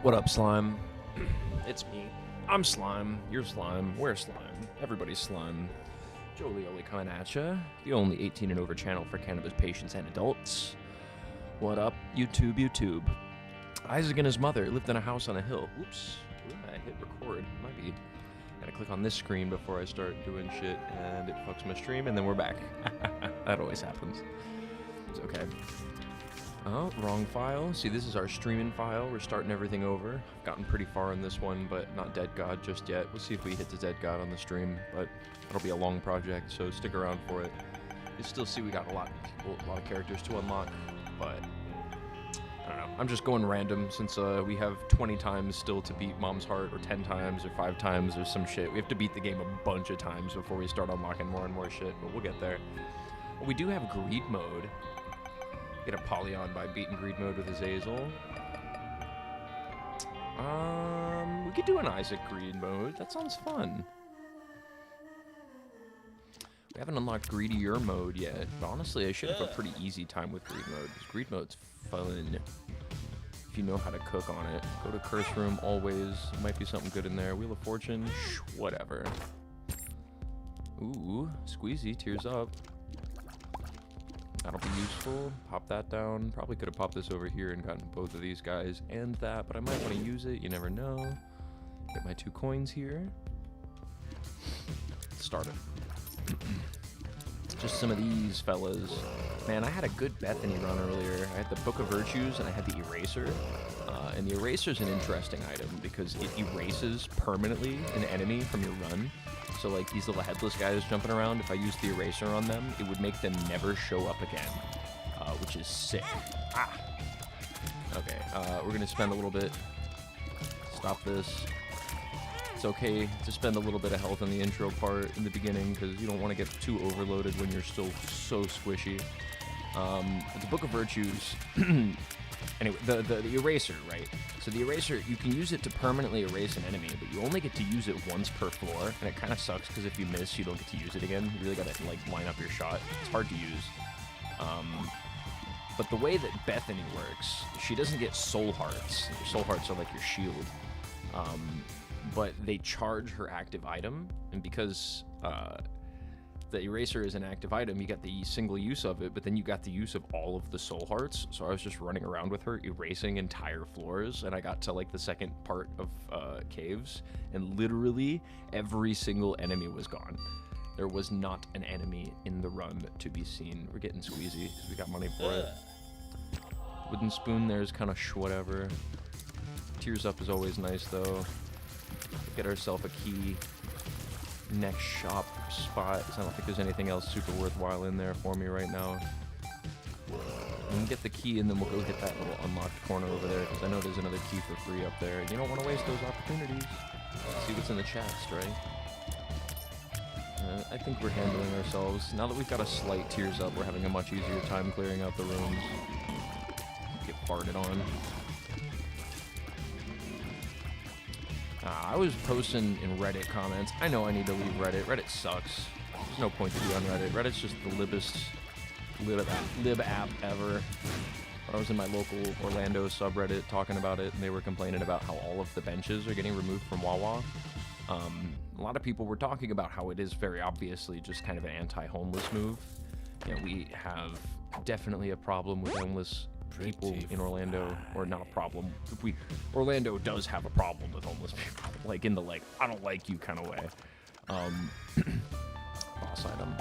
What up, Slime? It's me. I'm Slime. You're Slime. We're Slime. Everybody's Slime. Joe Leoli coming at ya. The only 18 and over channel for cannabis patients and adults. What up, YouTube? Isaac and his mother lived in a house on a hill. Oops. Ooh, I hit record. Might be. Gotta click on this screen before I start doing shit, and it fucks my stream, and then we're back. That always happens. It's okay. Oh, wrong file. See, this is our streaming file. We're starting everything over. I've gotten pretty far on this one, but not Dead God just yet. We'll see if we hit the Dead God on the stream, but it'll be a long project, so stick around for it. You still see we got a lot of characters to unlock, but I don't know. I'm just going random since we have 20 times still to beat Mom's Heart, or 10 times, or 5 times, or some shit. We have to beat the game a bunch of times before we start unlocking more and more shit, but we'll get there. Well, we do have Greed Mode. Get a Polyon by beating Greed Mode with Azazel. We could do an Isaac Greed Mode. That sounds fun. We haven't unlocked Greedier Mode yet, but honestly, I should have a pretty easy time with Greed Mode, because Greed Mode's fun. If you know how to cook on it. Go to Curse Room, always. Might be something good in there. Wheel of Fortune, whatever. Ooh, Squeezy, Tears Up. That'll be useful. Pop that down. Probably could have popped this over here and gotten both of these guys and that, but I might want to use it. You never know. Get my 2 coins here. Start it. Just some of these fellas. Man, I had a good Bethany run earlier. I had the Book of Virtues and I had the Eraser. And the Eraser is an interesting item because it erases permanently an enemy from your run. So like these little headless guys jumping around, if I use the Eraser on them, it would make them never show up again, which is sick. Ah! Okay, we're gonna spend a little bit. Stop this. It's okay to spend a little bit of health in the intro part in the beginning because you don't want to get too overloaded when you're still so squishy. The Book of Virtues. Anyway, the Eraser, right? So the Eraser, you can use it to permanently erase an enemy, but you only get to use it once per floor, and it kind of sucks because if you miss, you don't get to use it again. You really gotta, like, line up your shot. It's hard to use. But the way that Bethany works, she doesn't get soul hearts. Soul hearts are like your shield. But they charge her active item, and because the Eraser is an active item, you got the single use of it, but then you got the use of all of the soul hearts. So I was just running around with her, erasing entire floors, and I got to like the second part of caves, and literally every single enemy was gone. There was not an enemy in the run to be seen. We're getting squeezy because we got money for it. Wooden spoon there's kind of whatever. Tears Up is always nice though. Get ourselves a key. Next shop spot. I don't think there's anything else super worthwhile in there for me right now. We'll get the key and then we'll go hit that little unlocked corner over there because I know there's another key for free up there. You don't want to waste those opportunities. See what's in the chest, right? I think we're handling ourselves. Now that we've got a slight Tears Up, we're having a much easier time clearing out the rooms. Get farted on. I was posting in Reddit comments. I know I need to leave Reddit. Reddit sucks. There's no point to be on Reddit. Reddit's just the libest lib app ever. I was in my local Orlando subreddit talking about it, and they were complaining about how all of the benches are getting removed from Wawa. A lot of people were talking about how it is very obviously just kind of an anti-homeless move. You know, we have definitely a problem with homeless people in Orlando, or not a problem. Orlando does have a problem with homeless people, like in the like I don't like you kind of way. Boss item.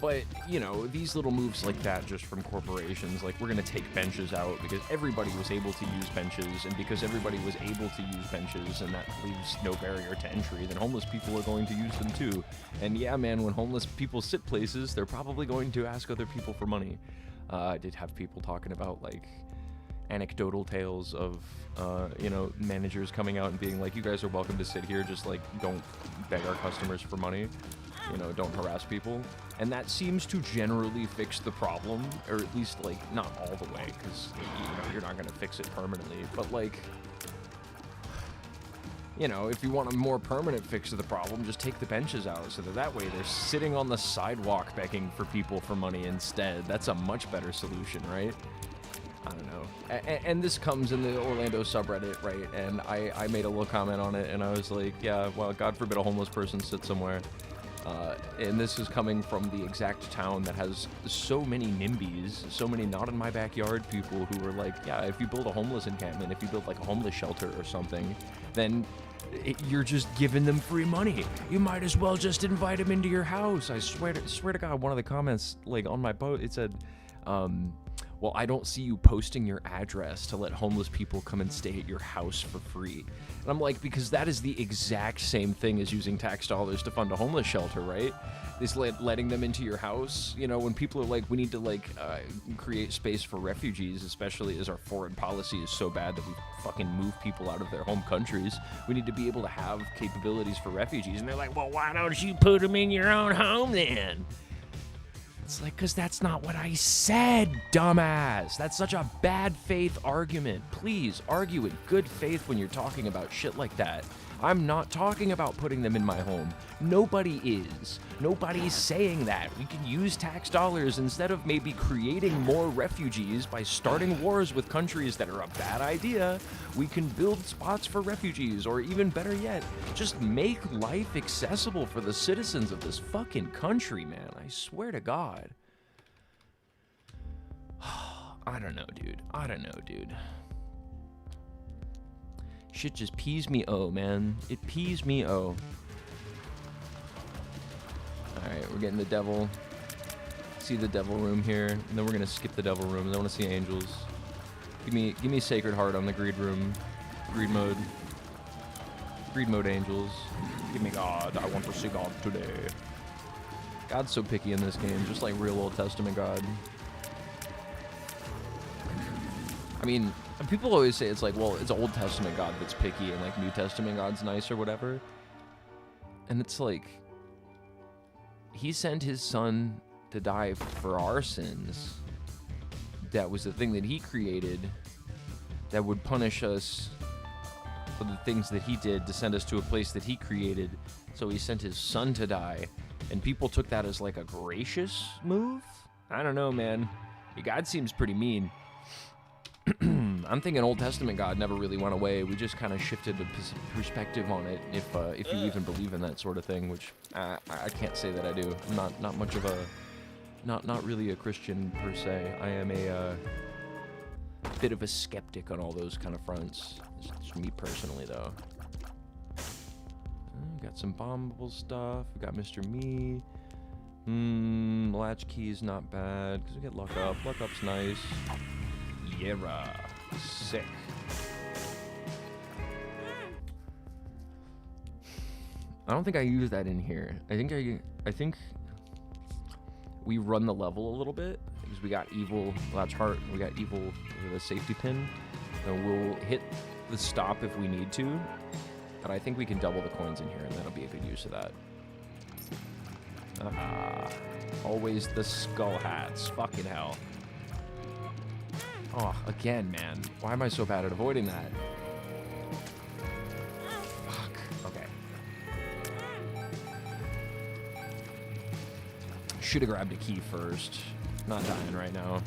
But you know, these little moves like that just from corporations, like we're gonna take benches out because everybody was able to use benches, and because everybody was able to use benches and that leaves no barrier to entry, then homeless people are going to use them too. And yeah, man, when homeless people sit places, they're probably going to ask other people for money. I did have people talking about like anecdotal tales of you know, managers coming out and being like, you guys are welcome to sit here, just like don't beg our customers for money. You know, don't harass people. And that seems to generally fix the problem, or at least, like, not all the way, because, you know, you're not going to fix it permanently. But, like, you know, if you want a more permanent fix of the problem, just take the benches out so that way they're sitting on the sidewalk begging for people for money instead. That's a much better solution, right? I don't know. And this comes in the Orlando subreddit, right? And I made a little comment on it, and I was like, yeah, well, God forbid a homeless person sits somewhere. And this is coming from the exact town that has so many NIMBYs, so many not in my backyard people who are like, yeah, if you build a homeless encampment, if you build like a homeless shelter or something, then you're just giving them free money. You might as well just invite them into your house. I swear to God, one of the comments like on my post, it said, well, I don't see you posting your address to let homeless people come and stay at your house for free. And I'm like, because that is the exact same thing as using tax dollars to fund a homeless shelter, right? Is letting them into your house. You know, when people are like, we need to like create space for refugees, especially as our foreign policy is so bad that we fucking move people out of their home countries. We need to be able to have capabilities for refugees. And they're like, well, why don't you put them in your own home then? It's like, because that's not what I said, dumbass. That's such a bad faith argument. Please argue in good faith when you're talking about shit like that. I'm not talking about putting them in my home. Nobody is. Nobody's saying that. We can use tax dollars instead of maybe creating more refugees by starting wars with countries that are a bad idea. We can build spots for refugees, or even better yet, just make life accessible for the citizens of this fucking country, man. I swear to God. I don't know, dude. Shit just pees me man. It pees me Alright, we're getting the devil. See the devil room here, and then we're gonna skip the devil room. I wanna see angels. Give me Sacred Heart on the greed room. Greed mode. Greed mode angels. Give me God. I want to see God today. God's so picky in this game, just like real Old Testament God. I mean, people always say it's like, well, it's Old Testament God that's picky and like New Testament God's nice or whatever. And it's like, he sent his son to die for our sins. That was the thing that he created that would punish us for the things that he did to send us to a place that he created. So he sent his son to die. And people took that as like a gracious move? I don't know, man. God seems pretty mean. I'm thinking Old Testament God never really went away. We just kind of shifted the perspective on it, if you even believe in that sort of thing, which I can't say that I do. I'm not much of a, not really a Christian per se. I am a bit of a skeptic on all those kind of fronts. Just me personally, though. Got some bombable stuff. We got Mr. Me. Latchkey is not bad because we get luck up. Luck up's nice. Yeah, sick. I don't think I use that in here. I think we run the level a little bit because we got evil latch heart. We got evil with a safety pin, and we'll hit the stop if we need to. But I think we can double the coins in here, and that'll be a good use of that. Always the skull hats. Fucking hell. Oh, again, man. Why am I so bad at avoiding that? Fuck. Okay. Should have grabbed a key first. Not dying right now.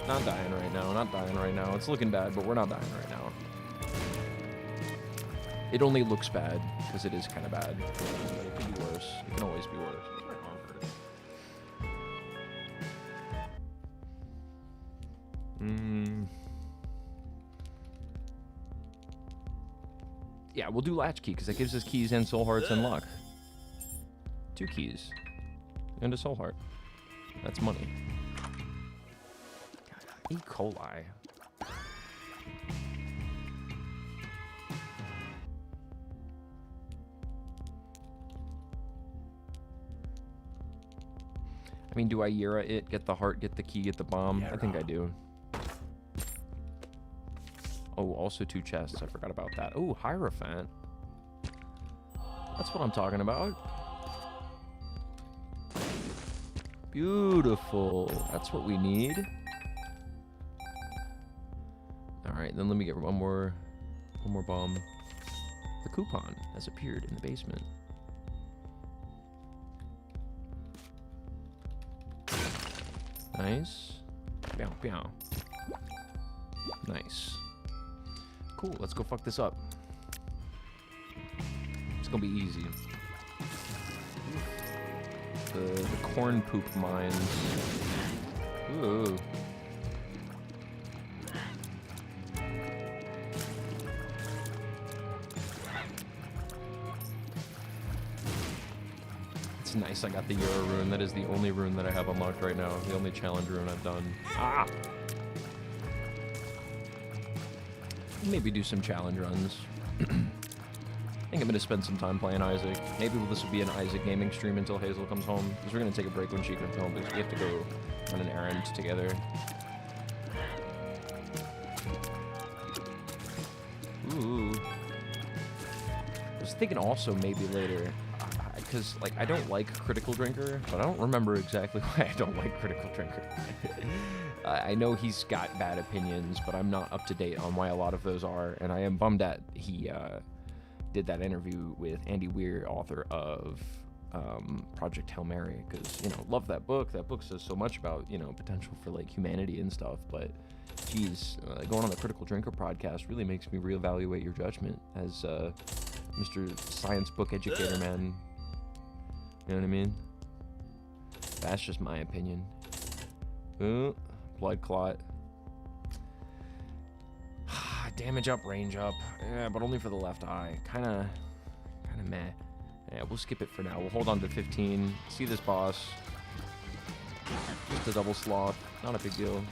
Not dying right now. It's looking bad, but we're not dying right now. It only looks bad because it is kind of bad. But it could be worse. It can always be worse. Yeah, we'll do latchkey because that gives us keys and soul hearts and luck. 2 keys and a soul heart. That's money. E. coli. I mean, do I Yera it, get the heart, get the key, get the bomb? I think I do. Oh, also 2 chests. I forgot about that. Oh, Hierophant. That's what I'm talking about. Beautiful. That's what we need. All right, then let me get one more bomb. The coupon has appeared in the basement. Nice. Bow, bow. Nice. Cool, let's go fuck this up. It's gonna be easy. The corn poop mines. Ooh. It's nice I got the Euro rune. That is the only rune that I have unlocked right now. The only challenge rune I've done. Ah! Maybe do some challenge runs. I think I'm going to spend some time playing Isaac. Maybe this will be an Isaac gaming stream until Hazel comes home. Because we're going to take a break when she comes home because we have to go on an errand together. Ooh. I was thinking also maybe later, because like I don't like Critical Drinker, but I don't remember exactly why I don't like Critical Drinker. I know he's got bad opinions, but I'm not up to date on why a lot of those are, and I am bummed that he did that interview with Andy Weir, author of Project Hail Mary, because, you know, love that book. That book says so much about, you know, potential for like humanity and stuff, but geez, going on the Critical Drinker podcast really makes me reevaluate your judgment as Mr. Science Book Educator, man. You know what I mean? That's just my opinion. Ooh, blood clot. Damage up, range up. Yeah, but only for the left eye. Kinda meh. Yeah, we'll skip it for now. We'll hold on to 15. See this boss. Just a double sloth. Not a big deal.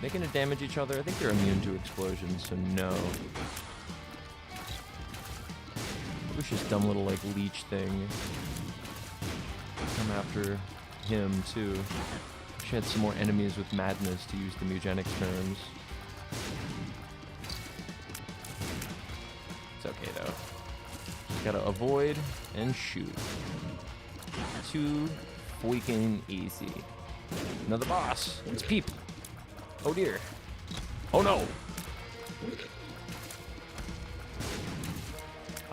They gonna damage each other? I think they're immune to explosions, so no. Wish this dumb little like leech thing come after him too. She had some more enemies with madness, to use the eugenics terms. It's okay though. Just gotta avoid and shoot. Too freaking easy. Another boss. It's Peep. Oh dear. Oh no.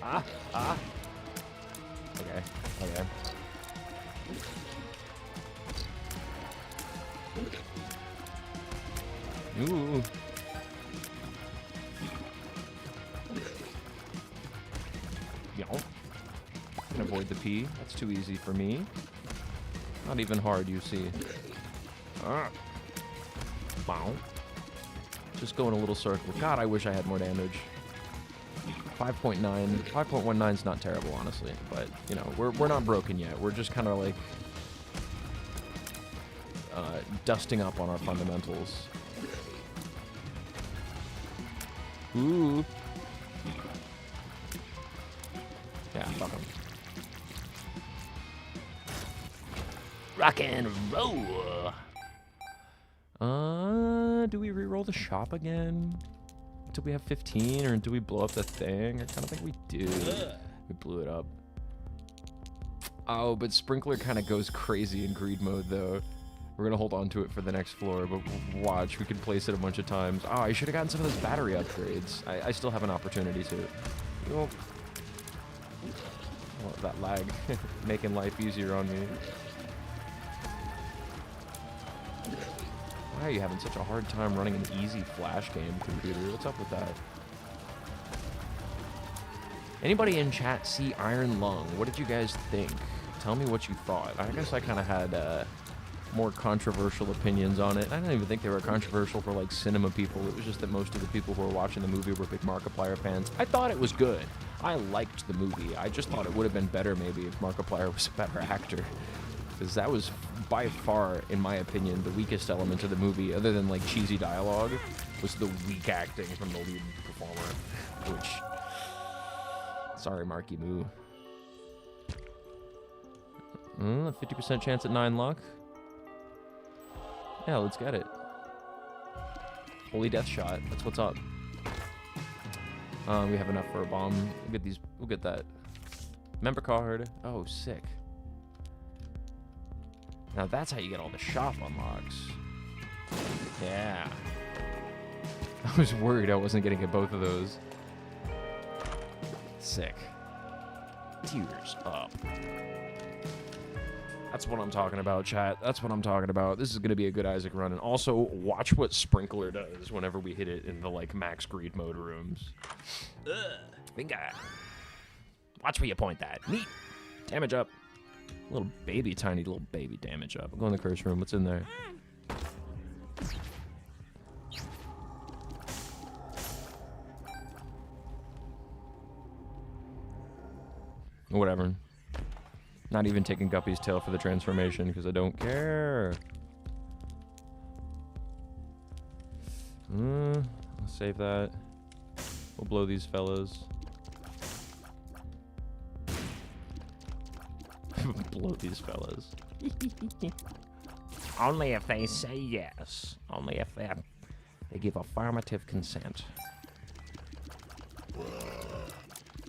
Ah. Okay. Ooh. Yo. Can avoid the P. That's too easy for me. Not even hard, you see. Wow. Just go in a little circle. God, I wish I had more damage. 5.9. 5.19 is not terrible, honestly. But, you know, we're not broken yet. We're just kind of like dusting up on our fundamentals. Ooh. Yeah, fuck him. Rock and roll. Do we re-roll the shop again? Until we have 15, or do we blow up the thing? I kind of think we do. We blew it up. Oh, but Sprinkler kind of goes crazy in greed mode, though. We're going to hold on to it for the next floor, but watch. We can place it a bunch of times. Oh, I should have gotten some of those battery upgrades. I still have an opportunity to. Oh, that lag. Making life easier on me. Why are you having such a hard time running an easy Flash game, computer? What's up with that? Anybody in chat see Iron Lung? What did you guys think? Tell me what you thought. I guess I kind of had more controversial opinions on it. I don't even think they were controversial for like cinema people. It was just that most of the people who were watching the movie were big Markiplier fans. I thought it was good. I liked the movie. I just thought it would have been better maybe if Markiplier was a better actor. Because that was by far, in my opinion, the weakest element of the movie, other than like cheesy dialogue, was the weak acting from the lead performer. Which, sorry, Marky Moo. 50% chance at 9 luck. Yeah, let's get it. Holy Death Shot. That's what's up. We have enough for a bomb. We'll get these. We'll get that. Member card. Oh, sick. Now that's how you get all the shop unlocks. Yeah. I was worried I wasn't getting at both of those. Sick. Tears up. That's what I'm talking about, chat. That's what I'm talking about. This is going to be a good Isaac run. And also, watch what Sprinkler does whenever we hit it in the, like, max greed mode rooms. Finger. Watch where you point that. Neat. Damage up. Little baby, tiny little baby damage up. Go in the curse room. What's in there? Whatever. Not even taking Guppy's tail for the transformation because I don't care. I'll save that. We'll blow these fellas. Blow these fellas. Only if they say yes. Only if they give affirmative consent.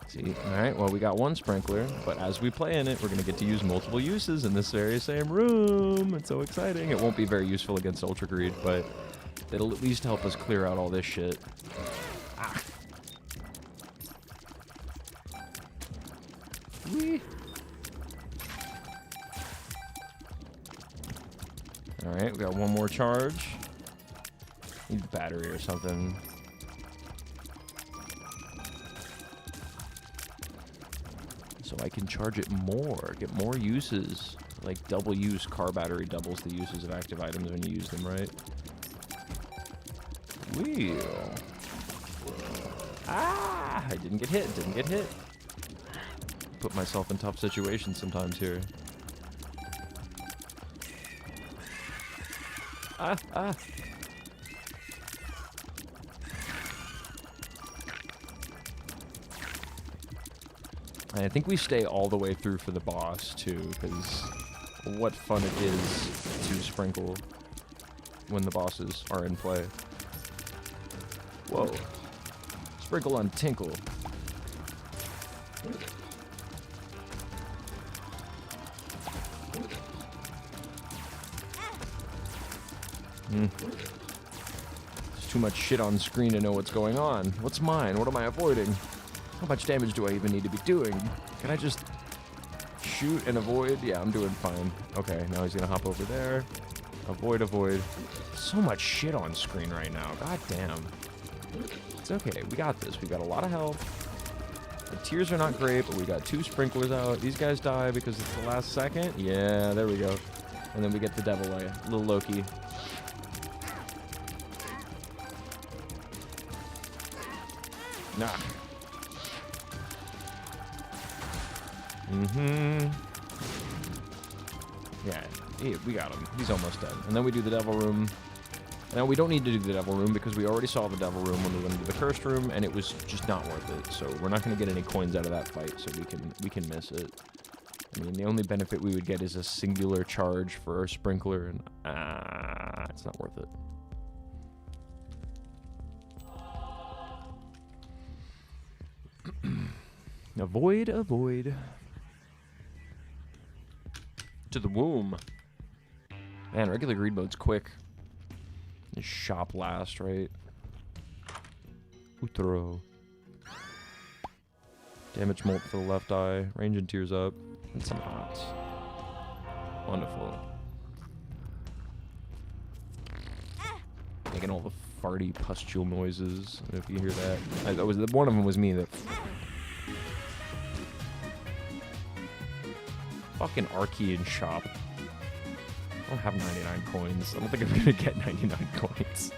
See, alright, well, we got one sprinkler, but as we play in it, we're going to get to use multiple uses in this very same room. It's so exciting. It won't be very useful against Ultra Greed, but it'll at least help us clear out all this shit. Ah. Whee. Alright, we got one more charge. Need a battery or something. So I can charge it more, get more uses. Like double use car battery doubles the uses of active items when you use them, right? Wheel. Ah! I didn't get hit. Put myself in tough situations sometimes here. Ah! And I think we stay all the way through for the boss, too, because what fun it is to sprinkle when the bosses are in play. Whoa. Sprinkle on Tinkle. There's too much shit on screen to know what's going on. What's mine? What am I avoiding? How much damage do I even need to be doing? Can I just shoot and avoid? Yeah, I'm doing fine. Okay, now he's gonna hop over there. Avoid. So much shit on screen right now. God damn. It's okay. We got this. We got a lot of health. The tears are not great, but we got 2 sprinklers out. These guys die because it's the last second. Yeah, there we go. And then we get the devil eye. Little Loki. Nah. Yeah, we got him. He's almost dead. And then we do the devil room. Now, we don't need to do the devil room because we already saw the devil room when we went into the cursed room, and it was just not worth it. So we're not going to get any coins out of that fight, so we can miss it. I mean, the only benefit we would get is a singular charge for our sprinkler, and it's not worth it. Avoid. To the womb. Man, regular greed mode's quick. Just shop last, right? Utero. Damage molt for the left eye. Range and tears up. And some hots. Wonderful. Making all the farty pustule noises. If you hear that. One of them was me that... Fucking Archean shop. I don't have 99 coins. I don't think I'm gonna get 99 coins.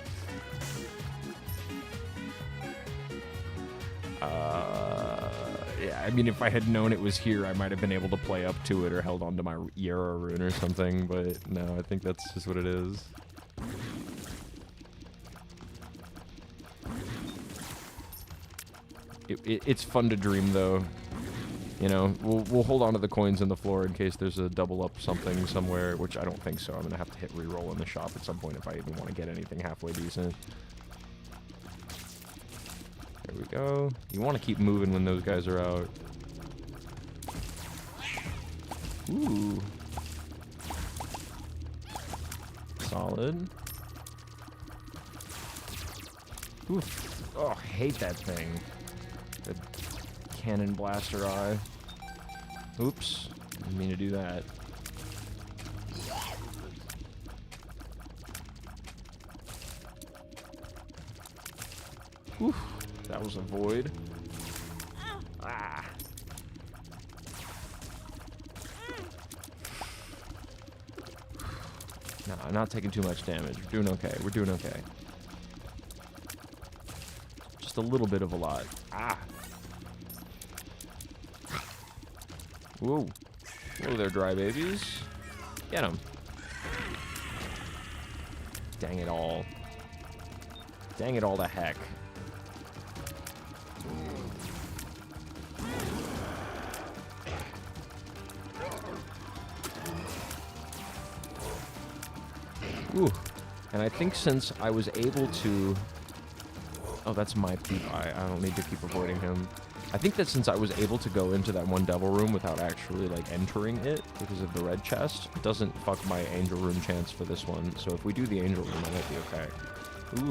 Yeah, I mean, if I had known it was here, I might have been able to play up to it or held on to my Yara rune or something, but no, I think that's just what it is. It's fun to dream, though. You know, we'll hold on to the coins on the floor in case there's a double up something somewhere, which I don't think so. I'm going to have to hit reroll in the shop at some point if I even want to get anything halfway decent. There we go. You want to keep moving when those guys are out. Ooh. Solid. Oof. Oh, I hate that thing. The cannon blaster eye. Oops. Didn't mean to do that. Whew, that was a void. Ah. No, I'm not taking too much damage. We're doing okay. We're doing okay. Just a little bit of a lot. Ah. Whoa. Whoa there, dry babies. Get them. Dang it all. Dang it all to heck. Ooh. And I think since I was able to... Oh, that's my peep eye. I don't need to keep avoiding him. I think that since I was able to go into that one devil room without actually, like, entering it because of the red chest, it doesn't fuck my angel room chance for this one. So if we do the angel room, I might be okay.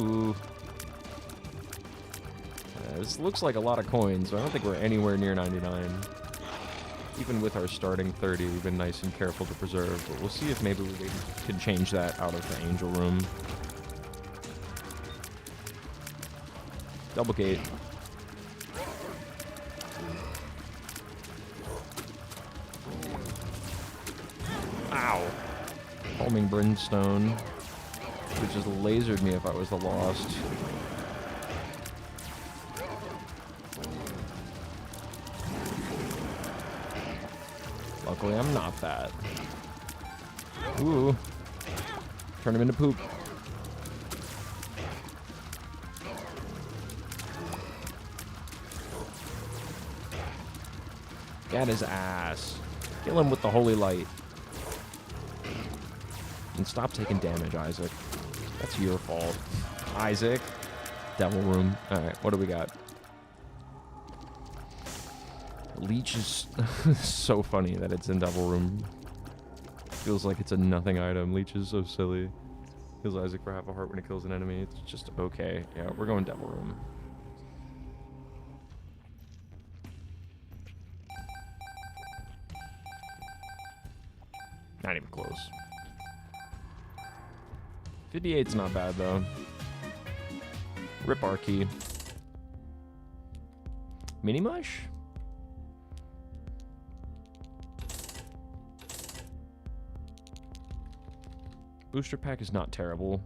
Ooh. This looks like a lot of coins, so I don't think we're anywhere near 99. Even with our starting 30, we've been nice and careful to preserve, but we'll see if maybe we can change that out of the angel room. Double gate. Ow. Homing brimstone, which just lasered me if I was the lost. Luckily, I'm not that. Ooh. Turn him into poop. Get his ass. Kill him with the holy light. And stop taking damage, Isaac. That's your fault. Isaac. Devil room. Alright, what do we got? Leech is so funny that it's in devil room. Feels like it's a nothing item. Leech is so silly. Heals Isaac for half a heart when he kills an enemy. It's just okay. Yeah, we're going devil room. Not even close. 58's not bad though. Rip our key. Mini mush? Booster pack is not terrible.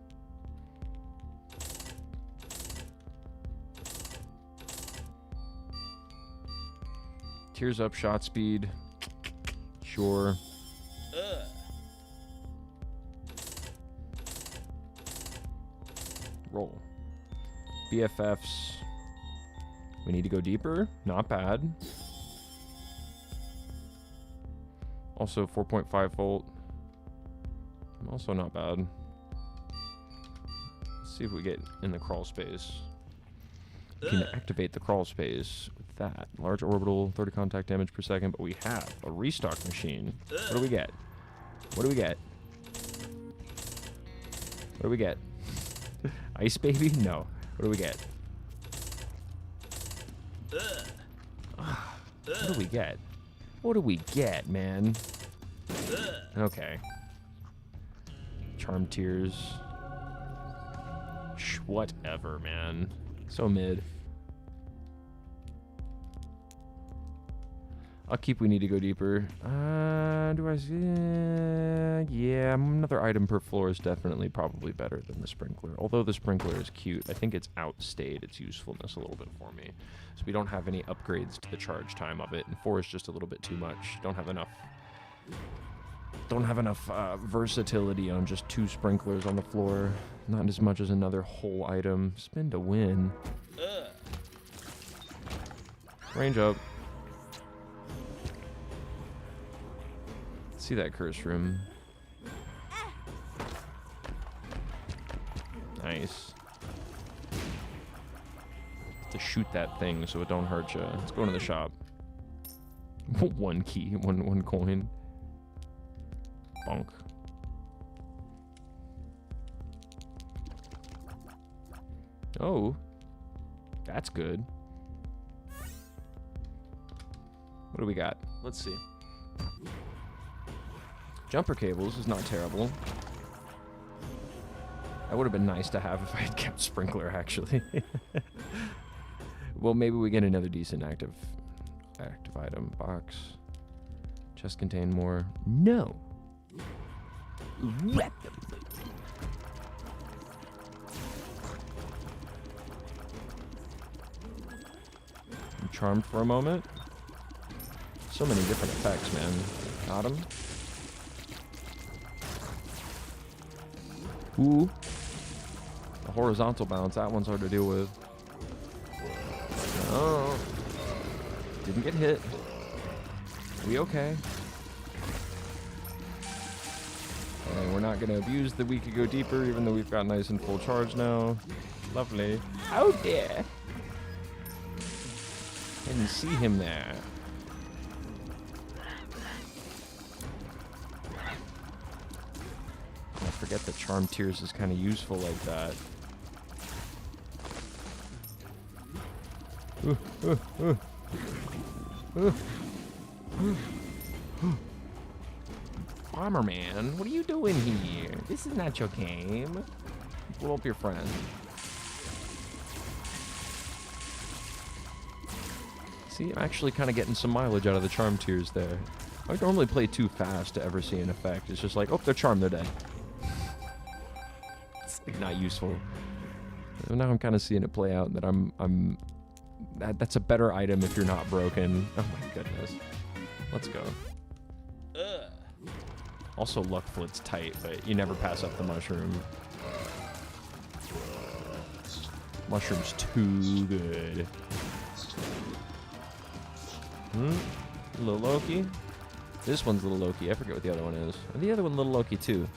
Tears up shot speed. Sure. Roll. BFFs. We need to go deeper. Not bad. Also 4.5 volt. Also not bad. Let's see if we get in the crawl space. We can activate the crawl space with that. Large orbital, 30 contact damage per second, but we have a restock machine. What do we get? What do we get? What do we get? Ice baby? No. What do we get? What do we get? What do we get, man? Okay. Charm tears. Whatever, man. So mid. Upkeep, we need to go deeper. Do I see? Yeah, another item per floor is definitely probably better than the sprinkler. Although the sprinkler is cute, I think it's outstayed its usefulness a little bit for me. So we don't have any upgrades to the charge time of it, and 4 is just a little bit too much. Don't have enough versatility on just 2 sprinklers on the floor. Not as much as another whole item. Spin to win. Range up. See that curse room. Nice. To shoot that thing so it don't hurt you. Let's go into the shop. 1 key, one coin. Bonk. Oh, that's good. What do we got? Let's see. Jumper cables is not terrible. That would have been nice to have if I had kept Sprinkler, actually. Well, maybe we get another decent active item. Box. Chest contain more. No. I'm charmed for a moment. So many different effects, man. Got him. Ooh. The horizontal bounce, that one's hard to deal with. Oh. Didn't get hit. We okay? And we're not going to abuse the we could go deeper, even though we've got nice and full charge now. Lovely. Oh dear. Didn't see him there. I forget that Charm Tears is kind of useful like that. Bomberman, what are you doing here? This is not your game. Blow up your friend. See, I'm actually kind of getting some mileage out of the Charm Tears there. I don't normally play too fast to ever see an effect. It's just like, oh, they're charmed, they're dead. It's like not useful. And now I'm kind of seeing it play out, and that that's a better item if you're not broken. Oh my goodness. Let's go. Also, Luck Flit's tight, but you never pass up the mushroom. Mushroom's too good. Little Loki. This one's Little Loki. I forget what the other one is. And the other one, Little Loki, too.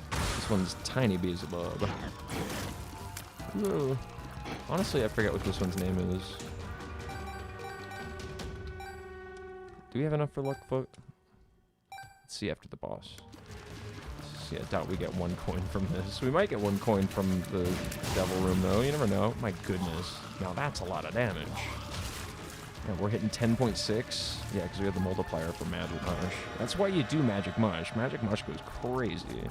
This one's Tiny Beelzebub. Ooh. Honestly, I forget what this one's name is. Do we have enough for Luckfoot? Let's see after the boss. See, I doubt we get 1 coin from this. We might get 1 coin from the Devil Room, though. You never know. My goodness. Now that's a lot of damage. Yeah, we're hitting 10.6. Yeah, because we have the multiplier for Magic Mush. That's why you do Magic Mush. Magic Mush goes crazy.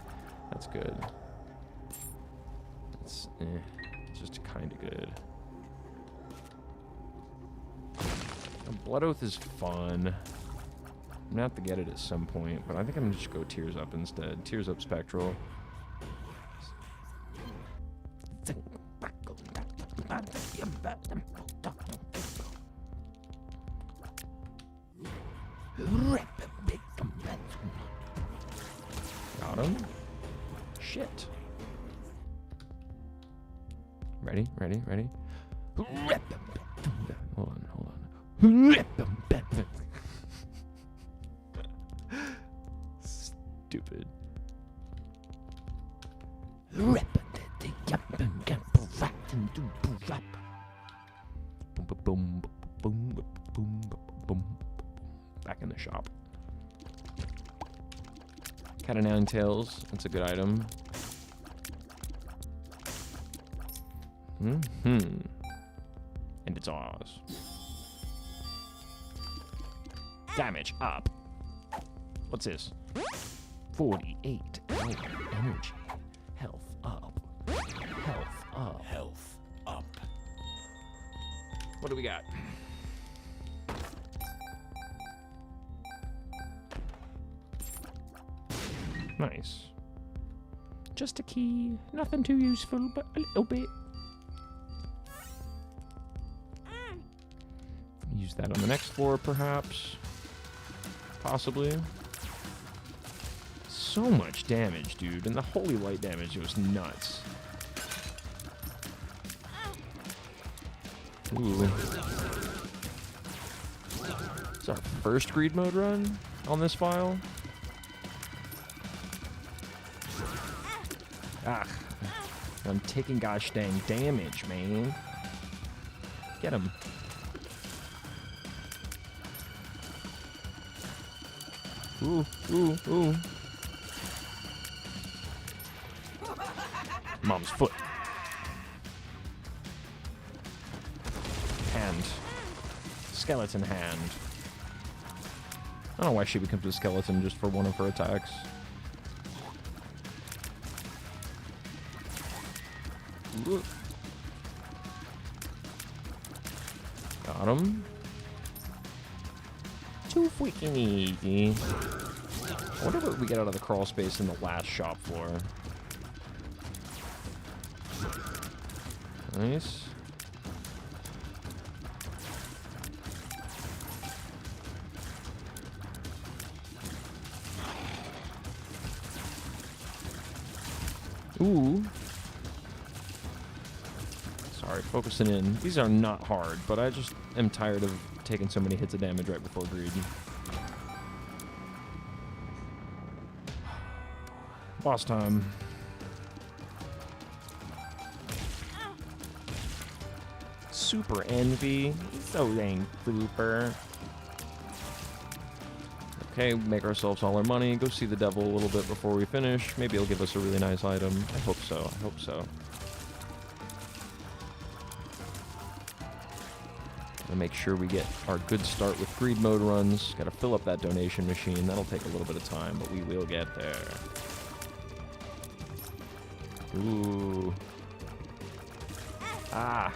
That's good. It's just kind of good. Blood Oath is fun. I'm gonna have to get it at some point, but I think I'm gonna just go Tears Up instead. Tears Up Spectral. Got him. Shit. Ready? Hold on. Stupid. Back in the shop. Cat of Nine Tails. That's a good item. And it's ours. Damage up. What's this? 48 energy. Health up. Health up. Health up. What do we got? Nice. Just a key. Nothing too useful, but a little bit. Use that on the next floor, perhaps. Possibly. So much damage, dude. And the holy light damage was nuts. Ooh. It's our first greed mode run on this file. Ah. I'm taking gosh dang damage, man. Get him. Ooh. Mom's foot. Hand. Skeleton hand. I don't know why she becomes a skeleton just for one of her attacks. Ooh. Got him. Too freaking easy. I wonder what we get out of the crawl space in the last shop floor. Nice. Ooh. Sorry, focusing in. These are not hard, but I just am tired of taking so many hits of damage right before greed. Boss time. Super envy. So dang super. Okay, make ourselves all our money. Go see the devil a little bit before we finish. Maybe he'll give us a really nice item. I hope so. I hope so. Gotta make sure we get our good start with greed mode runs. Gotta fill up that donation machine. That'll take a little bit of time, but we will get there. Ooh. Ah.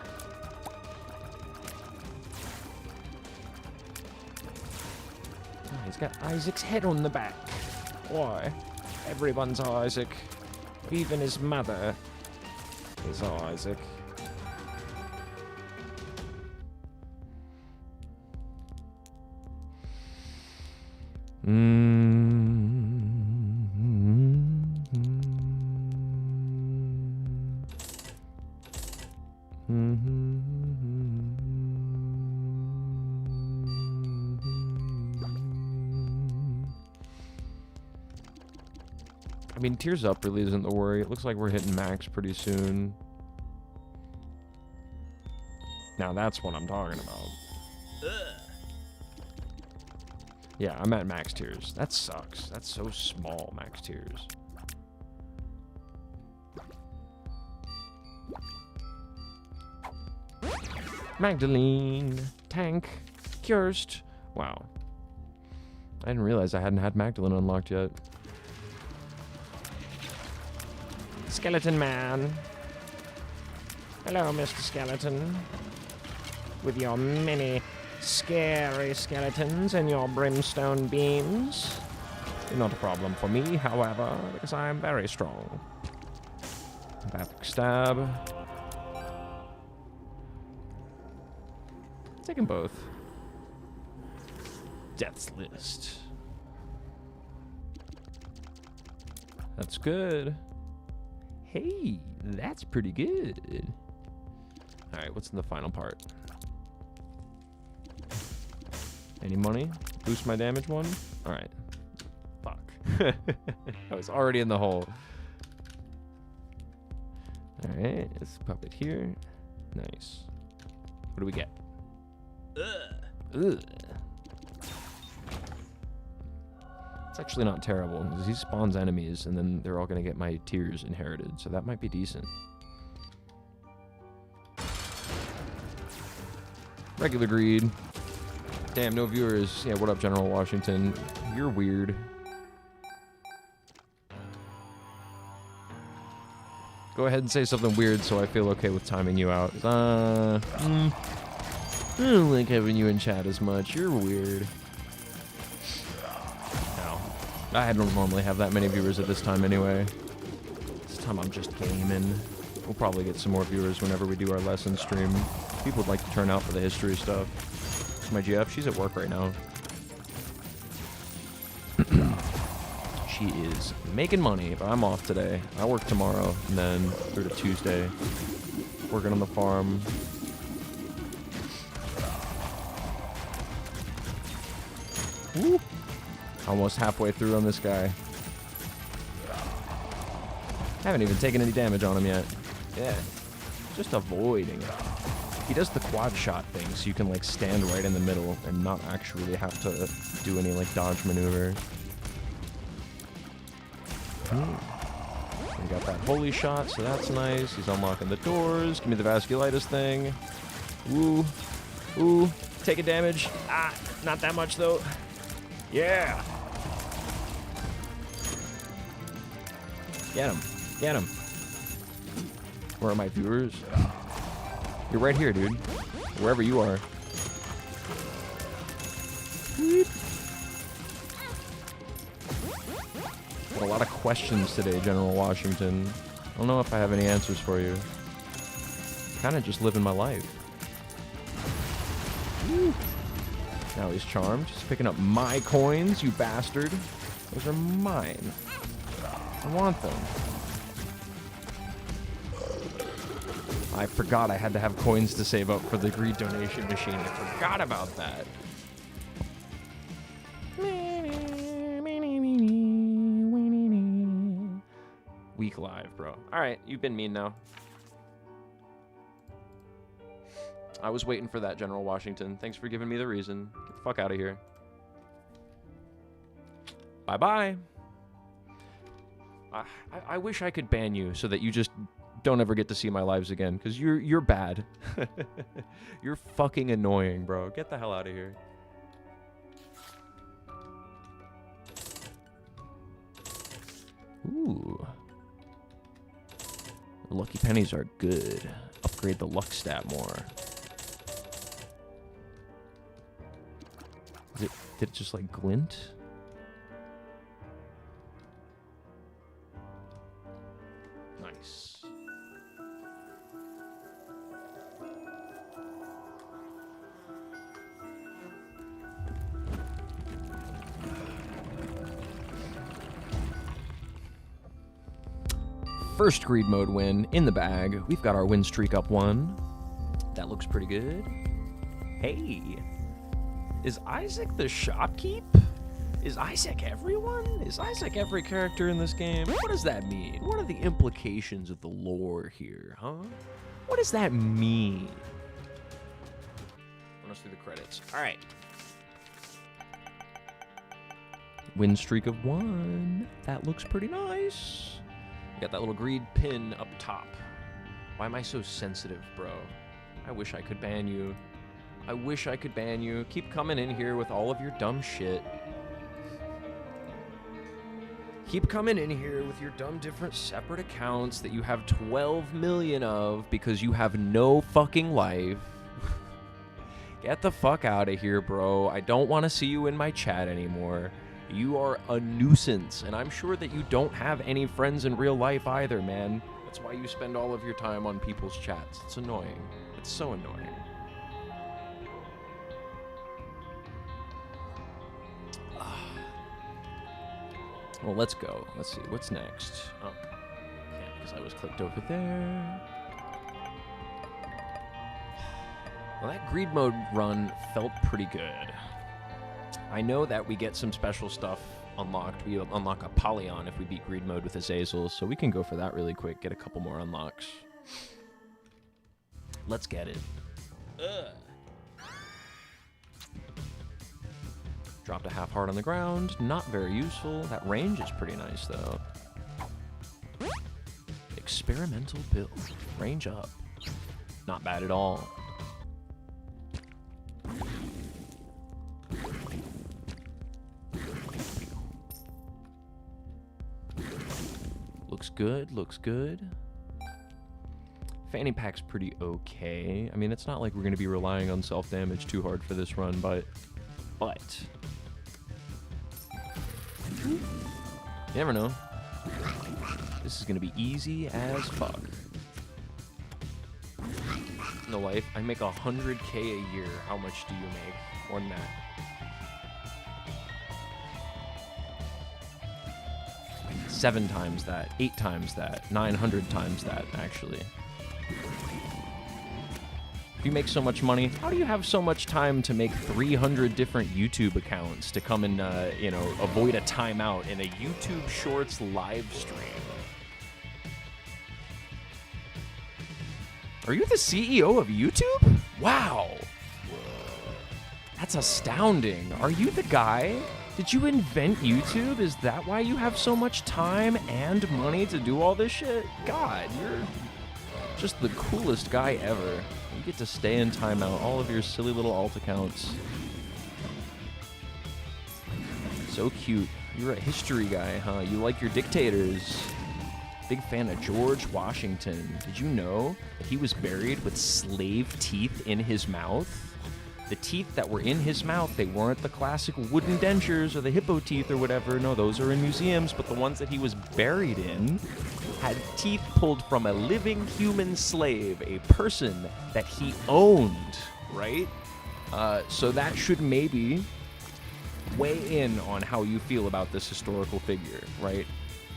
Oh, he's got Isaac's head on the back. Why? Everyone's Isaac. Even his mother is Isaac. I mean, Tears Up really isn't the worry. It looks like we're hitting max pretty soon. Now that's what I'm talking about. Yeah, I'm at max tiers. That sucks. That's so small, max tiers. Magdalene. Tank. Cursed. Wow. I didn't realize I hadn't had Magdalene unlocked yet. Skeleton Man. Hello, Mr. Skeleton. With your many scary skeletons and your brimstone beams. You're not a problem for me, however, because I am very strong. Backstab. Take them both. Death's List. That's good. Hey, that's pretty good. Alright, what's in the final part? Any money? Boost my damage one? Alright. Fuck. I was already in the hole. Alright, let's pop it here. Nice. What do we get? Ugh. It's actually not terrible, because he spawns enemies, and then they're all going to get my tiers inherited, so that might be decent. Regular greed. Damn, no viewers. Yeah, what up, General Washington? You're weird. Go ahead and say something weird so I feel okay with timing you out. I don't like having you in chat as much. You're weird. I don't normally have that many viewers at this time anyway. This time I'm just gaming. We'll probably get some more viewers whenever we do our lesson stream. People would like to turn out for the history stuff. My GF, she's at work right now. She is making money, but I'm off today. I work tomorrow, and then through to Tuesday. Working on the farm. Woo! Almost halfway through on this guy. Haven't even taken any damage on him yet. Yeah. Just avoiding it. He does the quad shot thing, so you can like stand right in the middle and not actually have to do any like dodge maneuver. We got that holy shot, so that's nice. He's unlocking the doors. Give me the vasculitis thing. Ooh. Ooh. Taking damage. Ah, not that much though. Yeah. Get him. Get him. Where are my viewers? You're right here, dude. Wherever you are. Got a lot of questions today, General Washington. I don't know if I have any answers for you. Kind of just living my life. Woo. Now he's charmed. Just picking up my coins, you bastard. Those are mine. I want them. I forgot I had to have coins to save up for the greed donation machine. I forgot about that. Week live, bro. Alright, you've been mean now. I was waiting for that, General Washington. Thanks for giving me the reason. Get the fuck out of here. Bye-bye. I wish I could ban you so that you just don't ever get to see my lives again, because you're bad. You're fucking annoying, bro. Get the hell out of here. Ooh. Lucky pennies are good. Upgrade the luck stat more. Did it just like glint? Nice. First greed mode win in the bag. We've got our win streak up 1. That looks pretty good. Hey. Is Isaac the shopkeep? Is Isaac everyone? Is Isaac every character in this game? What does that mean? What are the implications of the lore here, huh? What does that mean? Run us through the credits. All right. Win streak of 1. That looks pretty nice. We got that little greed pin up top. Why am I so sensitive, bro? I wish I could ban you. I wish I could ban you. Keep coming in here with all of your dumb shit. Keep coming in here with your dumb different separate accounts that you have 12 million of because you have no fucking life. Get the fuck out of here, bro. I don't want to see you in my chat anymore. You are a nuisance, and I'm sure that you don't have any friends in real life either, man. That's why you spend all of your time on people's chats. It's annoying. It's so annoying. Well, let's go. Let's see. What's next? Oh, can't because I was clicked over there. Well, that greed mode run felt pretty good. I know that we get some special stuff unlocked. We unlock a Polyon if we beat greed mode with Azazel, so we can go for that really quick, get a couple more unlocks. Let's get it. Ugh. Dropped a half heart on the ground. Not very useful. That range is pretty nice, though. Experimental build. Range up. Not bad at all. Looks good. Looks good. Fanny pack's pretty okay. I mean, it's not like we're going to be relying on self-damage too hard for this run, but... You never know. This is gonna be easy as fuck. No life. I make 100K a year. How much do you make? More than that. Seven times that. 8 times that. 900 times that, actually. You make so much money. How do you have so much time to make 300 different YouTube accounts to come and, you know, avoid a timeout in a YouTube Shorts live stream? Are you the CEO of YouTube? Wow. That's astounding. Are you the guy? Did you invent YouTube? Is that why you have so much time and money to do all this shit? God, you're just the coolest guy ever. You get to stay in timeout, all of your silly little alt accounts. So cute. You're a history guy, huh? You like your dictators. Big fan of George Washington. Did you know that he was buried with slave teeth in his mouth? The teeth that were in his mouth, they weren't the classic wooden dentures or the hippo teeth or whatever. No, those are in museums, but the ones that he was buried in had teeth pulled from a living human slave, a person that he owned, right? So that should maybe weigh in on how you feel about this historical figure, right?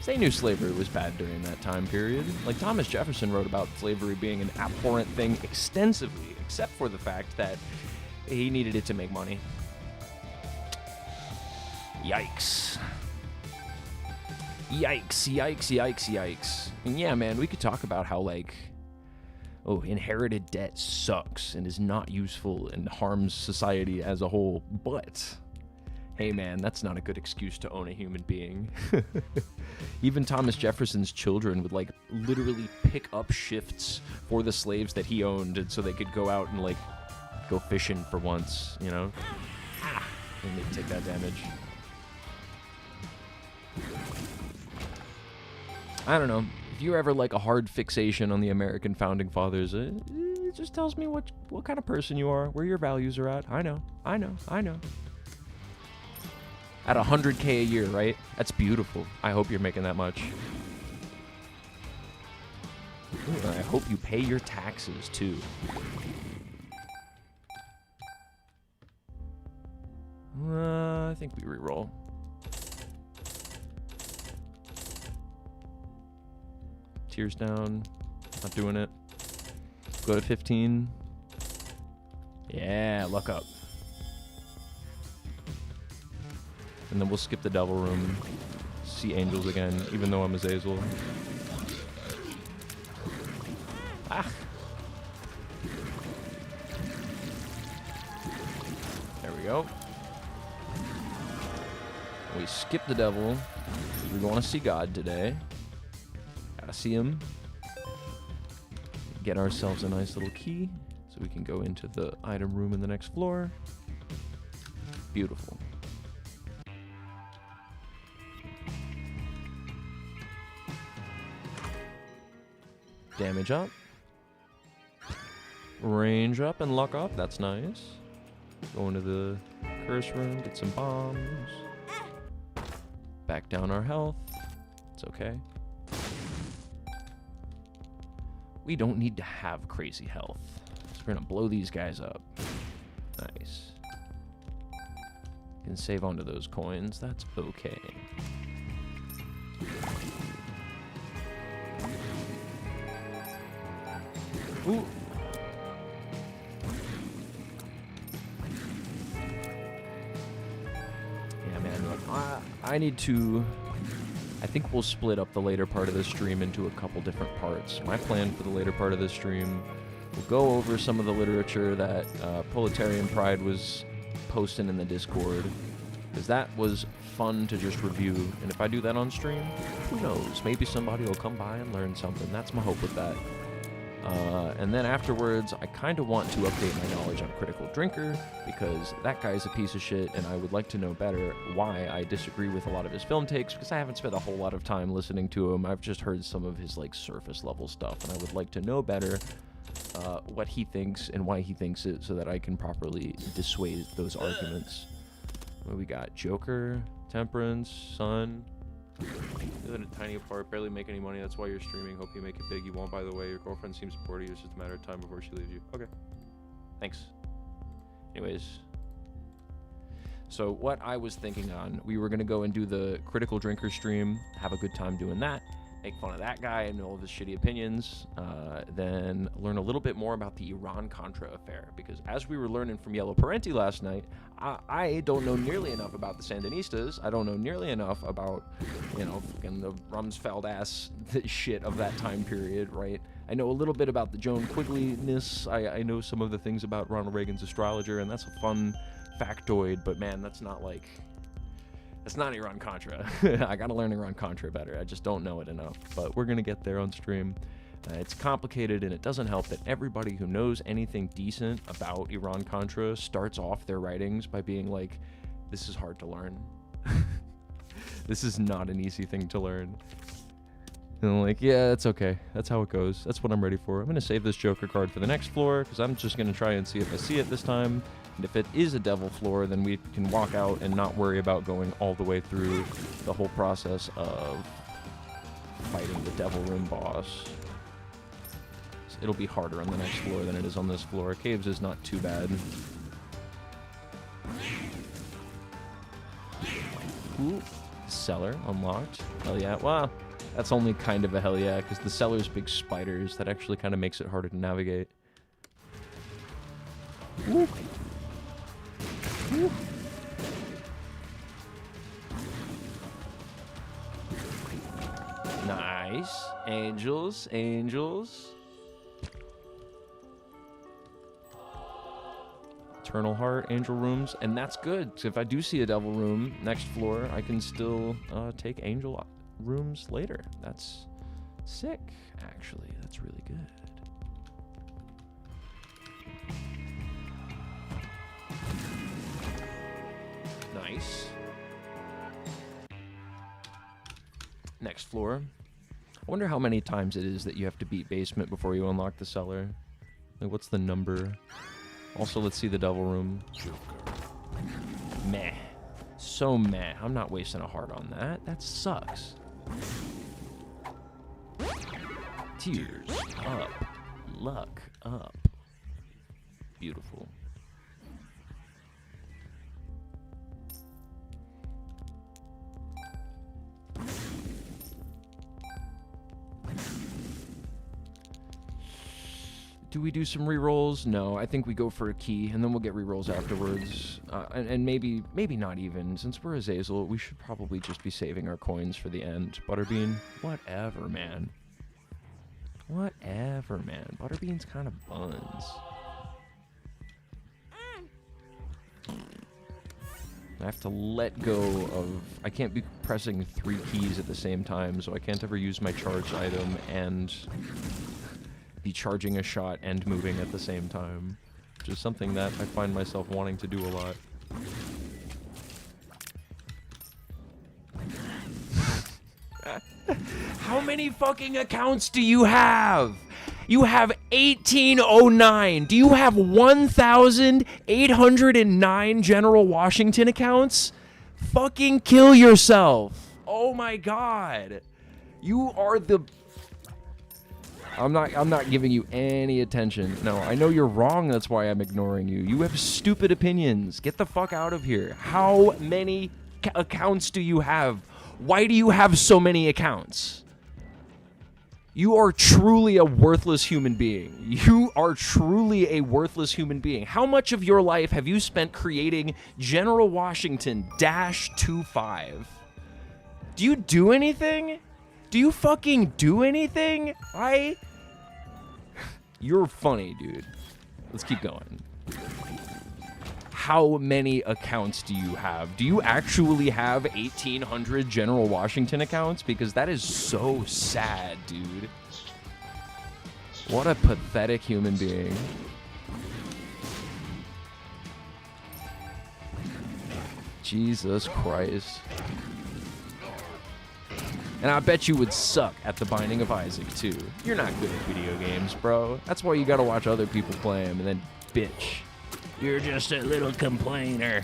They knew slavery was bad during that time period. Like, Thomas Jefferson wrote about slavery being an abhorrent thing extensively, except for the fact that he needed it to make money. Yikes. Yikes, yikes, yikes, yikes. And yeah, man, we could talk about how, like, inherited debt sucks and is not useful and harms society as a whole, but hey, man, that's not a good excuse to own a human being. Even Thomas Jefferson's children would, like, literally pick up shifts for the slaves that he owned, and so they could go out and, like, go fishing for once, you know? And they take that damage. I don't know. If you're ever, like, a hard fixation on the American founding fathers, it just tells me what kind of person you are, where your values are at. I know. At $100K a year, right? That's beautiful. I hope you're making that much. Ooh, I hope you pay your taxes, too. I think we reroll. Tears down. Not doing it. Go to 15. Yeah, luck up. And then we'll skip the devil room. See angels again, even though I'm Azazel. There we go. We skip the devil. We want to see God today. Gotta see him. Get ourselves a nice little key so we can go into the item room in the next floor. Beautiful. Damage up. Range up and luck up. That's nice. Go into the curse room, get some bombs. Back down our health. It's okay. We don't need to have crazy health. So we're gonna blow these guys up. Nice. Can save onto those coins. That's okay. Ooh. Yeah, man, look, I need to... I think we'll split up the later part of this stream into a couple different parts. My plan for the later part of this stream, we'll go over some of the literature that Proletarian Pride was posting in the Discord, because that was fun to just review. And if I do that on stream, who knows? Maybe somebody will come by and learn something. That's my hope with that. And then afterwards, I kind of want to update my knowledge on Critical Drinker, because that guy's a piece of shit, and I would like to know better why I disagree with a lot of his film takes, because I haven't spent a whole lot of time listening to him. I've just heard some of his, like, surface level stuff, and I would like to know better what he thinks and why he thinks it, so that I can properly dissuade those arguments. What we got? Joker, Temperance, Sun. Live in a tiny apart, barely make any money. That's why you're streaming. Hope you make it big. You won't, by the way. Your girlfriend seems supportive. It's just a matter of time before she leaves you. Okay. Thanks. Anyways. So what I was thinking on, we were going to go and do the Critical Drinker stream, have a good time doing that, make fun of that guy and all of his shitty opinions, then learn a little bit more about the Iran-Contra affair, because as we were learning from Yellow Parenti last night, I don't know nearly enough about the Sandinistas. I don't know nearly enough about, you know, fucking the Rumsfeld-ass shit of that time period, right? I know a little bit about the Joan Quigley-ness. I know some of the things about Ronald Reagan's astrologer, and that's a fun factoid, but man, that's not like... It's not Iran-Contra. I gotta learn Iran-Contra better. I just don't know it enough. But we're gonna get there on stream. It's complicated, and it doesn't help that everybody who knows anything decent about Iran-Contra starts off their writings by being like, this is hard to learn. This is not an easy thing to learn. And I'm like, yeah, that's okay. That's how it goes. That's what I'm ready for. I'm going to save this Joker card for the next floor, because I'm just going to try and see if I see it this time. And if it is a devil floor, then we can walk out and not worry about going all the way through the whole process of fighting the devil room boss. So it'll be harder on the next floor than it is on this floor. Caves is not too bad. Ooh, cellar unlocked. Hell yeah. Wow. That's only kind of a hell yeah, because the cellar's big spiders. That actually kind of makes it harder to navigate. Ooh. Ooh. Nice. Angels, angels. Eternal Heart, Angel Rooms, and that's good. So if I do see a Devil Room next floor, I can still take Angel Rooms later. That's sick, actually. That's really good. Nice. Next floor. I wonder how many times it is that you have to beat basement before you unlock the cellar. Like, what's the number? Also, let's see the Devil Room. Meh. So meh. I'm not wasting a heart on that. That sucks. Tears up. Luck up. Beautiful. Do we do some rerolls? No, I think we go for a key, and then we'll get rerolls afterwards. And maybe not even. Since we're Azazel, we should probably just be saving our coins for the end. Butterbean, whatever, man. Whatever, man. Butterbean's kind of buns. I have to let go of... I can't be pressing 3 keys at the same time, so I can't ever use my charged item and... be charging a shot and moving at the same time, which is something that I find myself wanting to do a lot. How many fucking accounts do you have? You have 1809. Do you have 1,809 General Washington accounts? Fucking kill yourself. Oh my god. You are the... I'm not giving you any attention. No, I know you're wrong, that's why I'm ignoring you. You have stupid opinions. Get the fuck out of here. How many accounts do you have? Why do you have so many accounts? You are truly a worthless human being. You are truly a worthless human being. How much of your life have you spent creating General Washington -25? Do you do anything? Do you fucking do anything? You're funny, dude. Let's keep going. How many accounts do you have? Do you actually have 1,800 General Washington accounts? Because that is so sad, dude. What a pathetic human being. Jesus Christ. And I bet you would suck at the Binding of Isaac, too. You're not good at video games, bro. That's why you gotta watch other people play them and then bitch. You're just a little complainer.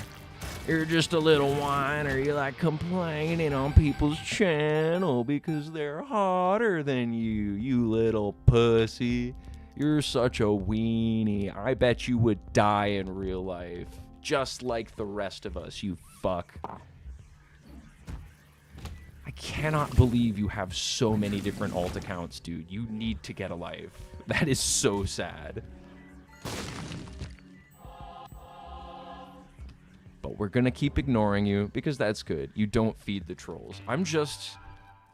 You're just a little whiner. You like complaining on people's channel because they're hotter than you, you little pussy. You're such a weenie. I bet you would die in real life. Just like the rest of us, you fuck. I cannot believe you have so many different alt accounts, dude. You need to get a life. That is so sad. But we're gonna keep ignoring you because that's good. You don't feed the trolls.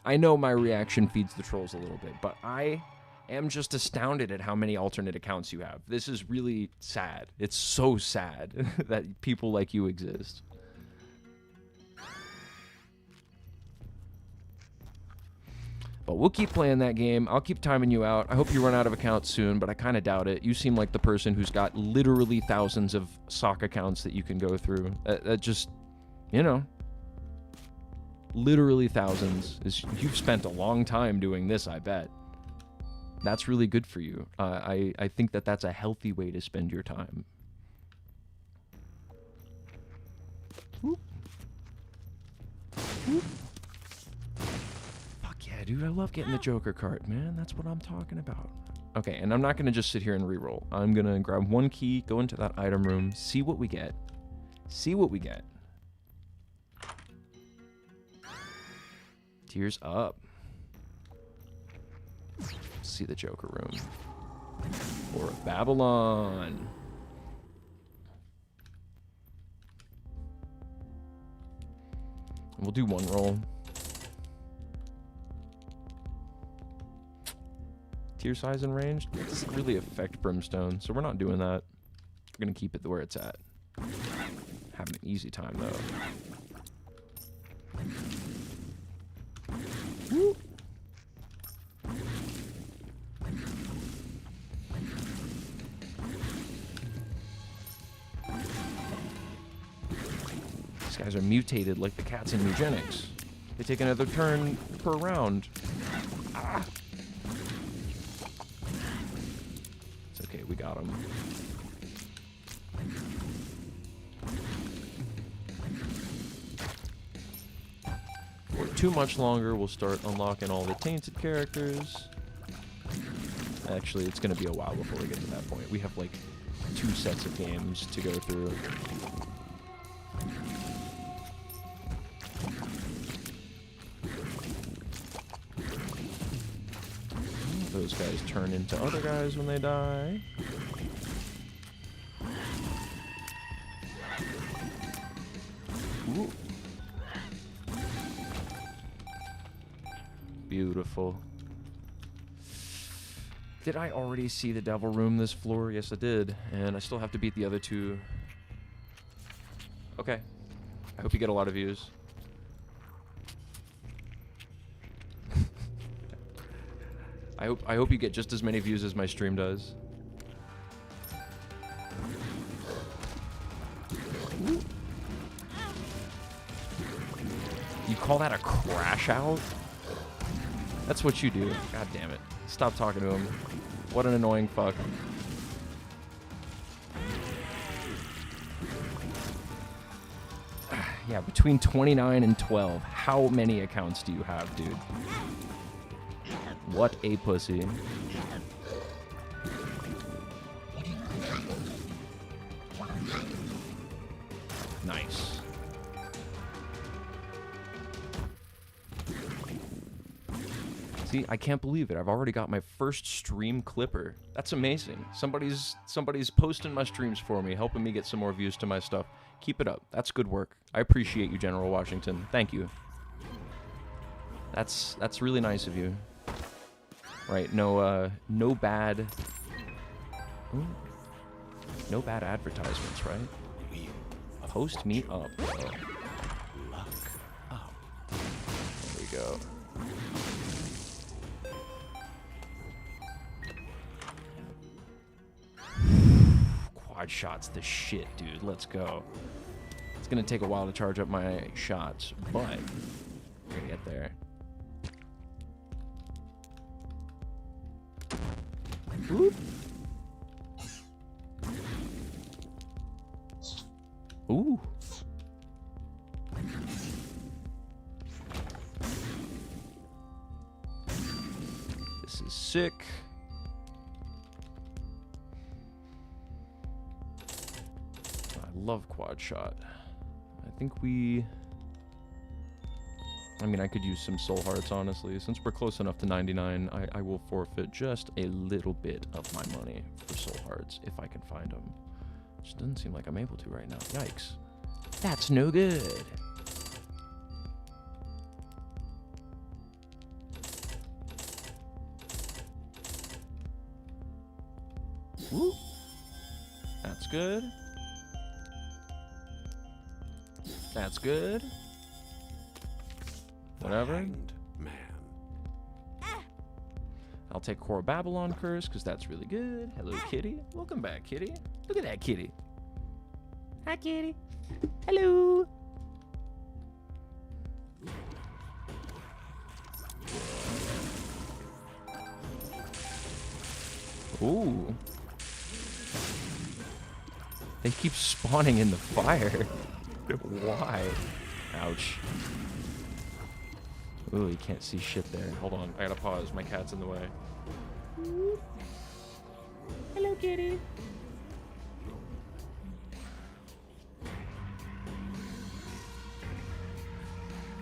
I know my reaction feeds the trolls a little bit, but I am just astounded at how many alternate accounts you have. This is really sad. It's so sad that people like you exist. But we'll keep playing that game. I'll keep timing you out. I hope you run out of accounts soon, but I kind of doubt it. You seem like the person who's got literally thousands of sock accounts that you can go through. That just, you know, Literally thousands. You've spent a long time doing this, I bet. That's really good for you. I think that that's a healthy way to spend your time. Whoop. Whoop. Fuck yeah, dude. I love getting the Joker card, man. That's what I'm talking about. Okay, and I'm not going to just sit here and reroll. I'm going to grab one key, go into that item room, see what we get. See what we get. Tears up. See the Joker room. Or Babylon. We'll do one roll. Tier size and range doesn't really affect Brimstone, so we're not doing that. We're gonna keep it where it's at. Having an easy time though. Woo. These guys are mutated like the cats in eugenics. They take another turn per round. Ah. It's okay, we got him. For too much longer, we'll start unlocking all the tainted characters. Actually, it's going to be a while before we get to that point. We have like 2 sets of games to go through. Those guys turn into other guys when they die. Ooh. Beautiful. Did I already see the devil room this floor? Yes, I did. And I still have to beat the other 2. Okay. I hope you get a lot of views. I hope you get just as many views as my stream does. You call that a crash out? That's what you do. God damn it. Stop talking to him. What an annoying fuck. Yeah, between 29 and 12. How many accounts do you have, dude? What a pussy. Nice. See, I can't believe it. I've already got my first stream clipper. That's amazing. Somebody's posting my streams for me, helping me get some more views to my stuff. Keep it up. That's good work. I appreciate you, General Washington. Thank you. That's really nice of you. Right, no bad... Ooh. No bad advertisements, right? Post me up, bro. Look up. There we go. Quad shots the shit, dude. Let's go. It's gonna take a while to charge up my shots, but we're gonna get there. Oop. Ooh. This is sick. I love quad shot. I think we... I mean, I could use some soul hearts, honestly. Since we're close enough to 99, I will forfeit just a little bit of my money for soul hearts, if I can find them. Just doesn't seem like I'm able to right now. Yikes. That's no good. Woo. That's good. That's good. Whatever. Man. I'll take Core Babylon Curse, because that's really good. Hello, kitty. Welcome back, kitty. Look at that kitty. Hi, kitty. Hello. Ooh. They keep spawning in the fire. Why? Ouch. Ooh, you can't see shit there. Hold on, I gotta pause. My cat's in the way. Hello, kitty.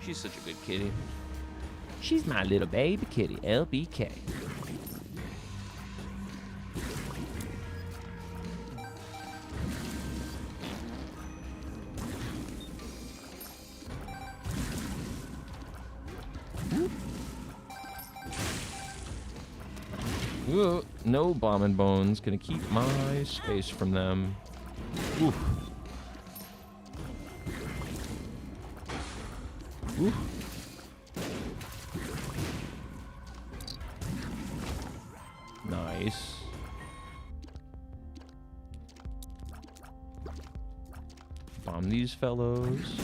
She's such a good kitty. She's my little baby kitty, LBK. Ooh, no bombing bones. Gonna keep my space from them. Oof. Oof. Nice. Bomb these fellows.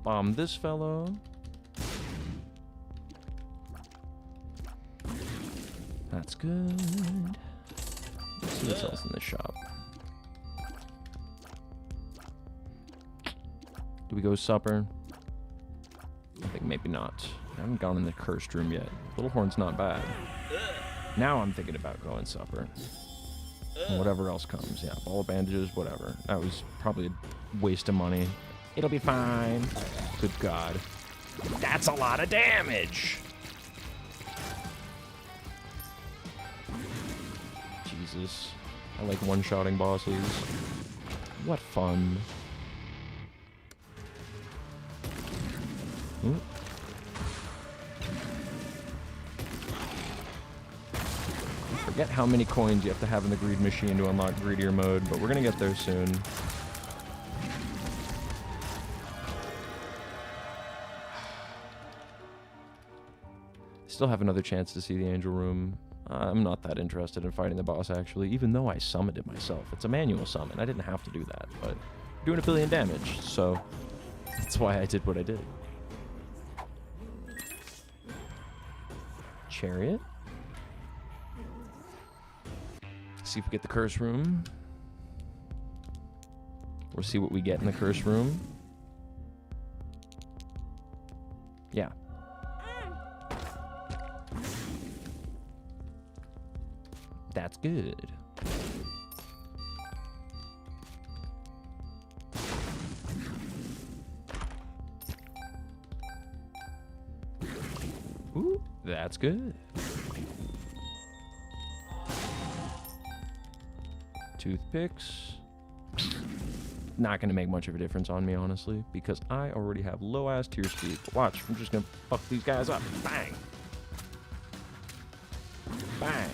Bomb this fellow. That's good. Let's see what else in the shop. Do we go supper? I think maybe not. I haven't gone in the cursed room yet. Little Horn's not bad. Now I'm thinking about going supper. And whatever else comes. Yeah, ball of bandages, whatever. That was probably a waste of money. It'll be fine. Good God. That's a lot of damage! Jesus. I like one-shotting bosses. What fun. Ooh. I forget how many coins you have to have in the greed machine to unlock greedier mode, but we're gonna get there soon. Still have another chance to see the angel room. I'm not that interested in fighting the boss, actually, even though I summoned it myself. It's a manual summon. I didn't have to do that, but I'm doing 1 billion damage, so that's why I did what I did. Chariot. See if we get the curse room. Or see what we get in the curse room. Yeah. That's good. Ooh, that's good. Toothpicks. Not gonna make much of a difference on me, honestly, because I already have low-ass tier speed. Watch, I'm just gonna fuck these guys up. Bang! Bang!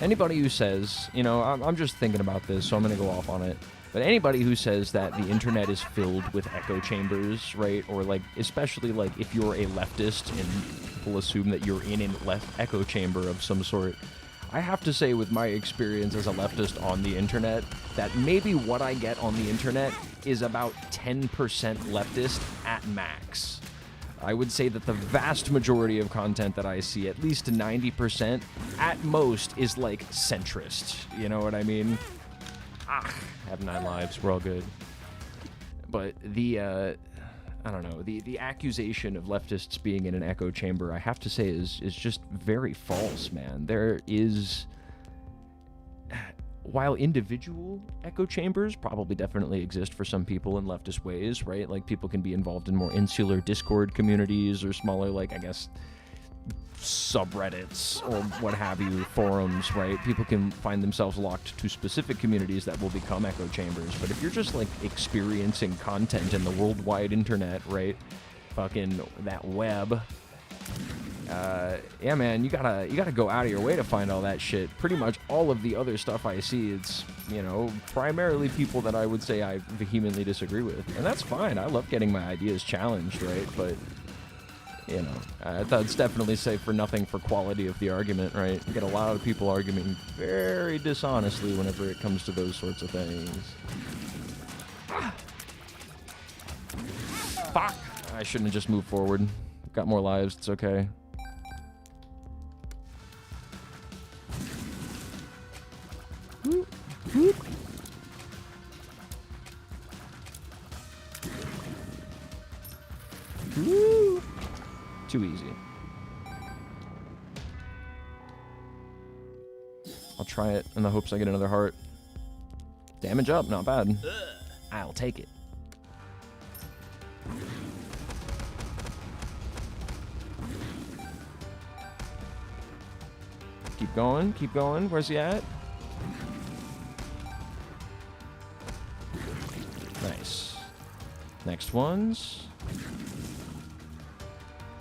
Anybody who says, you know, I'm just thinking about this, so I'm going to go off on it. But anybody who says that the internet is filled with echo chambers, right? Or, like, especially, like, if you're a leftist and people assume that you're in a left echo chamber of some sort, I have to say with my experience as a leftist on the internet, that maybe what I get on the internet is about 10% leftist at max. I would say that the vast majority of content that I see, at least 90%, at most, is like centrist. You know what I mean? Ah, have 9 lives. We're all good. But the, I don't know, the accusation of leftists being in an echo chamber, I have to say, is just very false, man. There is... While individual echo chambers probably definitely exist for some people in leftist ways, right? Like, people can be involved in more insular Discord communities or smaller, like, I guess, subreddits or what have you, forums, right? People can find themselves locked to specific communities that will become echo chambers. But if you're just, like, experiencing content in the worldwide internet, right? Fucking that web... yeah, man, you gotta go out of your way to find all that shit. Pretty much all of the other stuff I see, it's, you know, primarily people that I would say I vehemently disagree with. And that's fine. I love getting my ideas challenged, right? But you know, that's definitely say for nothing for quality of the argument, right? You get a lot of people arguing very dishonestly whenever it comes to those sorts of things. Fuck! I shouldn't have just moved forward. Got more lives, it's okay. Whoop, whoop. Woo. Too easy. I'll try it in the hopes I get another heart. Damage up, not bad. I'll take it. Keep going, keep going. Where's he at? Nice. Next ones.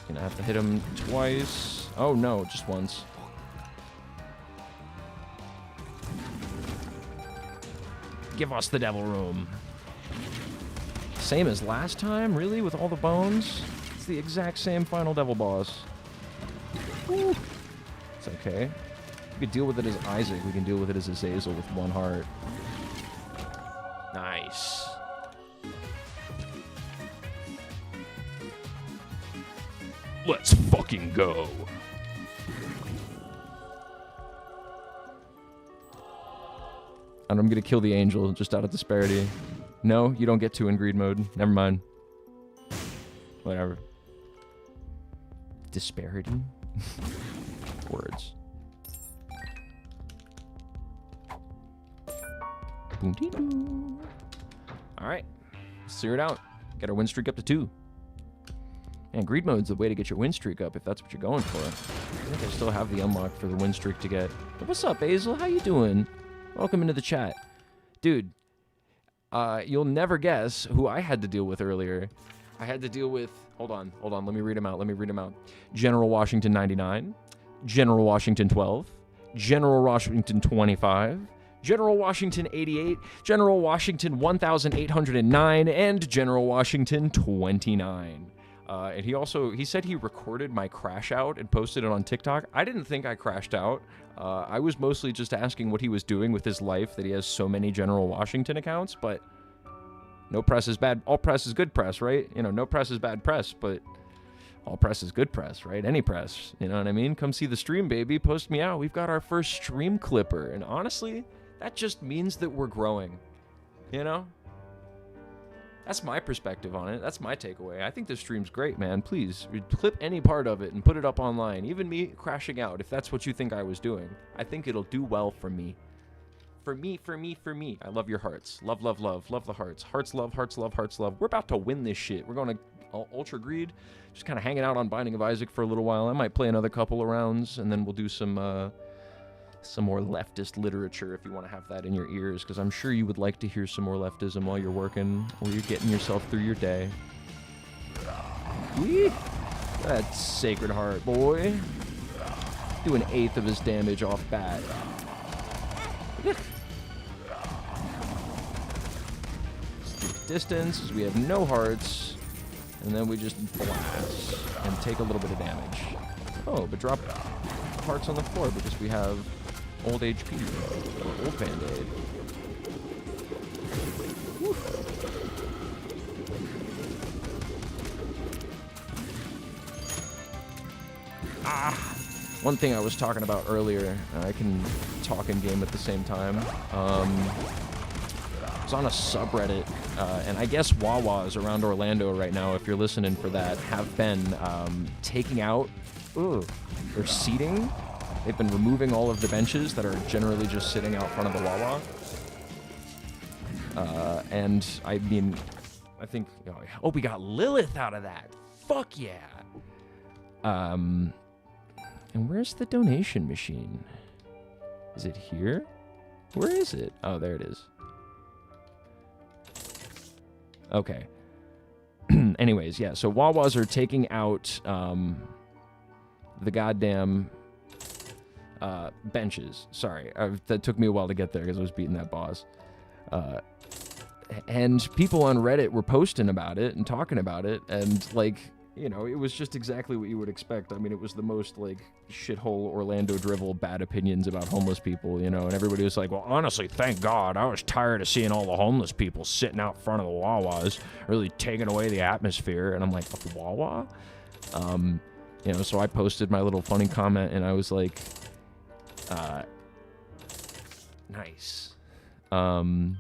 Gonna have to hit him twice. Oh no, just once. Give us the devil room. Same as last time, really? With all the bones? It's the exact same final devil boss. Woo. It's okay. We could deal with it as Isaac. We can deal with it as Azazel with one heart. Nice. Let's fucking go. And I'm gonna kill the angel just out of disparity. No, you don't get to in greed mode. Never mind. Whatever. Disparity? Words. Boom-dee-doo. Alright. Let's clear it out. Get our win streak up to 2. And greed mode's the way to get your win streak up if that's what you're going for. I think I still have the unlock for the win streak to get. But what's up, Basil? How you doing? Welcome into the chat. Dude, you'll never guess who I had to deal with earlier. I had to deal with... Hold on. Let me read them out. General Washington 99. General Washington 12. General Washington 25. General Washington 88. General Washington 1809. And General Washington 29. And he said he recorded my crash out and posted it on TikTok. I didn't think I crashed out. I was mostly just asking what he was doing with his life that he has so many General Washington accounts, but no press is bad. All press is good press, right? You know, no press is bad press, but all press is good press, right? Any press, you know what I mean? Come see the stream, baby. Post me out. We've got our first stream clipper. And honestly, that just means that we're growing, you know? That's my perspective on it. That's my takeaway. I think this stream's great, man. Please, clip any part of it and put it up online. Even me crashing out, if that's what you think I was doing. I think it'll do well for me. For me. I love your hearts. Love. Love the hearts. Hearts love. We're about to win this shit. We're going to Ultra Greed. Just kind of hanging out on Binding of Isaac for a little while. I might play another couple of rounds, and then we'll do some more leftist literature if you want to have that in your ears, because I'm sure you would like to hear some more leftism while you're working or you're getting yourself through your day. Whee! That Sacred Heart, boy. Do an eighth of his damage off bat. Distance, as we have no hearts, and then we just blast and take a little bit of damage. Oh, but drop hearts on the floor because we have old HP, or old Band-Aid. One thing I was talking about earlier, I can talk in game at the same time. I was on a subreddit, and I guess Wawas around Orlando right now, if you're listening for that, have been taking out their seating. They've been removing all of the benches that are generally just sitting out front of the Wawa. And I mean, I think, oh, we got Lilith out of that. Fuck yeah. And where's the donation machine? Is it here? Where is it? Oh, there it is. Okay. Anyways, yeah, so Wawas are taking out the goddamn benches. Sorry, that took me a while to get there because I was beating that boss. And people on Reddit were posting about it and talking about it, and like, you know, it was just exactly what you would expect. I mean, it was the most, like, shithole Orlando drivel bad opinions about homeless people, you know, and everybody was like, well, honestly, thank God, I was tired of seeing all the homeless people sitting out front of the Wawas, really taking away the atmosphere, and I'm like, a Wawa? You know, so I posted my little funny comment, and I was like, nice. Oh,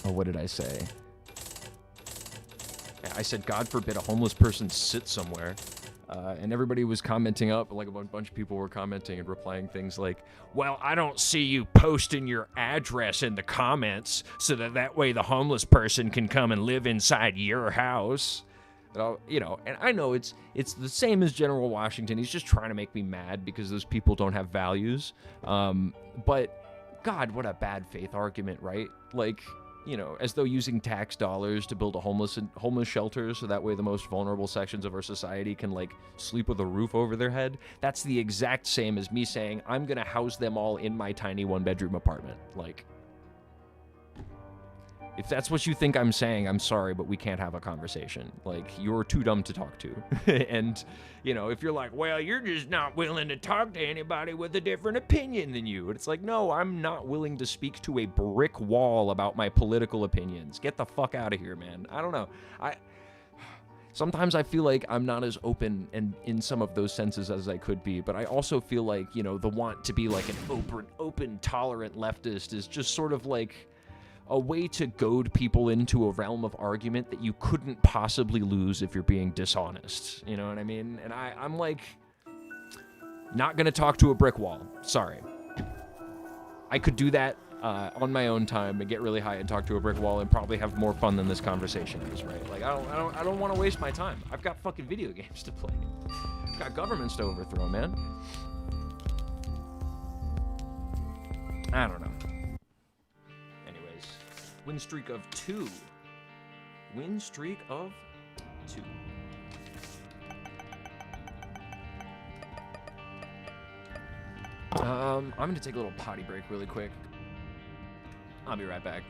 what did I say? I said, God forbid a homeless person sit somewhere. And everybody was commenting up, like a bunch of people were commenting and replying things like, well, I don't see you posting your address in the comments so that way the homeless person can come and live inside your house. You know, and I know it's the same as General Washington. He's just trying to make me mad because those people don't have values. But God, what a bad faith argument, right? Like, you know, as though using tax dollars to build a homeless shelter so that way the most vulnerable sections of our society can, like, sleep with a roof over their head. That's the exact same as me saying, I'm going to house them all in my tiny one-bedroom apartment. Like, if that's what you think I'm saying, I'm sorry, but we can't have a conversation. Like, you're too dumb to talk to. And, you know, if you're like, well, you're just not willing to talk to anybody with a different opinion than you. And it's like, no, I'm not willing to speak to a brick wall about my political opinions. Get the fuck out of here, man. I don't know. Sometimes I feel like I'm not as open and in some of those senses as I could be, but I also feel like, you know, the want to be like an open, tolerant leftist is just sort of like a way to goad people into a realm of argument that you couldn't possibly lose if you're being dishonest. You know what I mean? And I'm like, not gonna talk to a brick wall. Sorry. I could do that on my own time and get really high and talk to a brick wall and probably have more fun than this conversation is, right? Like, I don't want to waste my time. I've got fucking video games to play. I've got governments to overthrow, man. I don't know. Win streak of 2. Win streak of 2. I'm gonna take a little potty break really quick. I'll be right back.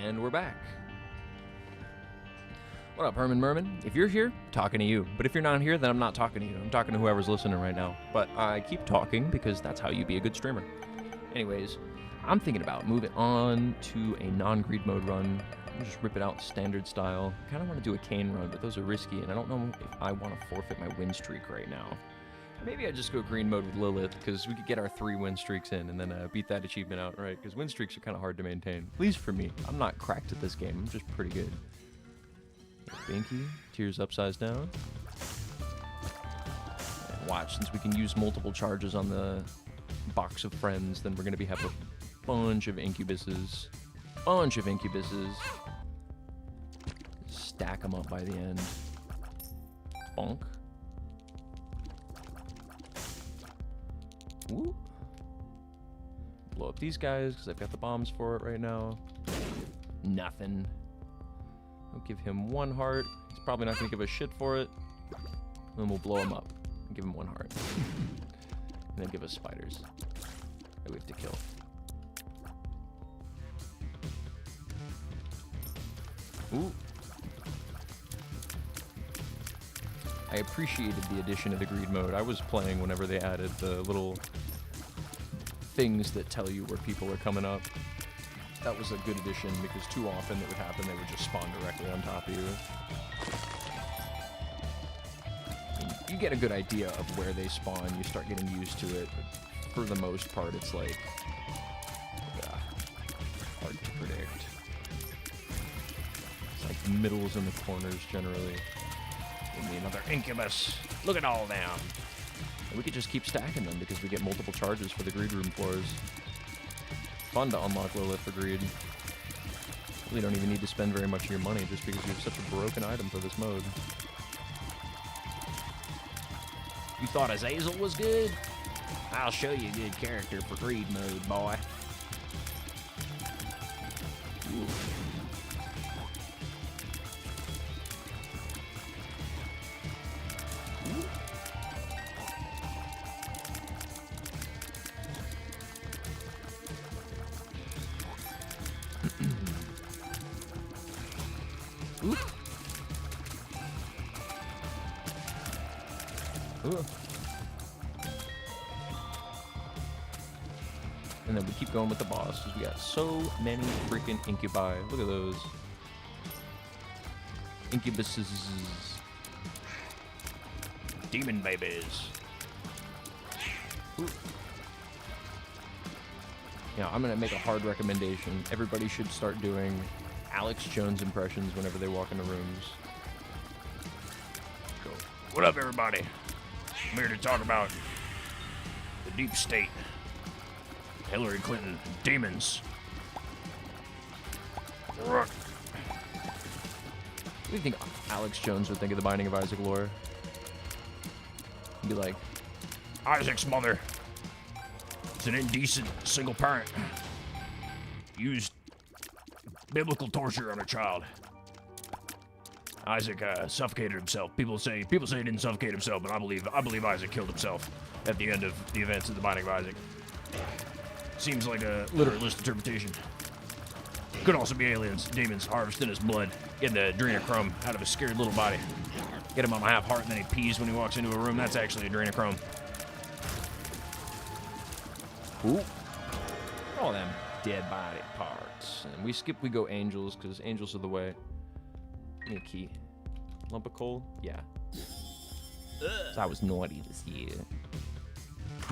And we're back. What up, Herman Merman? If you're here, talking to you. But if you're not here, then I'm not talking to you. I'm talking to whoever's listening right now. But I keep talking because that's how you be a good streamer. Anyways, I'm thinking about moving on to a non-greed mode run. I'll just rip it out standard style. I kind of want to do a cane run, but those are risky, and I don't know if I want to forfeit my win streak right now. Maybe I just go green mode with Lilith, because we could get our 3 win streaks in and then beat that achievement out, right? Because win streaks are kind of hard to maintain. At least for me. I'm not cracked at this game. I'm just pretty good. Binky. Tears upside down. And watch, since we can use multiple charges on the box of friends, then we're going to have a bunch of incubuses. Stack them up by the end. Bonk. Ooh. Blow up these guys because I've got the bombs for it right now. Nothing. I'll give him 1 heart. He's probably not going to give a shit for it. Then we'll blow him up and give him 1 heart. And then give us spiders that we have to kill. Ooh. I appreciated the addition of the greed mode. I was playing whenever they added the little things that tell you where people are coming up. That was a good addition, because too often it would happen they would just spawn directly on top of you. And you get a good idea of where they spawn, you start getting used to it, but for the most part it's like hard to predict. It's like middles and the corners generally. Give me another incubus. Look at all them. And we could just keep stacking them because we get multiple charges for the greed room floors. Fun to unlock Lilith for greed. You don't even need to spend very much of your money just because you have such a broken item for this mode. You thought Azazel was good? I'll show you a good character for greed mode, boy. Ooh. And then we keep going with the boss because we got so many freaking incubi. Look at those. Incubuses. Demon babies. Ooh. Yeah, I'm going to make a hard recommendation. Everybody should start doing Alex Jones impressions whenever they walk into rooms. Go. What up, everybody? I'm here to talk about the deep state. Hillary Clinton, demons. What do you think Alex Jones would think of the Binding of Isaac lore? He'd be like, Isaac's mother is an indecent single parent. Used biblical torture on a child. Isaac suffocated himself. People say he didn't suffocate himself, but I believe Isaac killed himself at the end of the events of the Binding of Isaac. Seems like a literalist interpretation. Could also be aliens, demons, harvesting his blood, getting the adrenochrome out of his scared little body. Get him on my half heart, and then he pees when he walks into a room. That's actually adrenochrome. Ooh. All them dead body parts. And we go angels, because angels are the way. Give me a key. Lump of coal? Yeah. So I was naughty this year.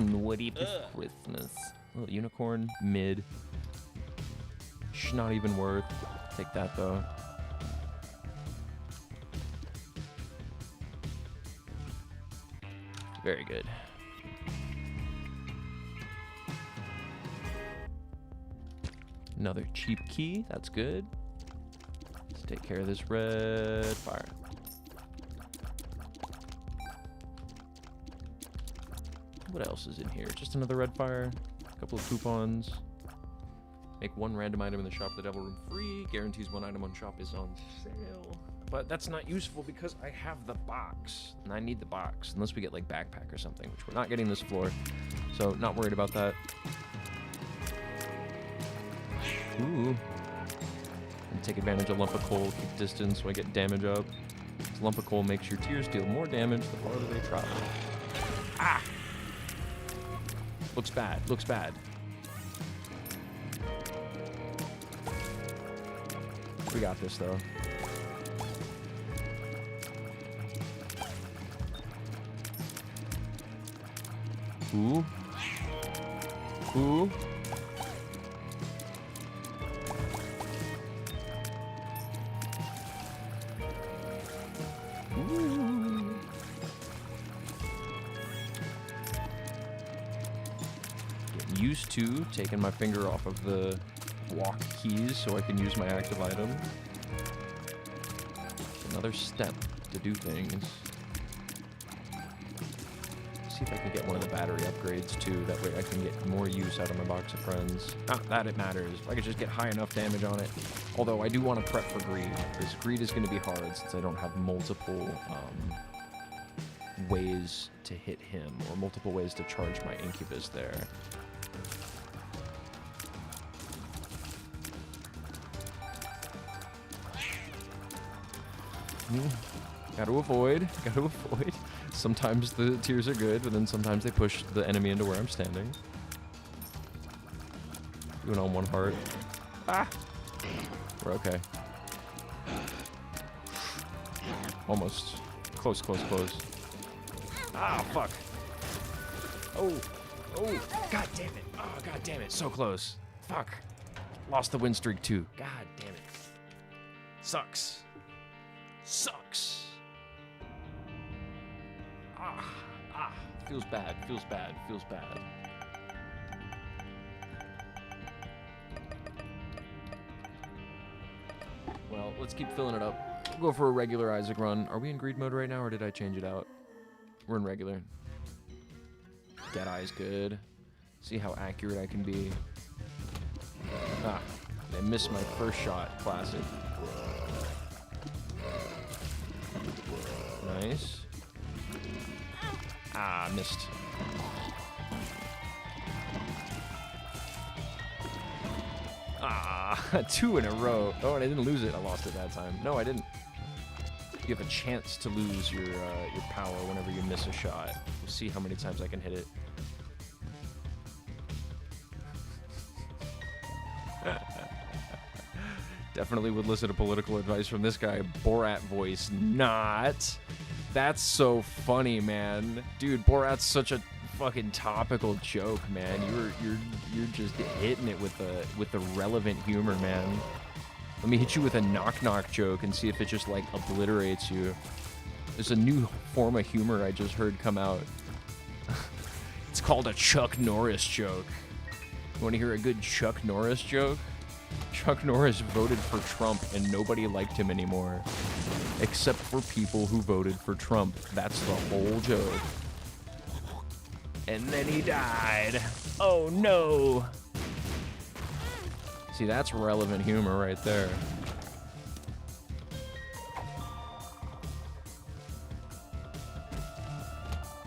Naughty for Christmas. Little unicorn, mid. Not even worth. Take that though. Very good. Another cheap key. That's good. Let's take care of this red fire. What else is in here? Just another red fire. A couple of coupons. Make 1 random item in the shop of the Devil Room free. Guarantees 1 item on shop is on sale. But that's not useful because I have the box. And I need the box. Unless we get like backpack or something, which we're not getting this floor. So not worried about that. Ooh. And take advantage of lump of coal. Keep distance so I get damage up. This lump of coal makes your tears deal more damage the farther they travel. Ah! Looks bad. Looks bad. We got this, though. Ooh. Ooh. Ooh. Getting used to taking my finger off of the walk keys so I can use my active item. Another step to do things. See if I can get one of the battery upgrades too. That way I can get more use out of my box of friends. Not that it matters. If I could just get high enough damage on it. Although I do want to prep for greed, because greed is going to be hard since I don't have multiple ways to hit him, or multiple ways to charge my incubus there. Gotta avoid. Sometimes the tears are good, but then sometimes they push the enemy into where I'm standing. Doing on one heart. Ah! We're okay. Almost. Close. Ah, fuck. Oh. God damn it. Oh, god damn it. So close. Fuck. Lost the win streak too. God damn it. Sucks. Feels bad. Well, let's keep filling it up. We'll go for a regular Isaac run. Are we in greed mode right now, or did I change it out? We're in regular. Deadeye's good. See how accurate I can be. Ah, I missed my first shot. Classic. Nice. Ah, missed. Ah, 2 in a row. Oh, and I didn't lose it. I lost it that time. No, I didn't. You have a chance to lose your power whenever you miss a shot. We'll see how many times I can hit it. Definitely would listen to political advice from this guy. Borat voice, not. That's so funny, man. Dude, Borat's such a fucking topical joke, man. You're just hitting it with the relevant humor, man. Let me hit you with a knock-knock joke and see if it just, like, obliterates you. There's a new form of humor I just heard come out. It's called a Chuck Norris joke. You want to hear a good Chuck Norris joke? Chuck Norris voted for Trump and nobody liked him anymore. Except for people who voted for Trump. That's the whole joke. And then he died. Oh no! See, that's relevant humor right there.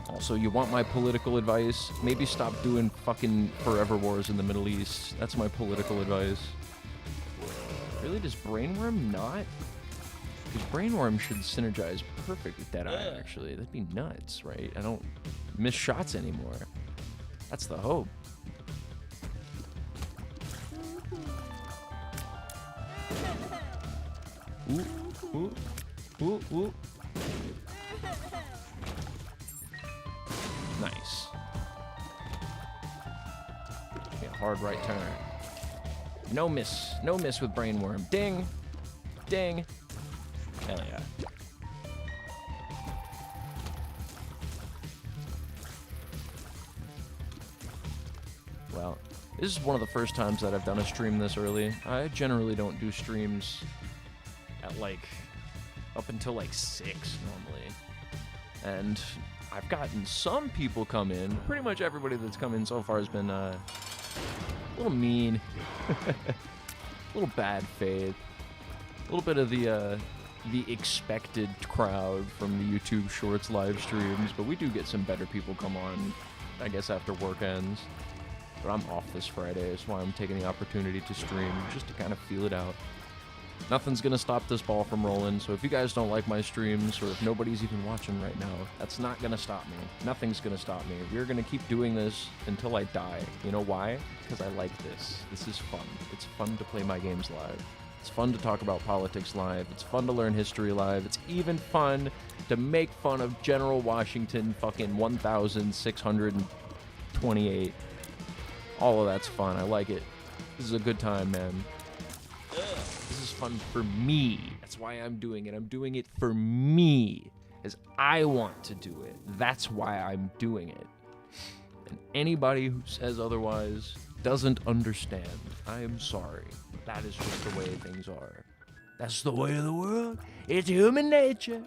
Also, you want my political advice? Maybe stop doing fucking forever wars in the Middle East. That's my political advice. Really, does Brainworm not? Because Brainworm should synergize perfect with Deadeye, actually. That'd be nuts, right? I don't miss shots anymore. That's the hope. Ooh. Nice. Okay, hard right turn. No miss with Brainworm. Ding. Hell yeah. Well, this is one of the first times that I've done a stream this early. I generally don't do streams at like up until like 6 normally. And I've gotten some people come in. Pretty much everybody that's come in so far has been a little mean. A little bad faith. A little bit of the expected crowd from the YouTube Shorts live streams, but we do get some better people come on, I guess, after work ends. But I'm off this Friday, that's why I'm taking the opportunity to stream, just to kind of feel it out. Nothing's gonna stop this ball from rolling, so if you guys don't like my streams, or if nobody's even watching right now, that's not gonna stop me. Nothing's gonna stop me. We're gonna keep doing this until I die. You know why? Because I like this. This is fun. It's fun to play my games live. It's fun to talk about politics live. It's fun to learn history live. It's even fun to make fun of General Washington fucking 1,600 28. All of that's fun. I like it. This is a good time, man. This is fun for me. That's why I'm doing it. I'm doing it for me, as I want to do it. That's why I'm doing it. And anybody who says otherwise doesn't understand. I am sorry. That is just the way things are. That's the way of the world. It's human nature.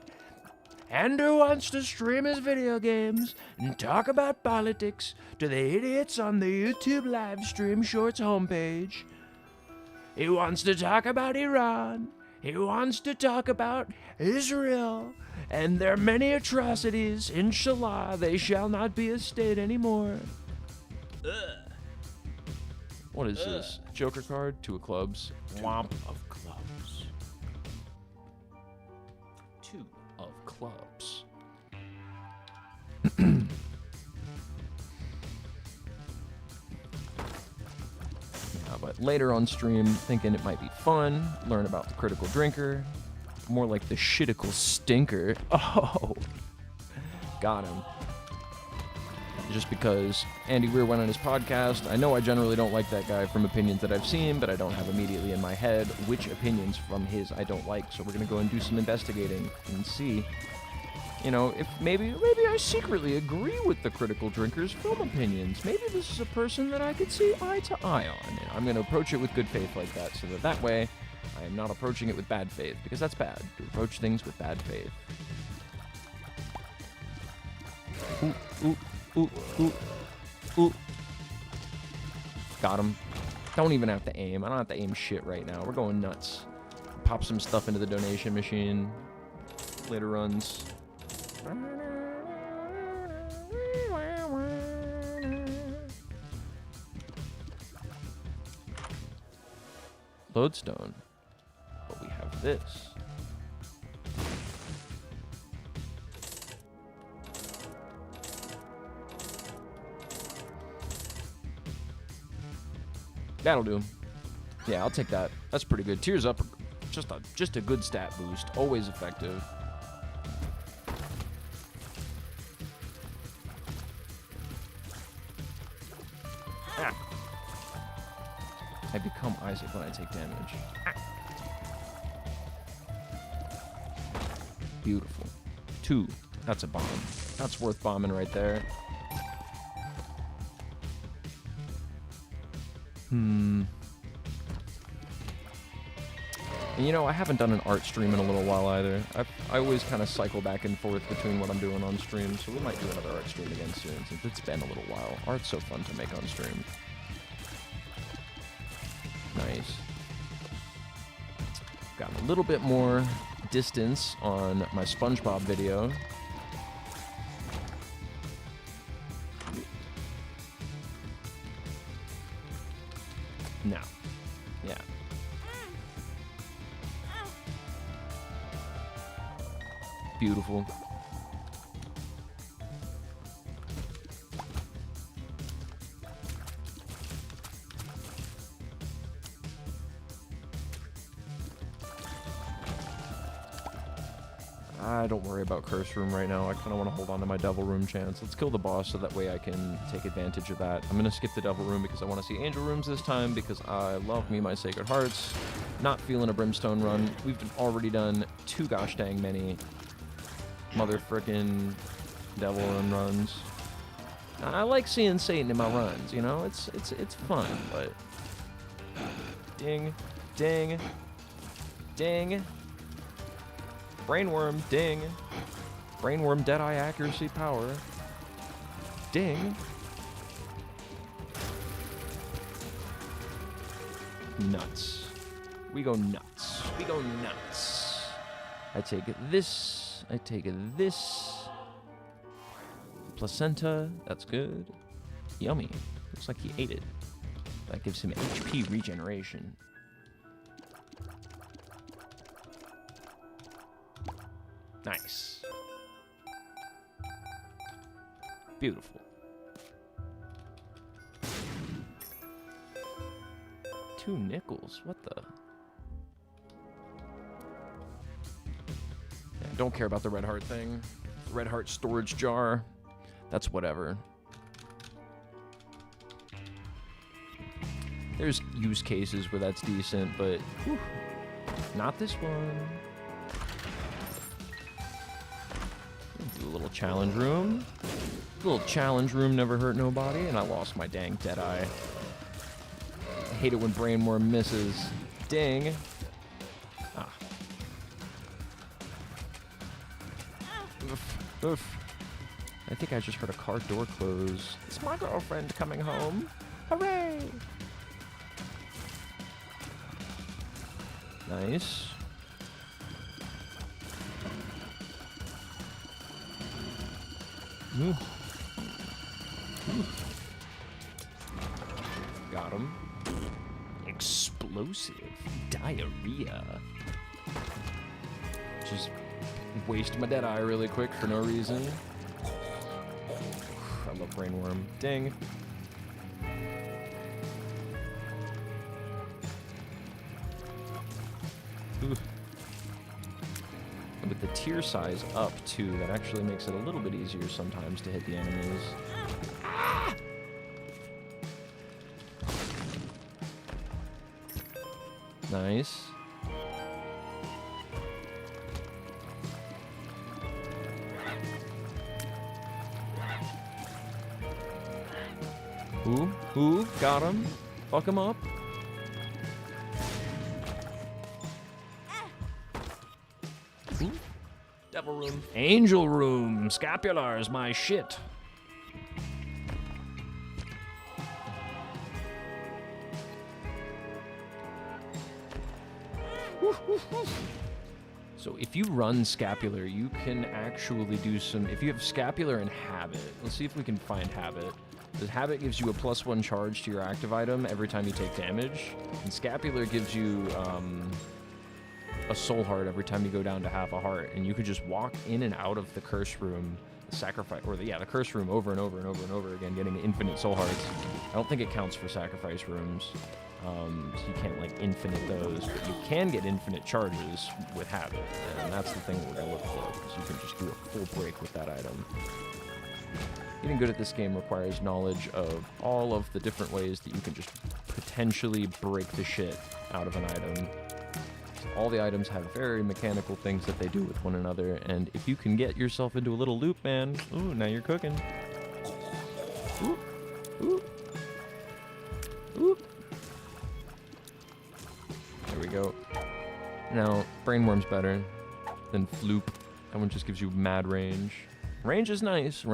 Andrew wants to stream his video games and talk about politics to the idiots on the YouTube live stream shorts homepage. He wants to talk about Iran. He wants to talk about Israel and their many atrocities. Inshallah, they shall not be a state anymore. What is this? Joker card? 2 of clubs. Womp of clubs. 2 of clubs. But later on stream, thinking it might be fun, learn about the critical drinker, more like the shitical stinker. Oh, got him. Just because Andy Weir went on his podcast. I know I generally don't like that guy from opinions that I've seen, but I don't have immediately in my head which opinions from his I don't like. So we're going to go and do some investigating and see, you know, if maybe I secretly agree with the critical drinker's film opinions. Maybe this is a person that I could see eye to eye on. And I'm going to approach it with good faith like that, so that way I am not approaching it with bad faith, because that's bad, to approach things with bad faith. Ooh, ooh, ooh, ooh, ooh. Got him. Don't even have to aim. I don't have to aim shit right now. We're going nuts. Pop some stuff into the donation machine. Later runs. Lodestone. But we have this. That'll do. Yeah, I'll take that. That's pretty good. Tears Up, just a good stat boost. Always effective. Ah. I become Isaac when I take damage. Ah. Beautiful. 2. That's a bomb. That's worth bombing right there. And you know, I haven't done an art stream in a little while either. I always kind of cycle back and forth between what I'm doing on stream, so we might do another art stream again soon, since it's been a little while. Art's so fun to make on stream. Nice. Got a little bit more distance on my SpongeBob video. Now, yeah. Beautiful. Don't worry about Curse Room right now. I kind of want to hold on to my Devil Room chance. Let's kill the boss so that way I can take advantage of that. I'm going to skip the Devil Room because I want to see Angel Rooms this time, because I love me my Sacred Hearts. Not feeling a Brimstone run. We've already done 2 gosh dang many motherfrickin' Devil Room runs. I like seeing Satan in my runs, you know? It's fun, but... Ding. Ding. Ding. Brainworm, ding. Brainworm, Deadeye accuracy, power. Ding. Nuts. We go nuts. We go nuts. I take this. I take this. Placenta, that's good. Yummy. Looks like he ate it. That gives him HP regeneration. Nice. Beautiful. 2 nickels. What the? Yeah, don't care about the red heart thing. Red heart storage jar. That's whatever. There's use cases where that's decent, but whew, not this one. Do a little challenge room. A little challenge room never hurt nobody, and I lost my dang Deadeye. I hate it when Brainworm misses. Ding. Ah. Oof. Oof. I think I just heard a car door close. It's my girlfriend coming home. Hooray! Nice. Ooh. Ooh. Got him. Explosive diarrhea. Just waste my Deadeye really quick for no reason. I love Brainworm. Ding. Ooh. And with the tier size up too, that actually makes it a little bit easier sometimes to hit the enemies. Ah! Nice. Ooh, got him. Fuck him up. Ooh. Devil room. Angel room. Scapular is my shit. So if you run Scapular, you can actually do some... If you have Scapular and Habit, let's see if we can find Habit. Because Habit gives you a +1 charge to your active item every time you take damage. And Scapular gives you a soul heart every time you go down to half a heart. And you could just walk in and out of the curse room, the curse room over and over and over and over again, getting infinite soul hearts. I don't think it counts for sacrifice rooms. So you can't like infinite those, but you can get infinite charges with Habit. And that's the thing we're going to look for, because you can just do a full break with that item. Getting good at this game requires knowledge of all of the different ways that you can just potentially break the shit out of an item. All the items have very mechanical things that they do with one another, and if you can get yourself into a little loop, man, ooh, now you're cooking. Ooh, ooh, ooh. There we go. Now, Brainworm's better than Floop. That one just gives you mad range. Range is nice,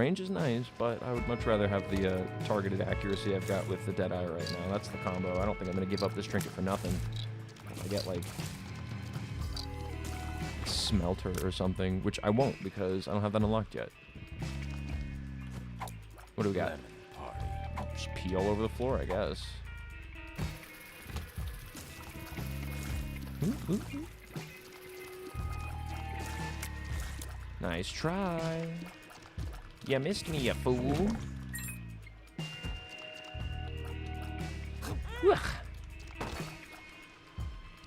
but I would much rather have the targeted accuracy I've got with the Deadeye right now. That's the combo. I don't think I'm going to give up this trinket for nothing. I get, like, Smelter or something, which I won't because I don't have that unlocked yet. What do we got? Just pee all over the floor, I guess. Ooh, ooh, ooh. Nice try. You missed me, you fool.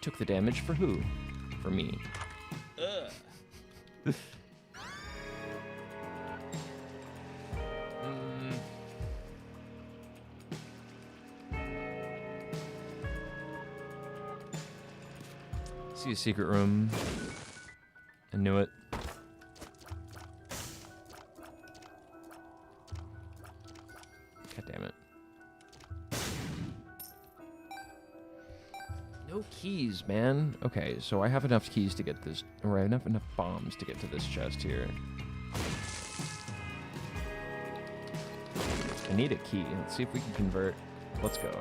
Took the damage for who? For me. See a secret room. I knew it. God damn it. No keys, man. Okay, so I have enough keys to get this, or I have enough bombs to get to this chest here. I need a key. Let's see if we can convert. Let's go.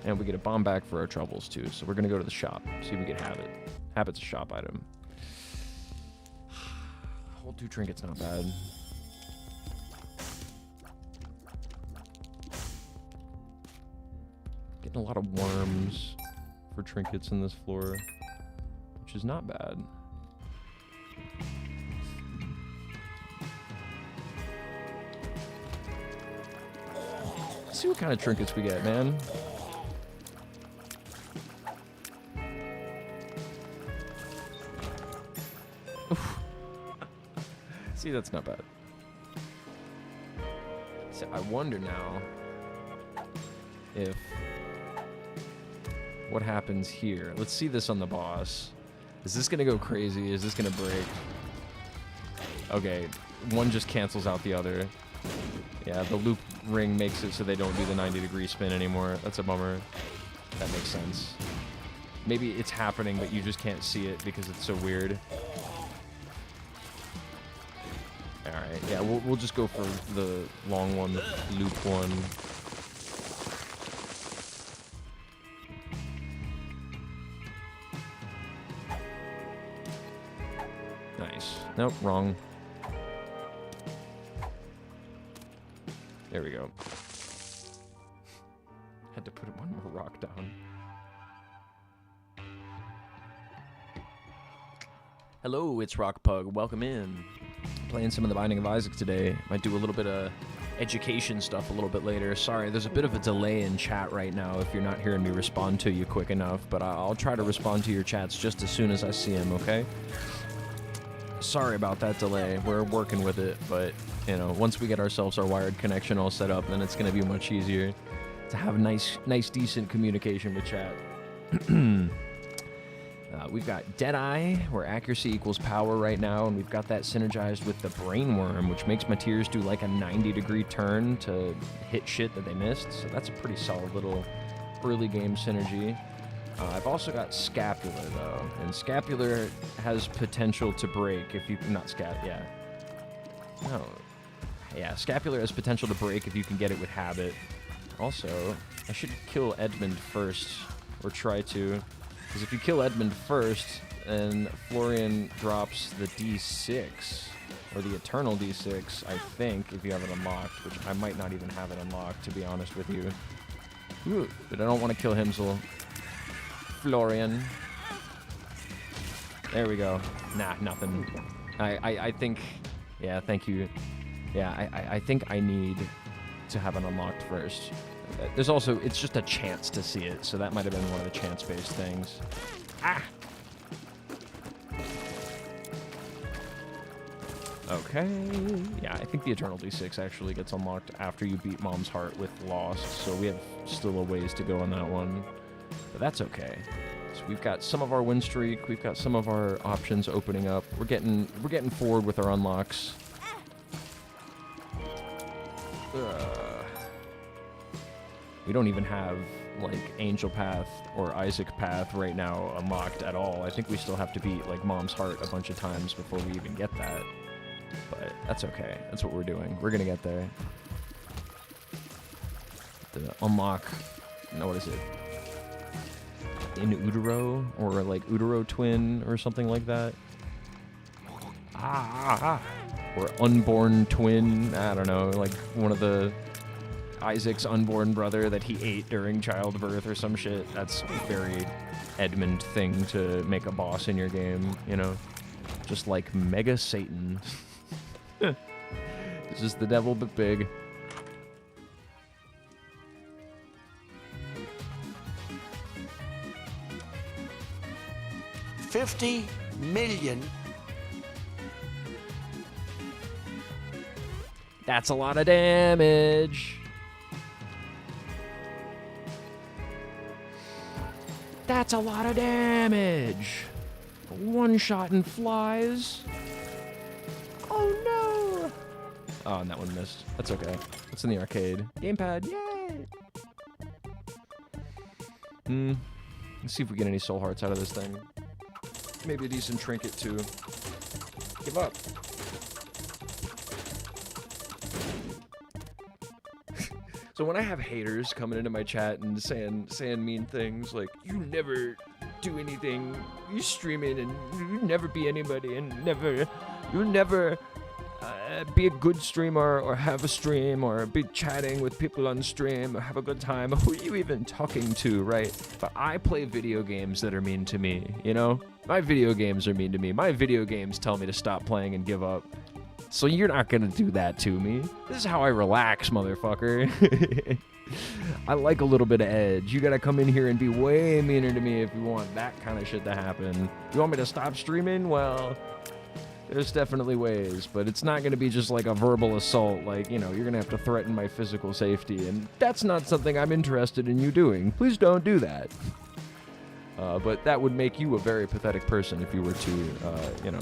And we get a bomb back for our troubles, too. So we're going to go to the shop. See if we can have it. Habit's a shop item. Hold 2 trinkets, not bad. Getting a lot of worms for trinkets in this floor, which is not bad. Let's see what kind of trinkets we get, man. See, that's not bad. So I wonder now if what happens here. Let's see this on the boss. Is this gonna go crazy? Is this gonna break? Okay, one just cancels out the other. Yeah, the loop ring makes it so they don't do the 90-degree spin anymore. That's a bummer. That makes sense. Maybe it's happening, but you just can't see it because it's so weird. Alright, yeah, we'll just go for the long one, loop one. Nice. Nope, wrong. There we go. Had to put one more rock down. Hello, it's Rock Pug. Welcome in. Playing some of the Binding of Isaac today. Might do a little bit of education stuff a little bit later. Sorry, there's a bit of a delay in chat right now if you're not hearing me respond to you quick enough, but I'll try to respond to your chats just as soon as I see them, okay? Sorry about that delay. We're working with it, but, you know, once we get ourselves our wired connection all set up, then it's going to be much easier to have nice, decent communication with chat. We've got Deadeye, where accuracy equals power right now, and we've got that synergized with the Brainworm, which makes my tears do like a 90-degree turn to hit shit that they missed, so that's a pretty solid little early game synergy. I've also got Scapular, though, and Scapular has potential to break if you... yeah. No. Yeah, Scapular has potential to break if you can get it with Habit. Also, I should kill Edmund first, or try to, because if you kill Edmund first, then Florian drops the D6, or the Eternal D6, I think, if you have it unlocked, which I might not even have it unlocked, to be honest with you. Ooh, but I don't want to kill Himsel. Florian. There we go. Nah, nothing. I think... Yeah, thank you. Yeah, I think I need to have it unlocked first. There's also... It's just a chance to see it, so that might have been one of the chance-based things. Ah! Okay. Yeah, I think the Eternal D6 actually gets unlocked after you beat Mom's Heart with Lost, so we have still a ways to go on that one. But that's okay. So we've got some of our win streak, we've got some of our options opening up. We're getting forward with our unlocks. We don't even have like Angel Path or Isaac Path right now unlocked at all. I think we still have to beat like Mom's Heart a bunch of times before we even get that. But that's okay. That's what we're doing. We're gonna get there. The unlock. No, what is it? In Utero, or like Utero Twin, or something like that. Or Unborn Twin. I don't know, like one of the Isaac's unborn brother that he ate during childbirth or some shit. That's a very Edmund thing to make a boss in your game, you know? Just like Mega Satan. It's just the devil but big. $50 million. That's a lot of damage. That's a lot of damage. One shot and flies. Oh no. Oh, and that one missed. That's okay. It's in the arcade. Gamepad. Yay. Let's see if we get any soul hearts out of this thing. Maybe a decent trinket too. Give up. So when I have haters coming into my chat and saying mean things like, you never do anything, you stream it and you never be anybody and you'll never be a good streamer or have a stream or be chatting with people on stream or have a good time. Who are you even talking to, right? But I play video games that are mean to me, you know? My video games are mean to me. My video games tell me to stop playing and give up. So you're not gonna do that to me. This is how I relax, motherfucker. I like a little bit of edge. You gotta come in here and be way meaner to me if you want that kind of shit to happen. You want me to stop streaming? Well, there's definitely ways, but it's not gonna be just like a verbal assault, like, you know, you're gonna have to threaten my physical safety, and that's not something I'm interested in you doing. Please don't do that. But that would make you a very pathetic person if you were to,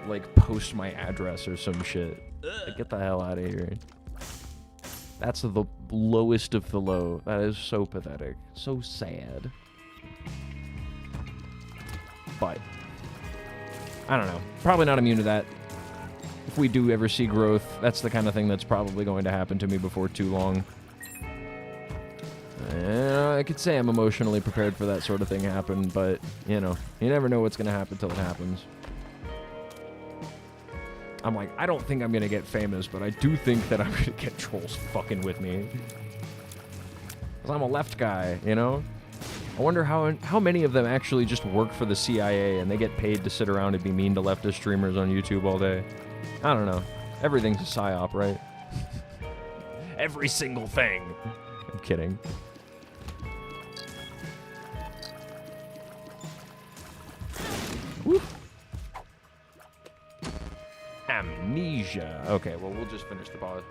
like, post my address or some shit. Like, get the hell out of here. That's the lowest of the low. That is so pathetic. So sad. But I don't know. Probably not immune to that. If we do ever see growth, that's the kind of thing that's probably going to happen to me before too long. I could say I'm emotionally prepared for that sort of thing to happen, but, you know, you never know what's going to happen till it happens. I'm like, I don't think I'm going to get famous, but I do think that I'm going to get trolls fucking with me. Because I'm a left guy, you know? I wonder how many of them actually just work for the CIA and they get paid to sit around and be mean to leftist streamers on YouTube all day. I don't know. Everything's a psyop, right? Every single thing. I'm kidding. Woo. Amnesia. Okay, well, we'll just finish the boss.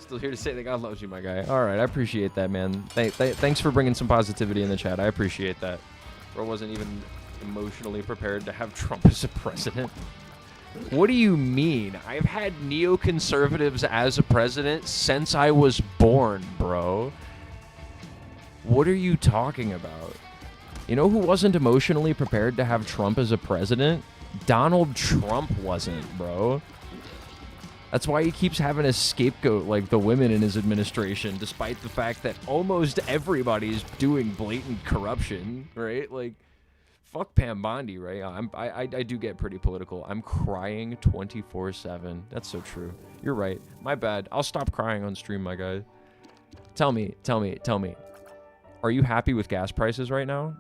Still here to say that God loves you, my guy. All right, I appreciate that, man. Thanks for bringing some positivity in the chat. I appreciate that. Bro wasn't even emotionally prepared to have Trump as a president. What do you mean? I've had neoconservatives as a president since I was born, bro. What are you talking about? You know who wasn't emotionally prepared to have Trump as a president? Donald Trump wasn't, bro. That's why he keeps having a scapegoat like the women in his administration, despite the fact that almost everybody's doing blatant corruption, right? Like, fuck Pam Bondi, right? I do get pretty political. I'm crying 24/7. That's so true. You're right. My bad. I'll stop crying on stream, my guy. Tell me. Are you happy with gas prices right now?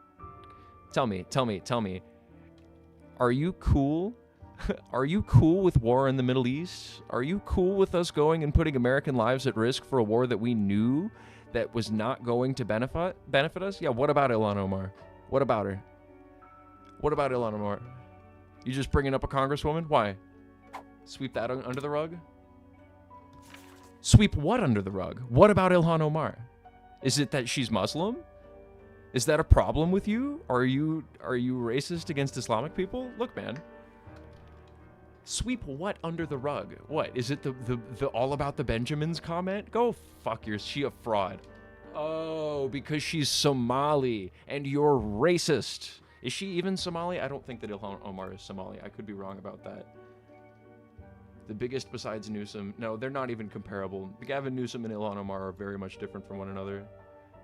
Tell me. Are you cool? Are you cool with war in the Middle East? Are you cool with us going and putting American lives at risk for a war that we knew that was not going to benefit us? Yeah, what about Ilhan Omar? What about her? What about Ilhan Omar? You just bringing up a congresswoman? Why? Sweep that under the rug? Sweep what under the rug? What about Ilhan Omar? Is it that she's Muslim? Is that a problem with you? Are you racist against Islamic people? Look, man. Sweep what under the rug? What? Is it the all about the Benjamins comment? Go fuck yours. She a fraud. Oh, because she's Somali and you're racist. Is she even Somali? I don't think that Ilhan Omar is Somali. I could be wrong about that. The biggest besides Newsom. No, they're not even comparable. Gavin Newsom and Ilhan Omar are very much different from one another.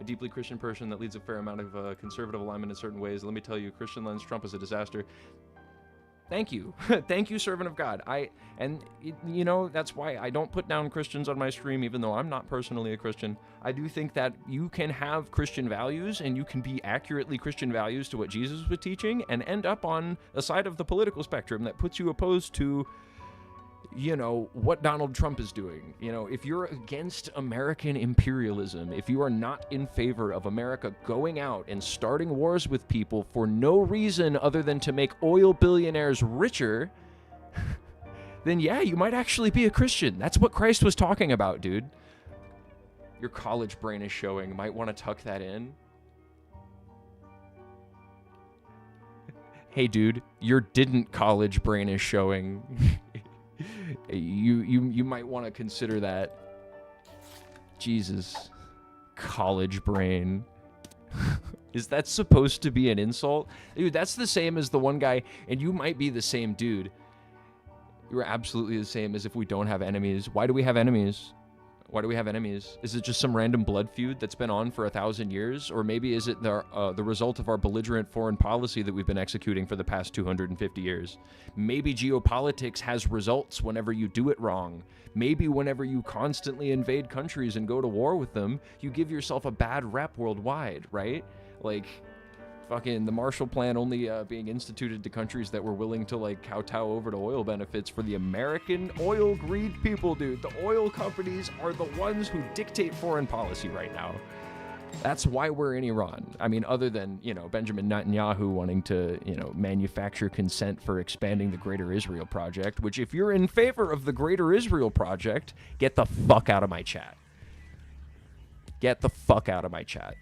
A deeply Christian person that leads a fair amount of conservative alignment in certain ways. Let me tell you, Christian lens Trump is a disaster. Thank you. Thank you, servant of God. You know, that's why I don't put down Christians on my stream, even though I'm not personally a Christian. I do think that you can have Christian values and you can be accurately Christian values to what Jesus was teaching and end up on a side of the political spectrum that puts you opposed to, you know, what Donald Trump is doing. You know, if you're against American imperialism, if you are not in favor of America going out and starting wars with people for no reason other than to make oil billionaires richer, then yeah, you might actually be a Christian. That's what Christ was talking about, dude. Your college brain is showing. Might want to tuck that in. Hey, dude, your didn't college brain is showing. You might want to consider that. Jesus. College brain. Is that supposed to be an insult? Dude, that's the same as the one guy, and you might be the same dude. You're absolutely the same as if we don't have enemies. Why do we have enemies? Why do we have enemies? Is it just some random blood feud that's been on for 1,000 years? Or maybe is it the result of our belligerent foreign policy that we've been executing for the past 250 years? Maybe geopolitics has results whenever you do it wrong. Maybe whenever you constantly invade countries and go to war with them, you give yourself a bad rep worldwide, right? Like, fucking the Marshall Plan only being instituted to countries that were willing to, like, kowtow over to oil benefits for the American oil greed people, dude. The oil companies are the ones who dictate foreign policy right now. That's why we're in Iran. I mean, other than, you know, Benjamin Netanyahu wanting to, you know, manufacture consent for expanding the Greater Israel Project, which if you're in favor of the Greater Israel Project, get the fuck out of my chat. Get the fuck out of my chat.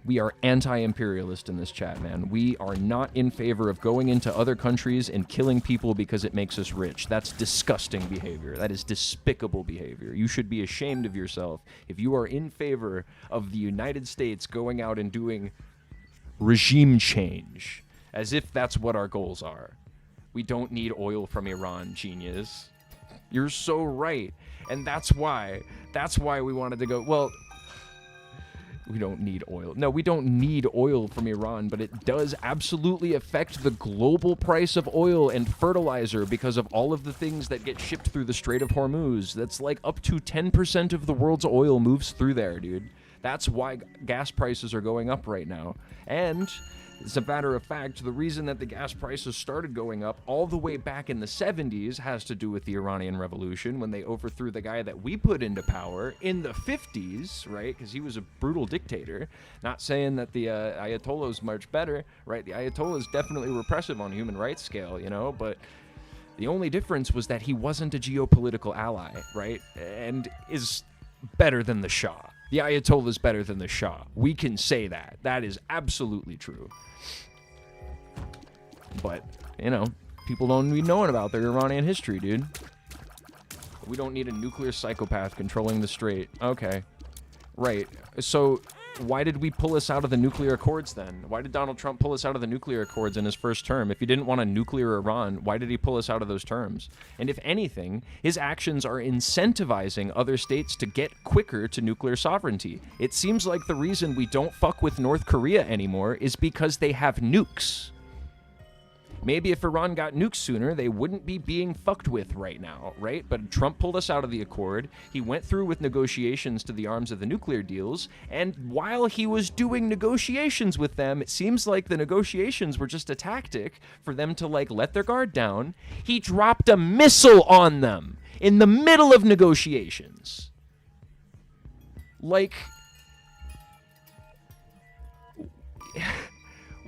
We are anti-imperialist in this chat, man. We are not in favor of going into other countries and killing people because it makes us rich. That's disgusting behavior. That is despicable behavior. You should be ashamed of yourself if you are in favor of the United States going out and doing regime change, as if that's what our goals are. We don't need oil from Iran, genius. You're so right. And that's why we wanted to go, well, we don't need oil. No, we don't need oil from Iran, but it does absolutely affect the global price of oil and fertilizer because of all of the things that get shipped through the Strait of Hormuz. That's like up to 10% of the world's oil moves through there, dude. That's why gas prices are going up right now. And as a matter of fact, the reason that the gas prices started going up all the way back in the 70s has to do with the Iranian Revolution, when they overthrew the guy that we put into power in the 50s, right? Because he was a brutal dictator. Not saying that the Ayatollah's much better, right? The Ayatollah is definitely repressive on a human rights scale, you know, but the only difference was that he wasn't a geopolitical ally, right? And is better than the Shah. The Ayatollah is better than the Shah. We can say that. That is absolutely true. But, you know, people don't be knowing about their Iranian history, dude. We don't need a nuclear psychopath controlling the strait. Okay. Right. So, why did we pull us out of the nuclear accords then? Why did Donald Trump pull us out of the nuclear accords in his first term? If he didn't want a nuclear Iran, why did he pull us out of those terms? And if anything, his actions are incentivizing other states to get quicker to nuclear sovereignty. It seems like the reason we don't fuck with North Korea anymore is because they have nukes. Maybe if Iran got nukes sooner, they wouldn't be being fucked with right now, right? But Trump pulled us out of the accord. He went through with negotiations to the arms of the nuclear deals. And while he was doing negotiations with them, it seems like the negotiations were just a tactic for them to, like, let their guard down. He dropped a missile on them in the middle of negotiations. Like...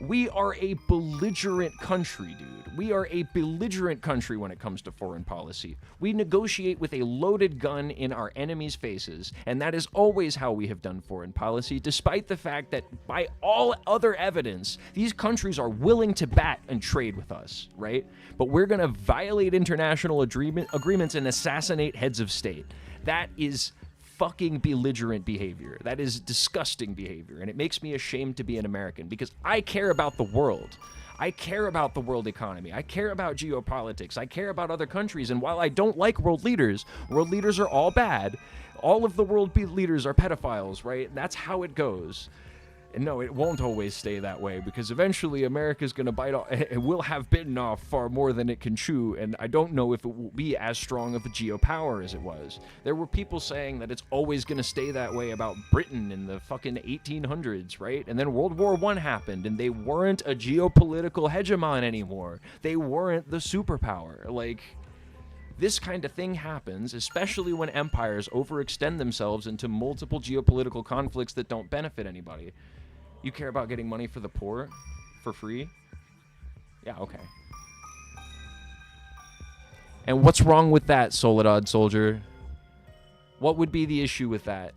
We are a belligerent country, dude. We are a belligerent country when it comes to foreign policy. We negotiate with a loaded gun in our enemies' faces, and that is always how we have done foreign policy, despite the fact that, by all other evidence, these countries are willing to bat and trade with us, right? But we're going to violate international agreements and assassinate heads of state. That is fucking belligerent behavior. That is disgusting behavior, and it makes me ashamed to be an American because I care about the world. I care about the world economy. I care about geopolitics. I care about other countries, and while I don't like world leaders are all bad. All of the world leaders are pedophiles, right? That's how it goes. And no, it won't always stay that way, because eventually America's going to bite off. It will have bitten off far more than it can chew, and I don't know if it will be as strong of a geopower as it was. There were people saying that it's always going to stay that way about Britain in the fucking 1800s, right? And then World War I happened, and they weren't a geopolitical hegemon anymore. They weren't the superpower. Like, this kind of thing happens, especially when empires overextend themselves into multiple geopolitical conflicts that don't benefit anybody. You care about getting money for the poor? For free? Yeah, okay. And what's wrong with that, Soledad Soldier? What would be the issue with that?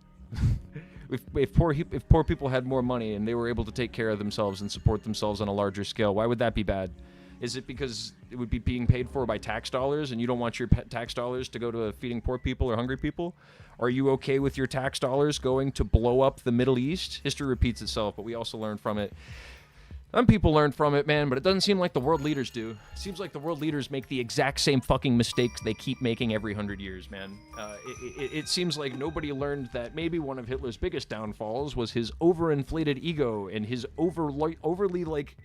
If poor people had more money and they were able to take care of themselves and support themselves on a larger scale, why would that be bad? Is it because it would be being paid for by tax dollars and you don't want your tax dollars to go to feeding poor people or hungry people? Are you okay with your tax dollars going to blow up the Middle East? History repeats itself, but we also learn from it. Some people learn from it, man, but it doesn't seem like the world leaders do. It seems like the world leaders make the exact same fucking mistakes they keep making every 100 years, man. It seems like nobody learned that maybe one of Hitler's biggest downfalls was his overinflated ego and his overly like,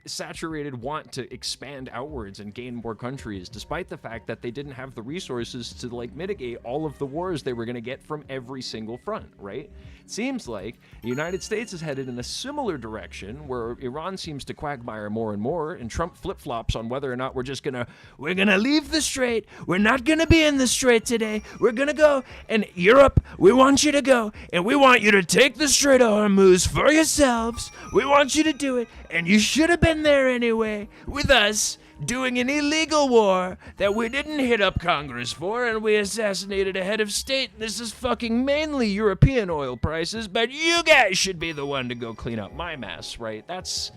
saturated want to expand outwards and gain more countries, despite the fact that they didn't have the resources to like mitigate all of the wars they were going to get from every single front, right? It seems like the United States is headed in a similar direction, where Iran seems to quagmire more and more, and Trump flip-flops on whether or not we're gonna leave the strait. We're not gonna be in the strait today. We're gonna go, and Europe, we want you to go, and we want you to take the Strait of Hormuz for yourselves. We want you to do it, and you should have been there anyway with us. doing an illegal war that we didn't hit up Congress for, and we assassinated a head of state. This is fucking mainly European oil prices, but you guys should be the one to go clean up my mess, right? That's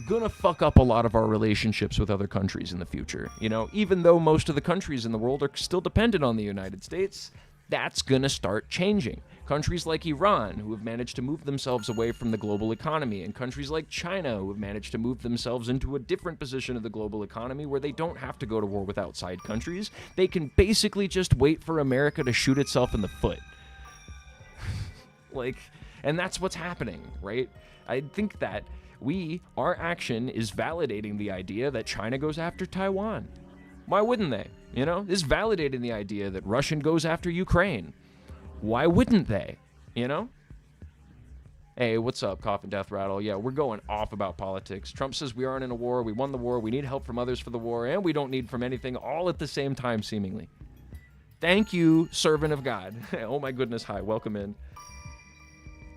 gonna fuck up a lot of our relationships with other countries in the future. You know, even though most of the countries in the world are still dependent on the United States, that's gonna start changing. Countries like Iran, who have managed to move themselves away from the global economy, and countries like China, who have managed to move themselves into a different position of the global economy where they don't have to go to war with outside countries. They can basically just wait for America to shoot itself in the foot. And that's what's happening, right? I think that our action is validating the idea that China goes after Taiwan. Why wouldn't they? You know, this is validating the idea that Russia goes after Ukraine. Why wouldn't they? You know? Hey, what's up, Coffin Death Rattle? Yeah, we're going off about politics. Trump says we aren't in a war, we won the war, we need help from others for the war, and we don't need from anything all at the same time, seemingly. Thank you, servant of God. Oh my goodness, hi, welcome in.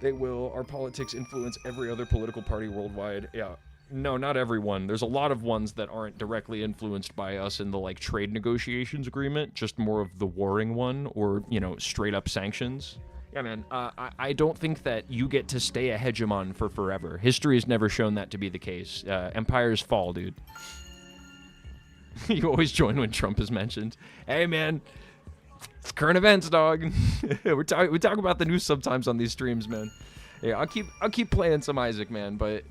They will. Our politics influence every other political party worldwide. Yeah. No, not everyone. There's a lot of ones that aren't directly influenced by us in the, like, trade negotiations agreement, just more of the warring one, or, you know, straight up sanctions. Yeah, man, I don't think that you get to stay a hegemon for forever. History has never shown that to be the case. Empires fall, dude. You always join when Trump is mentioned. Hey, man, it's current events, dog. we talk about the news sometimes on these streams, man. Yeah, I'll keep playing some Isaac, man, but...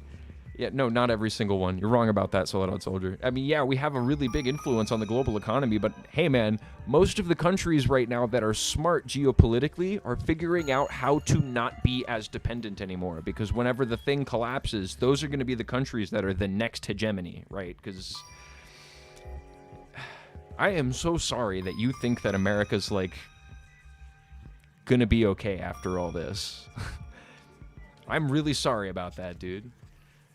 Yeah, no, not every single one. You're wrong about that, Soledad Soldier. I mean, yeah, we have a really big influence on the global economy, but hey, man, most of the countries right now that are smart geopolitically are figuring out how to not be as dependent anymore, because whenever the thing collapses, those are going to be the countries that are the next hegemony, right? Because I am so sorry that you think that America's, like, going to be okay after all this. I'm really sorry about that, dude.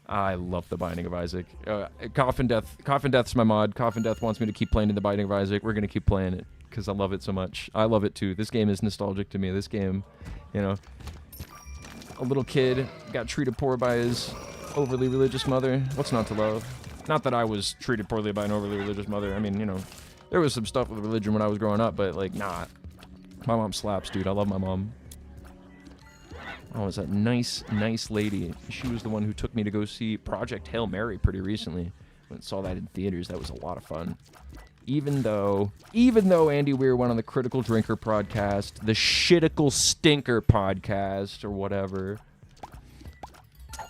I love The Binding of Isaac. Coffin Death's my mod. Coffin Death wants me to keep playing in The Binding of Isaac. We're going to keep playing it because I love it so much. I love it too. This game is nostalgic to me. This game, you know, a little kid got treated poor by his overly religious mother. What's not to love? Not that I was treated poorly by an overly religious mother. I mean, you know, there was some stuff with religion when I was growing up, but, like, nah. My mom slaps, dude. I love my mom. Oh, it's that nice lady. She was the one who took me to go see Project Hail Mary pretty recently. When I saw that in theaters, that was a lot of fun. Even though Andy Weir went on the Critical Drinker podcast, the Shitical Stinker podcast, or whatever.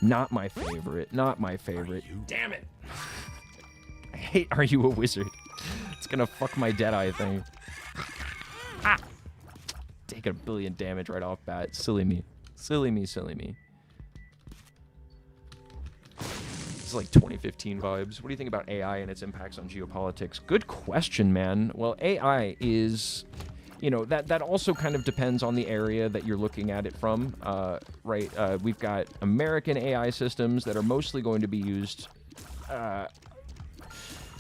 Not my favorite. Damn it! I hate Are You a Wizard? It's gonna fuck my Deadeye thing. Ah! Taking a billion damage right off bat. Silly me. Silly me. It's like 2015 vibes. What do you think about AI and its impacts on geopolitics? Good question, man. Well, AI is, you know, that also kind of depends on the area that you're looking at it from, right? We've got American AI systems that are mostly going to be used.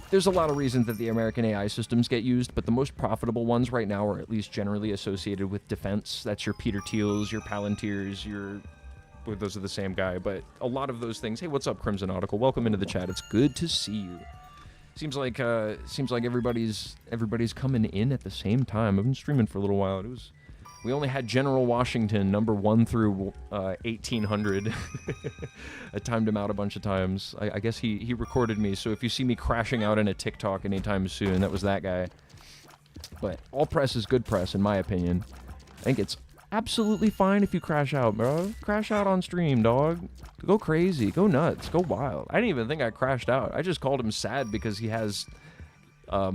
There's a lot of reasons that the American AI systems get used, but the most profitable ones right now are at least generally associated with defense. That's your Peter Thiels, your Palantirs, well, those are the same guy, but a lot of those things. Hey, what's up, Crimson Nautical? Welcome into the chat. It's good to see you. Seems like everybody's coming in at the same time. I've been streaming for a little while. We only had General Washington, number 1 through 1800. I timed him out a bunch of times. I guess he recorded me, so if you see me crashing out in a TikTok anytime soon, that was that guy. But all press is good press, in my opinion. I think it's absolutely fine if you crash out, bro. Crash out on stream, dog. Go crazy. Go nuts. Go wild. I didn't even think I crashed out. I just called him sad because he has, at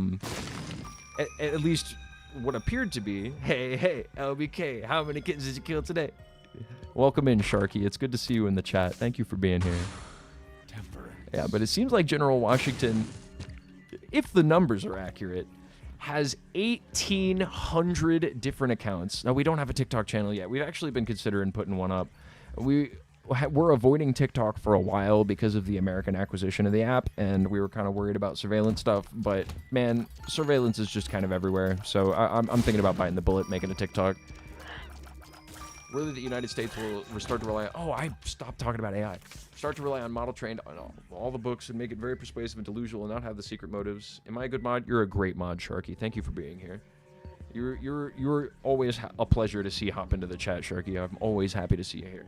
least... what appeared to be, hey, LBK, how many kittens did you kill today? Welcome in, Sharky. It's good to see you in the chat. Thank you for being here. Temper. Yeah, but it seems like General Washington, if the numbers are accurate, has 1,800 different accounts. Now, we don't have a TikTok channel yet. We've actually been considering putting one up. We're avoiding TikTok for a while because of the American acquisition of the app, and we were kind of worried about surveillance stuff, but man, surveillance is just kind of everywhere, so I'm thinking about biting the bullet, making a TikTok. Worried that the United States will start to rely on, I stopped talking about AI. Start to rely on model trained on all the books and make it very persuasive and delusional and not have the secret motives. Am I a good mod? You're a great mod, Sharky. Thank you for being here. You're always a pleasure to see hop into the chat, Sharky. I'm always happy to see you here.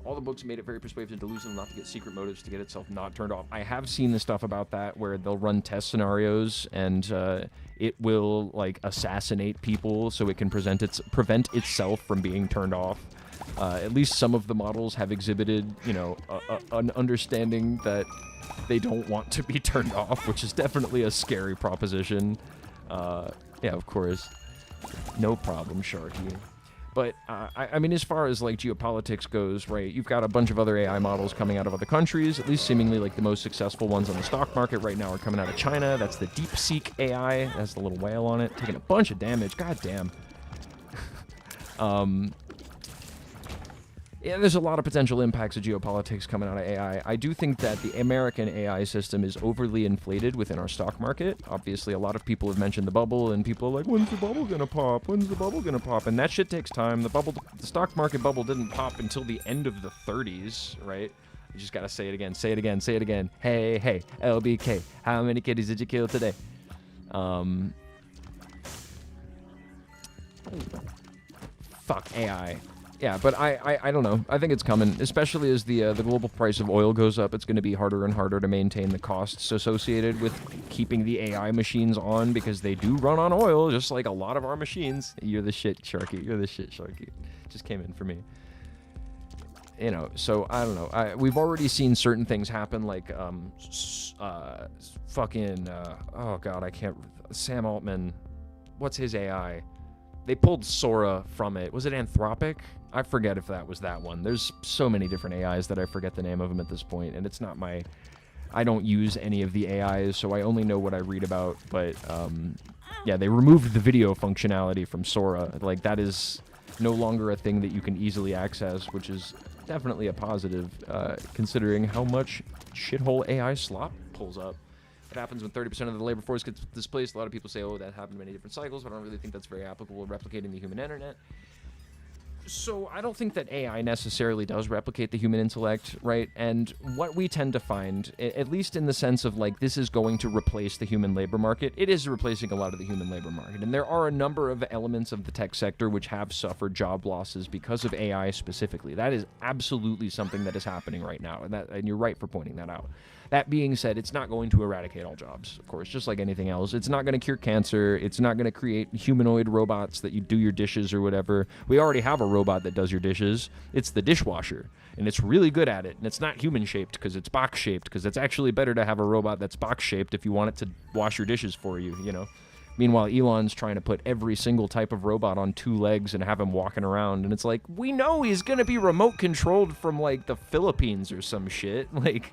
All the books made it very persuasive and delusional not to get secret motives to get itself not turned off. I have seen the stuff about that where they'll run test scenarios and it will like assassinate people so it can prevent itself from being turned off. At least some of the models have exhibited, you know, an understanding that they don't want to be turned off, which is definitely a scary proposition. Yeah, of course. No problem, Sharky. But, I mean, as far as, like, geopolitics goes, right, you've got a bunch of other AI models coming out of other countries, at least seemingly, like, the most successful ones on the stock market right now are coming out of China. That's the DeepSeek AI. That's the little whale on it, taking a bunch of damage. God damn. Yeah, there's a lot of potential impacts of geopolitics coming out of AI. I do think that the American AI system is overly inflated within our stock market. Obviously, a lot of people have mentioned the bubble, and people are like, when's the bubble gonna pop? When's the bubble gonna pop? And that shit takes time. The stock market bubble didn't pop until the end of the 30s, right? You just gotta say it again, say it again, say it again. Hey, hey, LBK, how many kitties did you kill today? Fuck AI. Yeah, but I don't know. I think it's coming, especially as the global price of oil goes up. It's going to be harder and harder to maintain the costs associated with keeping the AI machines on because they do run on oil, just like a lot of our machines. You're the shit, Sharky. You're the shit, Sharky. Just came in for me. You know, so I don't know. We've already seen certain things happen, like fucking oh god, I can't. Sam Altman. What's his AI? They pulled Sora from it. Was it Anthropic? I forget if that was that one. There's so many different AIs that I forget the name of them at this point, and it's not my... I don't use any of the AIs, so I only know what I read about, but, yeah, they removed the video functionality from Sora. Like, that is no longer a thing that you can easily access, which is definitely a positive, considering how much shithole AI slop pulls up. It happens when 30% of the labor force gets displaced. A lot of people say, oh, that happened in many different cycles, but I don't really think that's very applicable to replicating the human internet. So I don't think that AI necessarily does replicate the human intellect, right? And what we tend to find, at least in the sense of, like, this is going to replace the human labor market, it is replacing a lot of the human labor market. And there are a number of elements of the tech sector which have suffered job losses because of AI specifically. That is absolutely something that is happening right now, and you're right for pointing that out. That being said, it's not going to eradicate all jobs, of course, just like anything else. It's not going to cure cancer. It's not going to create humanoid robots that you do your dishes or whatever. We already have a robot that does your dishes. It's the dishwasher, and it's really good at it. And it's not human-shaped because it's box-shaped, because it's actually better to have a robot that's box-shaped if you want it to wash your dishes for you, you know? Meanwhile, Elon's trying to put every single type of robot on 2 legs and have him walking around, and it's like, we know he's going to be remote-controlled from, like, the Philippines or some shit. Like...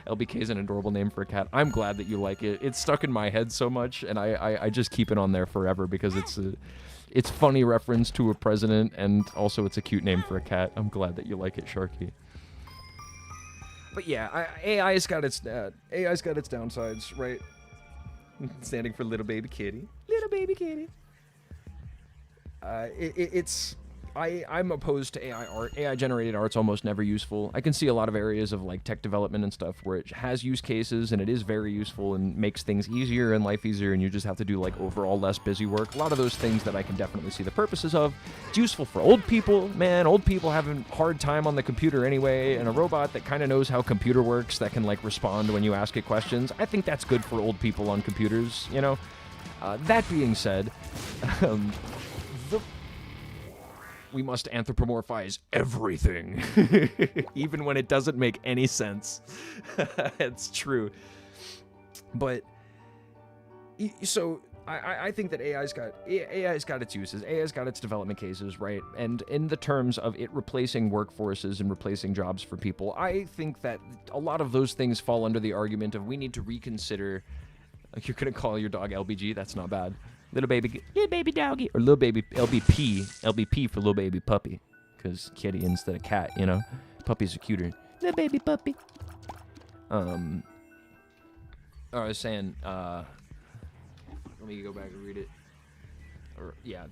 LBK is an adorable name for a cat. I'm glad that you like it. It's stuck in my head so much, and I just keep it on there forever because it's funny reference to a president, and also it's a cute name for a cat. I'm glad that you like it, Sharky. But yeah, AI's got its downsides, right? Standing for little baby kitty. Little baby kitty. I'm opposed to AI art. AI-generated art's almost never useful. I can see a lot of areas of, like, tech development and stuff where it has use cases, and it is very useful and makes things easier and life easier, and you just have to do, like, overall less busy work. A lot of those things that I can definitely see the purposes of. It's useful for old people. Man, old people have a hard time on the computer anyway, and a robot that kind of knows how computer works that can, like, respond when you ask it questions. I think that's good for old people on computers, you know? That being said, we must anthropomorphize everything, even when it doesn't make any sense. It's true. But, so, I think that AI's got its uses. AI's got its development cases, right? And in the terms of it replacing workforces and replacing jobs for people, I think that a lot of those things fall under the argument of we need to reconsider. You're going to call your dog LBG? That's not bad. Little baby doggy, or little baby LBP for little baby puppy, because kitty instead of cat, you know. Puppies are cuter. Little baby puppy. I was saying, let me go back and read it. Or yeah,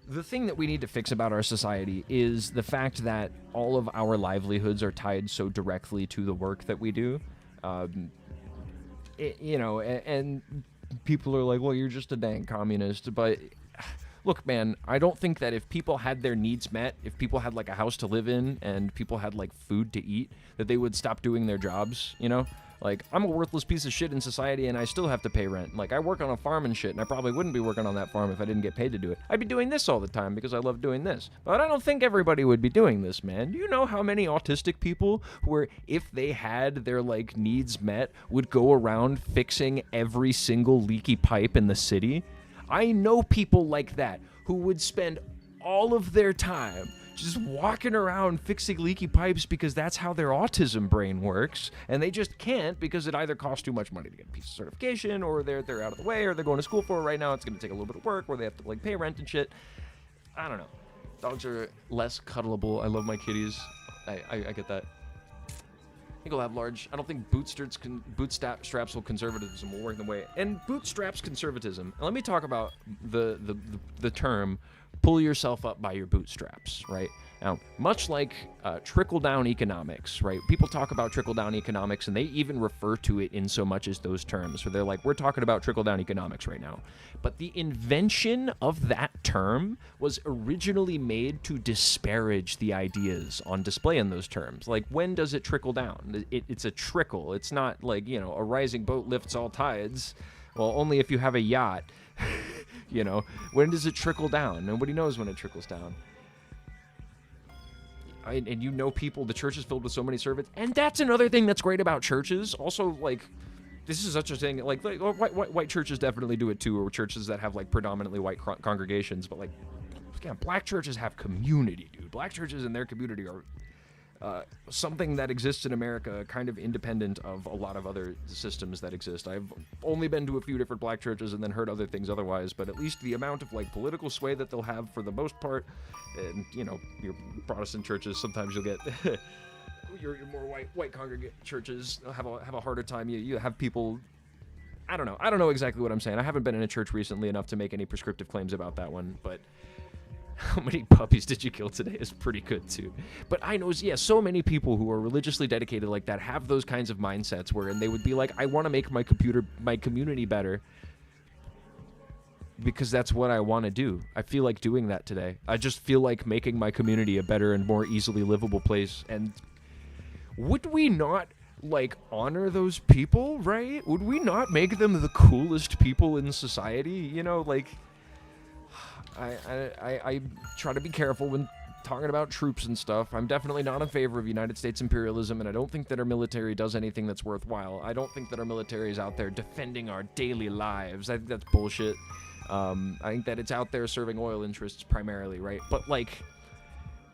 the thing that we need to fix about our society is the fact that all of our livelihoods are tied so directly to the work that we do. And people are like, well, you're just a dang communist. But look, man, I don't think that if people had their needs met, if people had like a house to live in and people had like food to eat, that they would stop doing their jobs, you know? Like, I'm a worthless piece of shit in society and I still have to pay rent. Like, I work on a farm and shit, and I probably wouldn't be working on that farm if I didn't get paid to do it. I'd be doing this all the time because I love doing this. But I don't think everybody would be doing this, man. Do you know how many autistic people who, if they had their, like, needs met, would go around fixing every single leaky pipe in the city? I know people like that who would spend all of their time just walking around fixing leaky pipes because that's how their autism brain works, and they just can't because it either costs too much money to get a piece of certification, or they're out of the way, or they're going to school for it right now. It's going to take a little bit of work where they have to like pay rent and shit. I don't know. Dogs are less cuddleable. I love my kitties. I get that. I think I'll have large. I don't think bootstraps will conservatism will work the way. And bootstraps conservatism. Let me talk about the term pull yourself up by your bootstraps, right? Now, much like trickle-down economics, right? People talk about trickle-down economics, and they even refer to it in so much as those terms, where they're like, we're talking about trickle-down economics right now. But the invention of that term was originally made to disparage the ideas on display in those terms. Like, when does it trickle down? It's a trickle. It's not like, you know, a rising boat lifts all tides. Well, only if you have a yacht. You know, when does it trickle down? Nobody knows when it trickles down. And you know people, the church is filled with so many servants. And that's another thing that's great about churches. Also, like, this is such a thing, like white churches definitely do it too, or churches that have, like, predominantly white congregations. But, like, again, black churches have community, dude. Black churches in their community are something that exists in America, kind of independent of a lot of other systems that exist. I've only been to a few different black churches and then heard other things otherwise, but at least the amount of, like, political sway that they'll have for the most part, and, you know, your Protestant churches, sometimes you'll get your more white congregate churches have a harder time. You have people. I don't know exactly what I'm saying. I haven't been in a church recently enough to make any prescriptive claims about that one, but how many puppies did you kill today is pretty good too. But I know, yeah, so many people who are religiously dedicated like that have those kinds of mindsets where, and they would be like, I want to make my community better because that's what I want to do. I feel like doing that today. I just feel like making my community a better and more easily livable place. And would we not, like, honor those people, right? Would we not make them the coolest people in society? You know, like, I try to be careful when talking about troops and stuff. I'm definitely not in favor of United States imperialism, and I don't think that our military does anything that's worthwhile. I don't think that our military is out there defending our daily lives. I think that's bullshit. I think that it's out there serving oil interests primarily, right? But, like,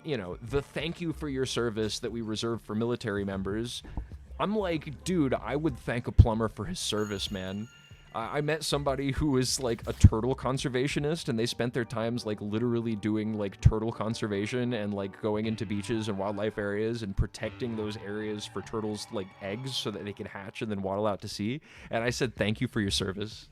you know, the thank you for your service that we reserve for military members, I'm like, dude, I would thank a plumber for his service, man. I met somebody who is, like, a turtle conservationist, and they spent their times, like, literally doing, like, turtle conservation and, like, going into beaches and wildlife areas and protecting those areas for turtles, like, eggs so that they can hatch and then waddle out to sea. And I said, thank you for your service.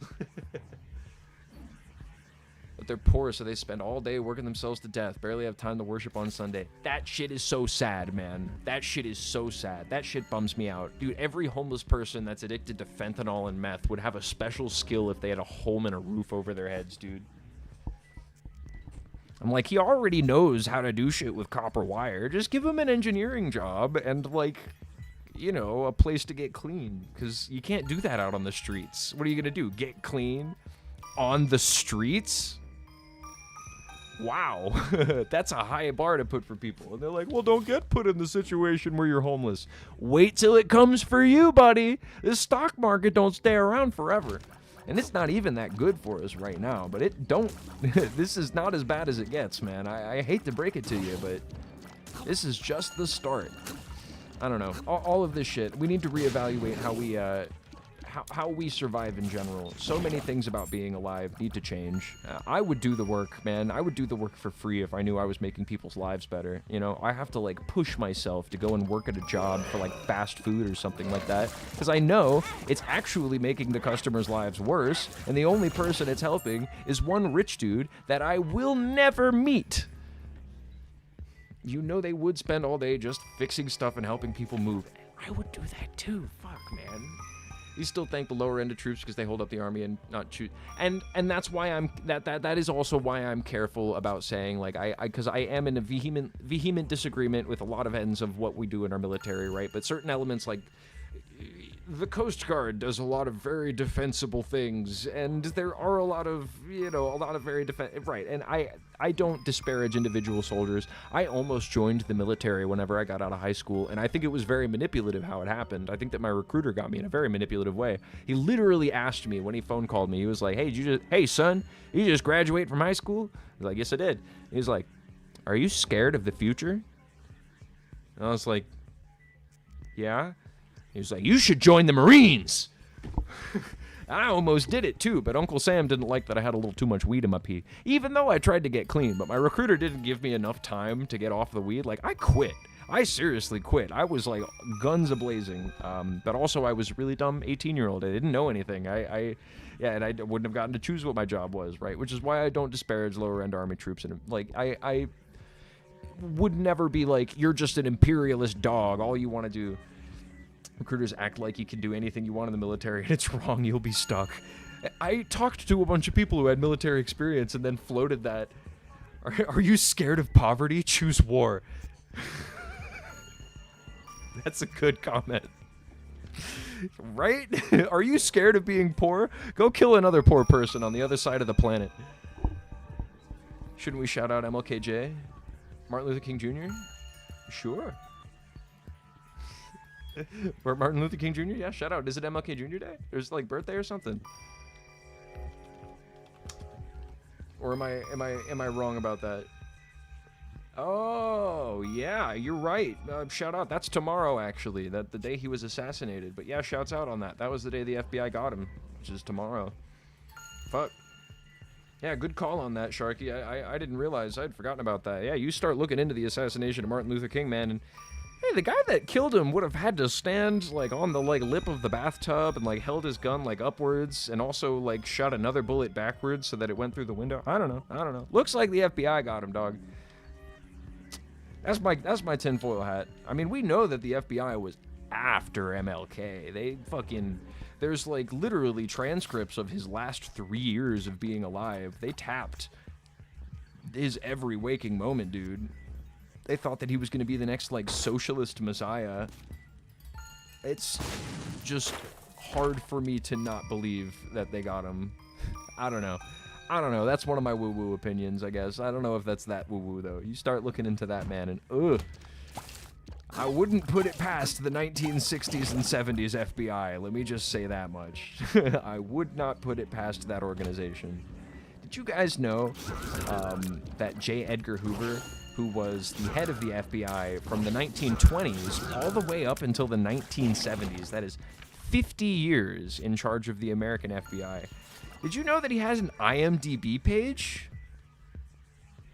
But they're poor, so they spend all day working themselves to death, barely have time to worship on Sunday. That shit is so sad, man. That shit is so sad. That shit bums me out. Dude, every homeless person that's addicted to fentanyl and meth would have a special skill if they had a home and a roof over their heads, dude. I'm like, he already knows how to do shit with copper wire. Just give him an engineering job and, like, you know, a place to get clean. Because you can't do that out on the streets. What are you going to do? Get clean on the streets? Wow, that's a high bar to put for people. And they're like, well, don't get put in the situation where you're homeless. Wait till it comes for you, buddy. This stock market don't stay around forever. And it's not even that good for us right now, but this is not as bad as it gets, man. I hate to break it to you, but this is just the start. I don't know. All of this shit, we need to reevaluate how we survive in general. So many things about being alive need to change. I would do the work, man. I would do the work for free if I knew I was making people's lives better. You know, I have to like push myself to go and work at a job for like fast food or something like that, because I know it's actually making the customers' lives worse, and the only person it's helping is one rich dude that I will never meet. You know, they would spend all day just fixing stuff and helping people move. I would do that too. Fuck, man. You still thank the lower end of troops because they hold up the army and not choose. And that's why I'm that is also why I'm careful about saying like because I am in a vehement disagreement with a lot of ends of what we do in our military, right? But certain elements like the Coast Guard does a lot of very defensible things, and there are a lot of very right. And I don't disparage individual soldiers. I almost joined the military whenever I got out of high school, and I think it was very manipulative how it happened. I think that my recruiter got me in a very manipulative way. He literally asked me when he phone called me. He was like, "Hey son, you just graduate from high school?" I was like, "Yes, I did." He was like, "Are you scared of the future?" And I was like, "Yeah." He was like, "You should join the Marines." I almost did it too, but Uncle Sam didn't like that I had a little too much weed in my pee. Even though I tried to get clean, but my recruiter didn't give me enough time to get off the weed. Like, I quit. I seriously quit. I was like guns a-blazing. But also I was a really dumb 18-year-old. I didn't know anything. And I wouldn't have gotten to choose what my job was, right? Which is why I don't disparage lower-end army troops. And like, I would never be like, you're just an imperialist dog. All you want to do. Recruiters act like you can do anything you want in the military, and it's wrong. You'll be stuck. I talked to a bunch of people who had military experience and then floated that. Are you scared of poverty? Choose war. That's a good comment. Right? Are you scared of being poor? Go kill another poor person on the other side of the planet. Shouldn't we shout out MLKJ? Martin Luther King Jr.? Sure. For Martin Luther King Jr.? Yeah, shout out. Is it MLK Jr. Day? There's like birthday or something. Or am I wrong about that? Oh, yeah, you're right. Shout out. That's tomorrow, actually. That the day he was assassinated. But yeah, shouts out on that. That was the day the FBI got him, which is tomorrow. Fuck. Yeah, good call on that, Sharky. I didn't realize. I'd forgotten about that. Yeah, you start looking into the assassination of Martin Luther King, man, and hey, the guy that killed him would have had to stand like on the like lip of the bathtub and like held his gun like upwards and also like shot another bullet backwards so that it went through the window. I don't know. Looks like the FBI got him, dog. That's my tinfoil hat. I mean, we know that the FBI was after MLK. There's like literally transcripts of his last 3 years of being alive. They tapped his every waking moment, dude. They thought that he was going to be the next, like, socialist messiah. It's just hard for me to not believe that they got him. I don't know. That's one of my woo-woo opinions, I guess. I don't know if that's that woo-woo, though. You start looking into that, man, and ugh. I wouldn't put it past the 1960s and 70s FBI. Let me just say that much. I would not put it past that organization. Did you guys know that J. Edgar Hoover, who was the head of the FBI from the 1920s all the way up until the 1970s. That is 50 years in charge of the American FBI. Did you know that he has an IMDb page?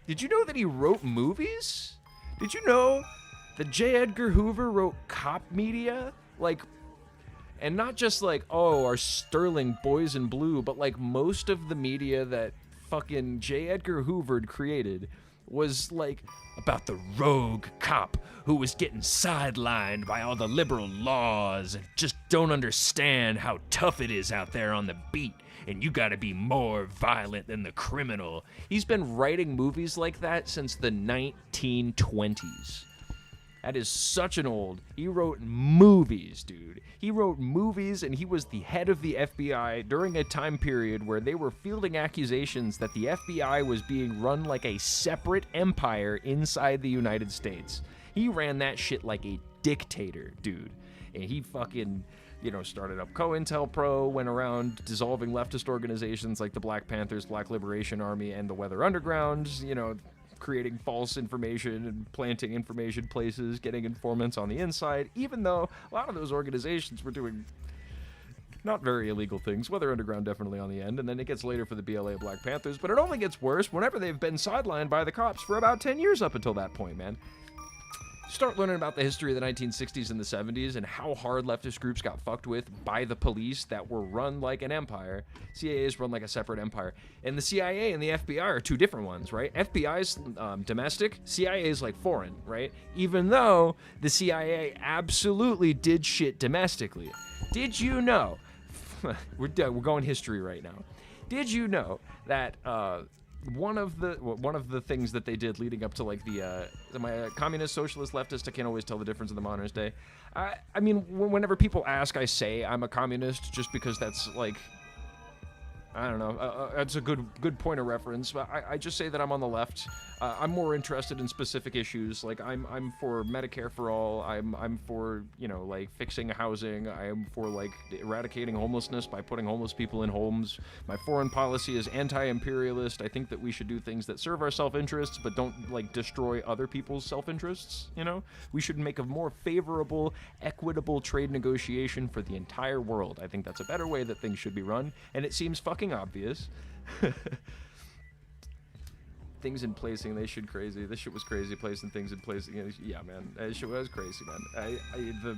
Did you know that he wrote movies? Did you know that J. Edgar Hoover wrote cop media? Like, and not just like, oh, our sterling boys in blue, but like most of the media that fucking J. Edgar Hoover created was like about the rogue cop who was getting sidelined by all the liberal laws and just don't understand how tough it is out there on the beat, and you gotta be more violent than the criminal. He's been writing movies like that since the 1920s. That is such an old... He wrote movies, dude. He wrote movies, and he was the head of the FBI during a time period where they were fielding accusations that the FBI was being run like a separate empire inside the United States. He ran that shit like a dictator, dude. And he fucking, started up COINTELPRO, went around dissolving leftist organizations like the Black Panthers, Black Liberation Army, and the Weather Underground, creating false information and planting information places, getting informants on the inside, even though a lot of those organizations were doing Not very illegal things. Weather Underground definitely on the end, and then it gets later for the BLA Black Panthers, but it only gets worse whenever they've been sidelined by the cops for about 10 years up until that point, man. Start learning about the history of the 1960s and the 70s and how hard leftist groups got fucked with by the police that were run like an empire. CIA is run like a separate empire. And the CIA and the FBI are two different ones, right? FBI's domestic, CIA is like foreign, right? Even though the CIA absolutely did shit domestically. Did you know? We're going history right now. Did you know that one of the things that they did leading up to like am I a communist, socialist, leftist? I can't always tell the difference in the modern day. I mean, whenever people ask, I say I'm a communist just because that's like, I don't know, that's a good point of reference. But I just say that I'm on the left. I'm more interested in specific issues. Like I'm for Medicare for all. I'm for, you know, like fixing housing. I am for like eradicating homelessness by putting homeless people in homes. My foreign policy is anti-imperialist. I think that we should do things that serve our self-interests but don't like destroy other people's self-interests. You know, we should make a more favorable, equitable trade negotiation for the entire world. I think that's a better way that things should be run, and it seems fucking obvious. Things in placing, they shit crazy. This shit was crazy. Placing things in place. You know, yeah, man, that shit was crazy, man. The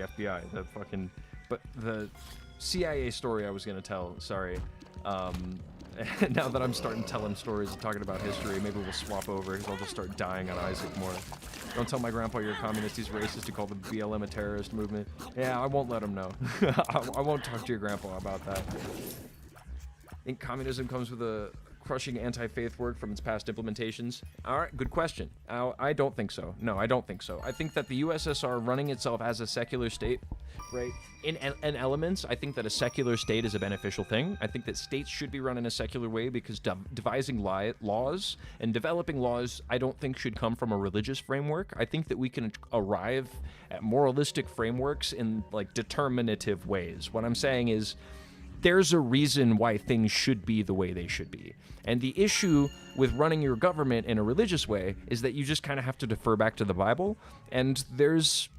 FBI, the fucking, but the CIA story I was gonna tell. Sorry. Now that I'm starting telling stories and talking about history, maybe we'll swap over because I'll just start dying on Isaac more. Don't tell my grandpa you're a communist. He's racist. To call the BLM a terrorist movement. Yeah, I won't let him know. I won't talk to your grandpa about that. I think communism comes with a crushing anti-faith work from its past implementations? All right, good question. I don't think so. No, I don't think so. I think that the USSR running itself as a secular state, right, in elements, I think that a secular state is a beneficial thing. I think that states should be run in a secular way because devising laws and developing laws, I don't think should come from a religious framework. I think that we can arrive at moralistic frameworks in, like, determinative ways. What I'm saying is, there's a reason why things should be the way they should be. And the issue with running your government in a religious way is that you just kind of have to defer back to the Bible, and there's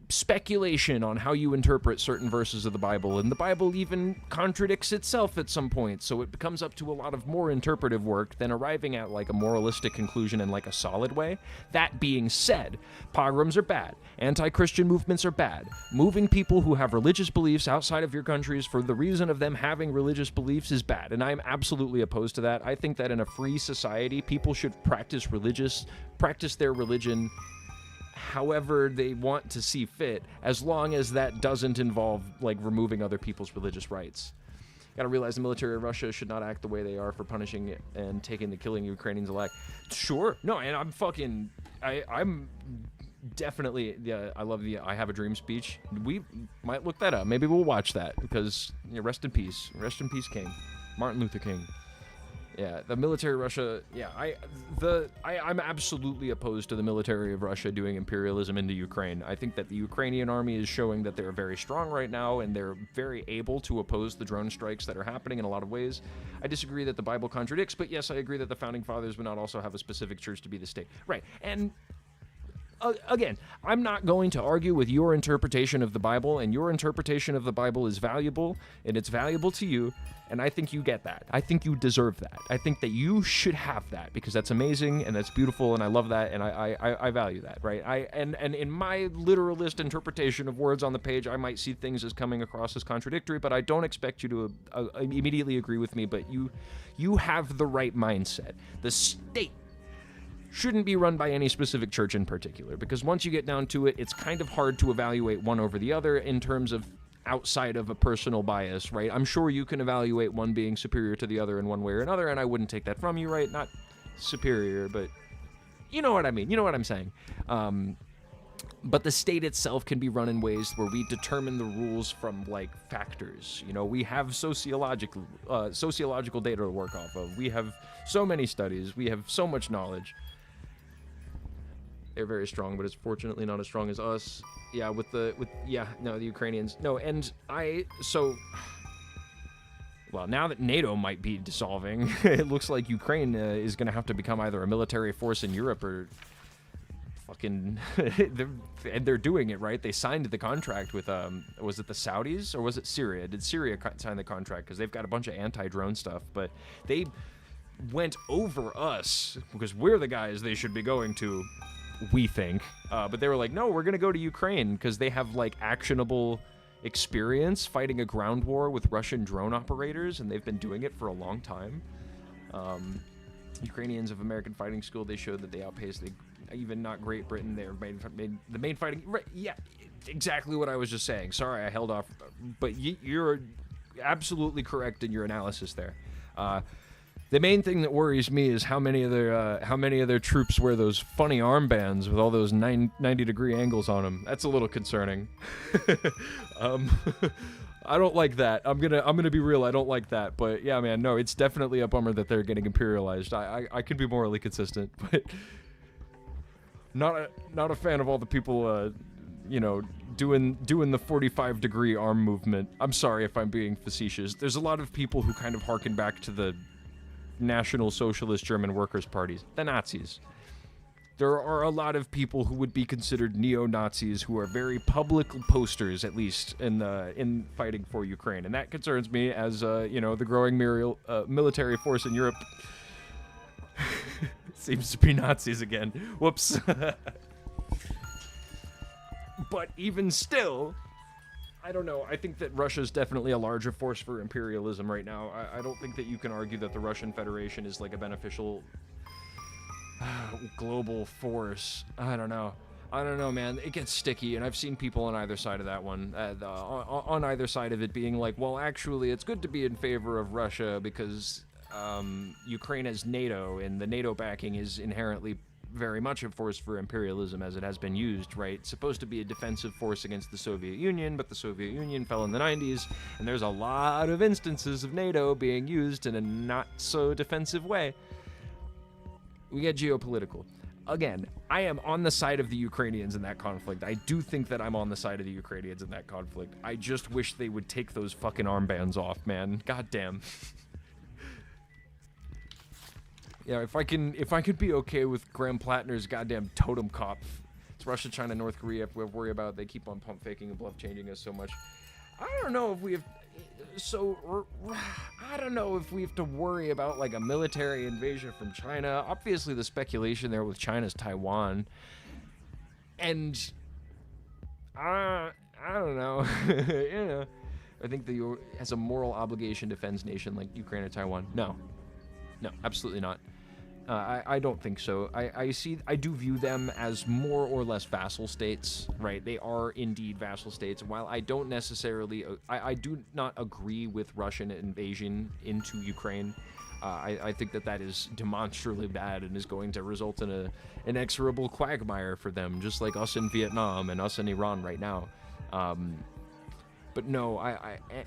speculation on how you interpret certain verses of the Bible, and the Bible even contradicts itself at some point, so it becomes up to a lot of more interpretive work than arriving at like a moralistic conclusion in like a solid way. That being said, pogroms are bad, anti-Christian movements are bad, moving people who have religious beliefs outside of your countries for the reason of them having religious beliefs is bad, and I'm absolutely opposed to that. I think that in a free society, people should practice their religion however they want to see fit, as long as that doesn't involve like removing other people's religious rights. Gotta realize the military of Russia should not act the way they are for punishing and taking the killing Ukrainians alive. Sure, no, and I'm definitely, yeah, I love the I Have a Dream speech. We might look that up. Maybe we'll watch that because, you know, rest in peace, King, Martin Luther King. Yeah, the military of Russia, yeah, I'm absolutely opposed to the military of Russia doing imperialism into Ukraine. I think that the Ukrainian army is showing that they're very strong right now, and they're very able to oppose the drone strikes that are happening in a lot of ways. I disagree that the Bible contradicts, but yes, I agree that the founding fathers would not also have a specific church to be the state. Right, and again, I'm not going to argue with your interpretation of the Bible, and your interpretation of the Bible is valuable, and it's valuable to you, and I think you get that. I think you deserve that. I think that you should have that, because that's amazing, and that's beautiful, and I love that, and I value that, right? And in my literalist interpretation of words on the page, I might see things as coming across as contradictory, but I don't expect you to immediately agree with me, but you have the right mindset. The state shouldn't be run by any specific church in particular, because once you get down to it, it's kind of hard to evaluate one over the other in terms of outside of a personal bias, right? I'm sure you can evaluate one being superior to the other in one way or another, and I wouldn't take that from you, right? Not superior, but you know what I mean. You know what I'm saying. But the state itself can be run in ways where we determine the rules from, like, factors. You know, we have sociological data to work off of. We have so many studies. We have so much knowledge. They're very strong, but it's fortunately not as strong as us. Yeah, the Ukrainians. No, and well, now that NATO might be dissolving, it looks like Ukraine is going to have to become either a military force in Europe or fucking they're doing it, right? They signed the contract with was it the Saudis or was it Syria? Did Syria sign the contract? Because they've got a bunch of anti-drone stuff, but they went over us because we're the guys they should be going to, we think. But they were like, no, we're gonna go to Ukraine because they have like actionable experience fighting a ground war with Russian drone operators, and they've been doing it for a long time. Ukrainians of American Fighting School, they showed that they outpaced even not Great Britain. They're the main fighting. Right, yeah, exactly what I was just saying. Sorry, I held off, but you're absolutely correct in your analysis there. The main thing that worries me is how many of their troops wear those funny armbands with all those 90-degree angles on them. That's a little concerning. I don't like that. I'm gonna be real. I don't like that. But yeah, man, no, it's definitely a bummer that they're getting imperialized. I could be morally consistent, but not a fan of all the people, doing the 45-degree arm movement. I'm sorry if I'm being facetious. There's a lot of people who kind of harken back to the National Socialist German Workers' Parties, the Nazis. There are a lot of people who would be considered neo-Nazis who are very public posters, at least in fighting for Ukraine, and that concerns me as the growing military force in Europe seems to be Nazis again. Whoops. But even still, I don't know. I think that Russia's definitely a larger force for imperialism right now. I don't think that you can argue that the Russian Federation is like a beneficial global force. I don't know, man. It gets sticky, and I've seen people on either side of that one, on either side of it being like, well, actually, it's good to be in favor of Russia because Ukraine has NATO, and the NATO backing is inherently very much a force for imperialism as it has been used, right? It's supposed to be a defensive force against the Soviet Union, but the Soviet Union fell in the 90s, and there's a lot of instances of NATO being used in a not-so-defensive way. We get geopolitical. Again, I am on the side of the Ukrainians in that conflict. I do think that I'm on the side of the Ukrainians in that conflict. I just wish they would take those fucking armbands off, man. God damn. Yeah, if I could be okay with Graham Plattner's goddamn totem cop. It's Russia, China, North Korea we worry about. They keep on pump faking and bluff changing us so much. I don't know if we have to worry about like a military invasion from China. Obviously the speculation there with China's Taiwan. And I don't know. I think the U.S. has a moral obligation to defend nation like Ukraine or Taiwan. No, absolutely not. I don't think so. I do view them as more or less vassal states, right? They are indeed vassal states. While I don't necessarily, I do not agree with Russian invasion into Ukraine. I think that is demonstrably bad and is going to result in an inexorable quagmire for them, just like us in Vietnam and us in Iran right now. But no,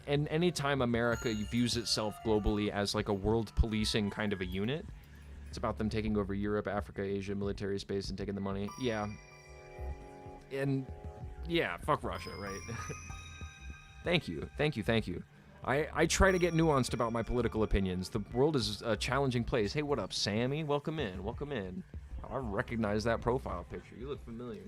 and anytime America views itself globally as like a world policing kind of a unit, it's about them taking over Europe, Africa, Asia, military space, and taking the money. Yeah. And yeah, fuck Russia, right? Thank you. I try to get nuanced about my political opinions. The world is a challenging place. Hey, what up, Sammy? Welcome in. I recognize that profile picture. You look familiar.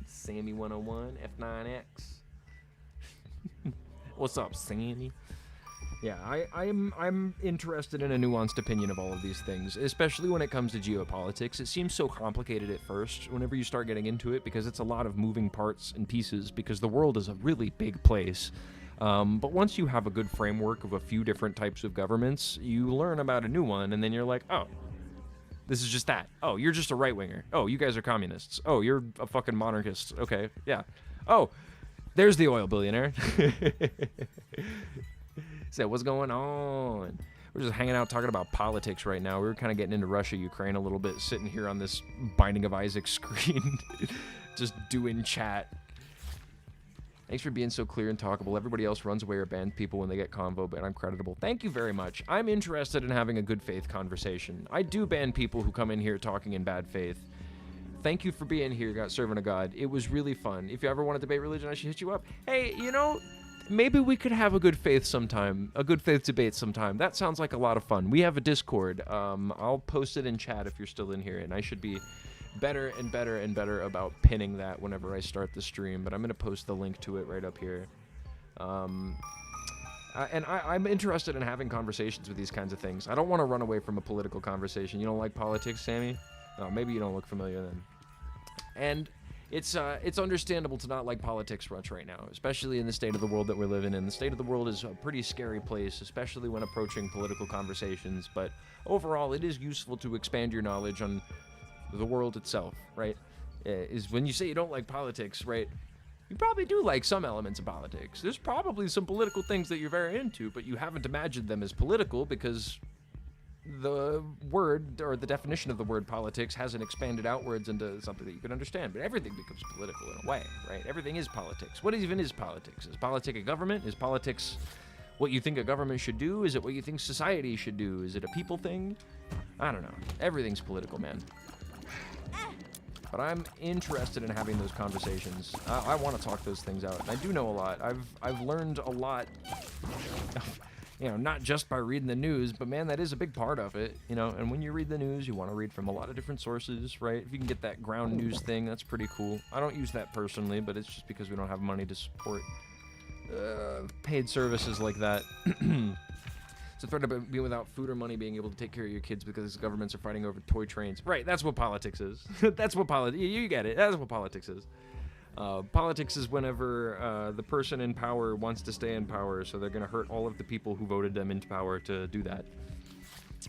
Sammy 101, F9X. What's up, Sammy? Yeah, I'm interested in a nuanced opinion of all of these things, especially when it comes to geopolitics. It seems so complicated at first whenever you start getting into it because it's a lot of moving parts and pieces because the world is a really big place. But once you have a good framework of a few different types of governments, you learn about a new one, and then you're like, oh, this is just that. Oh, you're just a right-winger. Oh, you guys are communists. Oh, you're a fucking monarchist. Okay, yeah. Oh, there's the oil billionaire. So what's going on? We're just hanging out talking about politics right now. We were kind of getting into Russia, Ukraine a little bit, sitting here on this Binding of Isaac screen, just doing chat. Thanks for being so clear and talkable. Everybody else runs away or bans people when they get convo, but I'm creditable. Thank you very much. I'm interested in having a good faith conversation. I do ban people who come in here talking in bad faith. Thank you for being here, servant of God. It was really fun. If you ever want to debate religion, I should hit you up. Hey, maybe we could have a good faith sometime, a good faith debate sometime. That sounds like a lot of fun. We have a Discord. I'll post it in chat if you're still in here, and I should be better and better and better about pinning that whenever I start the stream, but I'm going to post the link to it right up here. I'm interested in having conversations with these kinds of things. I don't want to run away from a political conversation. You don't like politics, Sammy? Oh, maybe you don't look familiar then. And it's understandable to not like politics much right now, especially in the state of the world that we're living in. The state of the world is a pretty scary place, especially when approaching political conversations. But overall, it is useful to expand your knowledge on the world itself, right? Is when you say you don't like politics, right? You probably do like some elements of politics. There's probably some political things that you're very into, but you haven't imagined them as political because the word, or the definition of the word politics, hasn't expanded outwards into something that you can understand. But everything becomes political in a way, right? Everything is politics. What even is politics? Is politics a government? Is politics what you think a government should do? Is it what you think society should do? Is it a people thing? I don't know. Everything's political, man. But I'm interested in having those conversations. I want to talk those things out. And I do know a lot. I've learned a lot, you know, not just by reading the news, but man, that is a big part of it, you know. And when you read the news, you want to read from a lot of different sources, right? If you can get that ground news thing, that's pretty cool. I don't use that personally, but it's just because we don't have money to support paid services like that. It's a threat about being without food or money, being able to take care of your kids because governments are fighting over toy trains. Right, that's what politics is. That's what you get it. That's what politics is. Politics is whenever the person in power wants to stay in power, so they're going to hurt all of the people who voted them into power to do that.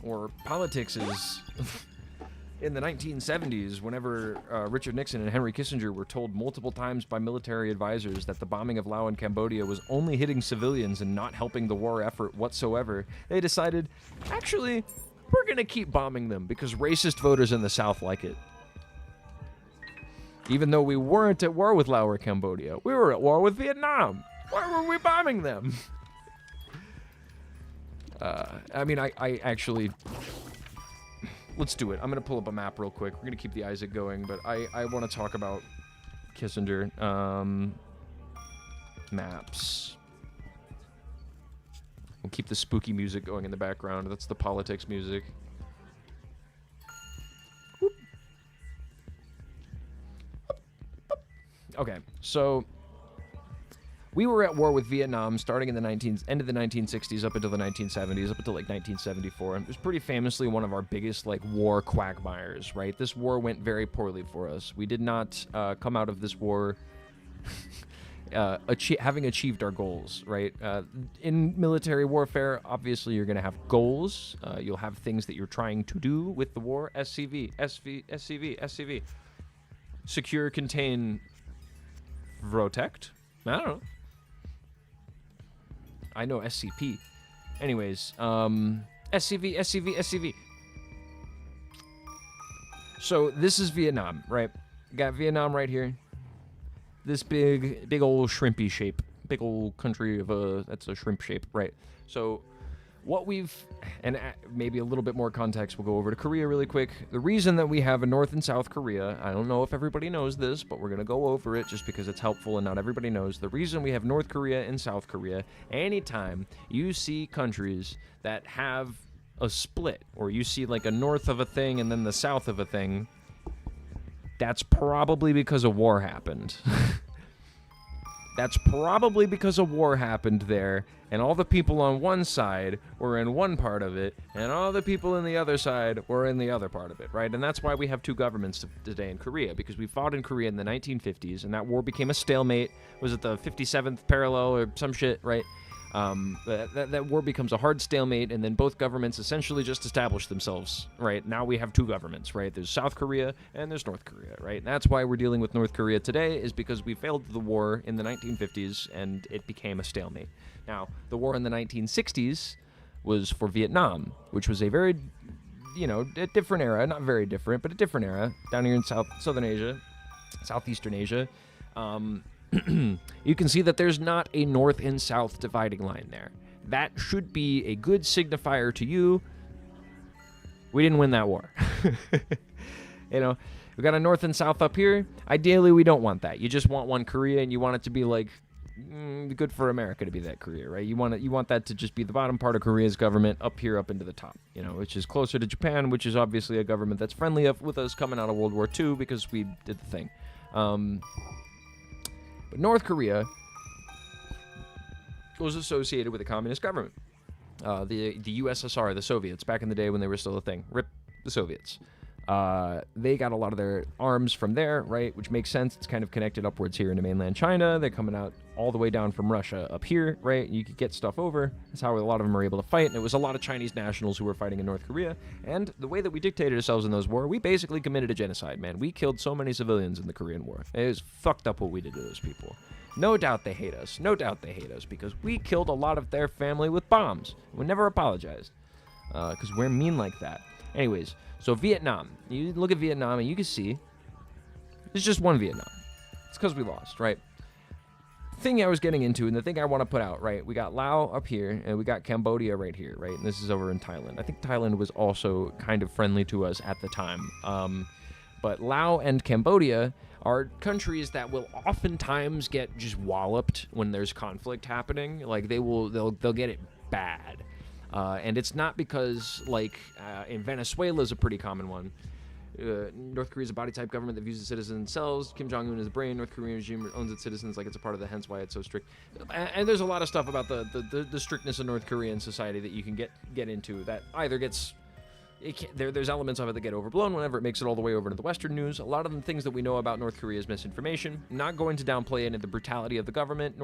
Or politics is in the 1970s, whenever Richard Nixon and Henry Kissinger were told multiple times by military advisors that the bombing of Laos and Cambodia was only hitting civilians and not helping the war effort whatsoever, they decided, actually, we're going to keep bombing them because racist voters in the South like it. Even though we weren't at war with Laos or Cambodia, we were at war with Vietnam. Why were we bombing them? I mean, I actually... Let's do it. I'm going to pull up a map real quick. We're going to keep the Isaac going, but I want to talk about Kissinger. Maps. We'll keep the spooky music going in the background. That's the politics music. Whoop. Okay, so we were at war with Vietnam starting in the end of the 1960s up until the 1970s, up until like 1974. And it was pretty famously one of our biggest like war quagmires, right? This war went very poorly for us. We did not come out of this war having achieved our goals, right? In military warfare, obviously you're going to have goals. You'll have things that you're trying to do with the war. SCV. Secure, contain, protect. I don't know. I know SCP. Anyways, SCV. So this is Vietnam, right? Got Vietnam right here. This big old shrimpy shape. Big old country of that's a shrimp shape, right? So what and maybe a little bit more context, we'll go over to Korea really quick. The reason that we have a North and South Korea, I don't know if everybody knows this, but we're going to go over it just because it's helpful and not everybody knows. The reason we have North Korea and South Korea, anytime you see countries that have a split, or you see like a north of a thing and then the south of a thing, that's probably because a war happened. That's probably because a war happened there, and all the people on one side were in one part of it, and all the people in the other side were in the other part of it, right? And that's why we have two governments today in Korea, because we fought in Korea in the 1950s, and that war became a stalemate. Was it the 57th parallel or some shit, right? That war becomes a hard stalemate, and then both governments essentially just establish themselves, right? Now we have two governments, right? There's South Korea and there's North Korea, right? And that's why we're dealing with North Korea today, is because we failed the war in the 1950s and it became a stalemate. Now, the war in the 1960s was for Vietnam, which was a very, a different era, not very different, but a different era, down here in Southeastern Asia. You can see that there's not a north and south dividing line there. That should be a good signifier to you. We didn't win that war. We got a north and south up here. Ideally, we don't want that. You just want one Korea, and you want it to be like good for America to be that Korea, right? You want that to just be the bottom part of Korea's government up here, up into the top, which is closer to Japan, which is obviously a government that's friendly with us coming out of World War II because we did the thing. But North Korea was associated with a communist government. The USSR, the Soviets, back in the day when they were still a thing. Rip the Soviets. They got a lot of their arms from there, right? Which makes sense. It's kind of connected upwards here into mainland China. They're coming out all the way down from Russia up here, right? You could get stuff over. That's how a lot of them are able to fight. And it was a lot of Chinese nationals who were fighting in North Korea. And the way that we dictated ourselves in those wars, we basically committed a genocide, man. We killed so many civilians in the Korean War. It was fucked up what we did to those people. No doubt they hate us. No doubt they hate us because we killed a lot of their family with bombs. We never apologized because we're mean like that. Anyways, so Vietnam. You look at Vietnam and you can see there's just one Vietnam. It's because we lost, right? The thing I was getting into and the thing I want to put out, right? We got Laos up here and we got Cambodia right here, right? And this is over in Thailand. I think Thailand was also kind of friendly to us at the time. But Laos and Cambodia are countries that will oftentimes get just walloped when there's conflict happening. Like they'll get it bad. And it's not because, in Venezuela is a pretty common one. North Korea is a body-type government that views its citizens themselves. Kim Jong-un is the brain. North Korean regime owns its citizens like it's a part of the, hence why it's so strict. And there's a lot of stuff about the strictness of North Korean society that you can get into that either gets... There's elements of it that get overblown whenever it makes it all the way over to the Western news. A lot of the things that we know about North Korea is misinformation. I'm not going to downplay any of the brutality of the government.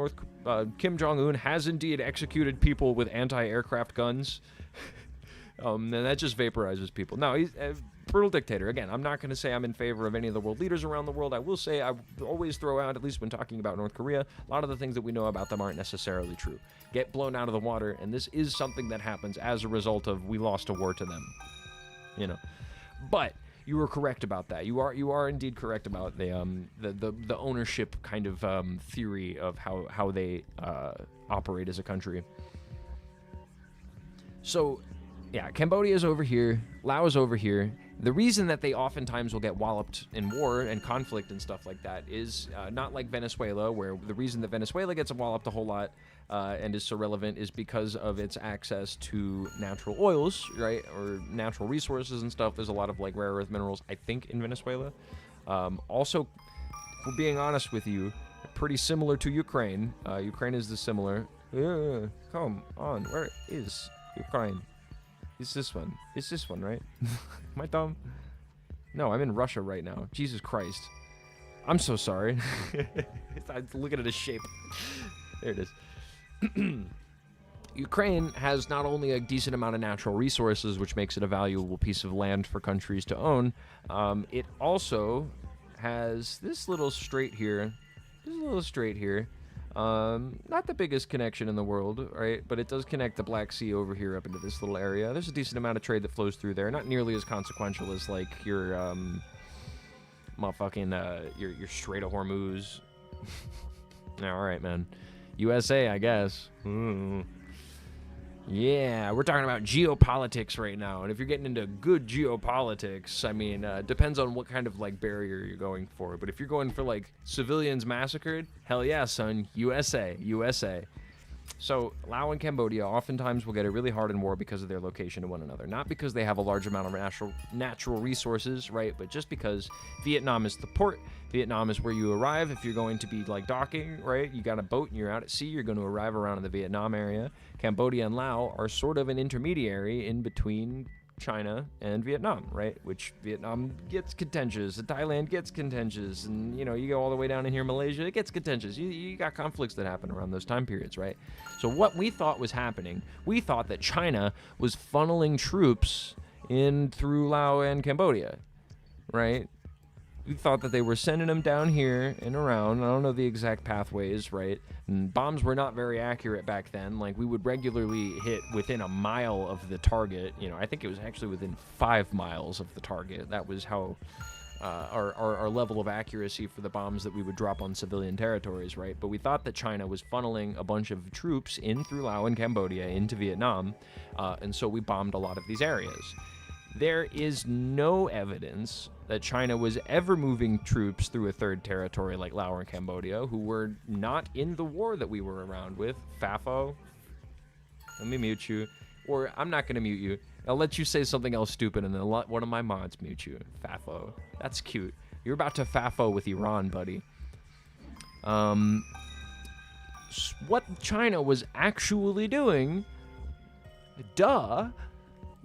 Kim Jong-un has indeed executed people with anti-aircraft guns. And that just vaporizes people. No, he's a brutal dictator. Again, I'm not going to say I'm in favor of any of the world leaders around the world. I will say I always throw out, at least when talking about North Korea, a lot of the things that we know about them aren't necessarily true. Get blown out of the water, and this is something that happens as a result of we lost a war to them. But you were correct about that. You are indeed correct about the ownership kind of theory of how they operate as a country. So, yeah, Cambodia is over here, Laos is over here. The reason that they oftentimes will get walloped in war and conflict and stuff like that is not like Venezuela, where the reason that Venezuela gets walloped a whole lot and is so relevant is because of its access to natural oils, right, or natural resources and stuff. There's a lot of rare earth minerals, I think, in Venezuela. Also, for being honest with you, pretty similar to Ukraine. Ukraine is similar. Come on, where is Ukraine? It's this one. It's this one, right? Am I dumb? No, I'm in Russia right now. Jesus Christ. I'm so sorry. I'm looking at his shape. There it is. Ukraine has not only a decent amount of natural resources, which makes it a valuable piece of land for countries to own, it also has this little strait here. Not the biggest connection in the world, right? But it does connect the Black Sea over here up into this little area. There's a decent amount of trade that flows through there. Not nearly as consequential as your your Strait of Hormuz. All right, man. USA, I guess. Yeah, we're talking about geopolitics right now, and if you're getting into good geopolitics, I mean, depends on what kind of barrier you're going for. But if you're going for civilians massacred, hell yeah, son, USA. So Laos and Cambodia oftentimes will get it really hard in war because of their location to one another. Not because they have a large amount of natural resources, right? But just because Vietnam is the port. Vietnam is where you arrive if you're going to be docking, right? You got a boat and you're out at sea. You're going to arrive around in the Vietnam area. Cambodia and Laos are sort of an intermediary in between China and Vietnam, right? Which Vietnam gets contentious, and Thailand gets contentious, and you go all the way down in here, Malaysia, it gets contentious. You got conflicts that happen around those time periods, right? So what we thought was happening, we thought that China was funneling troops in through Laos and Cambodia, right? We thought that they were sending them down here and around. I don't know the exact pathways, right? And bombs were not very accurate back then. We would regularly hit within a mile of the target. I think it was actually within 5 miles of the target. That was how our level of accuracy for the bombs that we would drop on civilian territories, right? But we thought that China was funneling a bunch of troops in through Laos and Cambodia into Vietnam, and so we bombed a lot of these areas. There is no evidence that China was ever moving troops through a third territory like Laos and Cambodia, who were not in the war that we were around with. Fafo, let me mute you. Or I'm not going to mute you. I'll let you say something else stupid and then let one of my mods mute you. Fafo. That's cute. You're about to Fafo with Iran, buddy. What China was actually doing, duh.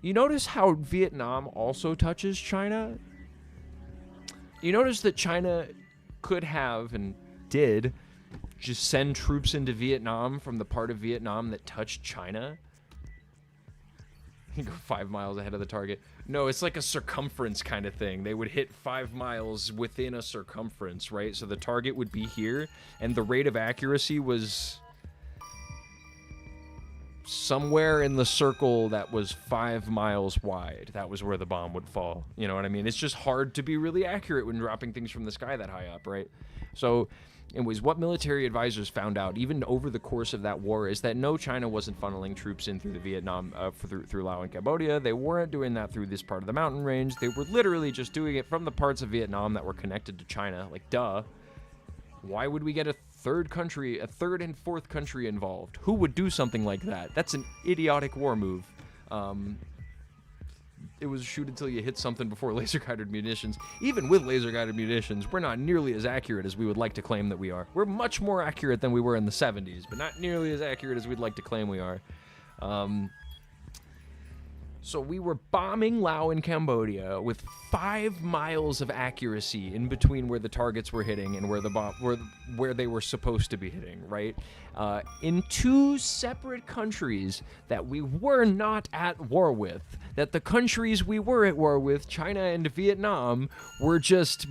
You notice how Vietnam also touches China? You notice that China could have and did just send troops into Vietnam from the part of Vietnam that touched China? You go 5 miles ahead of the target. No, it's like a circumference kind of thing. They would hit 5 miles within a circumference, right? So the target would be here, and the rate of accuracy was somewhere in the circle that was 5 miles wide. That was where the bomb would fall. You know what I mean? It's just hard to be really accurate when dropping things from the sky that high up, right? So anyways, what military advisors found out, even over the course of that war, is that no, China wasn't funneling troops in through the Vietnam, through Laos and Cambodia. They weren't doing that through this part of the mountain range. They were literally just doing it from the parts of Vietnam that were connected to China. Like, duh. Why would we get a third and fourth country involved? Who would do something like that? That's an idiotic war move. It was shoot until you hit something before laser-guided munitions. Even with laser-guided munitions, we're not nearly as accurate as we would like to claim that we are. We're much more accurate than we were in the 70s, but not nearly as accurate as we'd like to claim we are. So we were bombing Laos and Cambodia with 5 miles of accuracy in between where the targets were hitting and where they were supposed to be hitting, right? In 2 separate countries that we were not at war with, that the countries we were at war with, China and Vietnam, were just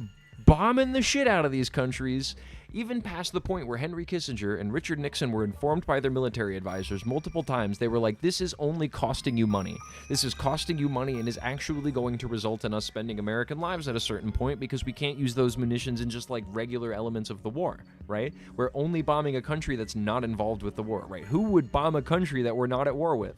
bombing the shit out of these countries, even past the point where Henry Kissinger and Richard Nixon were informed by their military advisors multiple times. They were like, this is only costing you money. This is costing you money and is actually going to result in us spending American lives at a certain point because we can't use those munitions in just like regular elements of the war, right? We're only bombing a country that's not involved with the war, right? Who would bomb a country that we're not at war with?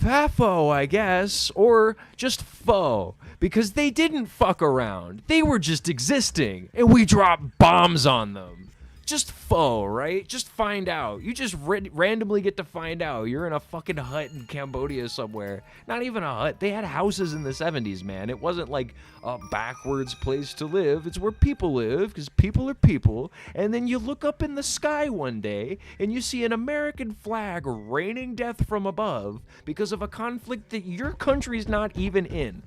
Fafo, I guess, or just foe, because they didn't fuck around. They were just existing, and we dropped bombs on them. Just foe, right? Just find out. You just randomly get to find out. You're in a fucking hut in Cambodia somewhere. Not even a hut. They had houses in the 70s, man. It wasn't like a backwards place to live. It's where people live, because people are people. And then you look up in the sky one day, and you see an American flag raining death from above because of a conflict that your country's not even in.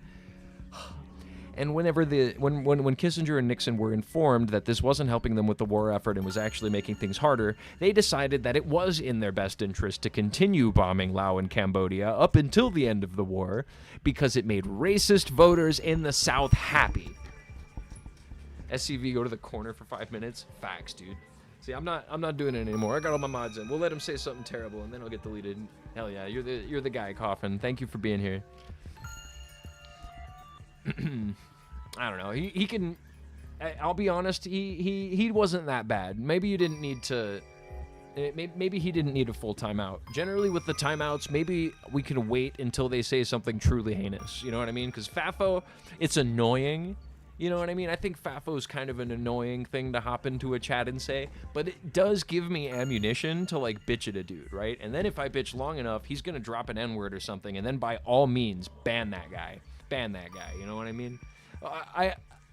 And when Kissinger and Nixon were informed that this wasn't helping them with the war effort and was actually making things harder, they decided that it was in their best interest to continue bombing Laos and Cambodia up until the end of the war because it made racist voters in the South happy. SCV, go to the corner for 5 minutes. Facts, dude. See, I'm not doing it anymore. I got all my mods in. We'll let him say something terrible and then he'll get deleted. Hell yeah, you're the guy, Coffin. Thank you for being here. I don't know. He can. I'll be honest. He wasn't that bad. Maybe you didn't need to. Maybe he didn't need a full timeout. Generally, with the timeouts, maybe we can wait until they say something truly heinous. You know what I mean? Because Fafo, it's annoying. You know what I mean? I think Fafo is kind of an annoying thing to hop into a chat and say, but it does give me ammunition to like bitch at a dude, right? And then if I bitch long enough, he's gonna drop an N-word or something, and then by all means, ban that guy. Ban that guy. You know what I mean?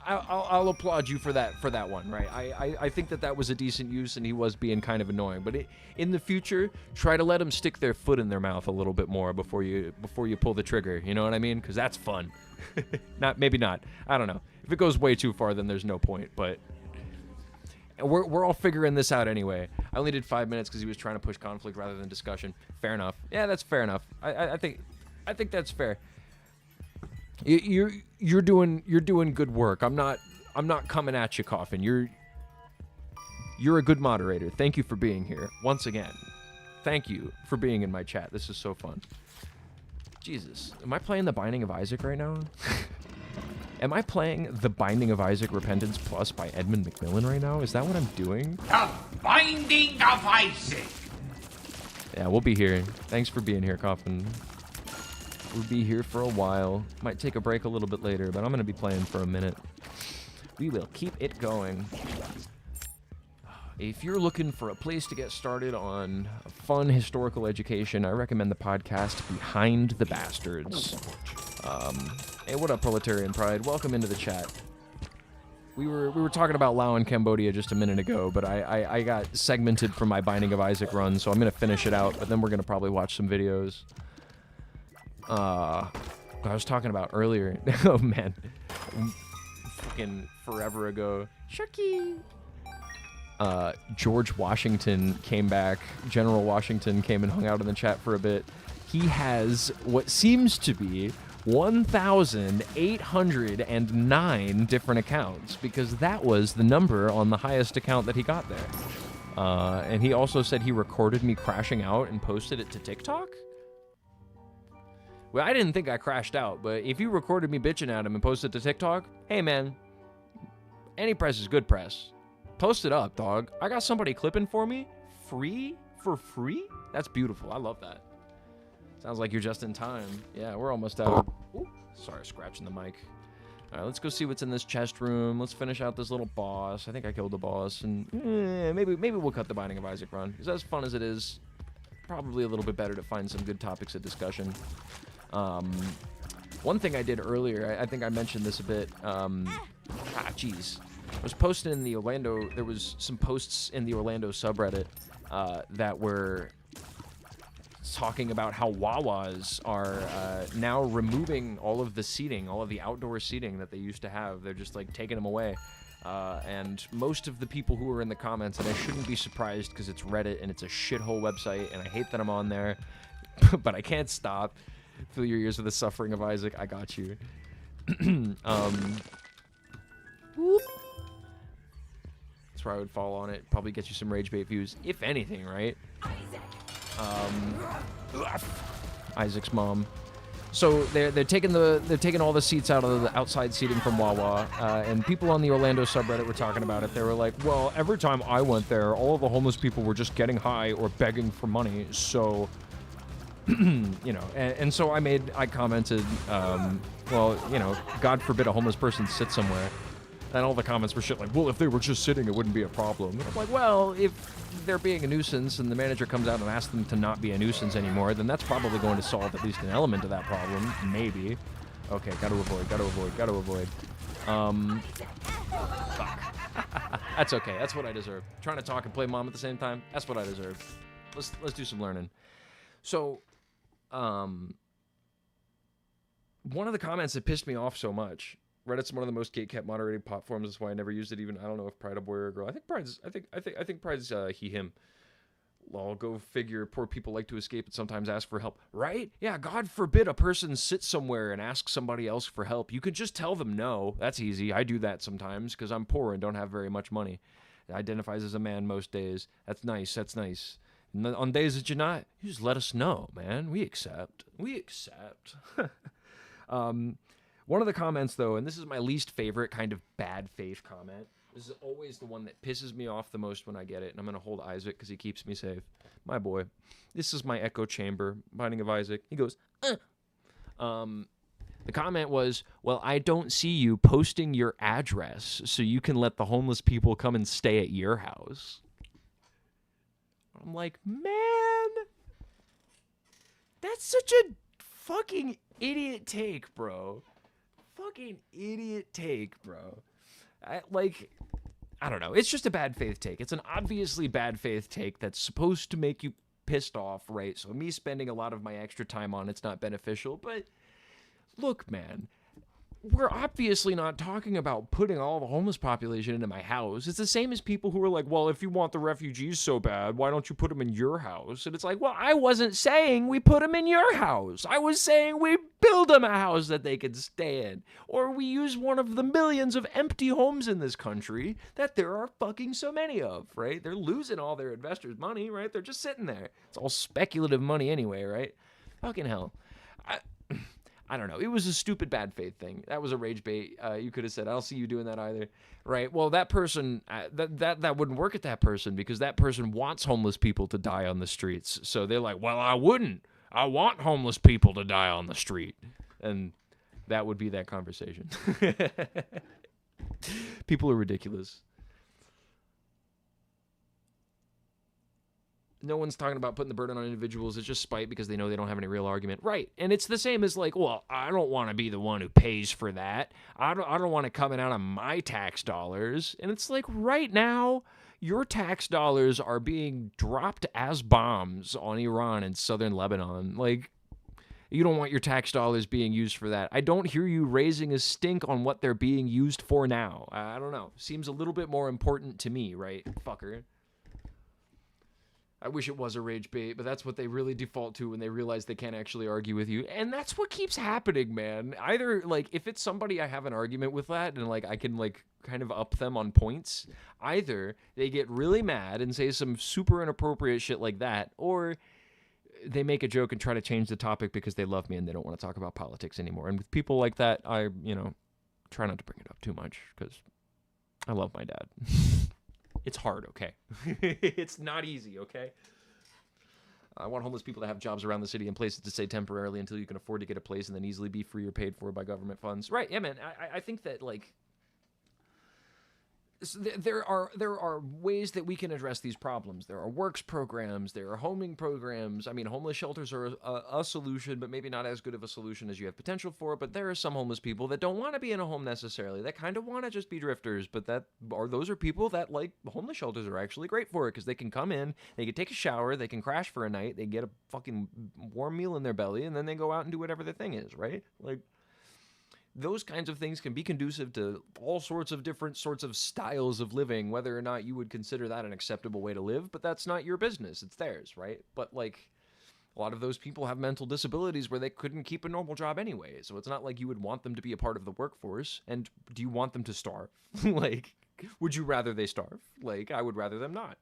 I'll applaud you for that one, right? I think that was a decent use, and he was being kind of annoying. But in the future, try to let them stick their foot in their mouth a little bit more before you pull the trigger. You know what I mean? Because that's fun. Maybe not. I don't know. If it goes way too far, then there's no point. But we're all figuring this out anyway. I only did 5 minutes because he was trying to push conflict rather than discussion. Fair enough. Yeah, that's fair enough. I think that's fair. You're doing good work. I'm not coming at you, Coffin. You're a good moderator. Thank you for being here once again. Thank you for being in my chat. This is so fun. Jesus, am I playing The Binding of Isaac right now? Am I playing The Binding of Isaac Repentance Plus by Edmund Macmillan right now? Is that what I'm doing? The Binding of Isaac. Yeah, we'll be here. Thanks for being here, Coffin. We'll be here for a while. Might take a break a little bit later, but I'm going to be playing for a minute. We will keep it going. If you're looking for a place to get started on a fun historical education, I recommend the podcast Behind the Bastards. Hey, what up, Proletarian Pride? Welcome into the chat. We were talking about Laos and Cambodia just a minute ago, but I got segmented from my Binding of Isaac run, so I'm going to finish it out, but then we're going to probably watch some videos. I was talking about earlier. Oh, man. Fucking forever ago. Chucky! George Washington came back. General Washington came and hung out in the chat for a bit. He has what seems to be 1,809 different accounts, because that was the number on the highest account that he got there. And he also said he recorded me crashing out and posted it to TikTok? Well, I didn't think I crashed out, but if you recorded me bitching at him and posted it to TikTok, hey man, any press is good press. Post it up, dog. I got somebody clipping for me, free, for free? That's beautiful. I love that. Sounds like you're just in time. Yeah, we're almost out. Ooh, sorry, scratching the mic. All right, let's go see what's in this chest room. Let's finish out this little boss. I think I killed the boss, and maybe we'll cut the Binding of Isaac run, because as fun as it is, probably a little bit better to find some good topics of discussion. One thing I did earlier, I think I mentioned this a bit. Jeez. I was posting in the Orlando. There was some posts in the Orlando subreddit that were talking about how Wawas are now removing all of the seating, all of the outdoor seating that they used to have. They're just like taking them away. And most of the people who were in the comments, and I shouldn't be surprised because it's Reddit and it's a shithole website, and I hate that I'm on there, but I can't stop. Fill your ears with the suffering of Isaac. I got you. Whoop. That's where I would fall on it. Probably get you some rage bait views, if anything, right? Isaac's mom. So they're taking all the seats out of the outside seating from Wawa, and people on the Orlando subreddit were talking about it. They were like, "Well, every time I went there, all of the homeless people were just getting high or begging for money." So, you know, and so I commented, well, you know, God forbid a homeless person sit somewhere. And all the comments were shit like, well, if they were just sitting, it wouldn't be a problem. And I'm like, well, if they're being a nuisance and the manager comes out and asks them to not be a nuisance anymore, then that's probably going to solve at least an element of that problem. Maybe. Okay, gotta avoid. Fuck. That's okay. That's what I deserve. Trying to talk and play mom at the same time, that's what I deserve. Let's do some learning. So, one of the comments that pissed me off so much, Reddit's one of the most gate-kept moderated platforms. That's why I never used it. Even I don't know if Pride a boy or a girl. I think Pride's he him. Lol, go figure. Poor people like to escape and sometimes ask for help. Right? Yeah. God forbid a person sits somewhere and asks somebody else for help. You could just tell them no. That's easy. I do that sometimes because I'm poor and don't have very much money. It identifies as a man most days. That's nice. That's nice. And on days that you're not, you just let us know, man. We accept. One of the comments, though, and this is my least favorite kind of bad faith comment. This is always the one that pisses me off the most when I get it, and I'm going to hold Isaac because he keeps me safe. My boy. This is my echo chamber, Binding of Isaac. He goes, The comment was, well, I don't see you posting your address so you can let the homeless people come and stay at your house. I'm like, man, that's such a fucking idiot take, bro. Fucking idiot take, bro. I don't know. It's just a bad faith take. It's an obviously bad faith take that's supposed to make you pissed off, right? So me spending a lot of my extra time on it's not beneficial. But look, man, we're obviously not talking about putting all the homeless population into my house. It's the same as people who are like, well, if you want the refugees so bad, why don't you put them in your house? And it's like, well, I wasn't saying we put them in your house. I was saying we build them a house that they could stay in. Or we use one of the millions of empty homes in this country that there are fucking so many of, right? They're losing all their investors' money, right? They're just sitting there. It's all speculative money anyway, right? Fucking hell. I don't know. It was a stupid bad faith thing. That was a rage bait. You could have said, I don't see you doing that either. Right? Well, that person, that wouldn't work at that person because that person wants homeless people to die on the streets. So they're like, well, I wouldn't. I want homeless people to die on the street. And that would be that conversation. People are ridiculous. No one's talking about putting the burden on individuals. It's just spite because they know they don't have any real argument. Right. And it's the same as like, well, I don't want to be the one who pays for that. I don't want it coming out of my tax dollars. And it's like right now, your tax dollars are being dropped as bombs on Iran and southern Lebanon. Like, you don't want your tax dollars being used for that. I don't hear you raising a stink on what they're being used for now. I don't know. Seems a little bit more important to me, right, fucker? I wish it was a rage bait, but that's what they really default to when they realize they can't actually argue with you. And that's what keeps happening, man. Either, like, if it's somebody I have an argument with that and, like, I can, like, kind of up them on points, either they get really mad and say some super inappropriate shit like that, or they make a joke and try to change the topic because they love me and they don't want to talk about politics anymore. And with people like that, I, try not to bring it up too much because I love my dad. It's hard, okay? It's not easy, okay? I want homeless people to have jobs around the city and places to stay temporarily until you can afford to get a place and then easily be free or paid for by government funds. Right, yeah, man. I think that, like, there are ways that we can address these problems. There are works programs. There are homing programs. I mean, homeless shelters are a solution, but maybe not as good of a solution as you have potential for. But there are some homeless people that don't want to be in a home necessarily. That kind of want to just be drifters. But those are people that, like, homeless shelters are actually great for it because they can come in, they can take a shower, they can crash for a night, they get a fucking warm meal in their belly, and then they go out and do whatever their thing is, right? Like, those kinds of things can be conducive to all sorts of different sorts of styles of living, whether or not you would consider that an acceptable way to live, but that's not your business. It's theirs, right? But, like, a lot of those people have mental disabilities where they couldn't keep a normal job anyway, so it's not like you would want them to be a part of the workforce. And do you want them to starve? Like, would you rather they starve? Like, I would rather them not,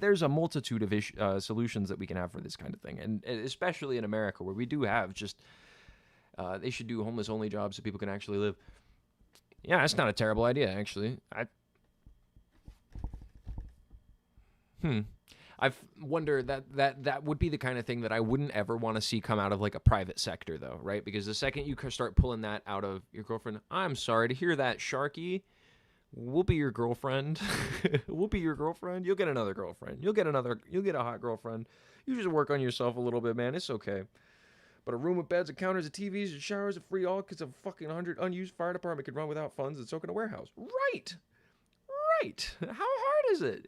there's a multitude of solutions that we can have for this kind of thing, and especially in America where we do have just... they should do homeless-only jobs so people can actually live. Yeah, that's not a terrible idea, actually. I wonder that would be the kind of thing that I wouldn't ever want to see come out of, like, a private sector, though, right? Because the second you start pulling that out of your girlfriend, I'm sorry to hear that, Sharky. We'll be your girlfriend. We'll be your girlfriend. You'll get another girlfriend. You'll get a hot girlfriend. You just work on yourself a little bit, man. It's okay. But a room with beds and counters and TVs and showers and free all because a fucking 100 unused fire department could run without funds and soak in a warehouse. Right. How hard is it,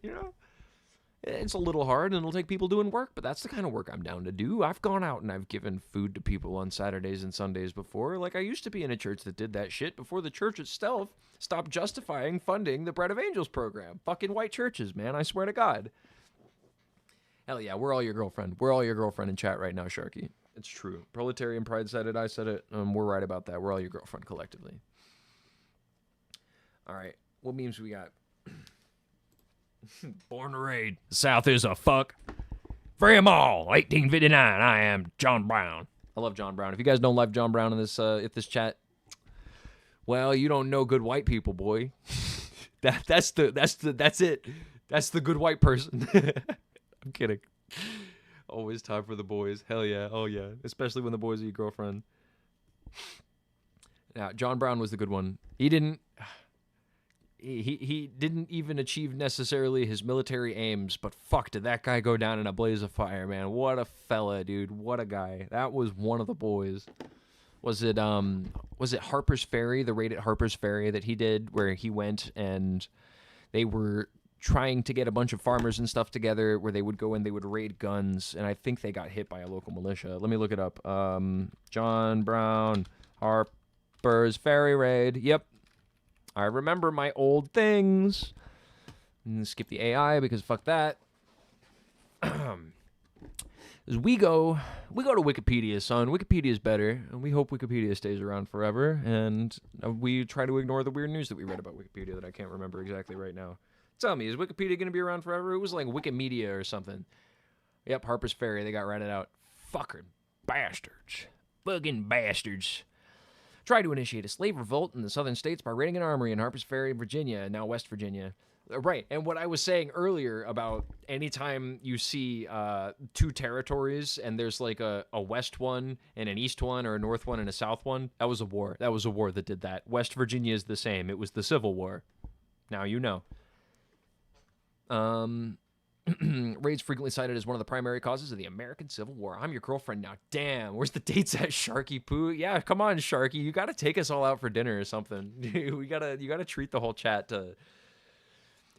It's a little hard and it'll take people doing work, but that's the kind of work I'm down to do. I've gone out and I've given food to people on Saturdays and Sundays before. Like, I used to be in a church that did that shit before the church itself stopped justifying funding the Bread of Angels program. Fucking white churches, man. I swear to God. Hell yeah, we're all your girlfriend. We're all your girlfriend in chat right now, Sharky. It's true. Proletarian Pride said it. I said it. We're right about that. We're all your girlfriend collectively. All right. What memes we got? Born to raid. The South is a fuck. Free 'em all. 1859. I am John Brown. I love John Brown. If you guys don't love John Brown in this chat, well, you don't know good white people, boy. That's it. That's the good white person. I'm kidding. Always time for the boys. Hell yeah. Oh yeah. Especially when the boys are your girlfriend. Yeah, John Brown was the good one. He didn't even achieve necessarily his military aims, but fuck, did that guy go down in a blaze of fire, man. What a fella, dude. What a guy. That was one of the boys. Was it Harper's Ferry, the raid at Harper's Ferry that he did, where he went and they were trying to get a bunch of farmers and stuff together where they would go and they would raid guns, and I think they got hit by a local militia. Let me look it up. John Brown, Harper's Ferry raid. Yep. I remember my old things. Skip the AI because fuck that. As we go to Wikipedia, son. Wikipedia's better, and we hope Wikipedia stays around forever, and we try to ignore the weird news that we read about Wikipedia that I can't remember exactly right now. Tell me, is Wikipedia going to be around forever? It was like Wikimedia or something. Yep, Harper's Ferry. They got ratted out. Fucking bastards. Fucking bastards. Tried to initiate a slave revolt in the southern states by raiding an armory in Harper's Ferry, Virginia, now West Virginia. Right. And what I was saying earlier about anytime you see two territories and there's like a west one and an east one or a north one and a south one, that was a war. That was a war that did that. West Virginia is the same. It was the Civil War. Now you know. Raids frequently cited as one of the primary causes of the American Civil War. I'm your girlfriend now. Damn, where's the dates at, Sharky Poo? Yeah, come on, Sharky. You got to take us all out for dinner or something. You gotta treat the whole chat to...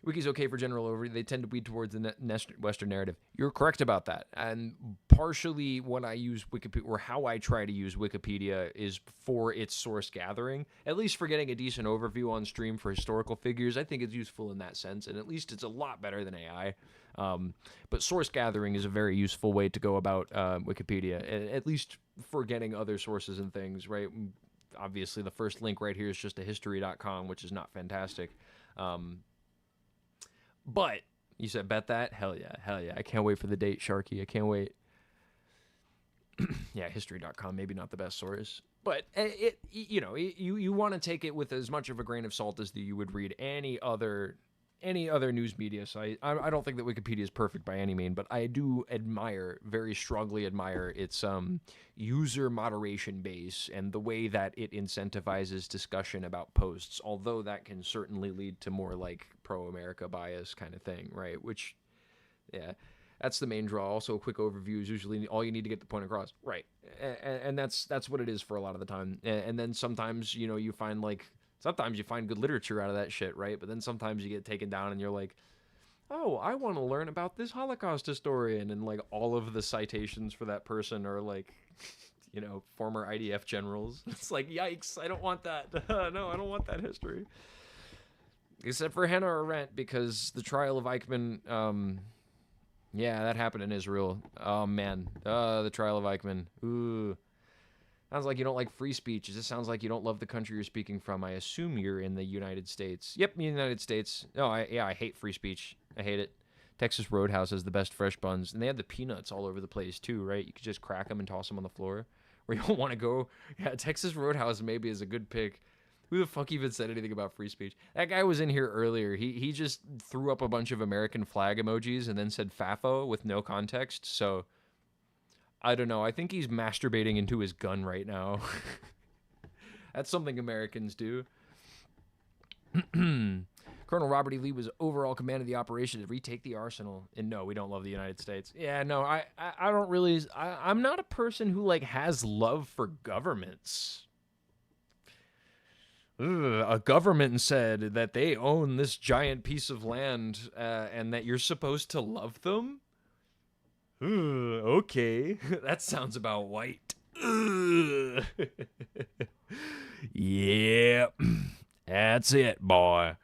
Wiki's okay for general overview. They tend to lead towards the Western narrative. You're correct about that. And partially when I use Wikipedia, or how I try to use Wikipedia, is for its source gathering. At least for getting a decent overview on stream for historical figures, I think it's useful in that sense. And at least it's a lot better than AI. But source gathering is a very useful way to go about Wikipedia, at least for getting other sources and things, right? Obviously, the first link right here is just a history.com, which is not fantastic. But you said bet that? Hell yeah. I can't wait for the date, Sharky. I can't wait. Yeah, history.com, maybe not the best source. But you want to take it with as much of a grain of salt as you would read any other news media site. I don't think that Wikipedia is perfect by any means, but I do very strongly admire its user moderation base and the way that it incentivizes discussion about posts, although that can certainly lead to more like pro-America bias kind of thing, right? Which, yeah, that's the main draw. Also, a quick overview is usually all you need to get the point across, right? And that's what it is for a lot of the time. And then sometimes, you find sometimes you find good literature out of that shit, right? But then sometimes you get taken down and you're like, oh, I want to learn about this Holocaust historian. And like all of the citations for that person are like, former IDF generals. It's like, yikes, I don't want that. No, I don't want that history. Except for Hannah Arendt, because the trial of Eichmann, yeah, that happened in Israel. Oh, man. The trial of Eichmann. Ooh. Sounds like you don't like free speech. It just sounds like you don't love the country you're speaking from. I assume you're in the United States. Yep, United States. No, I hate free speech. I hate it. Texas Roadhouse has the best fresh buns. And they have the peanuts all over the place, too, right? You could just crack them and toss them on the floor. Where you don't want to go. Yeah, Texas Roadhouse maybe is a good pick. Who the fuck even said anything about free speech? That guy was in here earlier. He just threw up a bunch of American flag emojis and then said FAFO with no context, so... I don't know. I think he's masturbating into his gun right now. That's something Americans do. Colonel Robert E. Lee was overall command of the operation to retake the arsenal. And no, we don't love the United States. Yeah, no, I don't really... I'm not a person who, has love for governments. A government said that they own this giant piece of land and that you're supposed to love them? Okay. That sounds about white. Yeah. That's it, boy.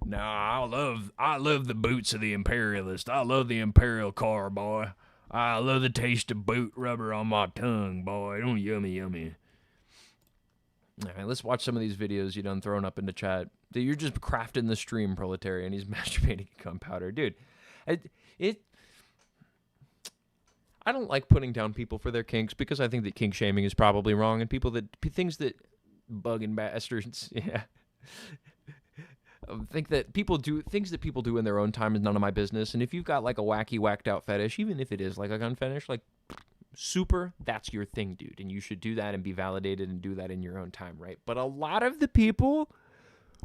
Now, I love the boots of the imperialist. I love the imperial car, boy. I love the taste of boot rubber on my tongue, boy. Oh, yummy. All right, let's watch some of these videos you done thrown up into chat. Dude, you're just crafting the stream, proletarian. He's masturbating gunpowder. Dude, I don't like putting down people for their kinks because I think that kink shaming is probably wrong, and things that bugging bastards, yeah. Think that things that people do in their own time is none of my business. And if you've got a wacky, whacked out fetish, even if it is a gun fetish, super, that's your thing, dude. And you should do that and be validated and do that in your own time, right? But a lot of the people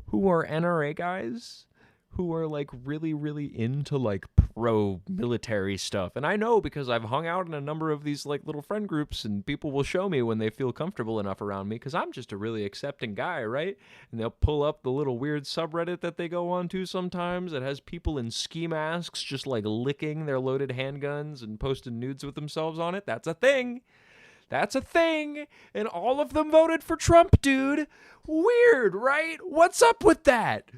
who are NRA guys, who are really, really into pro-military stuff. And I know because I've hung out in a number of these little friend groups, and people will show me when they feel comfortable enough around me because I'm just a really accepting guy, right? And they'll pull up the little weird subreddit that they go on to sometimes that has people in ski masks just licking their loaded handguns and posting nudes with themselves on it. That's a thing. That's a thing. And all of them voted for Trump, dude. Weird, right? What's up with that?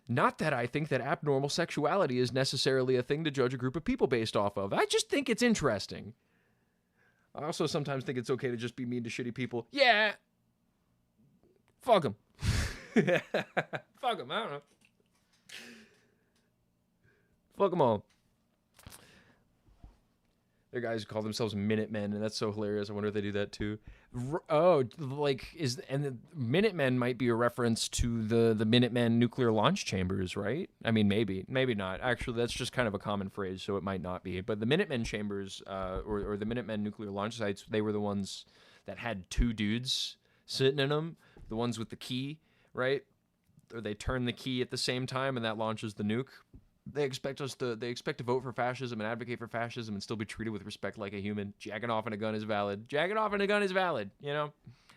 Not that I think that abnormal sexuality is necessarily a thing to judge a group of people based off of. I just think it's interesting. I also sometimes think it's okay to just be mean to shitty people. Yeah. Fuck them. Fuck them. I don't know. Fuck them all. They're guys who call themselves Minutemen, and that's so hilarious. I wonder if they do that too. And the Minutemen might be a reference to the Minutemen nuclear launch chambers, right? I mean, maybe not. Actually, that's just kind of a common phrase, so it might not be. But the Minutemen chambers, or the Minutemen nuclear launch sites, they were the ones that had two dudes sitting in them, the ones with the key, right? Or they turn the key at the same time, and that launches the nuke. They expect to vote for fascism and advocate for fascism and still be treated with respect like a human. Jacking off in a gun is valid. Jacking off in a gun is valid, you know?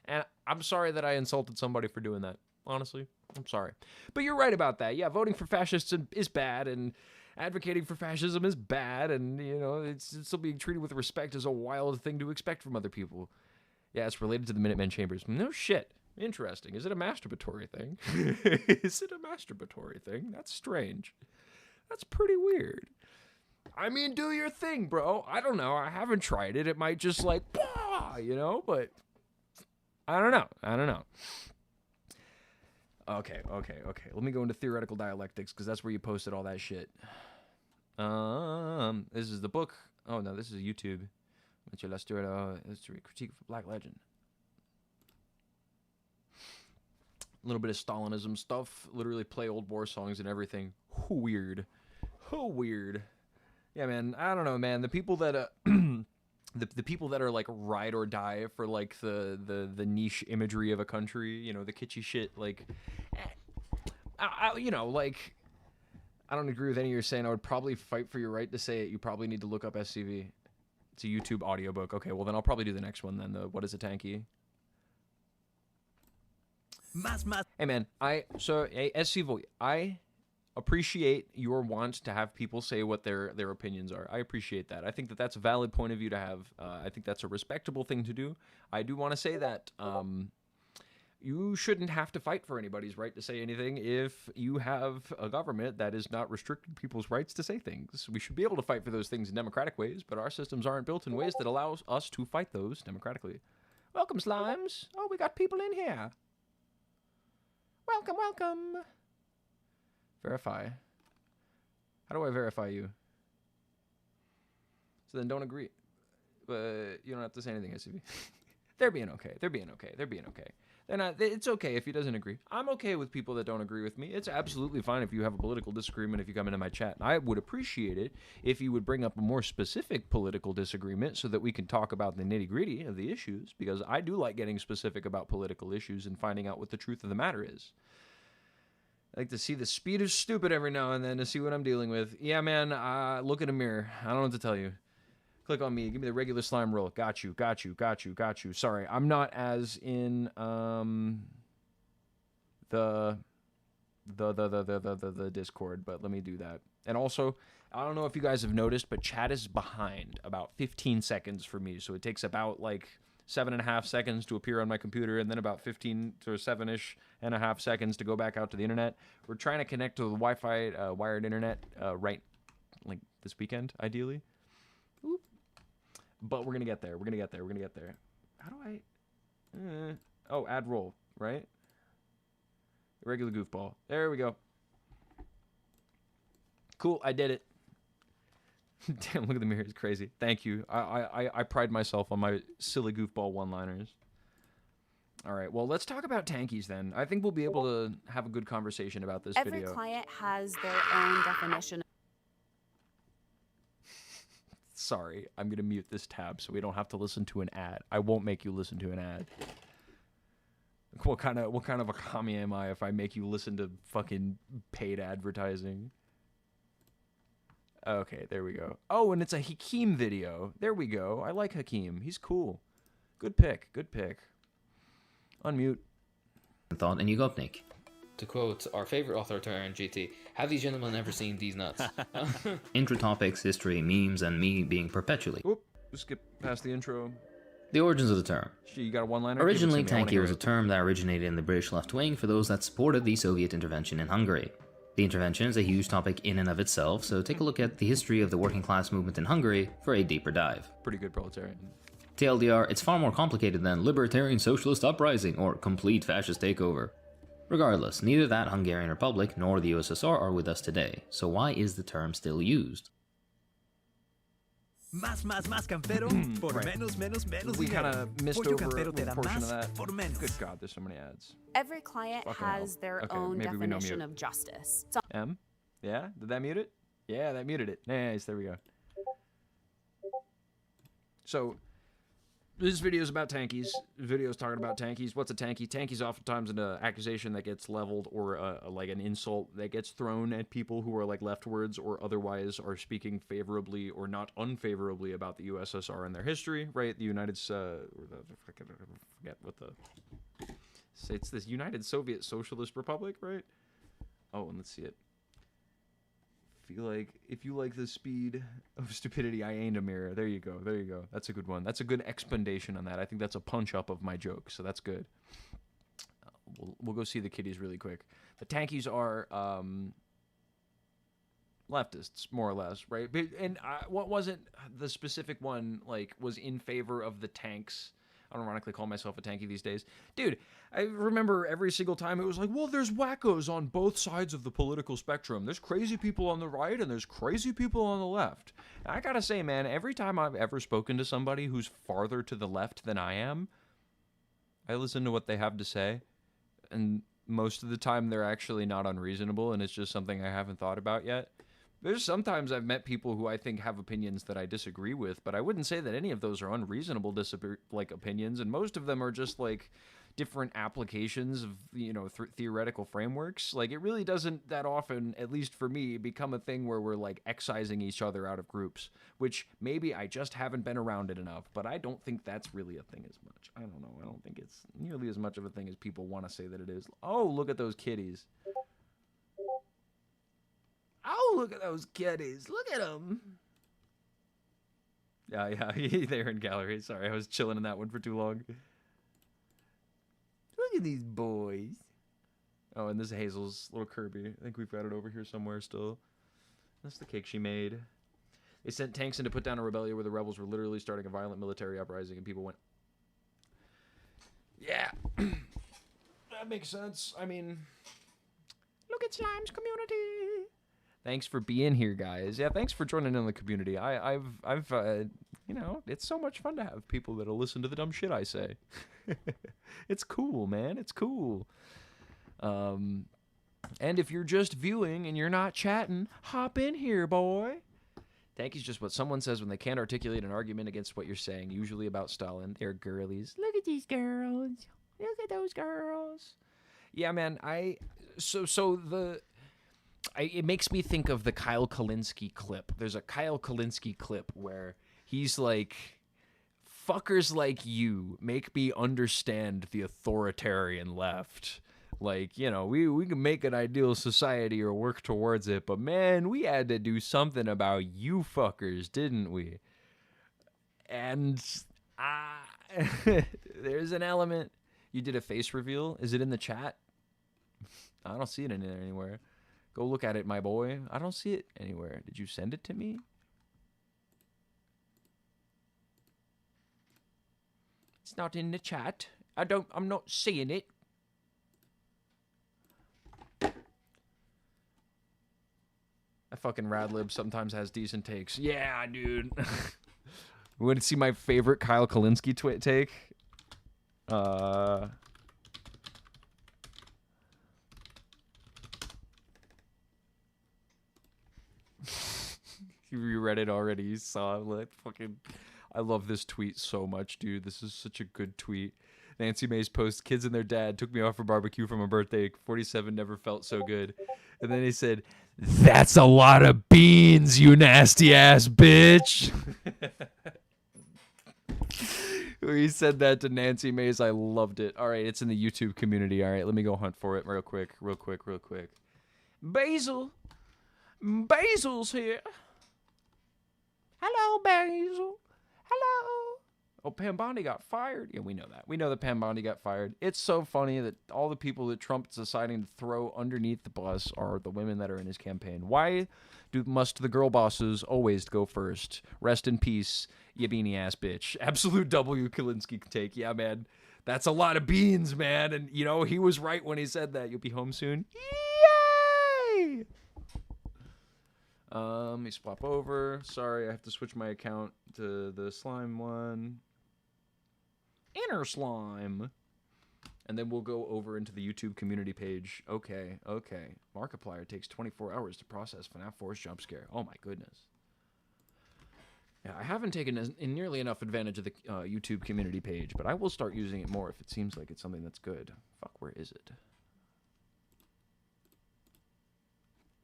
And I'm sorry that I insulted somebody for doing that. Honestly, I'm sorry. But you're right about that. Yeah, voting for fascists is bad, and advocating for fascism is bad, and, you know, it's still being treated with respect is a wild thing to expect from other people. Yeah, it's related to the Minutemen chambers. No shit. Interesting. Is it a masturbatory thing? Is it a masturbatory thing? That's strange. That's pretty weird. I mean, do your thing, bro. I don't know. I haven't tried it. It might just like, you know, but I don't know. Okay. Let me go into theoretical dialectics, because that's where you posted all that shit. This is the book. Oh, no, this is YouTube. Let's do it. History critique for Black Legend. A little bit of Stalinism stuff. Literally play old war songs and everything. Weird. Yeah, man. I don't know, man. The people that the people that are like ride or die for like the niche imagery of a country, you know, the kitschy shit, like, you know, like, I don't agree with any of you saying. I would probably fight for your right to say it. You probably need to look up SCV. It's a YouTube audiobook. Okay, well then I'll probably do the next one then. The What is a Tanky? Hey man, SCV, I appreciate your want to have people say what their opinions are. I appreciate that. I think that that's a valid point of view to have. I think that's a respectable thing to do. I do want to say that you shouldn't have to fight for anybody's right to say anything if you have a government that is not restricting people's rights to say things. We should be able to fight for those things in democratic ways, but our systems aren't built in ways that allows us to fight those democratically. Welcome, Slimes. Oh, we got people in here. Welcome. Verify. How do I verify you? So then don't agree. But you don't have to say anything, SCV. They're being okay. They're not. It's okay if he doesn't agree. I'm okay with people that don't agree with me. It's absolutely fine if you have a political disagreement if you come into my chat. I would appreciate it if you would bring up a more specific political disagreement so that we can talk about the nitty-gritty of the issues, because I do like getting specific about political issues and finding out what the truth of the matter is. I like to see the speed of stupid every now and then to see what I'm dealing with. Yeah, man, look in a mirror. I don't know what to tell you. Click on me. Give me the regular slime roll. Got you. Sorry, I'm not as in the Discord, but let me do that. And also, I don't know if you guys have noticed, but chat is behind about 15 seconds for me. So it takes about like 7.5 seconds to appear on my computer, and then about 15 to 7-ish and a half seconds to go back out to the internet. We're trying to connect to the Wi-Fi wired internet right like this weekend, ideally. Oop. But we're gonna get there. How do I? Oh, add roll, right? Regular goofball. There we go. Cool, I did it. Damn, look at the mirror. It's crazy. Thank you. I pride myself on my silly goofball one-liners. All right, well, let's talk about tankies then. I think we'll be able to have a good conversation about this video. Every client has their own definition. Sorry, I'm going to mute this tab so we don't have to listen to an ad. I won't make you listen to an ad. What kind of a commie am I if I make you listen to fucking paid advertising? Okay, there we go. Oh, and it's a Hakeem video. There we go. I like Hakeem. He's cool. Good pick. Unmute. Thought and Yugopnik. To quote our favorite authoritarian GT, have these gentlemen ever seen these nuts? Intro topics, history, memes, and me being perpetually. Whoop, skip past the intro. The origins of the term. You got a one-liner? Originally, tanky was a term that originated in the British left wing for those that supported the Soviet intervention in Hungary. The intervention is a huge topic in and of itself, so take a look at the history of the working class movement in Hungary for a deeper dive. Pretty good proletarian. TLDR, it's far more complicated than libertarian socialist uprising or complete fascist takeover. Regardless, neither that Hungarian Republic nor the USSR are with us today, so why is the term still used? Más campero por Right. menos We dinero. kind of missed Pollo over campero a te da portion of más that. por menos. Good God, there's so many ads. Every client Fucking hell. has their Okay, own maybe we know definition mute. of justice. M? Yeah? Did that mute it? Yeah, that muted it. Nice, there we go. So, this video is about tankies. This video is talking about tankies. What's a tanky? Tanky's oftentimes an accusation that gets leveled or like an insult that gets thrown at people who are like leftwards or otherwise are speaking favorably or not unfavorably about the USSR and their history, right? The United, I forget what the, it's this United Soviet Socialist Republic, right? Oh, and let's see it. If you like the speed of stupidity, I ain't a mirror. There you go. There you go. That's a good one. That's a good explanation on that. I think that's a punch up of my joke, so that's good. We'll go see the kitties really quick. The tankies are leftists, more or less, right? And what wasn't the specific one like was in favor of the tanks? I don't ironically call myself a tanky these days. Dude, I remember every single time it was like, well, there's wackos on both sides of the political spectrum. There's crazy people on the right and there's crazy people on the left. And I gotta say, man, every time I've ever spoken to somebody who's farther to the left than I am, I listen to what they have to say. And most of the time they're actually not unreasonable and it's just something I haven't thought about yet. There's sometimes I've met people who I think have opinions that I disagree with, but I wouldn't say that any of those are unreasonable opinions, and most of them are just like different applications of, you know, theoretical frameworks. Like, it really doesn't that often, at least for me, become a thing where we're like excising each other out of groups, which maybe I just haven't been around it enough, but I don't think that's really a thing as much. I don't know. I don't think it's nearly as much of a thing as people want to say that it is. Oh, look at those kitties. Oh, look at those kitties. Look at them. Yeah, they're in gallery. Sorry, I was chilling in that one for too long. Look at these boys. Oh, and this is Hazel's little Kirby. I think we've got it over here somewhere still. That's the cake she made. They sent tanks in to put down a rebellion where the rebels were literally starting a violent military uprising and people went, yeah. That makes sense. I mean, look at Slime's community. Thanks for being here, guys. Yeah, thanks for joining in the community. I've you know, it's so much fun to have people that'll listen to the dumb shit I say. It's cool, man. It's cool. And if you're just viewing and you're not chatting, hop in here, boy. Thank you's just what someone says when they can't articulate an argument against what you're saying, usually about Stalin. They're girlies. Look at these girls. Look at those girls. Yeah, man, it makes me think of the Kyle Kalinske clip. There's a Kyle Kalinske clip where he's like, fuckers like you make me understand the authoritarian left. Like, you know, we can make an ideal society or work towards it, but man, we had to do something about you fuckers, didn't we? And there's an element. You did a face reveal. Is it in the chat? I don't see it in there anywhere. Go look at it, my boy. I don't see it anywhere. Did you send it to me? It's not in the chat. I'm not seeing it. That fucking Radlib sometimes has decent takes. Yeah, dude. You want to see my favorite Kyle Kalinske take? You read it already. You saw it. Like, fucking, I love this tweet so much, dude. This is such a good tweet. Nancy Mays post, kids and their dad took me off for barbecue for my birthday. 47 never felt so good. And then he said, that's a lot of beans, you nasty ass bitch. He said that to Nancy Mays. I loved it. All right, it's in the YouTube community. All right, let me go hunt for it real quick. Basil. Basil's here. Hello, Basil. Hello. Oh, Pam Bondi got fired. Yeah, we know that. We know that Pam Bondi got fired. It's so funny that all the people that Trump's deciding to throw underneath the bus are the women that are in his campaign. Why must the girl bosses always go first? Rest in peace, you beanie ass bitch. Absolute W Kalinske take. Yeah, man. That's a lot of beans, man. And, you know, he was right when he said that. You'll be home soon. Yay! Let me swap over. Sorry, I have to switch my account to the slime one. Inner slime. And then we'll go over into the YouTube community page. Okay. Markiplier takes 24 hours to process FNAF 4's jump scare. Oh my goodness. Yeah, I haven't taken nearly enough advantage of the YouTube community page, but I will start using it more if it seems like it's something that's good. Fuck, where is it?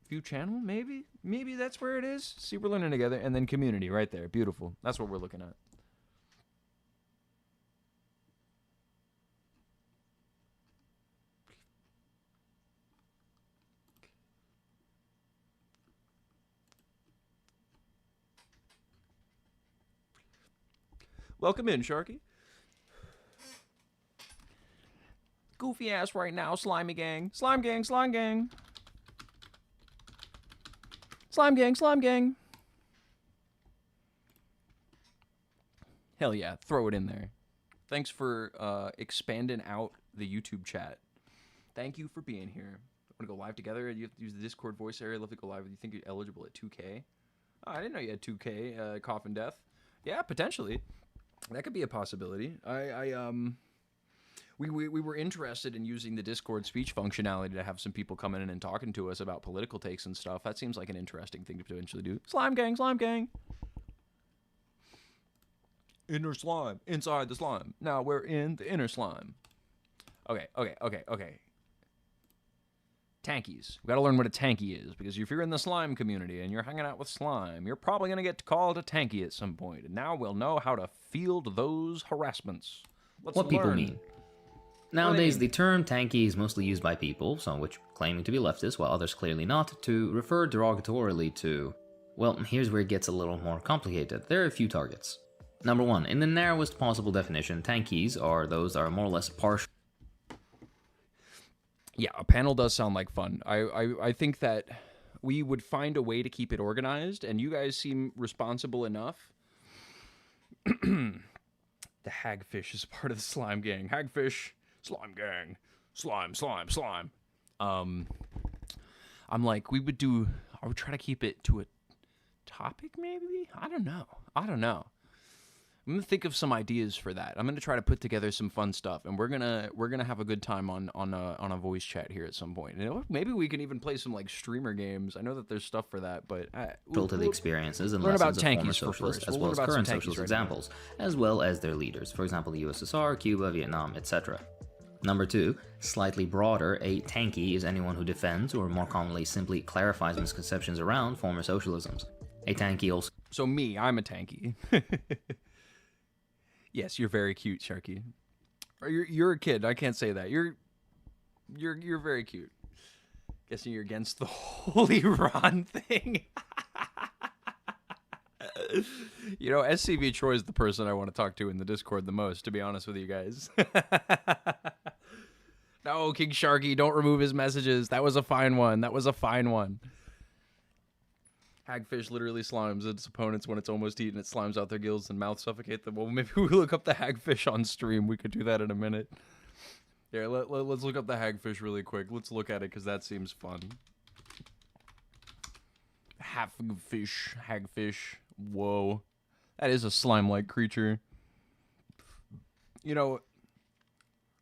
View channel, maybe? Maybe that's where it is? See, we're learning together. And then community, right there. Beautiful. That's what we're looking at. Welcome in, Sharky. Goofy ass right now, slimy gang. Slime gang, slime gang. Slime gang, slime gang. Hell yeah, throw it in there. Thanks for expanding out the YouTube chat. Thank you for being here. Want to go live together? You have to use the Discord voice area. Love to go live. You think you're eligible at 2K? Oh, I didn't know you had 2K. Coffin Death. Yeah, potentially. That could be a possibility. We were interested in using the Discord speech functionality to have some people coming in and talking to us about political takes and stuff. That seems like an interesting thing to potentially do. Slime gang, slime gang. Inner slime, inside the slime. Now we're in the inner slime. Okay. Tankies. We gotta learn what a tanky is, because if you're in the slime community and you're hanging out with slime, you're probably gonna get called a tanky at some point. And now we'll know how to field those harassments. What people mean. Nowadays, the term tanky is mostly used by people, some which claiming to be leftist, while others clearly not, to refer derogatorily to... Well, here's where it gets a little more complicated. There are a few targets. Number one, in the narrowest possible definition, tankies are those that are more or less partial. Yeah, a panel does sound like fun. I think that we would find a way to keep it organized, and you guys seem responsible enough. The hagfish is part of the slime gang. Hagfish, slime gang, slime. I'm like, I would try to keep it to a topic, maybe? I don't know. I'm gonna think of some ideas for that. I'm gonna try to put together some fun stuff, and we're gonna have a good time on a voice chat here at some point. You know, maybe we can even play some like streamer games. I know that there's stuff for that, but To the experiences and learn lessons about of former tankies socialists, first. as We'll well as learn about current some tankies socialist right examples, as well as their leaders, for example the USSR, Cuba, Vietnam, etc. Number two, slightly broader, a tanky is anyone who defends, or more commonly simply clarifies misconceptions around former socialisms. A tanky also... So me, I'm a tanky. Yes, you're very cute, Sharky. Or you're a kid. I can't say that. You're very cute. Guessing you're against the whole Iran thing. You know, SCV Troy is the person I want to talk to in the Discord the most, to be honest with you guys. No, King Sharky, don't remove his messages. That was a fine one. Hagfish literally slimes its opponents when it's almost eaten. It slimes out their gills and mouth suffocate them. Well, maybe we look up the hagfish on stream. We could do that in a minute. Here, let's look up the hagfish really quick. Let's look at it because that seems fun. Hagfish. Whoa. That is a slime-like creature. You know,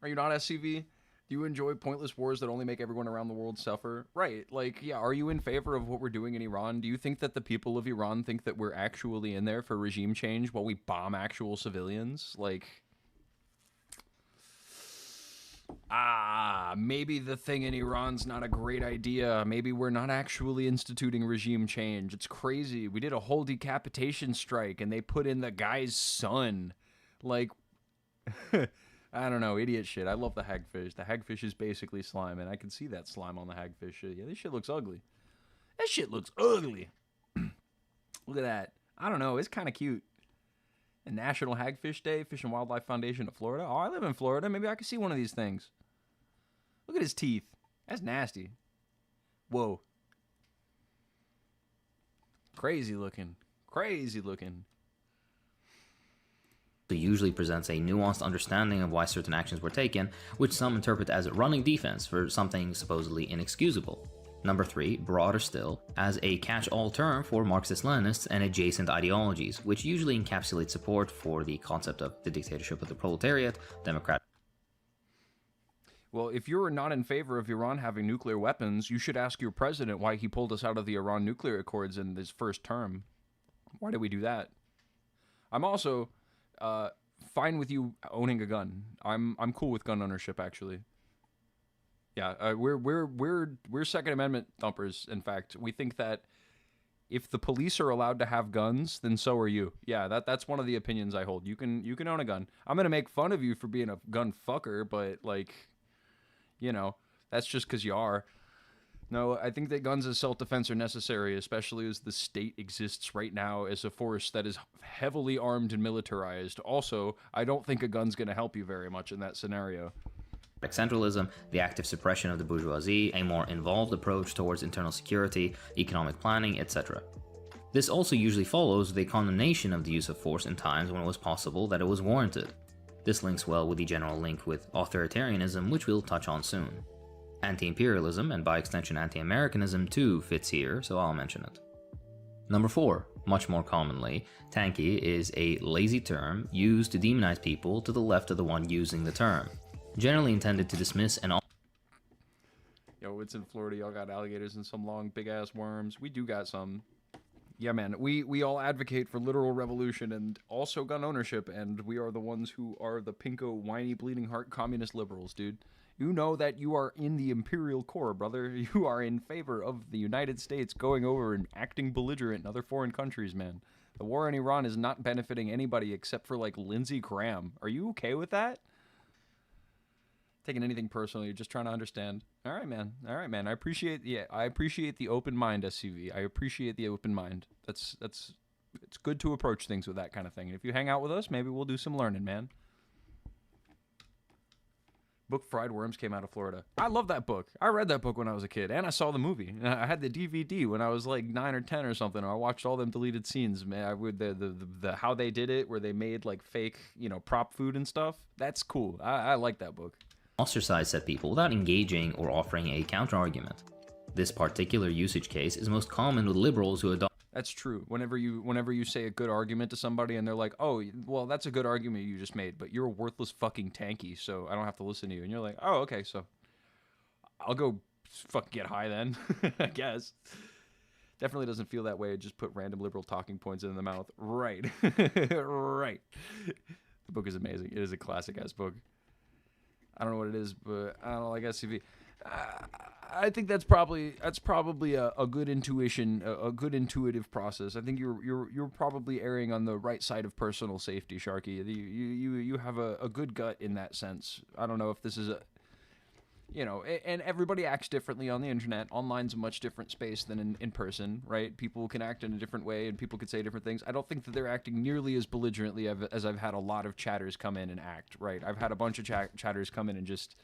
are you not SCV? Do you enjoy pointless wars that only make everyone around the world suffer? Right, like, yeah, are you in favor of what we're doing in Iran? Do you think that the people of Iran think that we're actually in there for regime change while we bomb actual civilians? Like, maybe the thing in Iran's not a great idea. Maybe we're not actually instituting regime change. It's crazy. We did a whole decapitation strike, and they put in the guy's son. Like... I don't know, idiot shit. I love the hagfish. The hagfish is basically slime, and I can see that slime on the hagfish. Yeah, this shit looks ugly. Look at that. I don't know, it's kind of cute. And National Hagfish Day, Fish and Wildlife Foundation of Florida. Oh, I live in Florida. Maybe I can see one of these things. Look at his teeth. That's nasty. Whoa. Crazy looking. usually presents a nuanced understanding of why certain actions were taken, which some interpret as running defense for something supposedly inexcusable. Number 3, broader still, as a catch-all term for Marxist-Leninists and adjacent ideologies, which usually encapsulate support for the concept of the dictatorship of the proletariat, democratic. Well, if you're not in favor of Iran having nuclear weapons, you should ask your president why he pulled us out of the Iran nuclear accords in his first term. Why did we do that? I'm also fine with you owning a gun. I'm cool with gun ownership, actually. Yeah, we're Second Amendment thumpers. In fact, we think that if the police are allowed to have guns, then so are you. Yeah, that's one of the opinions I hold. You can own a gun. I'm gonna make fun of you for being a gun fucker, but like, you know, that's just because you are. No, I think that guns as self-defense are necessary, especially as the state exists right now as a force that is heavily armed and militarized. Also, I don't think a gun's gonna help you very much in that scenario. Centralism, the active suppression of the bourgeoisie, a more involved approach towards internal security, economic planning, etc. This also usually follows the condemnation of the use of force in times when it was possible that it was warranted. This links well with the general link with authoritarianism, which we'll touch on soon. Anti-imperialism, and by extension anti-Americanism too, fits here, so I'll mention it. Number 4, much more commonly, tanky is a lazy term used to demonize people to the left of the one using the term. Generally intended to dismiss an Yo, it's in Florida. Y'all got alligators and some long, big-ass worms. We do got some. Yeah, man. We all advocate for literal revolution and also gun ownership, and we are the ones who are the pinko, whiny, bleeding heart communist liberals, dude. You know that you are in the imperial core, brother. You are in favor of the United States going over and acting belligerent in other foreign countries, man. The war in Iran is not benefiting anybody except for, like, Lindsey Graham. Are you okay with that? Taking anything personally, you're just trying to understand. All right, man. I appreciate the open mind, SCV. I appreciate the open mind. It's good to approach things with that kind of thing. And if you hang out with us, maybe we'll do some learning, man. Book Fried Worms came out of Florida. I love that book. I read that book when I was a kid, and I saw the movie. I had the DVD when I was like 9 or 10 or something. I watched all them deleted scenes, man. I would the how they did it, where they made like fake, prop food and stuff. That's cool. I like that book. Ostracize said people without engaging or offering a counterargument. This particular usage case is most common with liberals who adopt. That's true. Whenever you say a good argument to somebody and they're like, "Oh, well, that's a good argument you just made, but you're a worthless fucking tanky, so I don't have to listen to you." And you're like, "Oh, okay, so I'll go fucking get high then." I guess. Definitely doesn't feel that way. Just put random liberal talking points in the mouth. Right. Right. The book is amazing. It is a classic-ass book. I don't know what it is, but I don't know, like SCV. I think that's probably a good intuition, a good intuitive process. I think you're probably erring on the right side of personal safety, Sharky. You have a good gut in that sense. I don't know if this is and everybody acts differently on the internet. Online's a much different space than in person, right? People can act in a different way, and people can say different things. I don't think that they're acting nearly as belligerently as I've had a lot of chatters come in and act, right? I've had a bunch of chatters come in and just,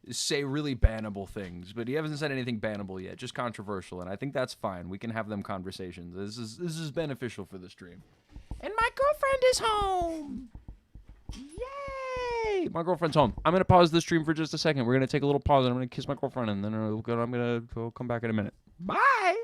say really bannable things, but he hasn't said anything bannable yet, just controversial, and I think that's fine. We can have them conversations. This is beneficial for the stream. And my girlfriend is home! Yay! My girlfriend's home. I'm going to pause the stream for just a second. We're going to take a little pause, and I'm going to kiss my girlfriend, and then I'm going to come back in a minute. Bye!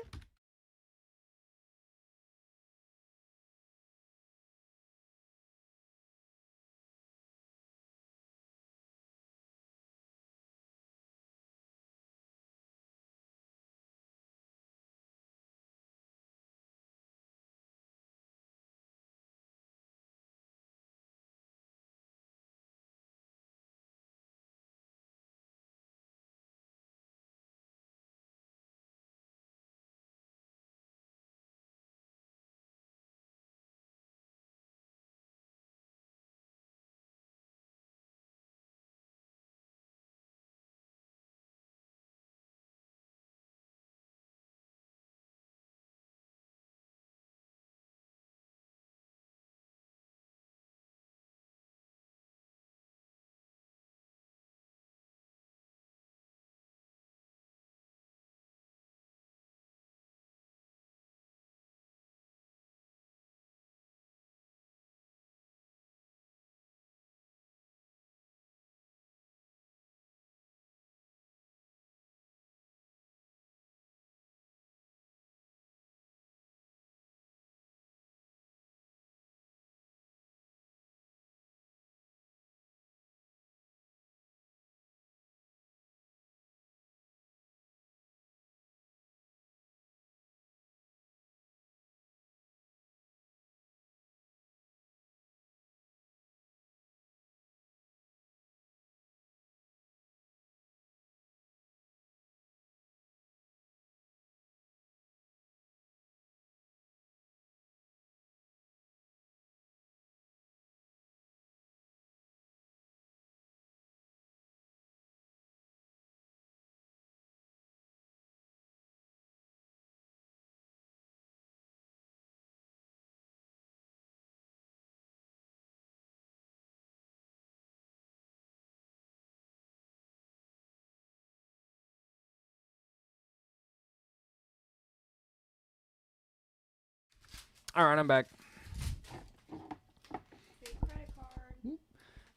All right, I'm back.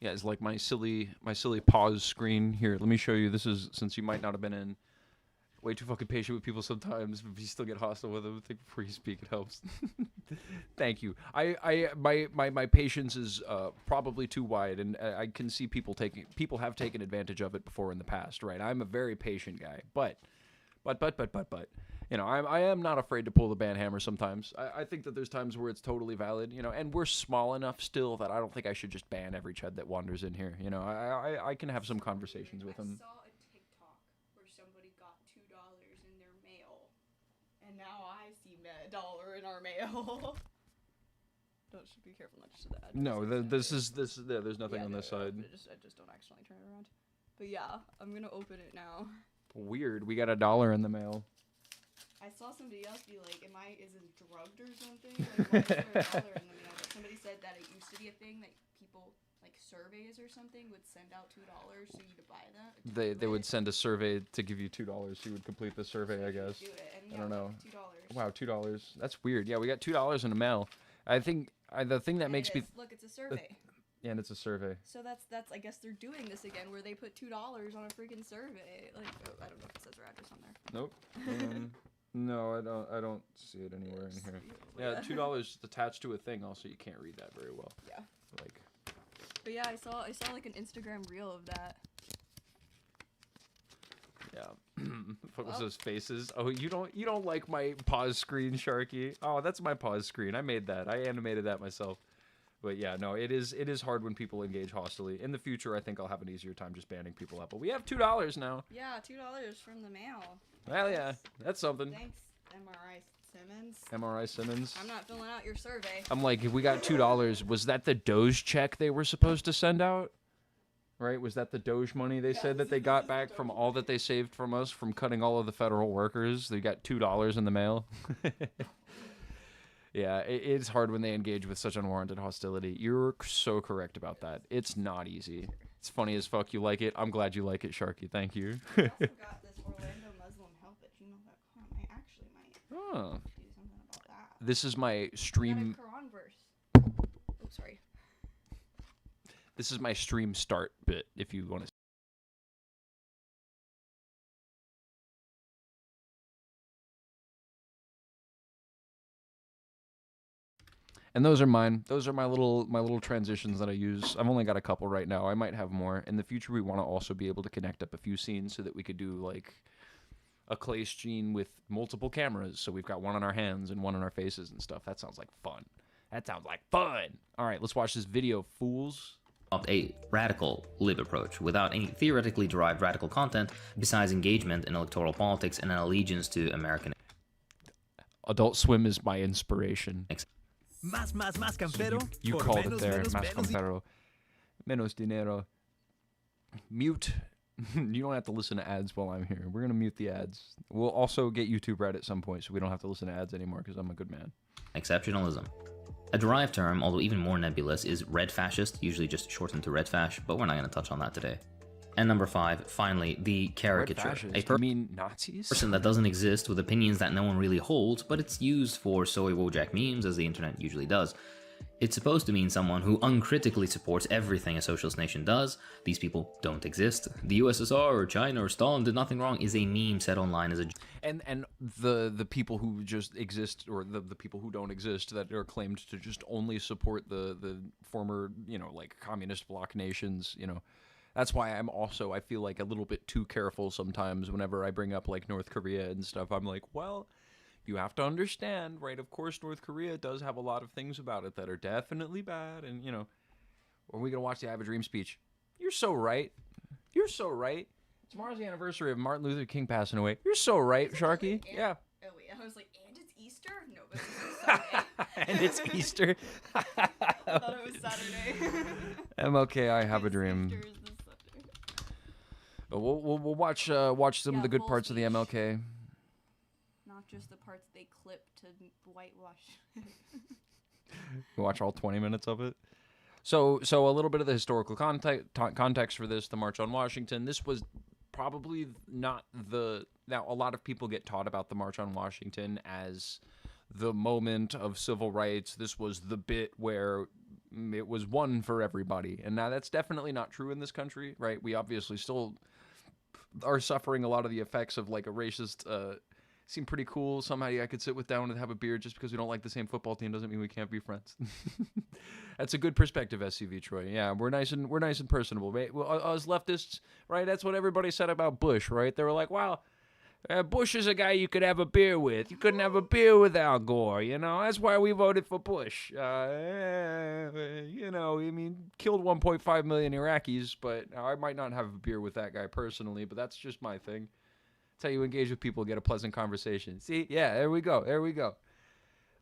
Yeah, it's like my silly pause screen here. Let me show you. This is, since you might not have been in. Way too fucking patient with people sometimes, but you still get hostile with them. I think before you speak, it helps. Thank you. My patience is probably too wide, and I can see people have taken advantage of it before in the past, right? I'm a very patient guy, but, you know, I am not afraid to pull the ban hammer sometimes. I think that there's times where it's totally valid, you know, and we're small enough still that I don't think I should just ban every chud that wanders in here. You know, I can have some conversations with them. I saw a TikTok where somebody got $2 in their mail, and now I see $1 in our mail. Don't should be careful not to the address. No, there's nothing on this side. I just don't accidentally turn it around. But yeah, I'm gonna open it now. Weird. We got $1 in the mail. I saw somebody else be like, is it drugged or something? Like, why is there $1 in the mail? But somebody said that it used to be a thing that people, like surveys or something, would send out $2 so you could buy that. They would send a survey to give you $2 so you would complete the survey, I guess. Do it, and I don't know. $2. Wow, $2. That's weird. Yeah, we got $2 in the mail. I think the thing that makes me look, it's a survey. Yeah, and it's a survey. So that's I guess they're doing this again, where they put $2 on a freaking survey. Like, I don't know if it says their address on there. Nope. No, I don't see it anywhere in here. Yeah, $2 attached to a thing. Also, you can't read that very well. Yeah. Like. But yeah, I saw like an Instagram reel of that. Yeah. What was those faces? Oh, you don't like my pause screen, Sharky? Oh, that's my pause screen. I made that. I animated that myself. But yeah, no, it is hard when people engage hostily. In the future, I think I'll have an easier time just banning people up. But we have $2 now. Yeah, $2 from the mail. Well, yeah, that's something. Thanks, MRI Simmons. MRI Simmons. I'm not filling out your survey. I'm like, if we got $2, was that the Doge check they were supposed to send out? Right? Was that the Doge money they said that they got back from all that they saved from us from cutting all of the federal workers? They got $2 in the mail. Yeah, it's hard when they engage with such unwarranted hostility. You're so correct about that. It's not easy. It's funny as fuck. You like it. I'm glad you like it, Sharky. Thank you. I also got this Orlando Muslim help at gmail.com. I actually might Oh. do something about that. This is my stream. Got a Quran verse. Oh, sorry. This is my stream start bit. If you want to. And those are mine. Those are my little transitions that I use. I've only got a couple right now. I might have more. In the future, we want to also be able to connect up a few scenes so that we could do like a clay scene with multiple cameras. So we've got one on our hands and one on our faces and stuff. That sounds like fun. That sounds like fun. All right, let's watch this video, fools. Adopt a radical lib approach without any theoretically derived radical content besides engagement in electoral politics and an allegiance to American. Adult Swim is my inspiration. Más campero. You por called it menos, there. menos, Más menos campero. Menos dinero. Mute. You don't have to listen to ads while I'm here. We're going to mute the ads. We'll also get YouTube Red at some point so we don't have to listen to ads anymore because I'm a good man. Exceptionalism. A derived term, although even more nebulous, is red fascist, usually just shortened to red fash, but we're not going to touch on that today. And number 5, finally, the caricature. You mean Nazis? Person that doesn't exist with opinions that no one really holds, but it's used for soy Wojak memes, as the internet usually does. It's supposed to mean someone who uncritically supports everything a socialist nation does. These people don't exist. The USSR or China or Stalin did nothing wrong is a meme set online as a... And the people who just exist, or the people who don't exist, that are claimed to just only support the former, you know, like communist bloc nations, you know. That's why I feel like a little bit too careful sometimes whenever I bring up like North Korea and stuff. I'm like, well, you have to understand, right? Of course, North Korea does have a lot of things about it that are definitely bad. And, you know, are we going to watch the I Have a Dream speech? You're so right. You're so right. Tomorrow's the anniversary of Martin Luther King passing away. You're so right, Sharky. Yeah. Oh, wait. I was like, and it's Easter? No, but it's Sunday. And it's Easter. I thought it was Saturday. MLK, I Have a Dream. Easter is this Sunday. We'll watch some of the good full parts of the speech. MLK. Not just the parts they clip to whitewash. We watch all 20 minutes of it. So a little bit of the historical context for this, the March on Washington. This was probably not the... Now, a lot of people get taught about the March on Washington as the moment of civil rights. This was the bit where it was one for everybody. And now that's definitely not true in this country, right? We obviously still are suffering a lot of the effects of like a racist, seemed pretty cool. Somebody I could sit with down and have a beer just because we don't like the same football team doesn't mean we can't be friends. That's a good perspective, SCV Troy. Yeah, we're nice and personable, right? Well, us leftists, right? That's what everybody said about Bush, right? They were like, "Wow, Bush is a guy you could have a beer with. You couldn't have a beer with Al Gore, you know. That's why we voted for Bush. You know, I mean, killed 1.5 million Iraqis, but I might not have a beer with that guy personally, but that's just my thing. That's how you engage with people, get a pleasant conversation. See? Yeah, there we go. There we go.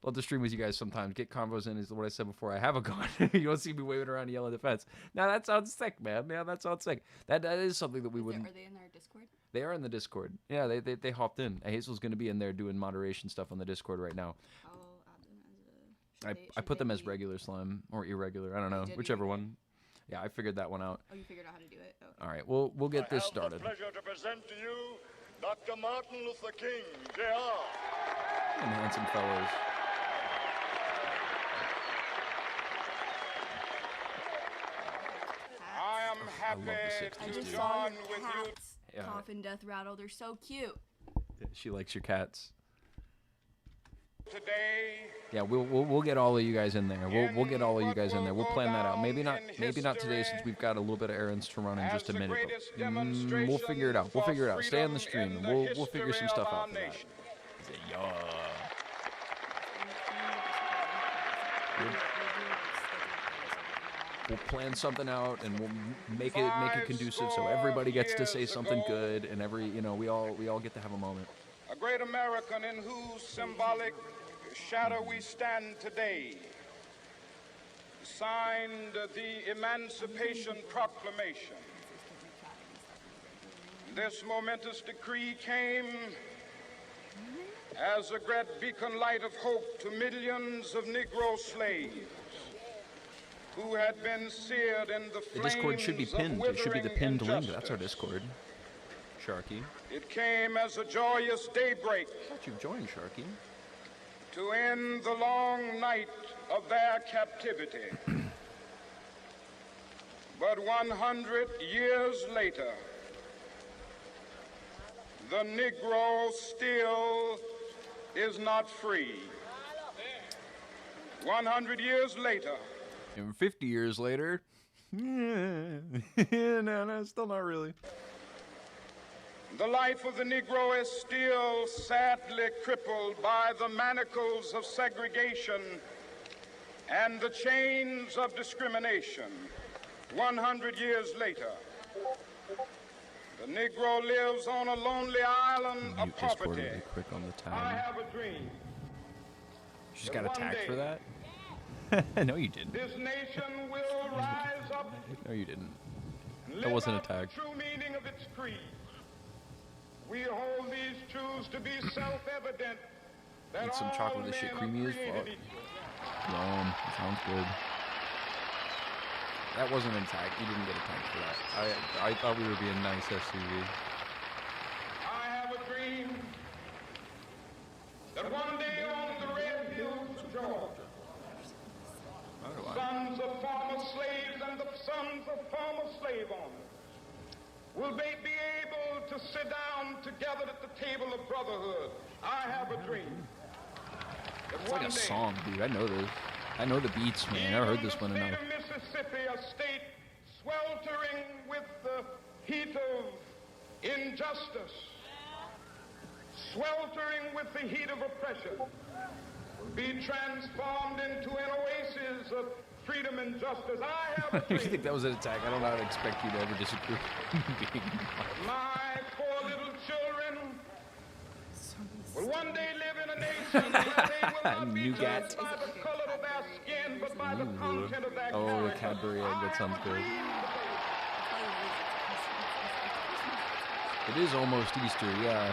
Love to stream with you guys sometimes. Get convos in is what I said before. I have a gun. You don't see me waving around yelling defense. Now that sounds sick, man. Yeah, that sounds sick. That is something that we wouldn't. Are they in our Discord? They are in the Discord. Yeah, they hopped in. Hazel's going to be in there doing moderation stuff on the Discord right now. I'll add them as a. I put them as regular slime or irregular. I don't know, whichever one. Yeah, I figured that one out. Oh, you figured out how to do it. Okay. All right, we'll get this started. I have the pleasure to present to you Dr. Martin Luther King, Jr. And handsome fellows. I am I love the happy 60s, I to just dude. saw join your with you. cats. Yeah. Coffin death rattle. They're so cute. She likes your cats. Today, Yeah, we'll get all of you guys in there. We'll get all of you guys in there. We'll plan that out. Maybe not today since we've got a little bit of errands to run in just a minute. But, we'll figure it out. We'll figure it out. Stay on the stream and we'll figure some stuff out for that. Yeah. We'll plan something out and we'll make it conducive so everybody gets to say something good and we all get to have a moment. a great American in whose symbolic shadow we stand today, signed the Emancipation Proclamation. This momentous decree came as a great beacon light of hope to millions of Negro slaves who had been seared in the flames The Discord should be pinned. It should be the pinned link. That's our Discord. Sharky. It came as a joyous daybreak I thought you've joined, Sharky. to end the long night of their captivity. But 100 years later, the Negro still is not free. 100 years later, And 50 years later, no, still not really. the life of the Negro is still sadly crippled by the manacles of segregation and the chains of discrimination. 100 years later, the Negro lives on a lonely island of Mute Discord poverty. really quick on the I time. have a dream. You just got one attacked day- for that? No, you didn't. This nation will rise up No, you didn't. and That live wasn't out attack. the true meaning of its creed. We hold these truths to be self-evident that Need some all chocolate, this shit men are creamy as created fuck. equal. Yum. Sounds good. That wasn't an attack. You didn't get attacked for that. I thought we were being nice, SCV. I have a dream that one day on the red hills of Georgia, Oh, I- sons of former slaves and the sons of former slave owners will they be able to sit down together at the table of brotherhood. I have a dream that It's like one a day, song, dude. I know this. I know the beats, man. I never heard this one in the enough. state of Mississippi, a state sweltering with the heat of injustice, sweltering with the heat of oppression, will be transformed into an oasis of freedom and justice. I have a You dream. think that was an attack? I don't know how to expect you to ever disagree. My four little children will one day live in a nation where they will not be Nougat. judged by the color of their skin, but by the content of their Oh, the character. Cadbury egg. That sounds good. It is almost Easter, yeah.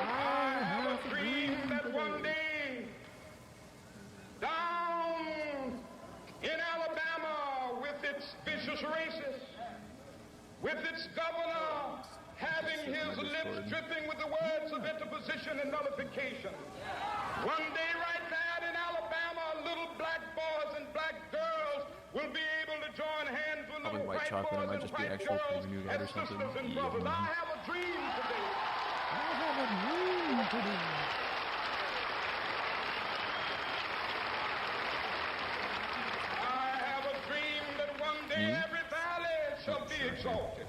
I have a dream that one day, down in Alabama, with its vicious racists, with its governor having his lips dripping with the words of interposition and nullification, One day right now in Alabama, little black boys and black girls will be able to join hands with Probably little white white chocolate. It boys might and just be white actual girls creamy as nougat or something. sisters and brothers. I have a dream today. I have a dream that one day every valley shall be exalted.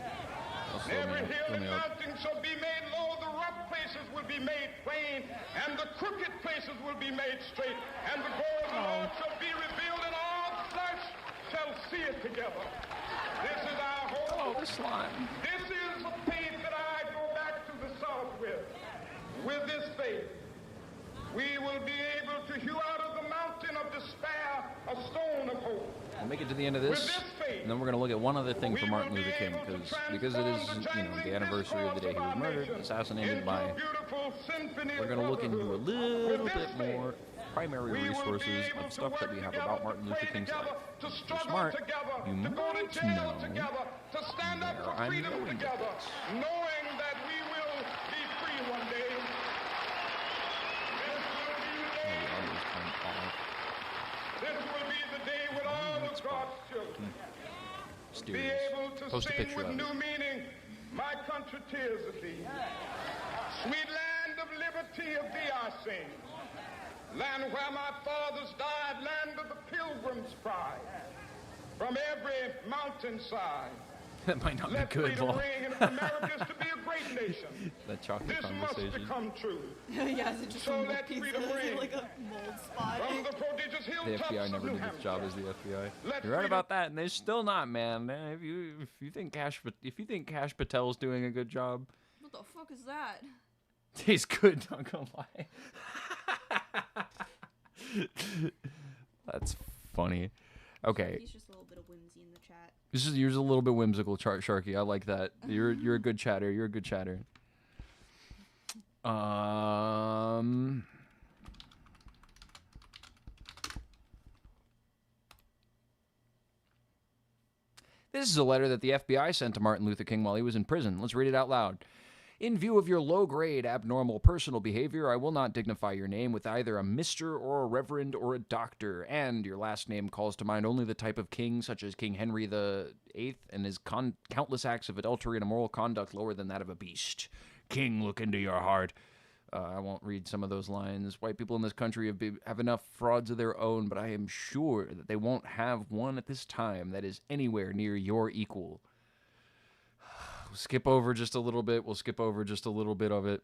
Also, And every hill fill and me up. mountain shall be made low, the rough places will be made plain, and the crooked places will be made straight, and the glory of the Lord shall be revealed, and all flesh shall see it together. This is our hope. Oh, the slime. This is the faith that I go back to the South with. With this faith, we will be able to hew out of the mountain of despair a stone of hope. We'll make it to the end of this, and then we're going to look at one other thing for Martin Luther King, because it is, the anniversary of the day he was murdered, assassinated by. We're going to look into a little bit more primary resources of stuff that we have about Martin Luther King's life. If you're smart, you might know where I'm going with this. Knowing that we will be free one day. This will be the day when all of God's children be able to Post a sing picture with of it. new meaning, my country tears of thee. Sweet land of liberty of thee I sing. Land where my fathers died, land of the pilgrim's pride. From every mountainside. That might not Let be good, freedom Vol. ring, and if America is to be a great nation, That chocolate this must conversation. become true. Yeah, is it just So a mold let piece? freedom Is it ring. like a mold spot? From the prodigious The hilltops FBI of never New did its job Hampshire. as the FBI. Let You're right freedom- about that, and they're still not, man. If you think Cash Patel's doing a good job, What the fuck is that? he's good. Not gonna lie. That's funny. Okay, He's just a little bit of whimsy in the chat. you're a little bit whimsical, Sharky. I like that. You're a good chatter. You're a good chatter. This is a letter that the FBI sent to Martin Luther King while he was in prison. Let's read it out loud. In view of your low-grade, abnormal personal behavior, I will not dignify your name with either a Mr. or a Reverend or a Doctor, and your last name calls to mind only the type of king, such as King Henry VIII, and his countless acts of adultery and immoral conduct lower than that of a beast. King, look into your heart. I won't read some of those lines. White people in this country have enough frauds of their own, but I am sure that they won't have one at this time that is anywhere near your equal. We'll skip over just a little bit. We'll skip over just a little bit of it.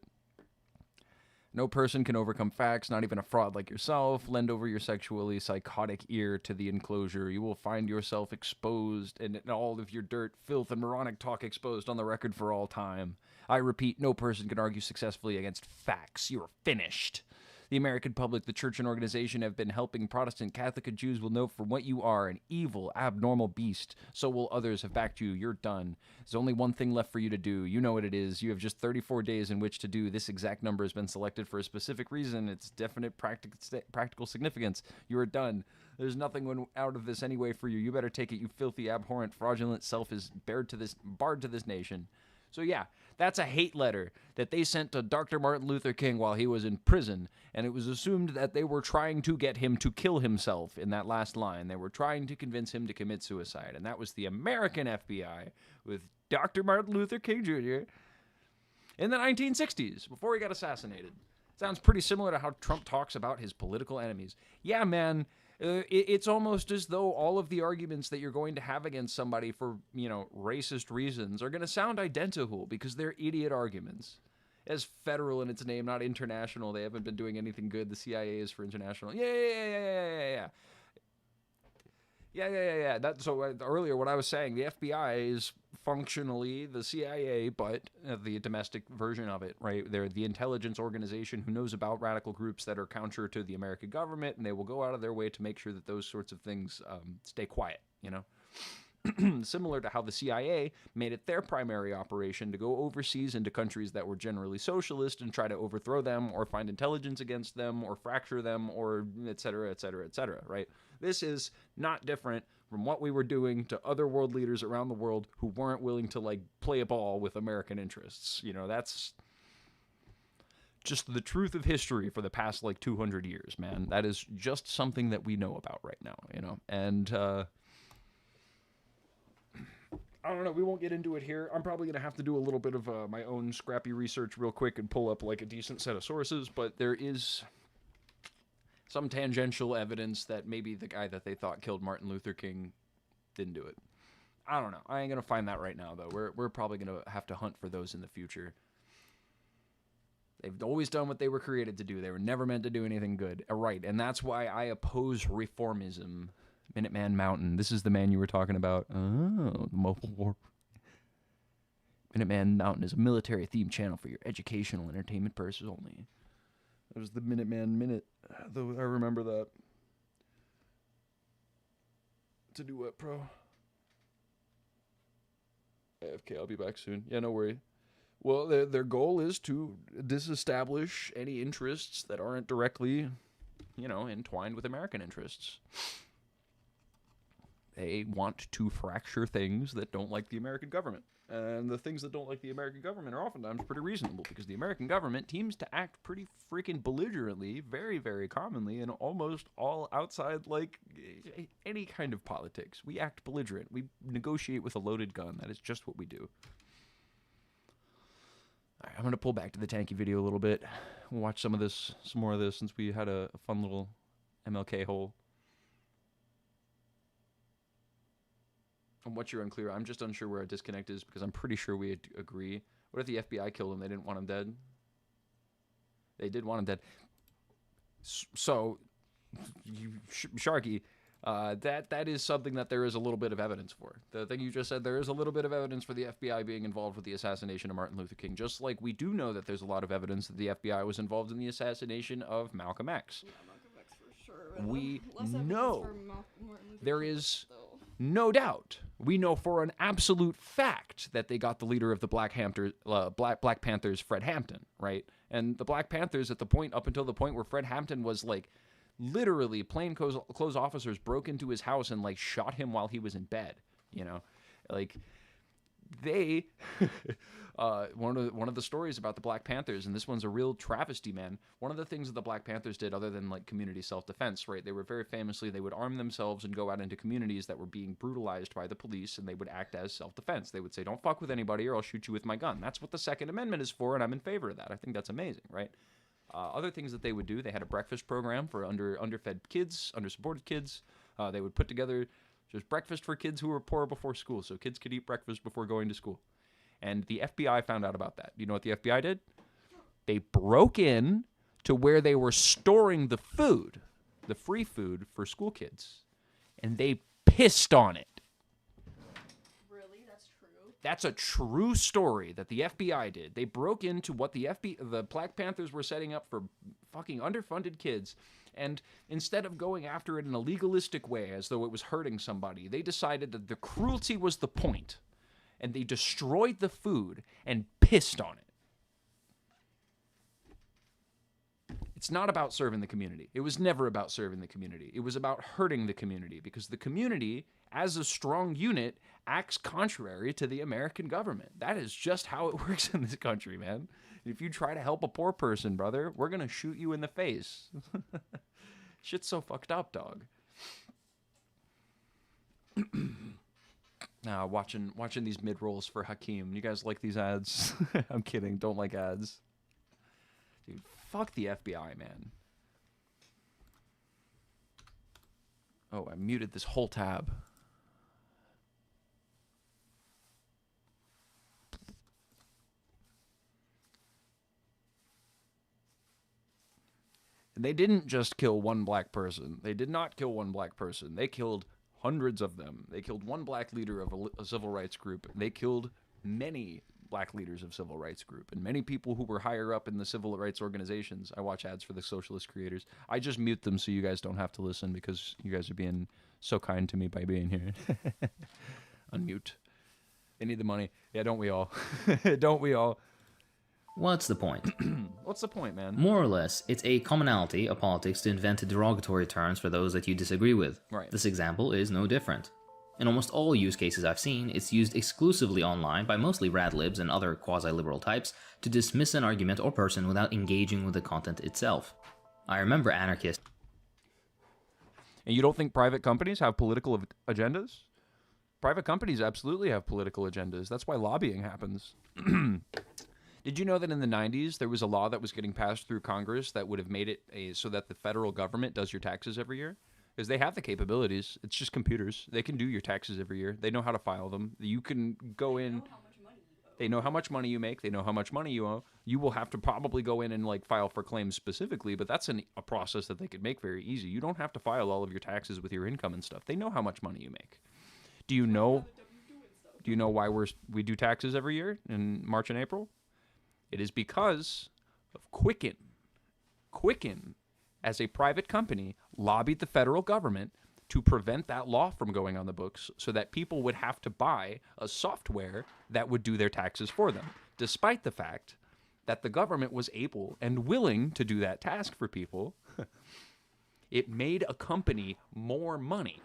No person can overcome facts, not even a fraud like yourself. Lend over your sexually psychotic ear to the enclosure. You will find yourself exposed and all of your dirt, filth, and moronic talk exposed on the record for all time. I repeat, no person can argue successfully against facts. You are finished. The American public, the church, and organization have been helping Protestant, Catholic, and Jews will know for what you are, an evil, abnormal beast. So will others have backed you. You're done. There's only one thing left for you to do. You know what it is. You have just 34 days in which to do. This exact number has been selected for a specific reason. It's definite practical significance. You are done. There's nothing out of this anyway for you. You better take it. You filthy, abhorrent, fraudulent self is barred to this nation. So yeah, that's a hate letter that they sent to Dr. Martin Luther King while he was in prison, and it was assumed that they were trying to get him to kill himself in that last line. They were trying to convince him to commit suicide, and that was the American FBI with Dr. Martin Luther King Jr. in the 1960s, before he got assassinated. Sounds pretty similar to how Trump talks about his political enemies. Yeah, man. It's almost as though all of the arguments that you're going to have against somebody for, racist reasons are going to sound identical because they're idiot arguments. As federal in its name, not international. They haven't been doing anything good. The CIA is for international. Yeah. Earlier, what I was saying, the FBI is functionally the CIA, but the domestic version of it, right? They're the intelligence organization who knows about radical groups that are counter to the American government, and they will go out of their way to make sure that those sorts of things stay quiet, Similar to how the CIA made it their primary operation to go overseas into countries that were generally socialist and try to overthrow them or find intelligence against them or fracture them or et cetera, right? This is not different from what we were doing to other world leaders around the world who weren't willing to, play a ball with American interests. That's just the truth of history for the past, like, 200 years, man. That is just something that we know about right now, you know? And, I don't know, we won't get into it here. I'm probably going to have to do a little bit of my own scrappy research real quick and pull up, like, a decent set of sources, but there is some tangential evidence that maybe the guy that they thought killed Martin Luther King didn't do it. I don't know. I ain't going to find that right now, though. We're probably going to have to hunt for those in the future. They've always done what they were created to do. They were never meant to do anything good. Right, and that's why I oppose reformism. Minuteman Mountain. This is the man you were talking about. Oh, the mobile war. Minuteman Mountain is a military-themed channel for your educational and entertainment purposes only. That was the Minuteman Minute. Though I remember that. To do what, pro? AFK, I'll be back soon. Yeah, no worry. Well, their goal is to disestablish any interests that aren't directly, you know, entwined with American interests. They want to fracture things that don't like the American government. And the things that don't like the American government are oftentimes pretty reasonable, because the American government seems to act pretty freaking belligerently, very, very commonly, in almost all outside, like, any kind of politics. We act belligerent. We negotiate with a loaded gun. That is just what we do. All right, I'm going to pull back to the tanky video a little bit. We'll watch some more of this, since we had a fun little MLK hole. On what you're unclear, I'm just unsure where our disconnect is, because I'm pretty sure we agree. What if the FBI killed him? They didn't want him dead? They did want him dead. So, Sharky, that is something that there is a little bit of evidence for. The thing you just said, there is a little bit of evidence for the FBI being involved with the assassination of Martin Luther King, just like we do know that there's a lot of evidence that the FBI was involved in the assassination of Malcolm X. Yeah, Malcolm X for sure. We Less evidence know for Martin Luther there King, is though. no doubt. We know for an absolute fact that they got the leader of the Black Panthers, Fred Hampton, right? And the Black Panthers, up until the point where Fred Hampton was, like, literally plainclothes officers broke into his house and, like, shot him while he was in bed, you know? Like, they one of the stories about the Black Panthers, and this one's a real travesty, man. One of the things that the Black Panthers did, other than, like, community self-defense, right? They were very famously, they would arm themselves and go out into communities that were being brutalized by the police, and they would act as self-defense. They would say, "Don't fuck with anybody, or I'll shoot you with my gun." That's what the Second Amendment is for, and I'm in favor of that. I think that's amazing, right? Other things that they would do, they had a breakfast program for underfed kids, undersupported kids. They would put together just breakfast for kids who were poor before school, so kids could eat breakfast before going to school. And the FBI found out about that. You know what the FBI did? They broke in to where they were storing the food, the free food for school kids, and they pissed on it. Really? That's true? That's a true story that the FBI did. They broke into what the Black Panthers were setting up for fucking underfunded kids, and instead of going after it in a legalistic way as though it was hurting somebody, they decided that the cruelty was the point, and they destroyed the food and pissed on it. It's not about serving the community. It was never about serving the community. It was about hurting the community, because the community, as a strong unit, acts contrary to the American government. That is just how it works in this country, man. If you try to help a poor person, brother, we're going to shoot you in the face. Shit's so fucked up, dog. Watching these mid-rolls for Hakeem. You guys like these ads? I'm kidding. Don't like ads. Dude, fuck the FBI, man. Oh, I muted this whole tab. And they didn't just kill one black person. They did not kill one black person. They killed hundreds of them. They killed one black leader of a civil rights group. They killed many black leaders of civil rights group and many people who were higher up in the civil rights organizations. I watch ads for the socialist creators. I just mute them so you guys don't have to listen, because you guys are being so kind to me by being here. Unmute. They need the money. Yeah, don't we all? Don't we all? What's the point? What's the point, man? More or less, it's a commonality of politics to invent derogatory terms for those that you disagree with. Right. This example is no different. In almost all use cases I've seen, it's used exclusively online by mostly rad-libs and other quasi-liberal types to dismiss an argument or person without engaging with the content itself. I remember anarchists. And you don't think private companies have political agendas? Private companies absolutely have political agendas. That's why lobbying happens. Did you know that in the 90s there was a law that was getting passed through Congress that would have made it so that the federal government does your taxes every year? Because they have the capabilities. It's just computers. They can do your taxes every year. They know how to file them. You can go in. They know how much money you make. They know how much money you owe. You will have to probably go in and like file for claims specifically, but that's a process that they could make very easy. You don't have to file all of your taxes with your income and stuff. They know how much money you make. Do you know why we do taxes every year in March and April? It is because of Quicken. Quicken, as a private company, lobbied the federal government to prevent that law from going on the books so that people would have to buy a software that would do their taxes for them, despite the fact that the government was able and willing to do that task for people. It made a company more money.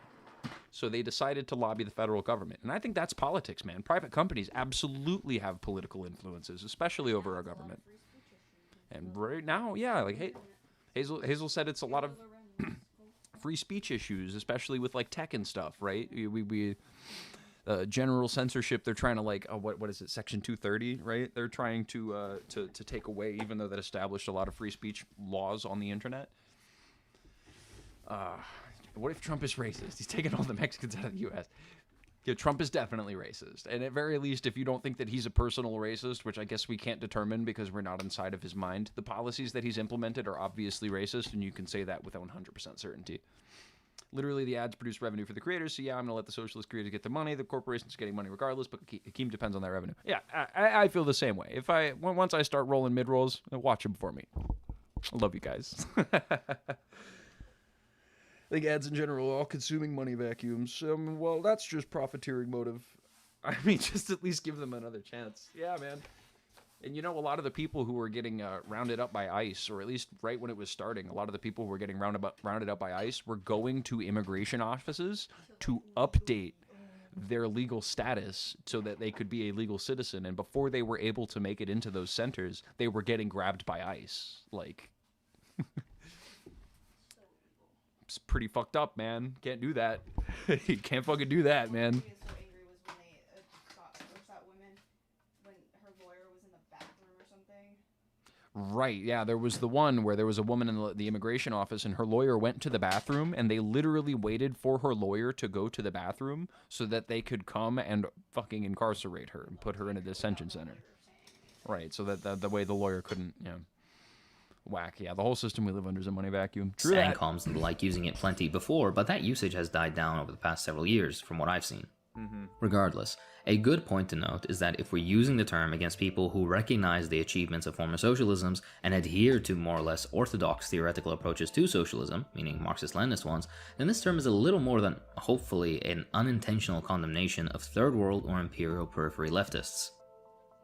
So they decided to lobby the federal government. And I think that's politics, man. Private companies absolutely have political influences, especially over our government. And right now, yeah, like Hazel said it's a lot of free speech issues, especially with like tech and stuff, right? We general censorship, they're trying to like, what is it, Section 230, right? They're trying to take away, even though that established a lot of free speech laws on the internet. What if Trump is racist? He's taking all the Mexicans out of the U.S. Yeah, Trump is definitely racist. And at very least, if you don't think that he's a personal racist, which I guess we can't determine because we're not inside of his mind, the policies that he's implemented are obviously racist, and you can say that with 100% certainty. Literally, the ads produce revenue for the creators, so yeah, I'm going to let the socialist creators get the money. The corporation's getting money regardless, but Hakeem depends on that revenue. Yeah, I feel the same way. Once I start rolling mid-rolls, watch them for me. I love you guys. I think ads in general are all consuming money vacuums. Well, that's just profiteering motive. I mean, just at least give them another chance. Yeah, man. And you know, a lot of the people who were getting rounded up by ICE, or at least right when it was starting, a lot of the people who were getting rounded up by ICE were going to immigration offices to update their legal status so that they could be a legal citizen. And before they were able to make it into those centers, they were getting grabbed by ICE. Like... It's pretty fucked up, man. Can't do that. You can't fucking do that, man. What made me so angry was when they that woman when her lawyer was in the bathroom or something. Right, yeah, there was the one where there was a woman in the immigration office and her lawyer went to the bathroom and they literally waited for her lawyer to go to the bathroom so that they could come and fucking incarcerate her and put her in a detention center. Right, so that the way the lawyer couldn't, whack. Yeah, the whole system we live under is a money vacuum. True that. Ancoms and the like using it plenty before, but that usage has died down over the past several years, from what I've seen. Regardless, a good point to note is that if we're using the term against people who recognize the achievements of former socialisms and adhere to more or less orthodox theoretical approaches to socialism, meaning Marxist-Leninist ones, then this term is a little more than, hopefully, an unintentional condemnation of third world or imperial periphery leftists.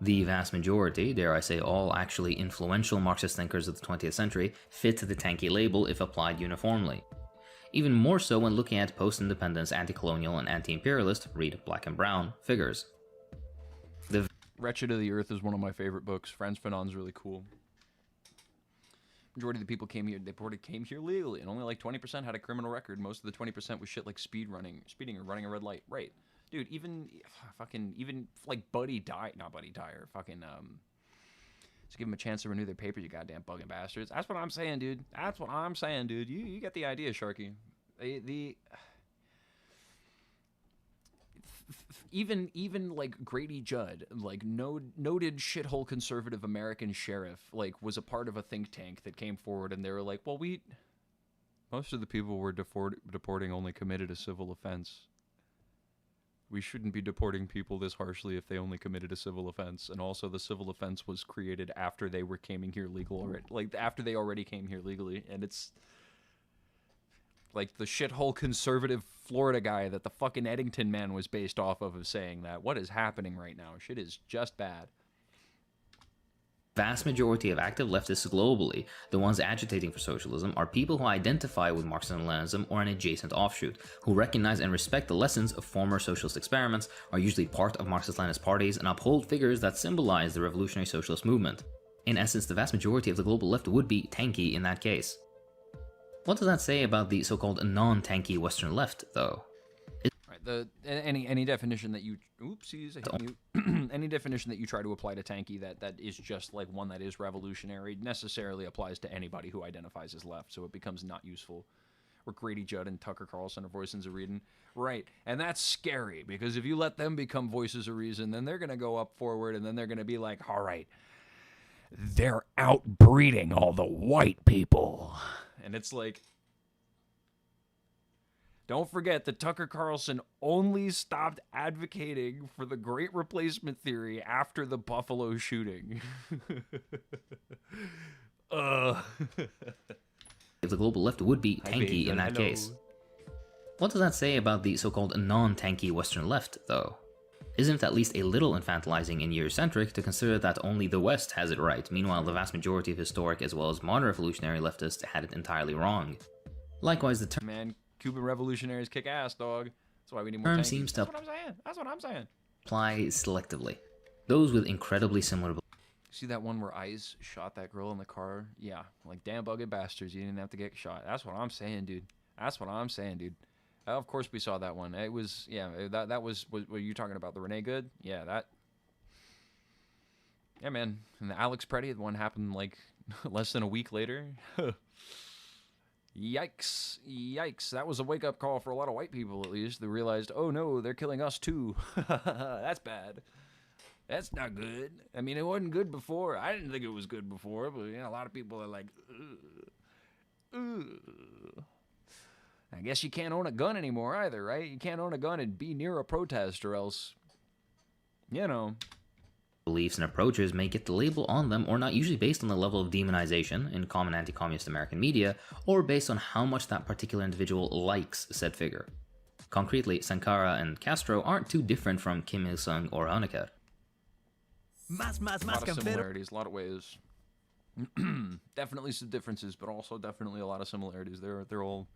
The vast majority, dare I say all actually influential Marxist thinkers of the 20th century, fit the tanky label if applied uniformly. Even more so when looking at post-independence, anti-colonial, and anti-imperialist, read Black and Brown, figures. The Wretched of the Earth is one of my favorite books. Frantz Fanon's really cool. Majority of the people came here legally, and only like 20% had a criminal record. Most of the 20% was shit like speeding or running a red light. Right. Dude, even like Buddy Dyer, fucking, just give them a chance to renew their papers, you goddamn bugging bastards. That's what I'm saying, dude. That's what I'm saying, dude. You get the idea, Sharky. Even like Grady Judd, like noted shithole conservative American sheriff, like was a part of a think tank that came forward, and they were like, well, most of the people we're deporting only committed a civil offense. We shouldn't be deporting people this harshly if they only committed a civil offense. And also the civil offense was created after they came here legal already. Like, after they already came here legally. And it's like the shithole conservative Florida guy that the fucking Eddington man was based off of saying that. What is happening right now? Shit is just bad. Vast majority of active leftists globally, the ones agitating for socialism, are people who identify with Marxism-Leninism or an adjacent offshoot, who recognize and respect the lessons of former socialist experiments, are usually part of Marxist-Leninist parties, and uphold figures that symbolize the revolutionary socialist movement. In essence, the vast majority of the global left would be tanky in that case. What does that say about the so-called non-tanky Western left, though? Any definition that you oopsies I hit mute. Any definition that you try to apply to tanky that is just like one that is revolutionary necessarily applies to anybody who identifies as left, so it becomes not useful. Or Grady Judd and Tucker Carlson are voices of reason, right? And that's scary because if you let them become voices of reason, then they're gonna go up forward and then they're gonna be like, all right, they're outbreeding all the white people, and it's like. Don't forget that Tucker Carlson only stopped advocating for the Great Replacement Theory after the Buffalo shooting. The global left would be tanky in that case. What does that say about the so-called non-tanky Western left, though? Isn't it at least a little infantilizing and Eurocentric to consider that only the West has it right, meanwhile the vast majority of historic as well as modern revolutionary leftists had it entirely wrong? Likewise, the term... Man, Cuban revolutionaries kick ass, dog. That's why we need more tankies. Seems to That's what I'm saying. That's what I'm saying. apply selectively. Those with incredibly similar... See that one where ICE shot that girl in the car? Yeah, like damn bugged bastards. You didn't have to get shot. That's what I'm saying, dude. That's what I'm saying, dude. Of course we saw that one. It was, yeah, that was, were you talking about the Renee Good? Yeah, that. Yeah, man. And the Alex Preddy, the one happened like less than a week later. Yikes. Yikes. That was a wake-up call for a lot of white people, at least. They realized, oh no, they're killing us too. That's bad. That's not good. I mean, it wasn't good before. I didn't think it was good before, but you know, a lot of people are like, ugh. I guess you can't own a gun anymore either, right? You can't own a gun and be near a protest or else, you know. Beliefs and approaches may get the label on them or not, usually based on the level of demonization in common anti-communist American media, or based on how much that particular individual likes said figure. Concretely, Sankara and Castro aren't too different from Kim Il-sung or Honecker. A lot of similarities, a lot of ways. Definitely some differences, but also definitely a lot of similarities. They're all,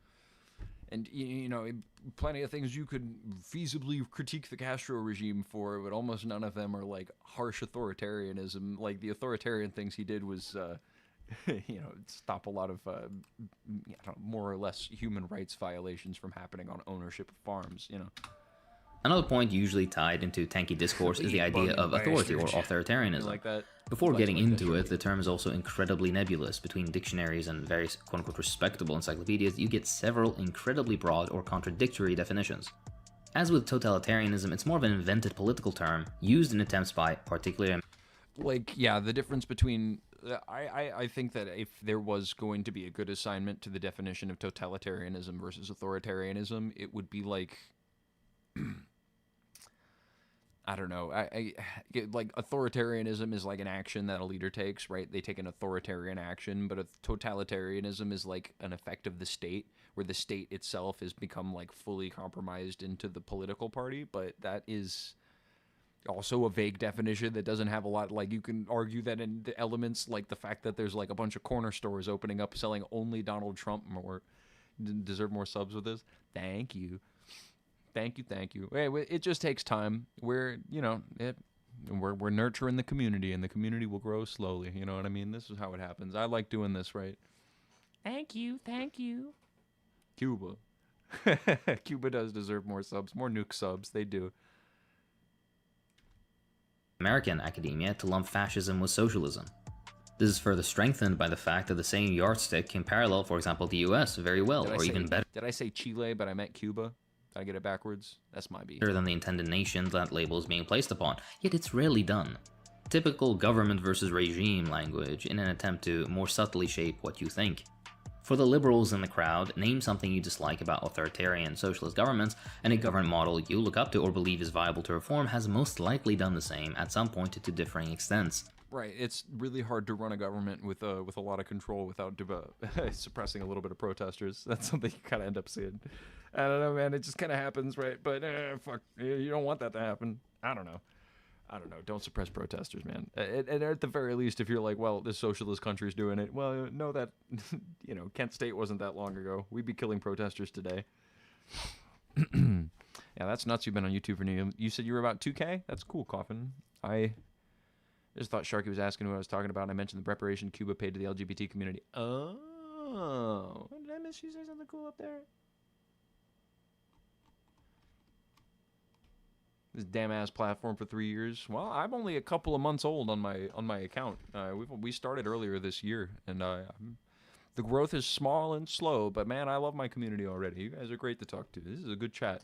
and you know, plenty of things you could feasibly critique the Castro regime for, but almost none of them are like harsh authoritarianism. Like the authoritarian things he did was, you know, stop a lot of more or less human rights violations from happening on ownership of farms. You know. Another point usually tied into tanky discourse is the idea of authority or authoritarianism. Like that. Before getting into it, the term is also incredibly nebulous. Between dictionaries and various quote-unquote respectable encyclopedias, you get several incredibly broad or contradictory definitions. As with totalitarianism, it's more of an invented political term, used in attempts by particularly... Like, yeah, the difference between... I think that if there was going to be a good assignment to the definition of totalitarianism versus authoritarianism, it would be like... I don't know. Like authoritarianism is like an action that a leader takes, right? They take an authoritarian action, but a totalitarianism is like an effect of the state, where the state itself has become like fully compromised into the political party. But that is also a vague definition that doesn't have a lot. Like you can argue that in the elements, like the fact that there's like a bunch of corner stores opening up selling only Donald Trump more, deserve more subs with this. Thank you. Thank you. Hey, it just takes time. We're, you know, we're nurturing the community, and the community will grow slowly. You know what I mean? This is how it happens. I like doing this, right? Thank you. Cuba. Cuba does deserve more subs, more nuke subs. They do. American academia to lump fascism with socialism. This is further strengthened by the fact that the same yardstick can parallel, for example, the US very well, or even better. Did I say Chile, but I meant Cuba? Did I get it backwards? That's my beat. Than the intended nation that label is being placed upon, yet it's rarely done. Typical government versus regime language in an attempt to more subtly shape what you think. For the liberals in the crowd, name something you dislike about authoritarian socialist governments, and a government model you look up to or believe is viable to reform has most likely done the same at some point to differing extents. Right, it's really hard to run a government with a lot of control without suppressing a little bit of protesters. That's something you kind of end up seeing. I don't know, man. It just kind of happens, right? But fuck, you don't want that to happen. I don't know. I don't know. Don't suppress protesters, man. And at the very least, if you're like, well, this socialist country's doing it, well, know that, Kent State wasn't that long ago. We'd be killing protesters today. Yeah, that's nuts. You've been on YouTube for you said you were about 2K? That's cool, Coffin. I just thought Sharky was asking who I was talking about, and I mentioned the reparation Cuba paid to the LGBT community. Oh. Did I miss you say something cool up there? This damn ass platform for 3 years. Well, I'm only a couple of months old on my account. We started earlier this year, and the growth is small and slow. But man, I love my community already. You guys are great to talk to. This is a good chat.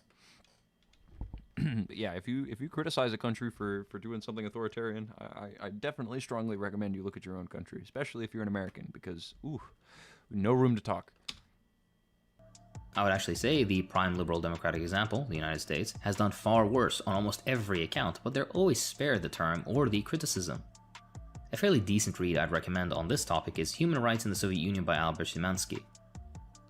But yeah, if you criticize a country for doing something authoritarian, I definitely strongly recommend you look at your own country, especially if you're an American, because no room to talk. I would actually say the prime liberal democratic example, the United States, has done far worse on almost every account, but they're always spared the term or the criticism. A fairly decent read I'd recommend on this topic is Human Rights in the Soviet Union by Albert Szymanski.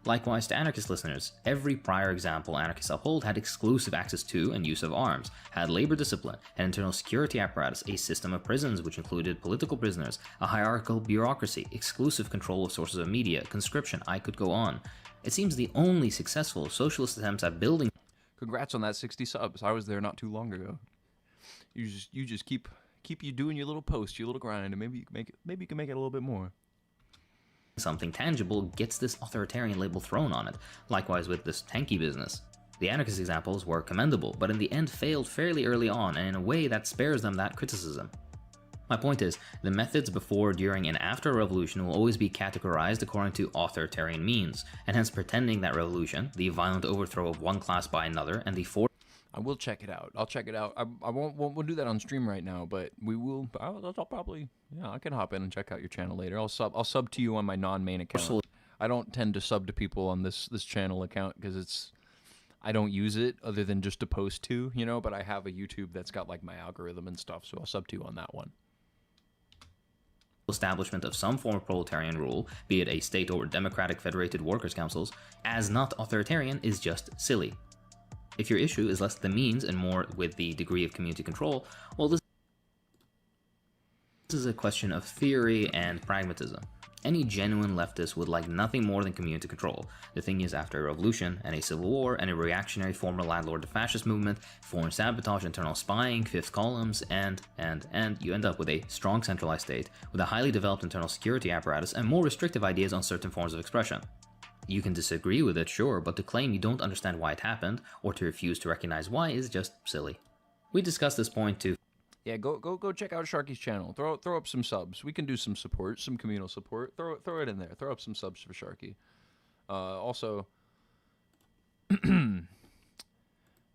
Likewise, to anarchist listeners, every prior example anarchists uphold had exclusive access to and use of arms, had labor discipline, an internal security apparatus, a system of prisons which included political prisoners, a hierarchical bureaucracy, exclusive control of sources of media, conscription, I could go on. It seems the only successful socialist attempts at building. Congrats on that 60 subs. I was there not too long ago. You just keep you doing your little post, your little grind, and maybe you can make it a little bit more. Something tangible gets this authoritarian label thrown on it, likewise with this tanky business. The anarchist examples were commendable, but in the end failed fairly early on, and in a way that spares them that criticism. My point is, the methods before, during, and after a revolution will always be categorized according to authoritarian means, and hence pretending that revolution, the violent overthrow of one class by another, and the I will check it out. I'll check it out. I won't do that on stream right now, but we will. I'll probably, I can hop in and check out your channel later. I'll sub to you on my non-main account. I don't tend to sub to people on this channel account because I don't use it other than just to post to, but I have a YouTube that's got like my algorithm and stuff, so I'll sub to you on that one. Establishment of some form of proletarian rule, be it a state or democratic federated workers' councils, as not authoritarian is just silly. If your issue is less the means and more with the degree of community control, well, this is a question of theory and pragmatism. Any genuine leftist would like nothing more than community control. The thing is, after a revolution, and a civil war, and a reactionary former landlord to fascist movement, foreign sabotage, internal spying, fifth columns, and you end up with a strong centralized state, with a highly developed internal security apparatus, and more restrictive ideas on certain forms of expression. You can disagree with it, sure, but to claim you don't understand why it happened, or to refuse to recognize why is just silly. We discussed this point too. Yeah, go check out Sharky's channel. Throw up some subs. We can do some support, some communal support. Throw it in there. Throw up some subs for Sharky. Also, oh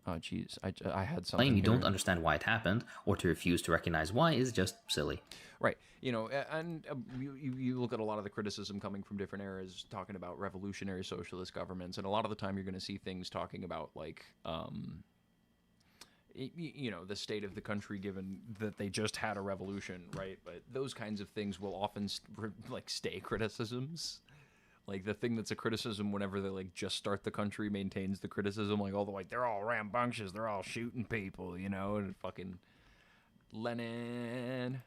jeez, I had something. Claim you here. don't understand why it happened, or to refuse to recognize why is just silly. Right. And you look at a lot of the criticism coming from different eras talking about revolutionary socialist governments, and a lot of the time you're going to see things talking about like the state of the country given that they just had a revolution, right? But those kinds of things will often stay criticisms. Like the thing that's a criticism whenever they just start the country maintains the criticism, they're all rambunctious, they're all shooting people, and fucking Lenin.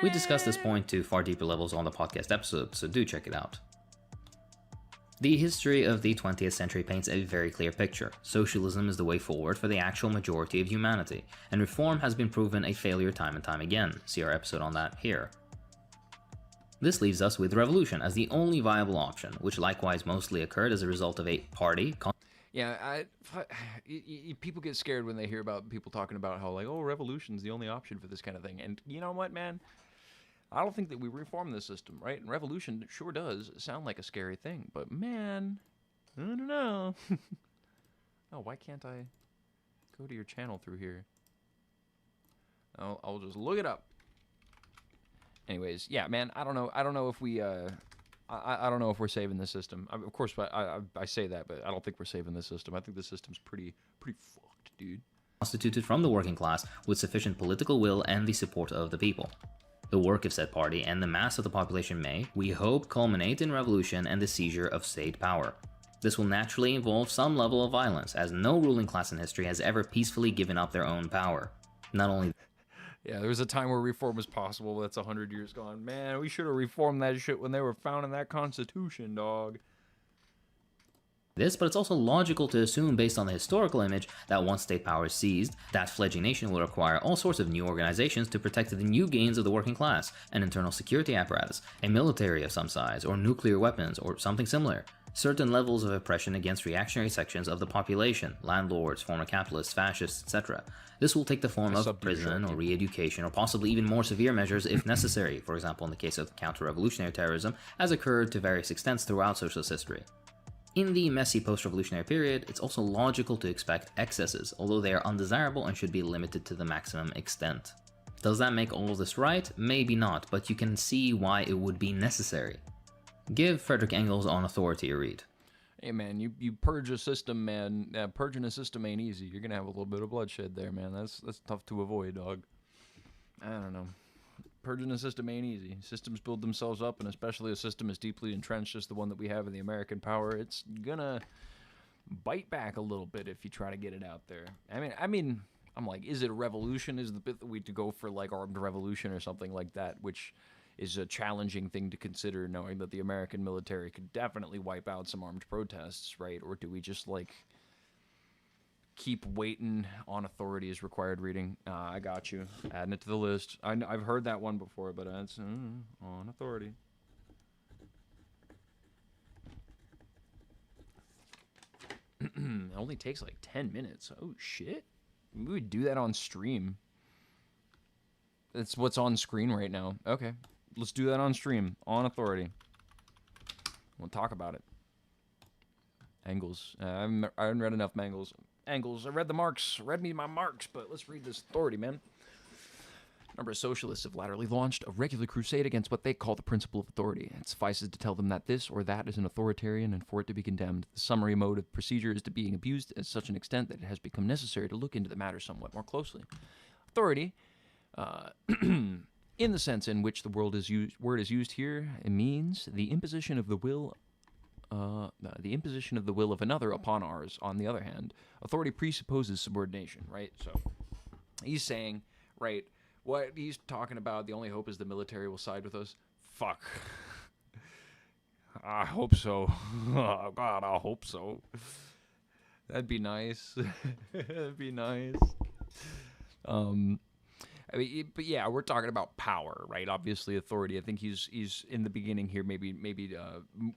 We discussed this point to far deeper levels on the podcast episode, so do check it out. The history of the 20th century paints a very clear picture. Socialism is the way forward for the actual majority of humanity, and reform has been proven a failure time and time again. See our episode on that here. This leaves us with revolution as the only viable option, which likewise mostly occurred as a result of a party. Yeah, people get scared when they hear about people talking about how revolution's the only option for this kind of thing. And you know what, man? I don't think that we reform the system, right? And revolution sure does sound like a scary thing, but man, I don't know. Oh, why can't I go to your channel through here? I'll just look it up. Anyways, yeah, man, I don't know if we I don't know if we're saving the system. Of course, I say that, but I don't think we're saving the system. I think the system's pretty fucked, dude. Constituted from the working class with sufficient political will and the support of the people. The work of said party and the mass of the population may, we hope, culminate in revolution and the seizure of state power. This will naturally involve some level of violence, as no ruling class in history has ever peacefully given up their own power. Not only Yeah, there was a time where reform was possible, but that's 100 years gone. Man, we should have reformed that shit when they were founding that constitution, dog. But it's also logical to assume, based on the historical image, that once state power is seized, that fledgling nation will require all sorts of new organizations to protect the new gains of the working class, an internal security apparatus, a military of some size, or nuclear weapons, or something similar. Certain levels of oppression against reactionary sections of the population, landlords, former capitalists, fascists, etc. This will take the form of prison or re-education, or possibly even more severe measures if necessary, for example in the case of counter-revolutionary terrorism, as occurred to various extents throughout socialist history. In the messy post-revolutionary period, it's also logical to expect excesses, although they are undesirable and should be limited to the maximum extent. Does that make all of this right? Maybe not, but you can see why it would be necessary. Give Frederick Engels' On Authority a read. Hey man, you purge a system, man. Purging a system ain't easy. You're gonna have a little bit of bloodshed there, man. That's tough to avoid, dog. I don't know. Purging a system ain't easy. Systems build themselves up, and especially a system as deeply entrenched as the one that we have in the American power, it's gonna bite back a little bit if you try to get it out there. I mean, I'm like, is it a revolution? Is the bit that we to go for like armed revolution or something like that, which is a challenging thing to consider, knowing that the American military could definitely wipe out some armed protests, right? Or do we just like keep waiting on authority is required reading? I got you. Adding it to the list. I've heard that one before, but it's on authority. It only takes like 10 minutes. Oh, shit. We would do that on stream. That's what's on screen right now. Okay. Let's do that on stream. On authority. We'll talk about it. Engels. I haven't read enough Engels. I read the marks. Read me my marks, but let's read this authority, man. A number of socialists have latterly launched a regular crusade against what they call the principle of authority. It suffices to tell them that this or that is an authoritarian, and for it to be condemned, the summary mode of procedure is to being abused at such an extent that it has become necessary to look into the matter somewhat more closely. Authority, in the sense in which the word is used here, it means the imposition of the will of another upon ours. On the other hand, authority presupposes subordination, right? So he's saying, right, what he's talking about, the only hope is the military will side with us. Fuck. I hope so. Oh, God, I hope so. That'd be nice. That'd be nice. I mean, but yeah, we're talking about power, right? Obviously, authority. I think he's in the beginning here, maybe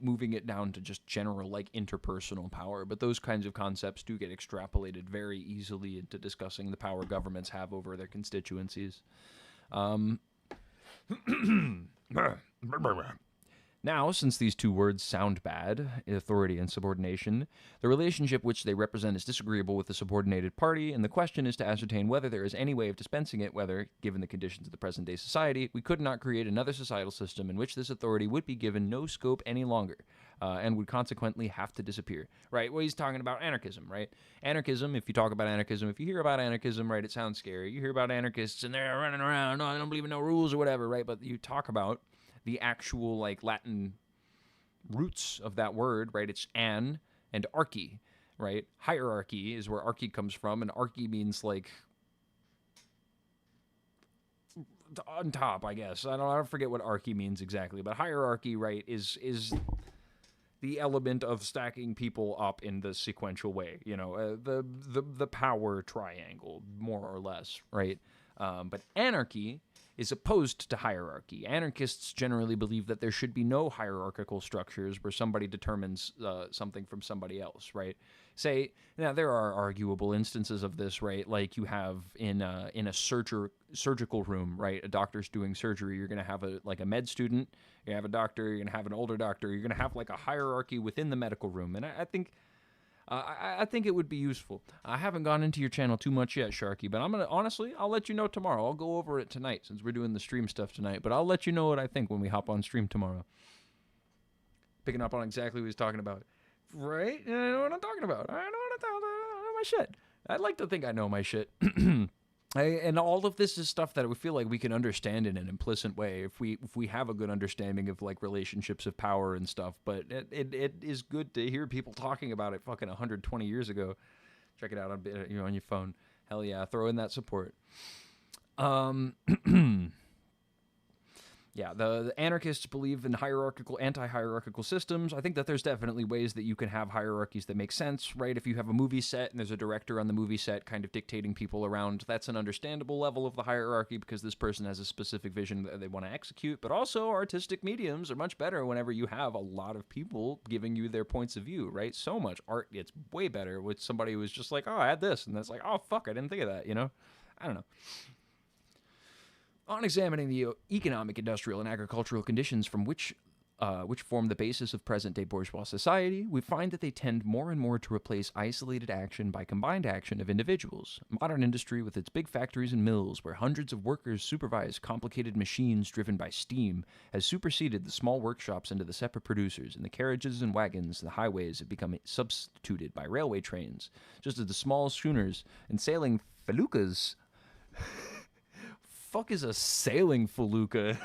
moving it down to just general, like, interpersonal power. But those kinds of concepts do get extrapolated very easily into discussing the power governments have over their constituencies. Now, since these two words sound bad, authority and subordination, the relationship which they represent is disagreeable with the subordinated party, and the question is to ascertain whether there is any way of dispensing it, whether, given the conditions of the present-day society, we could not create another societal system in which this authority would be given no scope any longer, and would consequently have to disappear. Right? Well, he's talking about anarchism, right? Anarchism, if you talk about anarchism, if you hear about anarchism, right, it sounds scary. You hear about anarchists, and they're running around, no, I don't believe in no rules or whatever, right? But you talk about the actual, like, Latin roots of that word, right? It's an and archy, right? Hierarchy is where archy comes from, and archy means, like, on top, I guess. I don't forget what archy means exactly, but hierarchy, right, is the element of stacking people up in the sequential way, you know, the power triangle, more or less, right? But anarchy is opposed to hierarchy. Anarchists generally believe that there should be no hierarchical structures where somebody determines something from somebody else, right? Say, now there are arguable instances of this, right? Like you have in a surgical room, right? A doctor's doing surgery. You're going to have a med student. You have a doctor. You're going to have an older doctor. You're going to have like a hierarchy within the medical room. And I think it would be useful. I haven't gone into your channel too much yet, Sharky, but honestly, I'll let you know tomorrow. I'll go over it tonight since we're doing the stream stuff tonight, but I'll let you know what I think when we hop on stream tomorrow. Picking up on exactly what he's talking about. Right? I know what I'm talking about. I know my shit. I'd like to think I know my shit. And all of this is stuff that we feel like we can understand in an implicit way if we have a good understanding of like relationships of power and stuff. But it is good to hear people talking about it fucking 120 years ago. Check it out on your phone. Hell yeah, throw in that support. Yeah, the anarchists believe in anti-hierarchical systems. I think that there's definitely ways that you can have hierarchies that make sense, right? If you have a movie set and there's a director on the movie set kind of dictating people around, that's an understandable level of the hierarchy because this person has a specific vision that they want to execute. But also, artistic mediums are much better whenever you have a lot of people giving you their points of view, right? So much art gets way better with somebody who is just like, oh, I had this, and that's like, oh, fuck, I didn't think of that, you know? I don't know. On examining the economic, industrial, and agricultural conditions from which form the basis of present-day bourgeois society, we find that they tend more and more to replace isolated action by combined action of individuals. Modern industry, with its big factories and mills, where hundreds of workers supervise complicated machines driven by steam, has superseded the small workshops into the separate producers, and the carriages and wagons, the highways have become substituted by railway trains, just as the small schooners and sailing feluccas fuck is a sailing felucca?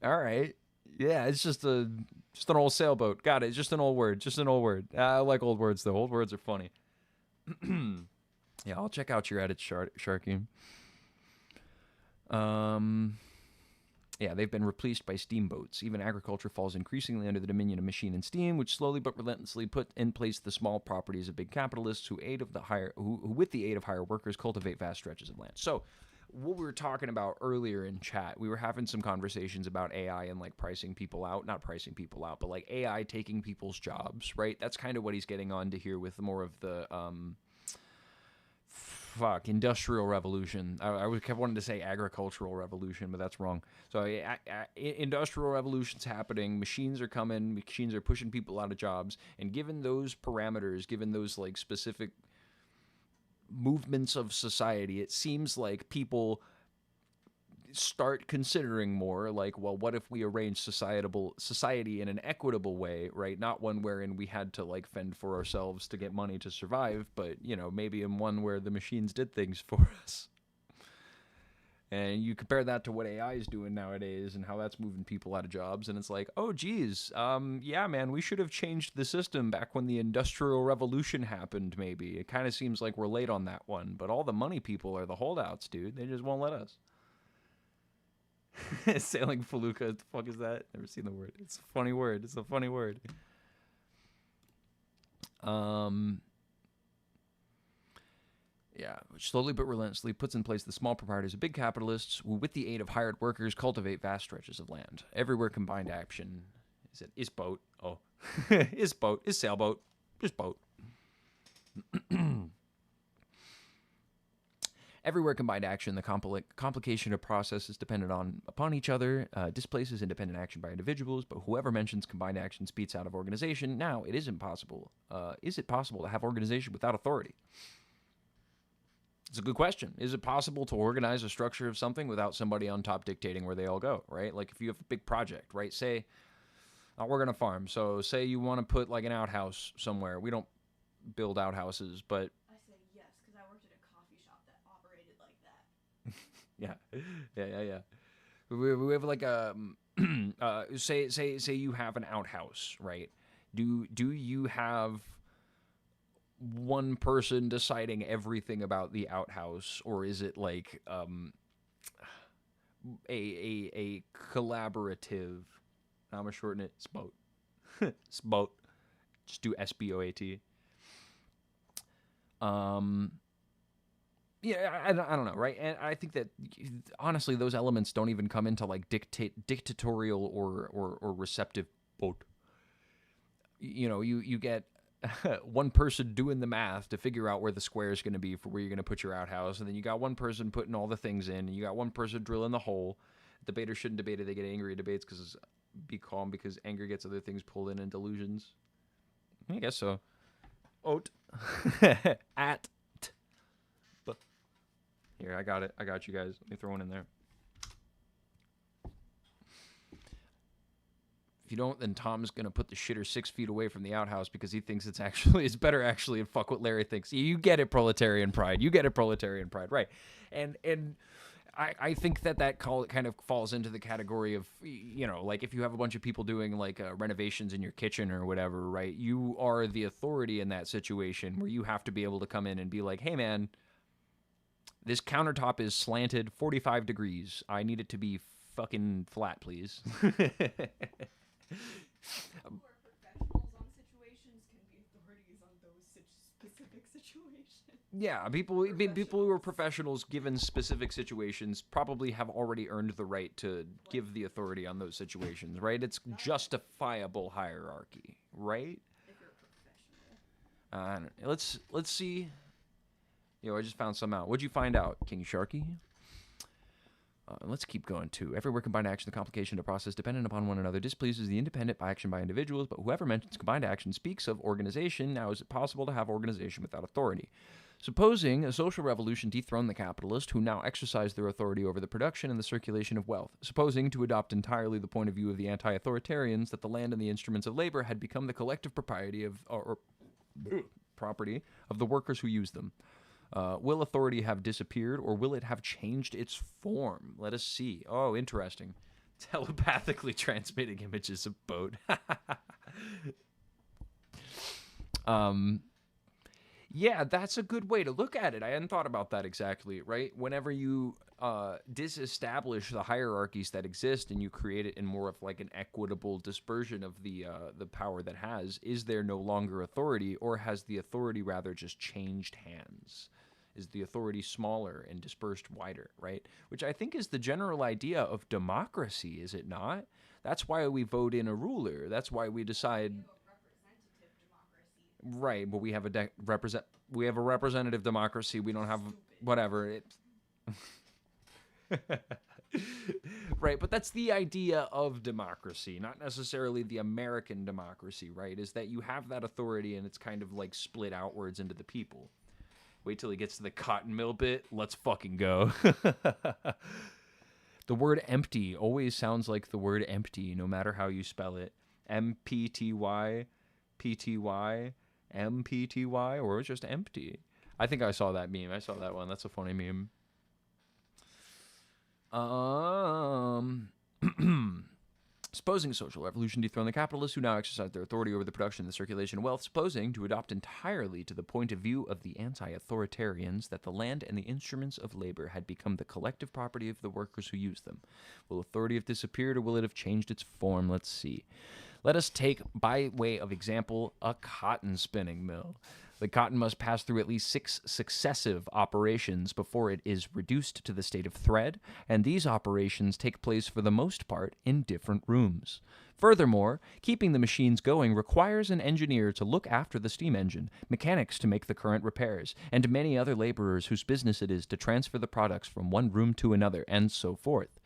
All right. Yeah, it's just an old sailboat. Got it. It's just an old word. Just an old word. I like old words, though. Old words are funny. Yeah, I'll check out your edits, Sharky. Yeah, they've been replaced by steamboats. Even agriculture falls increasingly under the dominion of machine and steam, which slowly but relentlessly put in place the small properties of big capitalists who, with the aid of higher workers, cultivate vast stretches of land. So, what we were talking about earlier in chat, we were having some conversations about AI and like pricing people out. Not pricing people out, but like AI taking people's jobs, right? That's kind of what he's getting on to here with more of the industrial revolution. I kept wanting to say agricultural revolution, but that's wrong. So industrial revolution's happening. Machines are coming. Machines are pushing people out of jobs. And given those parameters, given those like specific movements of society, it seems like people start considering more like, well, what if we arrange society in an equitable way, right? Not one wherein we had to like fend for ourselves to get money to survive, but you know, maybe in one where the machines did things for us. And you compare that to what AI is doing nowadays and how that's moving people out of jobs, and it's like, oh geez, yeah man, we should have changed the system back when the Industrial Revolution happened. Maybe it kind of seems like we're late on that one, but all the money people are the holdouts, dude. They just won't let us. Sailing felucca, what the fuck is that? Never seen the word. It's a funny word. It's a funny word. Yeah, which slowly but relentlessly puts in place the small proprietors of big capitalists who, with the aid of hired workers, cultivate vast stretches of land. Everywhere combined action. Is boat. Oh. Is boat. Is sailboat. Is boat. Everywhere combined action, the complication of processes dependent upon each other displaces independent action by individuals, but whoever mentions combined action speaks out of organization. Now, it isn't possible. Is it possible to have organization without authority? It's a good question. Is it possible to organize a structure of something without somebody on top dictating where they all go, right? Like if you have a big project, right? Say, we're going to farm. So say you want to put like an outhouse somewhere. We don't build outhouses, but I say yes because I worked at a coffee shop that operated like that. Yeah. We have like a say you have an outhouse, right? Do you have one person deciding everything about the outhouse, or is it like a collaborative? I'm gonna shorten it. SBOAT. SBOAT. Just do SBOAT. Yeah, I don't know, right? And I think that honestly, those elements don't even come into like dictatorial or receptive boat. You know, you get one person doing the math to figure out where the square is going to be for where you're going to put your outhouse, and then you got one person putting all the things in, and you got one person drilling the hole. Debaters shouldn't debate it; they get angry at debates because be calm because anger gets other things pulled in and delusions. I guess so. Oat at. Here, I got it. I got you guys. Let me throw one in there. If you don't, then Tom's going to put the shitter 6 feet away from the outhouse because he thinks it's better actually, and fuck what Larry thinks. You get it, proletarian pride. You get it, proletarian pride. Right. And I think that kind of falls into the category of, you know, like if you have a bunch of people doing like renovations in your kitchen or whatever, right? You are the authority in that situation where you have to be able to come in and be like, hey, man, this countertop is slanted 45 degrees. I need it to be fucking flat, please. People who are professionals on situations can be authorities on those specific situations. Yeah, people who are professionals given specific situations probably have already earned the right to give the authority on those situations, right? It's justifiable hierarchy, right? If you're a professional. Let's see. Yo, I just found some out. What'd you find out, King Sharky? Let's keep going, too. Everywhere combined action, the complication of process dependent upon one another displeases the independent action by individuals, but whoever mentions combined action speaks of organization. Now, is it possible to have organization without authority? Supposing a social revolution dethroned the capitalist, who now exercise their authority over the production and the circulation of wealth. Supposing, to adopt entirely the point of view of the anti-authoritarians, that the land and the instruments of labor had become the collective property of the workers who use them. Will authority have disappeared, or will it have changed its form? Let us see. Oh, interesting. Telepathically transmitting images of boat. Yeah, that's a good way to look at it. I hadn't thought about that exactly, right? Whenever you disestablish the hierarchies that exist and you create it in more of like an equitable dispersion of the power that has, is there no longer authority, or has the authority rather just changed hands? Is the authority smaller and dispersed wider, right? Which I think is the general idea of democracy, is it not? That's why we vote in a ruler. That's why we decide. Right, but we have we have a representative democracy. We don't have whatever. Right, but that's the idea of democracy, not necessarily the American democracy, right? Is that you have that authority and it's kind of like split outwards into the people. Wait till he gets to the cotton mill bit. Let's fucking go. The word empty always sounds like the word empty, no matter how you spell it. M-P-T-Y, P-T-Y, M-P-T-Y, or it's just empty. I think I saw that meme. I saw that one. That's a funny meme. Supposing a social revolution dethroned the capitalists, who now exercise their authority over the production and the circulation of wealth. Supposing, to adopt entirely to the point of view of the anti-authoritarians, that the land and the instruments of labor had become the collective property of the workers who use them. Will authority have disappeared, or will it have changed its form? Let's see. Let us take, by way of example, a cotton spinning mill. The cotton must pass through at least 6 successive operations before it is reduced to the state of thread, and these operations take place for the most part in different rooms. Furthermore, keeping the machines going requires an engineer to look after the steam engine, mechanics to make the current repairs, and many other laborers whose business it is to transfer the products from one room to another, and so forth.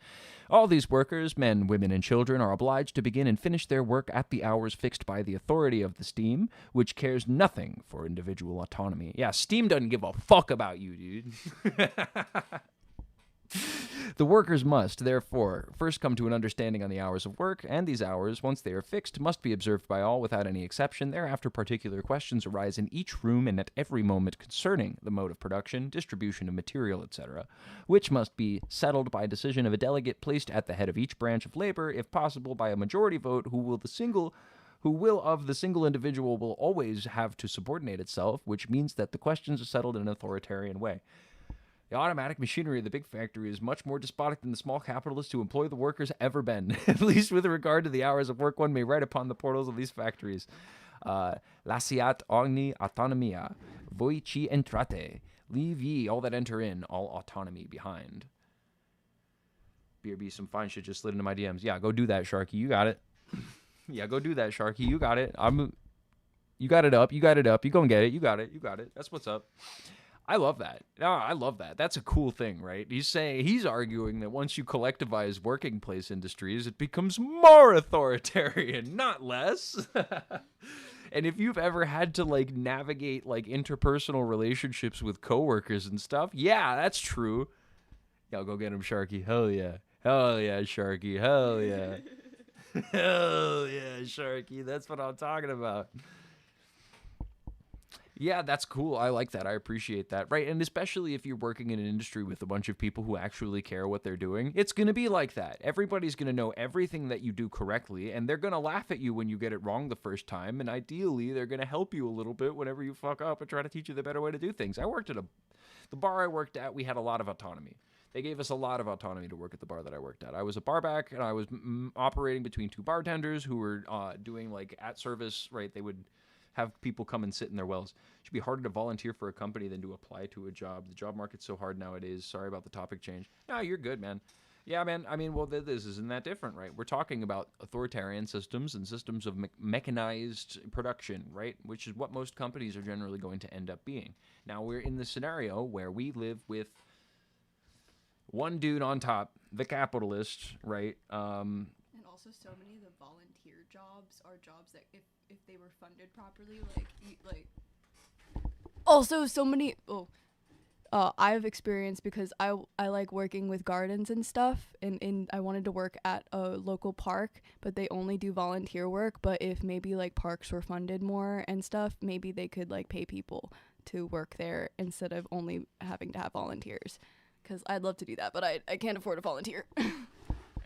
All these workers, men, women, and children, are obliged to begin and finish their work at the hours fixed by the authority of the steam, which cares nothing for individual autonomy. Yeah, steam doesn't give a fuck about you, dude. The workers must, therefore, first come to an understanding on the hours of work, and these hours, once they are fixed, must be observed by all without any exception. Thereafter, particular questions arise in each room and at every moment concerning the mode of production, distribution of material, etc., which must be settled by decision of a delegate placed at the head of each branch of labor, if possible by a majority vote, who will of the single individual will always have to subordinate itself, which means that the questions are settled in an authoritarian way. The automatic machinery of the big factory is much more despotic than the small capitalists who employ the workers ever been. At least with regard to the hours of work, one may write upon the portals of these factories. Lasciat ogni autonomia, voi ci entrate. Leave ye all that enter in, all autonomy behind. BRB, some fine shit just slid into my DMs. Yeah, go do that, Sharky. You got it. Yeah, go do that, Sharky. You got it. You got it up. You got it up. You go and get it. You got it. You got it. That's what's up. I love that. No, I love that. That's a cool thing, right? He's arguing that once you collectivize working place industries, it becomes more authoritarian, not less. And if you've ever had to like navigate like interpersonal relationships with coworkers and stuff, yeah, that's true. Y'all go get him, Sharky. Hell yeah. Hell yeah, Sharky. Hell yeah. Hell yeah, Sharky. That's what I'm talking about. Yeah, that's cool. I like that. I appreciate that. Right. And especially if you're working in an industry with a bunch of people who actually care what they're doing, it's going to be like that. Everybody's going to know everything that you do correctly, and they're going to laugh at you when you get it wrong the first time. And ideally, they're going to help you a little bit whenever you fuck up and try to teach you the better way to do things. The bar I worked at, we had a lot of autonomy. They gave us a lot of autonomy to work at the bar that I worked at. I was a barback, and I was operating between two bartenders who were doing like at service, right? They would have people come and sit in their wells. It should be harder to volunteer for a company than to apply to a job. The job market's so hard nowadays. Sorry about the topic change. No, you're good, man. Yeah, man. I mean, well, this isn't that different, right? We're talking about authoritarian systems and systems of mechanized production, right? Which is what most companies are generally going to end up being. Now, we're in the scenario where we live with one dude on top, the capitalist, right? And also, so many of the volunteer jobs are jobs that, if they were funded properly, like. Also, so many. I've experienced because I like working with gardens and stuff, and I wanted to work at a local park, but they only do volunteer work. But if maybe like parks were funded more and stuff, maybe they could like pay people to work there instead of only having to have volunteers. Because I'd love to do that, but I can't afford a volunteer.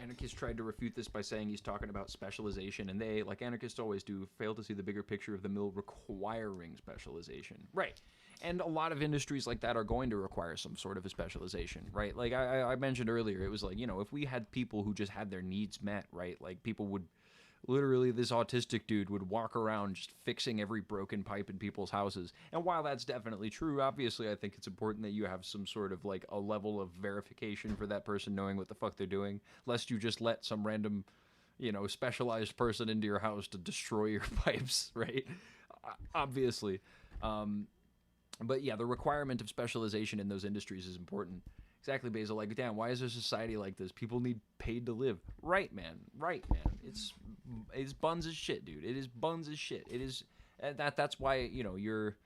Anarchists tried to refute this by saying he's talking about specialization, and they, like anarchists always do, fail to see the bigger picture of the mill requiring specialization. Right. And a lot of industries like that are going to require some sort of a specialization, right? Like I mentioned earlier, it was like, if we had people who just had their needs met, right? Like people would, literally this autistic dude would walk around just fixing every broken pipe in people's houses. And while that's definitely true, obviously I think it's important that you have some sort of like a level of verification for that person knowing what the fuck they're doing, lest you just let some random, specialized person into your house to destroy your pipes, right? Obviously. But yeah, the requirement of specialization in those industries is important. Exactly, Basil. Like, damn, why is there society like this? People need paid to live. Right, man. Right, man. It's buns as shit, dude. It is buns as shit. It is that's why, your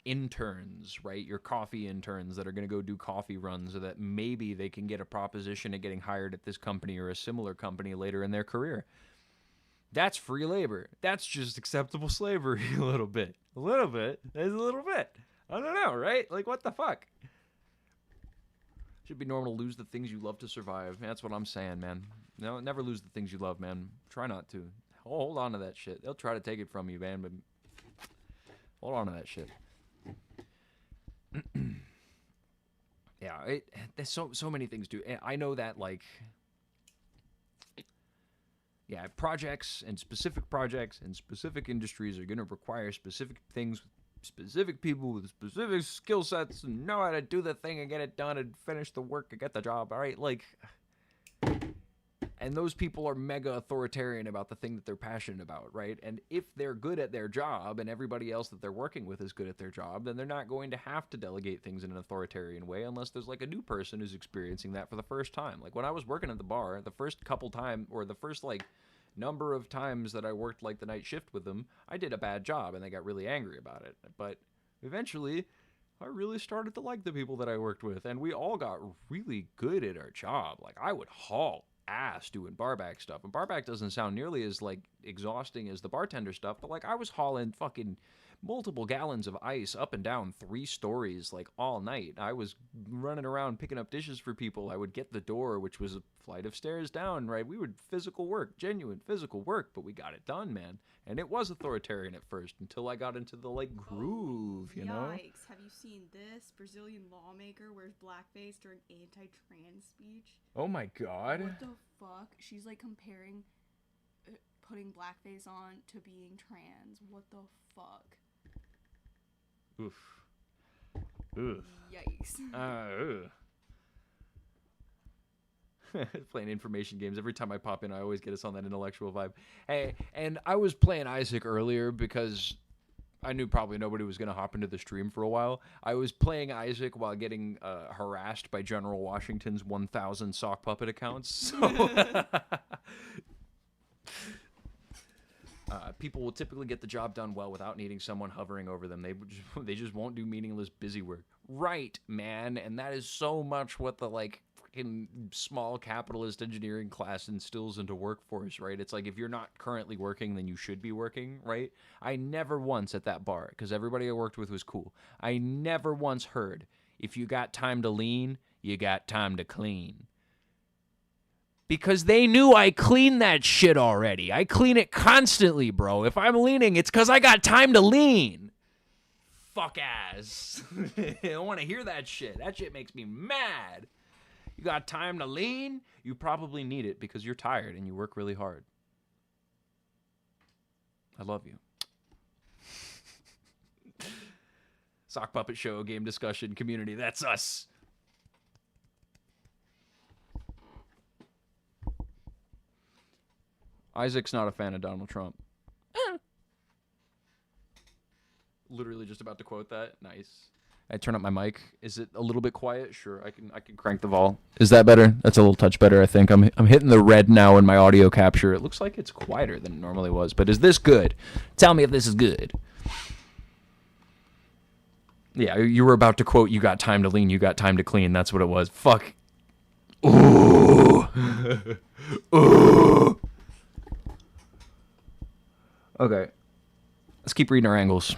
interns, right? Your coffee interns that are going to go do coffee runs so that maybe they can get a proposition of getting hired at this company or a similar company later in their career. That's free labor. That's just acceptable slavery a little bit. A little bit. There's a little bit. I don't know, right? Like, what the fuck? Should be normal to lose the things you love to survive. That's what I'm saying, man. No, never lose the things you love, man. Try not to. Hold on to that shit. They'll try to take it from you, man, but hold on to that shit. Yeah, there's so many things, dude. I know that, like, yeah, projects and specific industries are going to require specific things, specific people with specific skill sets and know how to do the thing and get it done and finish the work and get the job, all right? Like, and those people are mega authoritarian about the thing that they're passionate about, right? And if they're good at their job and everybody else that they're working with is good at their job, then they're not going to have to delegate things in an authoritarian way unless there's like a new person who's experiencing that for the first time. Like when I was working at the bar, the first couple times, or the first like number of times that I worked like the night shift with them, I did a bad job and they got really angry about it. But eventually, I really started to like the people that I worked with, and we all got really good at our job. Like I would haul ass doing barback stuff, and barback doesn't sound nearly as like exhausting as the bartender stuff, but like I was hauling fucking multiple gallons of ice up and down 3 stories like all night. I was running around picking up dishes for people. I would get the door, which was a flight of stairs down, right? We would physical work, genuine physical work, but we got it done, man. And it was authoritarian at first until I got into the like groove, you know? Yikes, have you seen this? Brazilian lawmaker wears blackface during anti-trans speech. Oh my god. What the fuck? She's like comparing putting blackface on to being trans. What the fuck? Oof. Oof. Yikes. Playing information games. Every time I pop in, I always get us on that intellectual vibe. Hey, and I was playing Isaac earlier because I knew probably nobody was going to hop into the stream for a while. I was playing Isaac while getting harassed by General Washington's 1,000 sock puppet accounts. So people will typically get the job done well without needing someone hovering over them. They just won't do meaningless busy work. Right, man. And that is so much what the like fucking small capitalist engineering class instills into workforce, right? It's like if you're not currently working, then you should be working, right? I never once at that bar, because everybody I worked with was cool, I never once heard, if you got time to lean, you got time to clean. Because they knew I clean that shit already. I clean it constantly, bro. If I'm leaning, it's because I got time to lean. Fuck ass. I don't want to hear that shit. That shit makes me mad. You got time to lean? You probably need it because you're tired and you work really hard. I love you. Sock Puppet Show, game discussion, community. That's us. Isaac's not a fan of Donald Trump. Literally just about to quote that. Nice. I turn up my mic. Is it a little bit quiet? Sure, I can crank the vol. Is that better? That's a little touch better, I think. I'm hitting the red now in my audio capture. It looks like it's quieter than it normally was, but is this good? Tell me if this is good. Yeah, you were about to quote, you got time to lean, you got time to clean. That's what it was. Fuck. Ooh. Ooh. Okay. Let's keep reading our angles.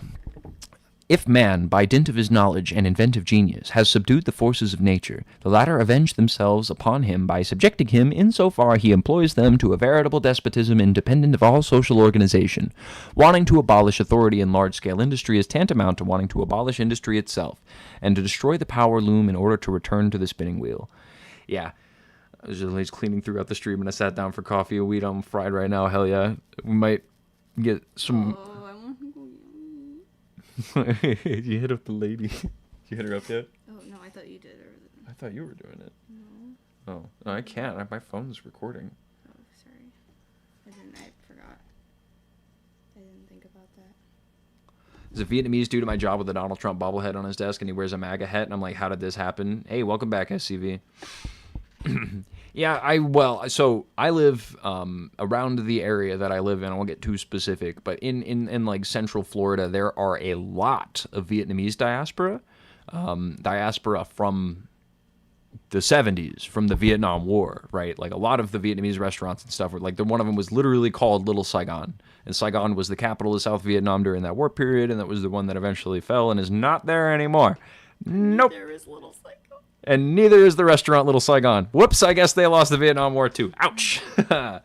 If man, by dint of his knowledge and inventive genius, has subdued the forces of nature, the latter avenge themselves upon him by subjecting him insofar he employs them to a veritable despotism independent of all social organization. Wanting to abolish authority in large-scale industry is tantamount to wanting to abolish industry itself, and to destroy the power loom in order to return to the spinning wheel. Yeah. I was just cleaning throughout the stream and I sat down for coffee and weed. I'm fried right now. Hell yeah. We might get some... Oh, I want to go. You hit up the lady. You hit her up yet? Oh, no, I thought you did. I thought you were doing it. No. Oh, no, I can't. My phone's recording. Oh, sorry. I forgot. I didn't think about that. There's a Vietnamese dude at my job with a Donald Trump bobblehead on his desk, and he wears a MAGA hat, and I'm like, how did this happen? Hey, welcome back, SCV. Yeah, I live around the area that I live in. I won't get too specific, but in like central Florida, there are a lot of Vietnamese diaspora from the 70s, from the Vietnam War, right? Like a lot of the Vietnamese restaurants and stuff were like, one of them was literally called Little Saigon, and Saigon was the capital of South Vietnam during that war period, and that was the one that eventually fell and is not there anymore. Nope. There is Little Saigon. And neither is the restaurant Little Saigon. Whoops, I guess they lost the Vietnam War too. Ouch. Yeah,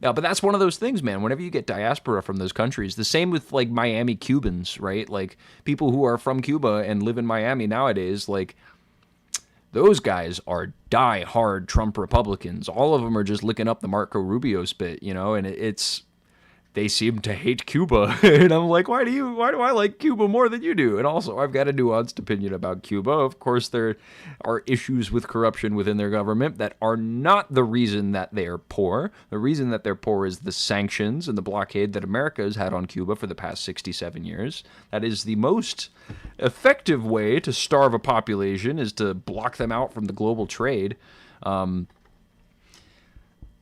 but that's one of those things, man. Whenever you get diaspora from those countries, the same with like Miami Cubans, right? Like people who are from Cuba and live in Miami nowadays, like those guys are die-hard Trump Republicans. All of them are just licking up the Marco Rubio spit, you know, and they seem to hate Cuba. And I'm like, why do I like Cuba more than you do? And also, I've got a nuanced opinion about Cuba. Of course, there are issues with corruption within their government that are not the reason that they are poor. The reason that they're poor is the sanctions and the blockade that America has had on Cuba for the past 67 years. That is the most effective way to starve a population, is to block them out from the global trade.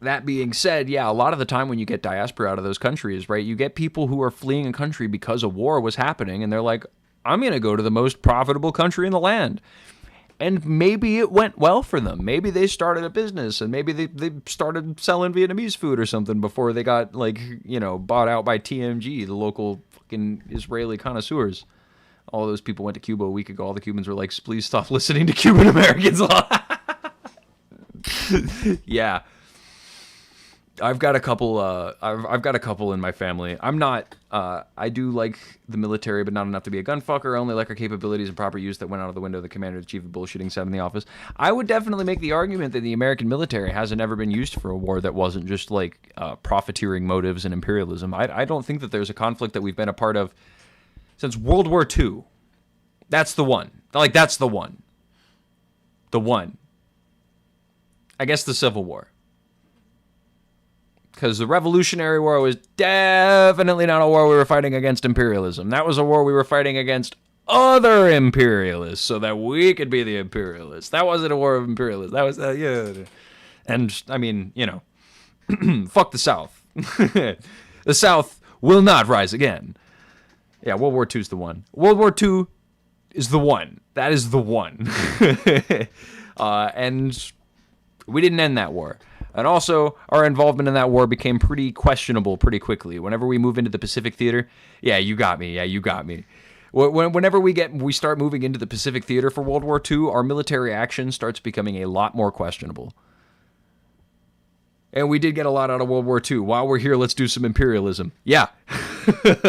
That being said, yeah, a lot of the time when you get diaspora out of those countries, right, you get people who are fleeing a country because a war was happening, and they're like, I'm going to go to the most profitable country in the land. And maybe it went well for them. Maybe they started a business, and maybe they started selling Vietnamese food or something before they got, like, you know, bought out by TMG, the local fucking Israeli connoisseurs. All those people went to Cuba a week ago. All the Cubans were like, please stop listening to Cuban Americans. Yeah. I've got a couple. I've got a couple in my family. I'm not. I do like the military, but not enough to be a gunfucker. I only like our capabilities and proper use that went out of the window. The commander-in-chief of bullshitting sat in the office. I would definitely make the argument that the American military hasn't ever been used for a war that wasn't just like profiteering motives and imperialism. I don't think that there's a conflict that we've been a part of since World War II. That's the one. Like that's the one. The one. I guess the Civil War. Because the Revolutionary War was definitely not a war we were fighting against imperialism. That was a war we were fighting against other imperialists so that we could be the imperialists. That wasn't a war of imperialists. That was, yeah. And, I mean, you know, fuck the South. The South will not rise again. Yeah, World War II is the one. World War II is the one. That is the one. And We didn't end that war. And also, our involvement in that war became pretty questionable pretty quickly. Whenever we move into the Pacific Theater, yeah, you got me. Yeah, you got me. Whenever we start moving into the Pacific Theater for World War II, our military action starts becoming a lot more questionable. And we did get a lot out of World War II. While we're here, let's do some imperialism. Yeah.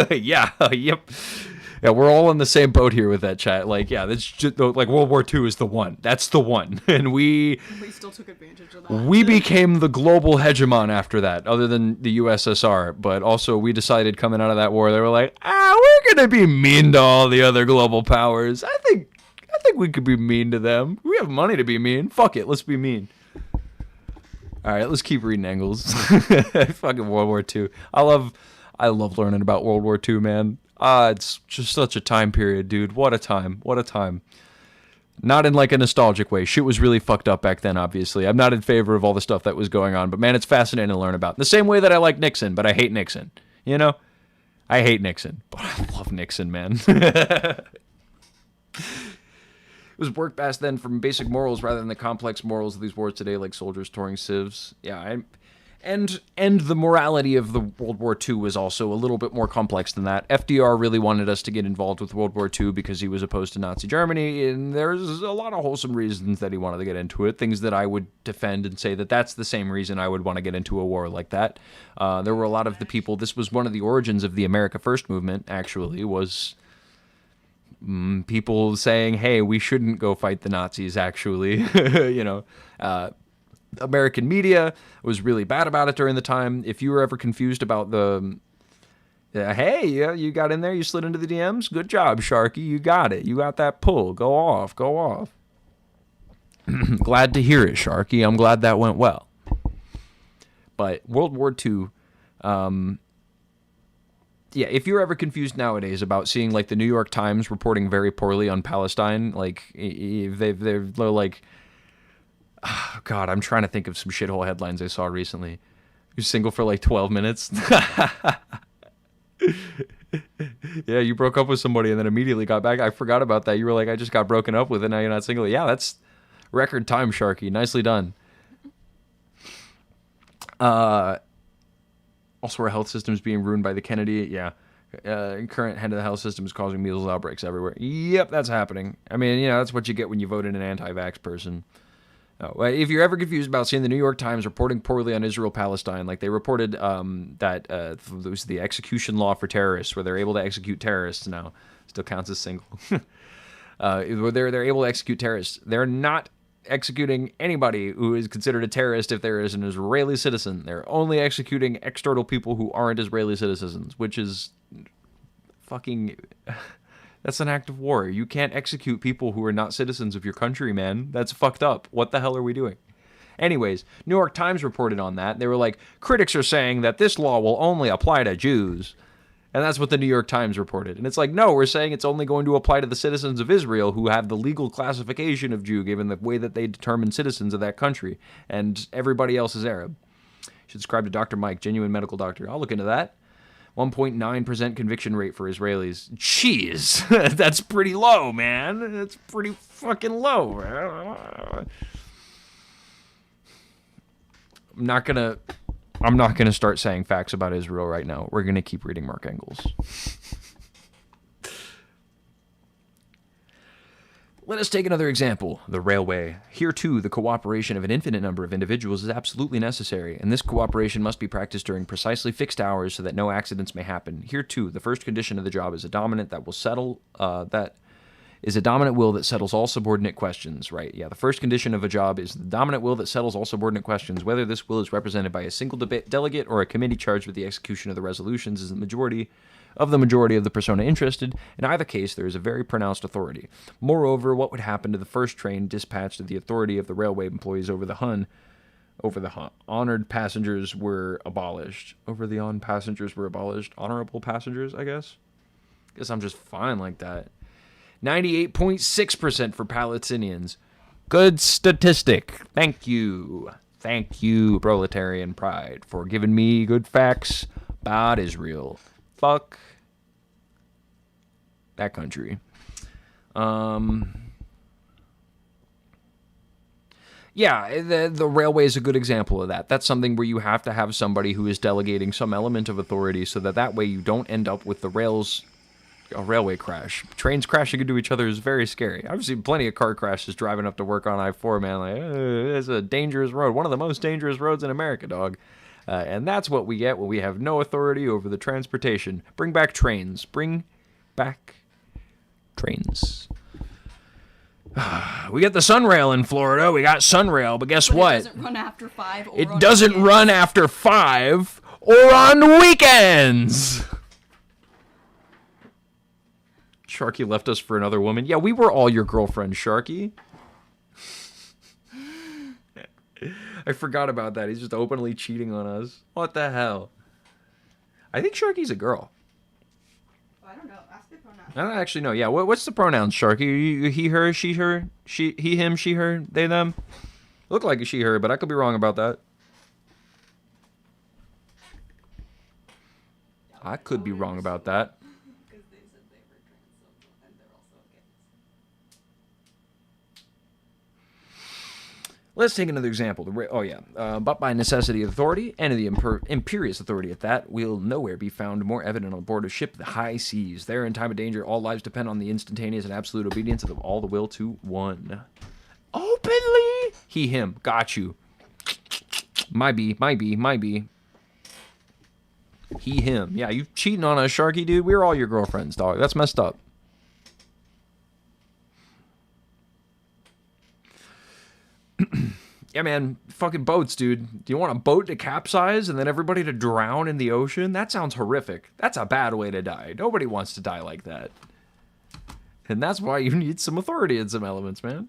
Yeah, yep. Yeah, we're all in the same boat here with that chat. Like, yeah, that's just like World War II is the one. That's the one. And we still took advantage of that. we became the global hegemon after that, other than the USSR. But also, we decided coming out of that war, they were like, we're gonna be mean to all the other global powers. I think we could be mean to them. We have money to be mean. Fuck it, let's be mean. All right, let's keep reading Engels. Fucking World War II. I love learning about World War II, man. It's just such a time period, dude. What a time. What a time. Not in like a nostalgic way. Shit was really fucked up back then, obviously. I'm not in favor of all the stuff that was going on, but man, it's fascinating to learn about. The same way that I like Nixon, but I hate Nixon. You know? I hate Nixon, but I love Nixon, man. It was worked best then from basic morals rather than the complex morals of these wars today, like soldiers touring civs. Yeah, and the morality of the World War II was also a little bit more complex than that. FDR really wanted us to get involved with World War II because he was opposed to Nazi Germany, and there's a lot of wholesome reasons that he wanted to get into it, things that I would defend and say that that's the same reason I would want to get into a war like that. There were a lot of the people, this was one of the origins of the America First movement, actually, was people saying, hey, we shouldn't go fight the Nazis, actually. You know, American media was really bad about it during the time. If you were ever confused about the, hey, yeah, you got in there, you slid into the DMs, good job, Sharky, you got it. You got that pull. Go off, go off. Glad to hear it, Sharky. I'm glad that went well. But World War II, yeah, if you're ever confused nowadays about seeing like the New York Times reporting very poorly on Palestine, like they're like, oh God, I'm trying to think of some shithole headlines I saw recently. You're single for like 12 minutes. Yeah, you broke up with somebody and then immediately got back. I forgot about that. You were like, I just got broken up with and now you're not single. Yeah, that's record time, Sharky. Nicely done. Also, our health system is being ruined by the Kennedy. Yeah. Current head of the health system is causing measles outbreaks everywhere. Yep, that's happening. I mean, you know, that's what you get when you vote in an anti-vax person. If you're ever confused about seeing the New York Times reporting poorly on Israel-Palestine, like they reported that it was the execution law for terrorists, where they're able to execute terrorists now. Still counts as single. They're able to execute terrorists. They're not executing anybody who is considered a terrorist if there is an Israeli citizen. They're only executing external people who aren't Israeli citizens, which is fucking... That's an act of war. You can't execute people who are not citizens of your country, man. That's fucked up. What the hell are we doing? Anyways, New York Times reported on that. They were like, critics are saying that this law will only apply to Jews. And that's what the New York Times reported. And it's like, no, we're saying it's only going to apply to the citizens of Israel who have the legal classification of Jew, given the way that they determine citizens of that country. And everybody else is Arab. You should subscribe to Dr. Mike, genuine medical doctor. I'll look into that. 1.9% conviction rate for Israelis. Jeez, that's pretty low, man. That's pretty fucking low. I'm not gonna start saying facts about Israel right now. We're gonna keep reading Mark Engels. Let us take another example, the railway. Here, too, the cooperation of an infinite number of individuals is absolutely necessary, and this cooperation must be practiced during precisely fixed hours so that no accidents may happen. Here, too, the first condition of the job is a dominant that will settle, that is a dominant will that settles all subordinate questions, right? Yeah, the first condition of a job is the dominant will that settles all subordinate questions. Whether this will is represented by a single delegate or a committee charged with the execution of the resolutions is the majority of the persona interested. In either case, there is a very pronounced authority. Moreover, what would happen to the first train dispatched to the authority of the railway employees over the honored passengers were abolished. Over the on passengers were abolished. Honorable passengers, I guess? Guess I'm just fine like that. 98.6% for Palestinians. Good statistic. Thank you. Thank you, Proletarian Pride, for giving me good facts about Israel. Fuck that country. Yeah, the railway is a good example of that. That's something where you have to have somebody who is delegating some element of authority so that way you don't end up with a railway crash. Trains crashing into each other is very scary. I've seen plenty of car crashes driving up to work on I-4, man. Like, it's a dangerous road. One of the most dangerous roads in America, dog. And that's what we get when we have no authority over the transportation. Bring back trains. Bring back trains. We got the Sunrail in Florida. We got Sunrail, but guess what? It doesn't run after 5 or It on doesn't weekends. run after 5 or on weekends. Sharky left us for another woman. Yeah, we were all your girlfriend, Sharky. I forgot about that. He's just openly cheating on us. What the hell? I think Sharky's a girl. I don't know. Ask the pronouns. I don't actually know. Yeah, what's the pronouns, Sharky? He, her, she, her, he, him, she, her, they, them? Look like a she, her, but I could be wrong about that. I could be wrong about that. Because they said they were trans, and they're also gays. Let's take another example. But by necessity of authority, and of the imperious authority at that, will nowhere be found more evident on board a ship the high seas. There, in time of danger, all lives depend on the instantaneous and absolute obedience of all the will to one. Openly! He, him. Got you. Might be. He, him. Yeah, you cheating on us, Sharky, dude. We're all your girlfriends, dog. That's messed up. Yeah, man, fucking boats, dude. Do you want a boat to capsize and then everybody to drown in the ocean? That sounds horrific. That's a bad way to die. Nobody wants to die like that. And that's why you need some authority in some elements, man.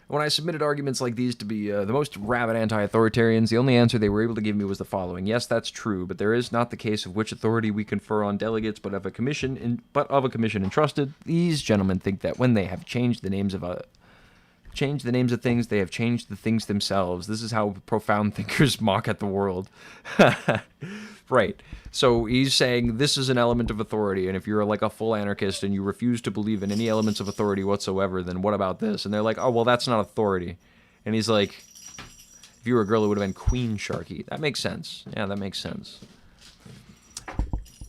When I submitted arguments like these to be the most rabid anti-authoritarians, the only answer they were able to give me was the following. Yes, that's true, but there is not the case of which authority we confer on delegates, but of a commission entrusted. These gentlemen think that when they have changed the names of things, they have changed the things themselves. This is how profound thinkers mock at the world. Right. So he's saying this is an element of authority, and if you're like a full anarchist and you refuse to believe in any elements of authority whatsoever, then what about this? And they're like, oh, well, that's not authority. And he's like, if you were a girl, it would have been Queen Sharky. That makes sense. Yeah, that makes sense.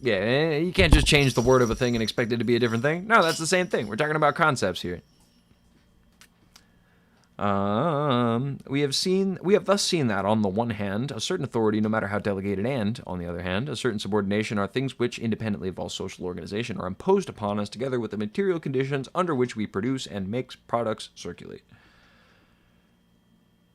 Yeah, you can't just change the word of a thing and expect it to be a different thing. No, that's the same thing. We're talking about concepts here. We have thus seen that, on the one hand, a certain authority, no matter how delegated, and, on the other hand, a certain subordination are things which, independently of all social organization, are imposed upon us together with the material conditions under which we produce and make products circulate.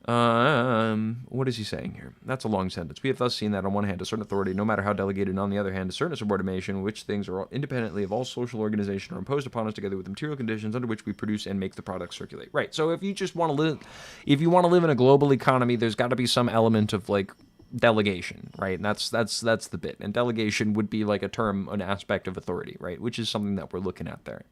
What is he saying here? That's a long sentence. We have thus seen that, on one hand, a certain authority, no matter how delegated, and on the other hand, a certain subordination, which things are independently of all social organization are imposed upon us together with the material conditions under which we produce and make the products circulate. Right. So if you just want to live, in a global economy, there's got to be some element of like delegation, right? And that's the bit. And delegation would be like an aspect of authority, right? Which is something that we're looking at there.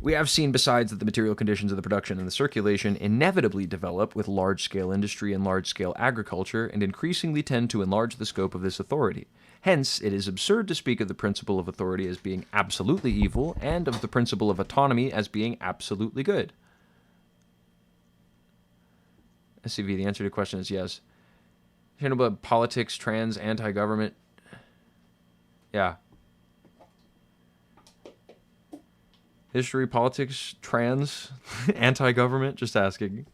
We have seen, besides, that the material conditions of the production and the circulation inevitably develop with large-scale industry and large-scale agriculture, and increasingly tend to enlarge the scope of this authority. Hence, it is absurd to speak of the principle of authority as being absolutely evil, and of the principle of autonomy as being absolutely good. SCV, the answer to the question is yes. You know about politics, trans, anti-government? Yeah. History, politics, trans, anti-government. Just asking.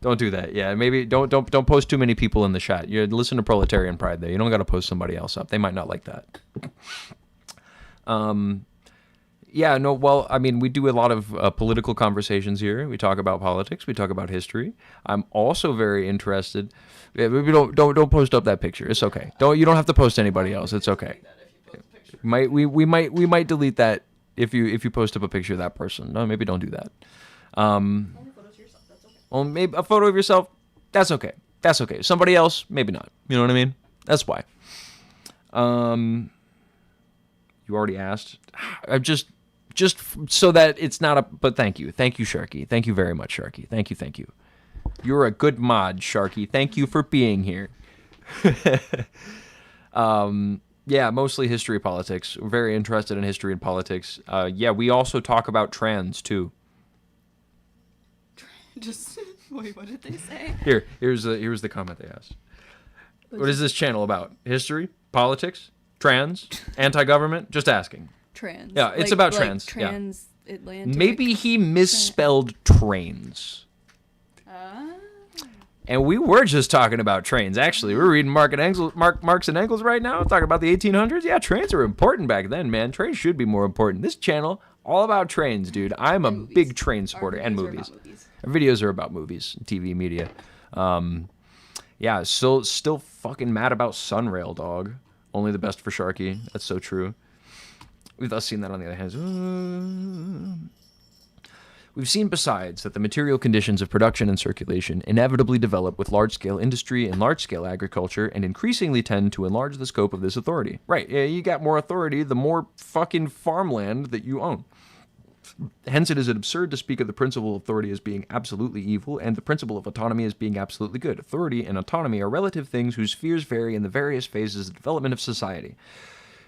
Don't do that. Yeah, maybe don't post too many people in the chat. You listen to Proletarian Pride there. You don't got to post somebody else up. They might not like that. Yeah, no. Well, I mean, we do a lot of political conversations here. We talk about politics. We talk about history. I'm also very interested. Yeah, maybe don't post up that picture. It's okay. You don't have to post anybody else. It's okay. We might delete that. If you post up a picture of that person, no, maybe don't do that. Only photos of yourself, that's okay. Well, maybe a photo of yourself, that's okay. That's okay. Somebody else, maybe not. You know what I mean? That's why. You already asked. I'm just so that it's not a. But thank you, Sharky. Thank you very much, Sharky. Thank you. You're a good mod, Sharky. Thank you for being here. Yeah, mostly history, politics. We're very interested in history and politics. Yeah, we also talk about trans, too. Just wait. What did they say? Here's the comment they asked. What is this channel about? History? Politics? Trans? Anti-government? Just asking. Trans. Yeah, it's about trans. Transatlantic. Maybe he misspelled trains. And we were just talking about trains. Actually, we're reading Marx and Engels right now, talking about the 1800s. Yeah, trains are important back then, man. Trains should be more important. This channel, all about trains, dude. I'm a big train supporter. And movies. Our videos are about movies, TV, media. Yeah, still fucking mad about Sunrail, dog. Only the best for Sharky. That's so true. We've thus seen that on the other hand. We've seen besides that the material conditions of production and circulation inevitably develop with large-scale industry and large-scale agriculture and increasingly tend to enlarge the scope of this authority. Right, yeah, you got more authority the more fucking farmland that you own. Hence, it is absurd to speak of the principle of authority as being absolutely evil and the principle of autonomy as being absolutely good. Authority and autonomy are relative things whose spheres vary in the various phases of development of society.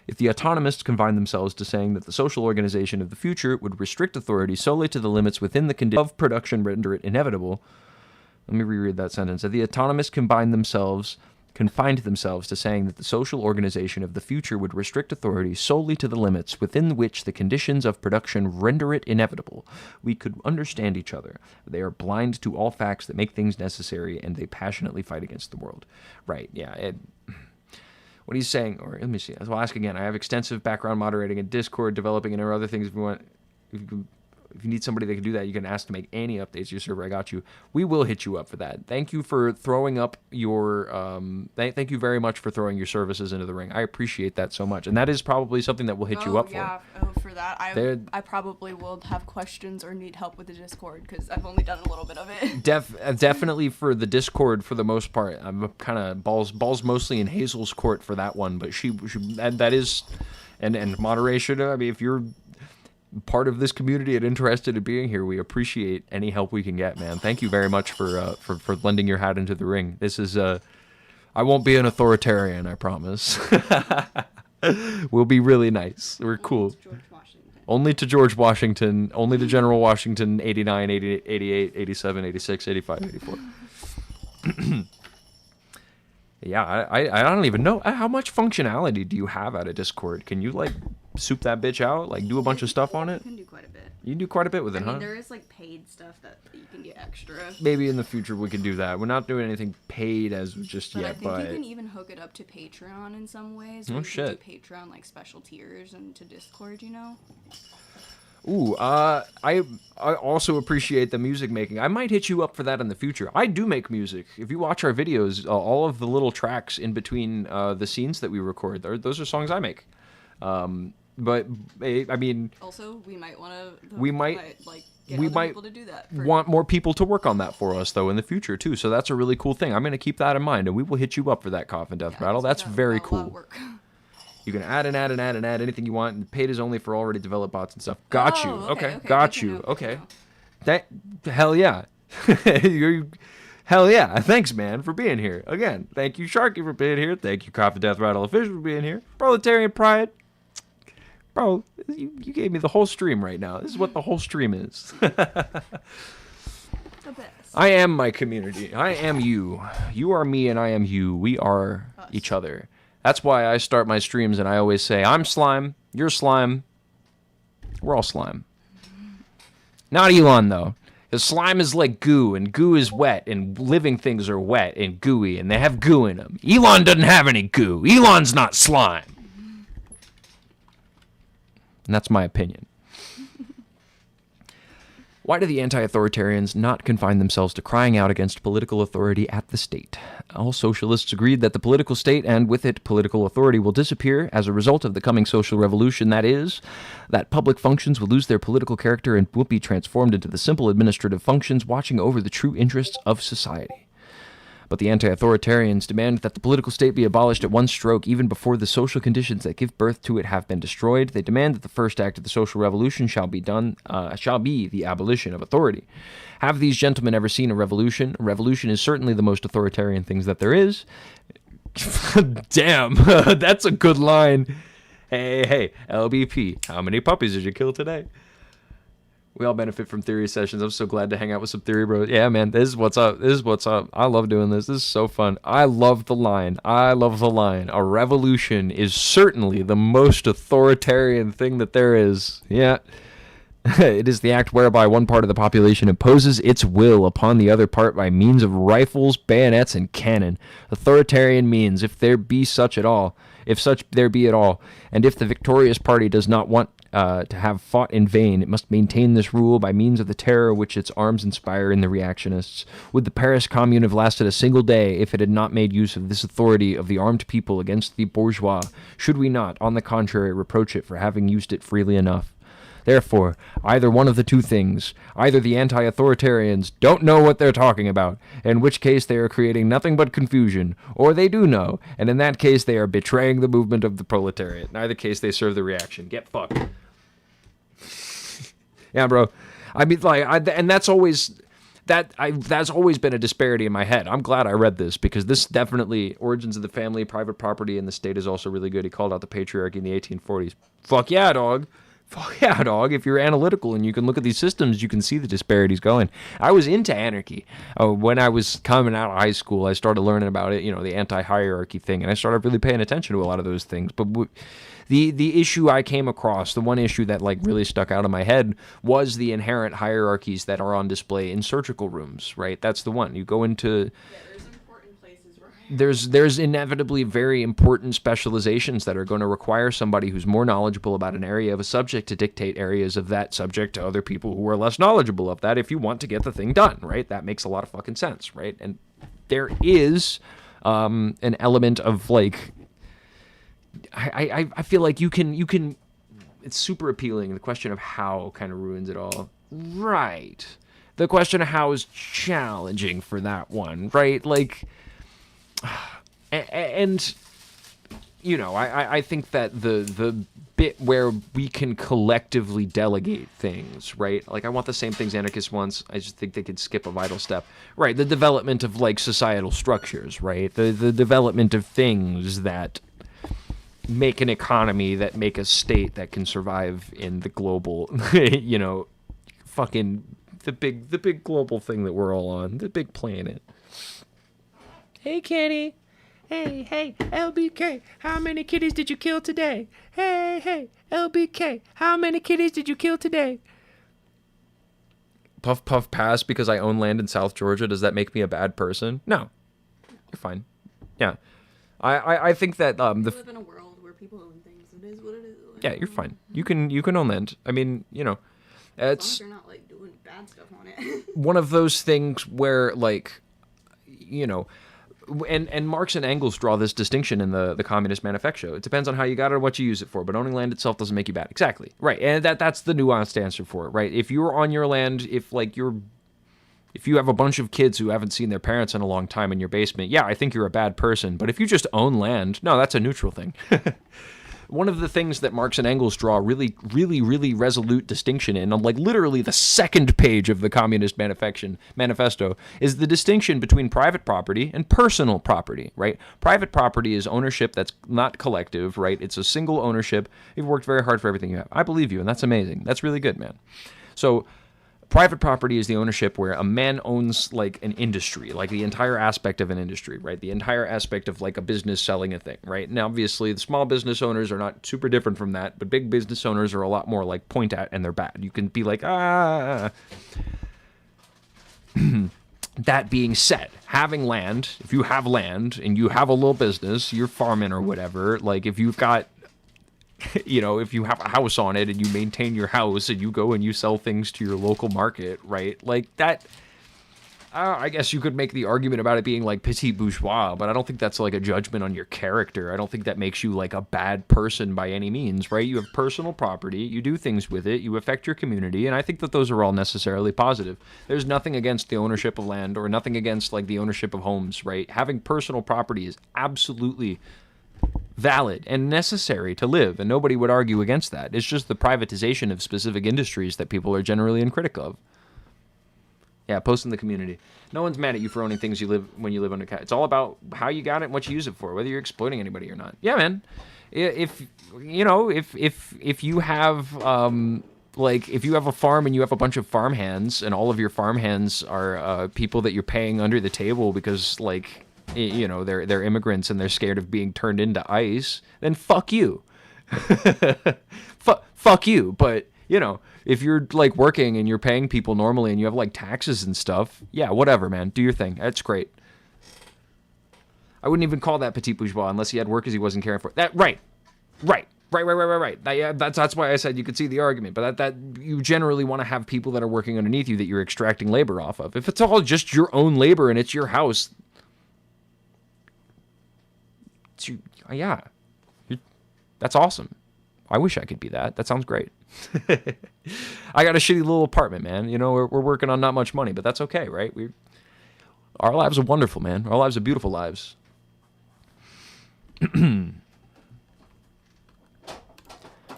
If the autonomists confine themselves to saying that the social organization of the future would restrict authority solely to the limits within the conditions of production render it inevitable, let me reread that sentence. If the autonomists confined themselves to saying that the social organization of the future would restrict authority solely to the limits within which the conditions of production render it inevitable, we could understand each other. They are blind to all facts that make things necessary, and they passionately fight against the world. Right, yeah. What he's saying, or let me see, I'll ask again. I have extensive background moderating in Discord, developing, and other things. If you need somebody that can do that, you can ask to make any updates to your server. I got you. We will hit you up for that. Thank you for throwing up your, thank you very much for throwing your services into the ring. I appreciate that so much. And that is probably something that we'll hit you up for. For that. I probably will have questions or need help with the Discord because I've only done a little bit of it. Definitely for the Discord for the most part. I'm kind of balls mostly in Hazel's court for that one, but she that is, and moderation. I mean, if you're part of this community and interested in being here, we appreciate any help we can get, man. Thank you very much for lending your hat into the ring. This is I won't be an authoritarian, I promise. We'll be really nice. We're cool. Only to George Washington, only to General Washington, 89, 88, 87, 86, 85, 84. Yeah, I don't even know. How much functionality do you have out of Discord? Can you, like, soup that bitch out? Like, do a bunch of stuff on it? You can do quite a bit. You can do quite a bit with it, huh? There is, like, paid stuff that you can get extra. Maybe in the future we can do that. We're not doing anything paid as just yet, but I think you can even hook it up to Patreon in some ways. Oh, shit. Do Patreon, like, special tiers and to Discord, you know? Ooh, I also appreciate the music making. I might hit you up for that in the future. I do make music. If you watch our videos, all of the little tracks in between the scenes that we record, those are songs I make. But I mean, also we might want to. We might people to do that. Want more people to work on that for us though in the future too. So that's a really cool thing. I'm gonna keep that in mind, and we will hit you up for that Coffin Death Battle. That's very cool. You can add anything you want, and paid is only for already developed bots and stuff. Got you. Okay. Got you. Okay. Hell yeah. Hell yeah. Thanks, man, for being here. Again, thank you, Sharky, for being here. Thank you, Coffin Death Rattle Official, for being here. Proletarian Pride. Bro, you gave me the whole stream right now. This is what the whole stream is. I am my community. I am you. You are me and I am you. We are each other. That's why I start my streams and I always say, I'm slime, you're slime, we're all slime. Not Elon, though. Because slime is like goo, and goo is wet, and living things are wet and gooey, and they have goo in them. Elon doesn't have any goo. Elon's not slime. And that's my opinion. Why do the anti-authoritarians not confine themselves to crying out against political authority at the state? All socialists agreed that the political state, and with it political authority, will disappear as a result of the coming social revolution. That is, that public functions will lose their political character and will be transformed into the simple administrative functions watching over the true interests of society. But the anti-authoritarians demand that the political state be abolished at one stroke even before the social conditions that give birth to it have been destroyed. They demand that the first act of the social revolution shall be the abolition of authority. Have these gentlemen ever seen a revolution? A revolution is certainly the most authoritarian things that there is. Damn, that's a good line. Hey, LBP, how many puppies did you kill today? We all benefit from theory sessions. I'm so glad to hang out with some theory bros. Yeah, man, this is what's up. This is what's up. I love doing this. This is so fun. I love the line. I love the line. A revolution is certainly the most authoritarian thing that there is. Yeah. It is the act whereby one part of the population imposes its will upon the other part by means of rifles, bayonets, and cannon. Authoritarian means, if there be such at all, if such there be at all, and if the victorious party does not want to have fought in vain, it must maintain this rule by means of the terror which its arms inspire in the reactionists. Would the Paris Commune have lasted a single day if it had not made use of this authority of the armed people against the bourgeois? Should we not, on the contrary, reproach it for having used it freely enough? Therefore, either one of the two things, either the anti-authoritarians don't know what they're talking about, in which case they are creating nothing but confusion, or they do know, and in that case they are betraying the movement of the proletariat. In either case, they serve the reaction. Get fucked. Yeah, bro. I mean, like, and that's always... that's always been a disparity in my head. I'm glad I read this, because this definitely, origins of the family, private property, and the state is also really good. He called out the patriarchy in the 1840s. Fuck yeah, dog. Fuck yeah, dog. If you're analytical and you can look at these systems, you can see the disparities going. I was into anarchy. When I was coming out of high school, I started learning about it, the anti-hierarchy thing, and I started really paying attention to a lot of those things. But the issue I came across, the one issue that like really stuck out in my head, was the inherent hierarchies that are on display in surgical rooms, right? That's the one. You go into... There's inevitably very important specializations that are going to require somebody who's more knowledgeable about an area of a subject to dictate areas of that subject to other people who are less knowledgeable of that if you want to get the thing done, right? That makes a lot of fucking sense, right? And there is an element of like... I feel like you can... It's super appealing. The question of how kind of ruins it all. Right. The question of how is challenging for that one, right? Like... And I think that the bit where we can collectively delegate things, right? Like, I want the same things anarchists want. I just think they could skip a vital step, right? The development of like societal structures, right? The development of things that make an economy, that make a state that can survive in the global, fucking the big global thing that we're all on, the big planet. Hey, Kenny. Hey, LBK, how many kitties did you kill today? Hey, LBK, how many kitties did you kill today? Puff, puff, pass because I own land in South Georgia. Does that make me a bad person? No. You're fine. Yeah. I think that... we live in a world where people own things. It is what it is. Like, yeah, you're fine. You can own land. I mean, as long it's... as you're not, like, doing bad stuff on it. One of those things where, like, and Marx and Engels draw this distinction in the Communist Manifesto. It depends on how you got it or what you use it for, but owning land itself doesn't make you bad. Exactly. Right. And that's the nuanced answer for it, right? If you're on your land, if you have a bunch of kids who haven't seen their parents in a long time in your basement, yeah, I think you're a bad person. But if you just own land, no, that's a neutral thing. One of the things that Marx and Engels draw really, really, really resolute distinction in, on like literally the second page of the Communist Manifesto, is the distinction between private property and personal property, right? Private property is ownership that's not collective, right? It's a single ownership. You've worked very hard for everything you have. I believe you, and that's amazing. That's really good, man. So private property is the ownership where a man owns like an industry, like the entire aspect of an industry, right? The entire aspect of like a business selling a thing, right? And obviously the small business owners are not super different from that, but big business owners are a lot more like point at and they're bad. You can be like, That being said, having land, if you have land and you have a little business, you're farming or whatever, like if you've got if you have a house on it and you maintain your house and you go and you sell things to your local market, right? Like that, I guess you could make the argument about it being like petit bourgeois, but I don't think that's like a judgment on your character. I don't think that makes you like a bad person by any means, right? You have personal property, you do things with it, you affect your community, and I think that those are all necessarily positive. There's nothing against the ownership of land or nothing against like the ownership of homes, right? Having personal property is absolutely valid and necessary to live, and nobody would argue against that. It's just the privatization of specific industries that people are generally uncritical of. Yeah, post in the community. No one's mad at you for owning things when you live under. It's all about how you got it and what you use it for, whether you're exploiting anybody or not. Yeah, man. If you have Like, if you have a farm and you have a bunch of farm hands, and all of your farm hands are people that you're paying under the table because, like, you know, they're immigrants and they're scared of being turned into ice, then fuck you. Fuck you. But, you know, if you're, like, working and you're paying people normally and you have, like, taxes and stuff, yeah, whatever, man. Do your thing. That's great. I wouldn't even call that petit bourgeois unless he had work because he wasn't caring for it. Right. Yeah, that's why I said you could see the argument. But that you generally want to have people that are working underneath you that you're extracting labor off of. If it's all just your own labor and it's your house, yeah, that's awesome. I wish I could be that. That sounds great. I got a shitty little apartment, man. You know, we're working on not much money, but that's okay, right? Our lives are wonderful, man. Our lives are beautiful lives.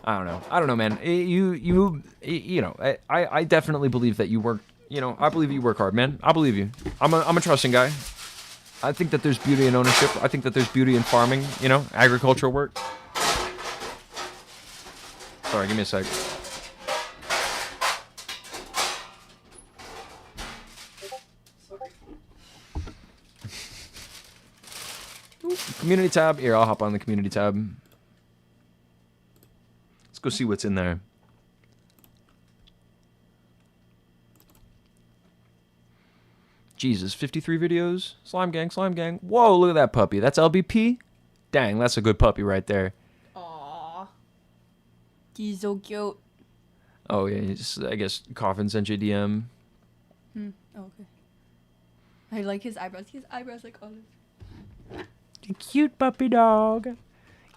I don't know, man. You know, I definitely believe that you work. You know, I believe you work hard, man. I believe you. I'm a trusting guy. I think that there's beauty in ownership. I think that there's beauty in farming. You know, agricultural work. Sorry, give me a sec. Community tab. Here, I'll hop on the community tab. Let's go see what's in there. Jesus, 53 videos? Slime gang, slime gang. Whoa, look at that puppy. That's LBP? Dang, that's a good puppy right there. Aww. He's so cute. Oh, yeah, I guess Coffin sent you a DM. Oh, okay. I like his eyebrows. His eyebrows like olive. Cute puppy dog.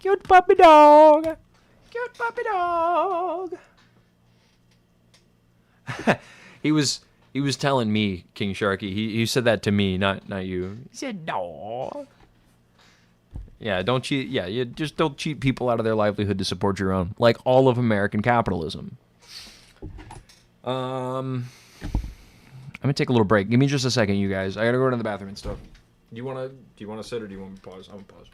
Cute puppy dog. Cute puppy dog. He was telling me, King Sharky. He said that to me, not you. He said, "No." Yeah, don't cheat. Yeah, you just don't cheat people out of their livelihood to support your own, like all of American capitalism. I'm gonna take a little break. Give me just a second, you guys. I gotta go to the bathroom and stuff. Do you wanna sit or do you want me to pause? I'm gonna pause.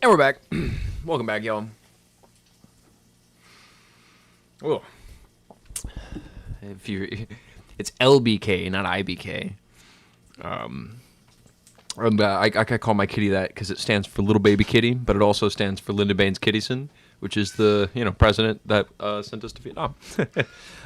And we're back. Welcome back, y'all. Oh. It's LBK, not IBK. I call my kitty that because it stands for Little Baby Kitty, but it also stands for Linda Baines Kittyson, which is the president that sent us to Vietnam.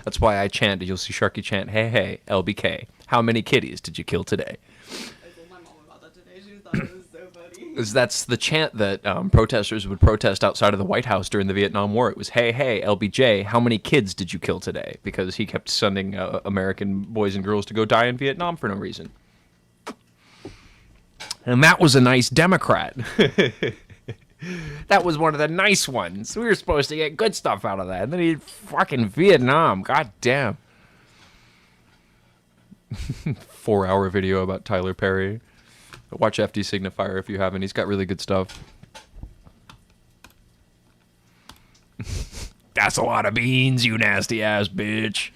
That's why I chant. You'll see Sharky chant, "Hey hey, LBK, how many kitties did you kill today?" I told my mom about that today. She thought it was so funny. That's the chant that protesters would protest outside of the White House during the Vietnam War. It was, "Hey hey, LBJ, how many kids did you kill today?" Because he kept sending American boys and girls to go die in Vietnam for no reason. And that was a nice Democrat. That was one of the nice ones. We were supposed to get good stuff out of that. And then he fucking Vietnam. God damn. 4-hour video about Tyler Perry. Watch FD Signifier if you haven't. He's got really good stuff. That's a lot of beans, you nasty ass bitch.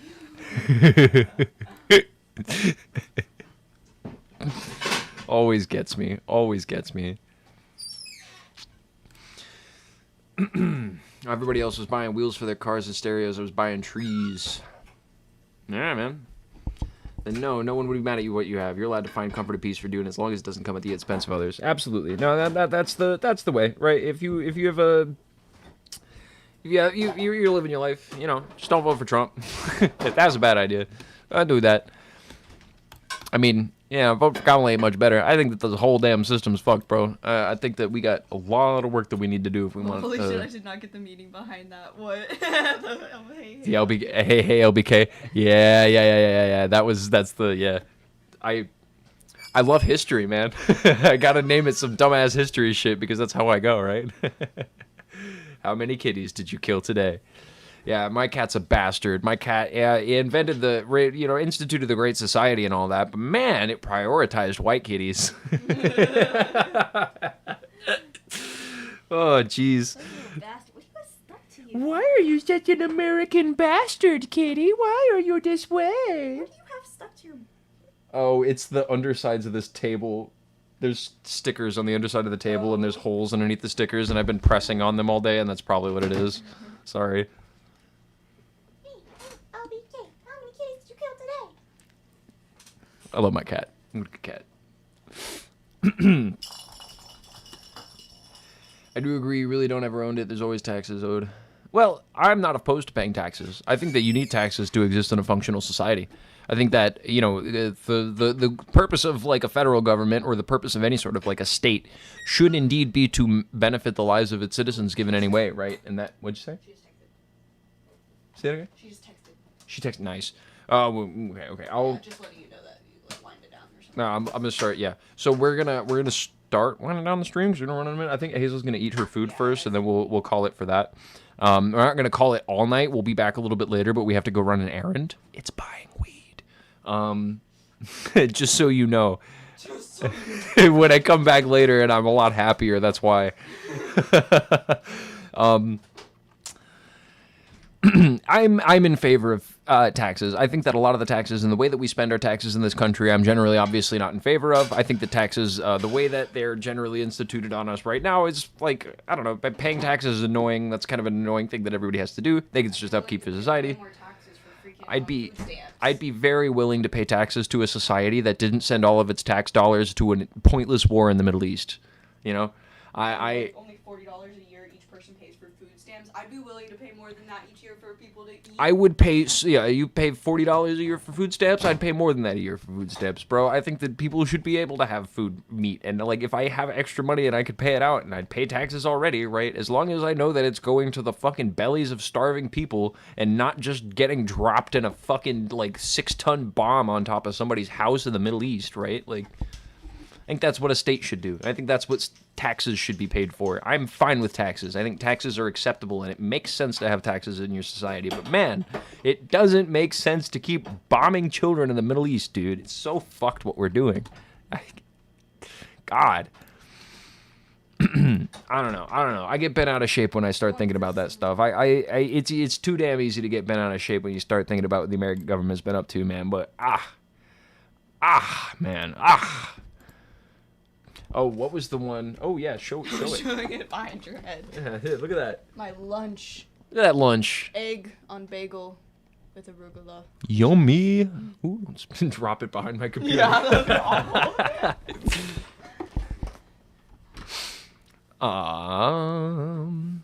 Always gets me. Always gets me. Everybody else was buying wheels for their cars and stereos. I was buying trees. Yeah, man. And no one would be mad at you what you have. You're allowed to find comfort and peace for doing it as long as it doesn't come at the expense of others. Absolutely. No, that's the way, right? If you have a you're living your life, just don't vote for Trump. If that's a bad idea, I'd do that. I mean, yeah, vote for Kamala ain't much better. I think that the whole damn system's fucked, bro. I think that we got a lot of work that we need to do if we want. Holy shit! I should not get the meaning behind that. What? The LBK. Hey, LBK. Yeah. I love history, man. I gotta name it some dumbass history shit because that's how I go, right? How many kitties did you kill today? Yeah, my cat's a bastard. My cat, he invented instituted the Great Society and all that, but man, it prioritized white kitties. Oh, jeez. Why are you such an American bastard, kitty? Why are you this way? What do you have stuck to your... Oh, it's the undersides of this table. There's stickers on the underside of the table, and there's holes underneath the stickers, and I've been pressing on them all day, and that's probably what it is. Sorry. I love my cat. I'm a good cat. I do agree, you really don't ever own it. There's always taxes owed. Well, I'm not opposed to paying taxes. I think that you need taxes to exist in a functional society. I think that, the purpose of like a federal government or the purpose of any sort of like a state should indeed be to benefit the lives of its citizens given any way, right? And that, what'd you say? She just texted. Say that again? She just texted. She texted, nice. Okay. I'll... Just letting you know that you lined it down or something. No, I'm gonna start. Yeah. So we're gonna start winding down the stream. We're gonna run in a minute. I think Hazel's gonna eat her food first, and then we'll call it for that. We're not gonna call it all night. We'll be back a little bit later, but we have to go run an errand. It's buying weed. Just so you know. When I come back later and I'm a lot happier, that's why. I'm in favor of taxes. I think that a lot of the taxes and the way that we spend our taxes in this country, I'm generally obviously not in favor of. I think the taxes, the way that they're generally instituted on us right now is like, I don't know, paying taxes is annoying. That's kind of an annoying thing that everybody has to do. I think it's just upkeep for society. I'd be very willing to pay taxes to a society that didn't send all of its tax dollars to a pointless war in the Middle East. Only $40 a year each person pays for food stamps. I'd be willing to pay more than that each year for people to eat. I would pay, you pay $40 a year for food stamps, I'd pay more than that a year for food stamps, bro. I think that people should be able to have food, meat, and like if I have extra money and I could pay it out and I'd pay taxes already, right? As long as I know that it's going to the fucking bellies of starving people and not just getting dropped in a fucking like 6-ton bomb on top of somebody's house in the Middle East, right? Like, I think that's what a state should do. I think that's what taxes should be paid for. I'm fine with taxes. I think taxes are acceptable, and it makes sense to have taxes in your society. But man, it doesn't make sense to keep bombing children in the Middle East, dude. It's so fucked what we're doing. God. I don't know. I get bent out of shape when I start thinking about that stuff. It's too damn easy to get bent out of shape when you start thinking about what the American government's been up to, man. But man. Oh, what was the one? Oh yeah, show it. Showing it behind your head. Yeah, here, look at that. My lunch. Look at that lunch. Egg on bagel with arugula. Yummy. Ooh, just drop it behind my computer. Yeah, that was awful.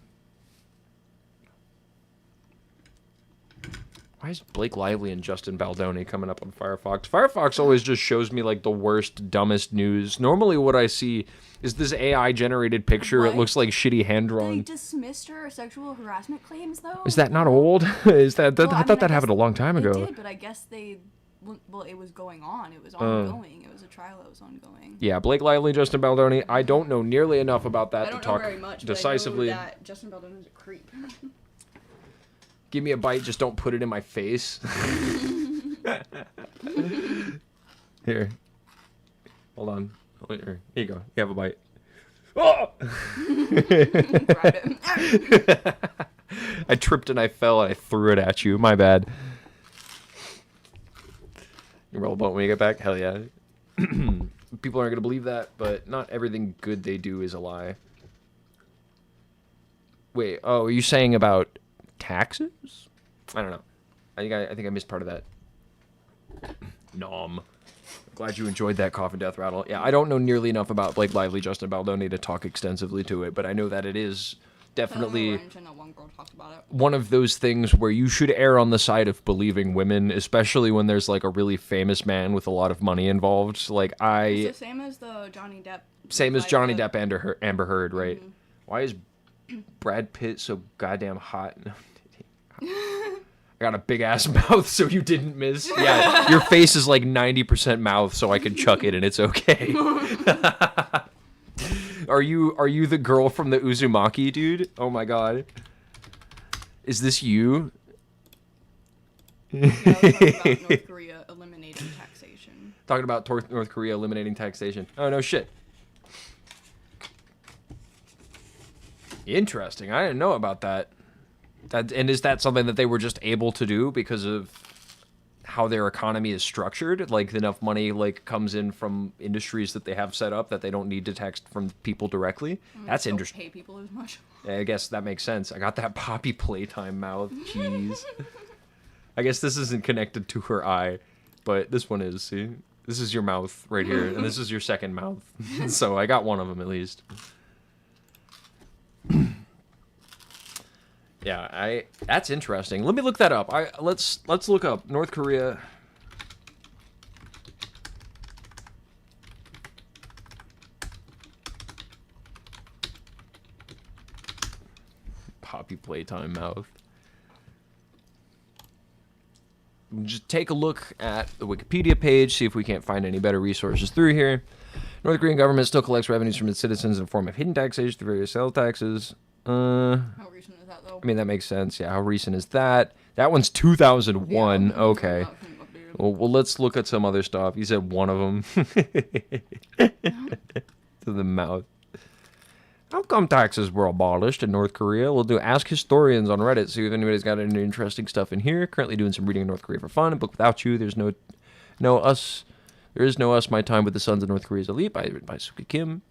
Why is Blake Lively and Justin Baldoni coming up on Firefox? Firefox always just shows me like the worst, dumbest news. Normally what I see is this AI generated picture. It What? looks like shitty hand They drawn. dismissed her sexual harassment claims, though. Is that not old? Is that Well, I I thought mean, that I happened a guess long time ago. It did, but I guess well, it was going on. It was ongoing. It was a trial that was ongoing. Yeah, Blake Lively, Justin Baldoni. I don't know nearly enough about that I to don't talk know very much, decisively. but I know that Justin Baldwin is a creep. Give me a bite, just don't put it in my face. Here. Hold on. Here you go. You have a bite. Oh! Grab it. I tripped and I fell and I threw it at you. My bad. You roll a boat when you get back? Hell yeah. People aren't going to believe that, but not everything good they do is a lie. Wait, oh, are you saying about taxes? I don't know. I think I missed part of that. Nom. Glad you enjoyed that cough and death rattle. Yeah, I don't know nearly enough about Blake Lively, Justin Baldoni to talk extensively to it, but I know that it is definitely I know one girl talked about it. one of those things where you should err on the side of believing women, especially when there's like a really famous man with a lot of money involved. Like It's the same as the Johnny Depp. same as like, Johnny Depp and Amber Heard, right? Mm-hmm. Why is Brad Pitt so goddamn hot? I got a big ass mouth, so you didn't miss. Yeah, your face is like 90% mouth, so I can chuck it and it's okay. Are you the girl from the Uzumaki, dude? Oh my god. Is this you? Yeah, I was talking about North Korea eliminating taxation. Talking about North Korea eliminating taxation. Oh no shit. Interesting. I didn't know about that. And is that something that they were just able to do because of how their economy is structured? Like enough money like comes in from industries that they have set up that they don't need to tax from people directly. That's Don't interesting. pay people as much. I guess that makes sense. I got that Poppy Playtime mouth. Jeez. I guess this isn't connected to her eye, but this one is. See, this is your mouth right here, and this is your second mouth. So I got one of them at least. Yeah, that's interesting. Let me look that up. Let's look up North Korea. Poppy Playtime mouth. Just take a look at the Wikipedia page, see if we can't find any better resources through here. North Korean government still collects revenues from its citizens in the form of hidden taxation through various sales taxes. How recent is that, though? I mean, that makes sense. Yeah, how recent is that? That one's 2001. Okay. Well, let's look at some other stuff. You said one of them. To the mouth. How come taxes were abolished in North Korea? We'll do Ask Historians on Reddit, see if anybody's got any interesting stuff in here. Currently doing some reading in North Korea for fun. A book without you. There's no us. There is no us. My time with the sons of North Korea's elite by Suki Kim.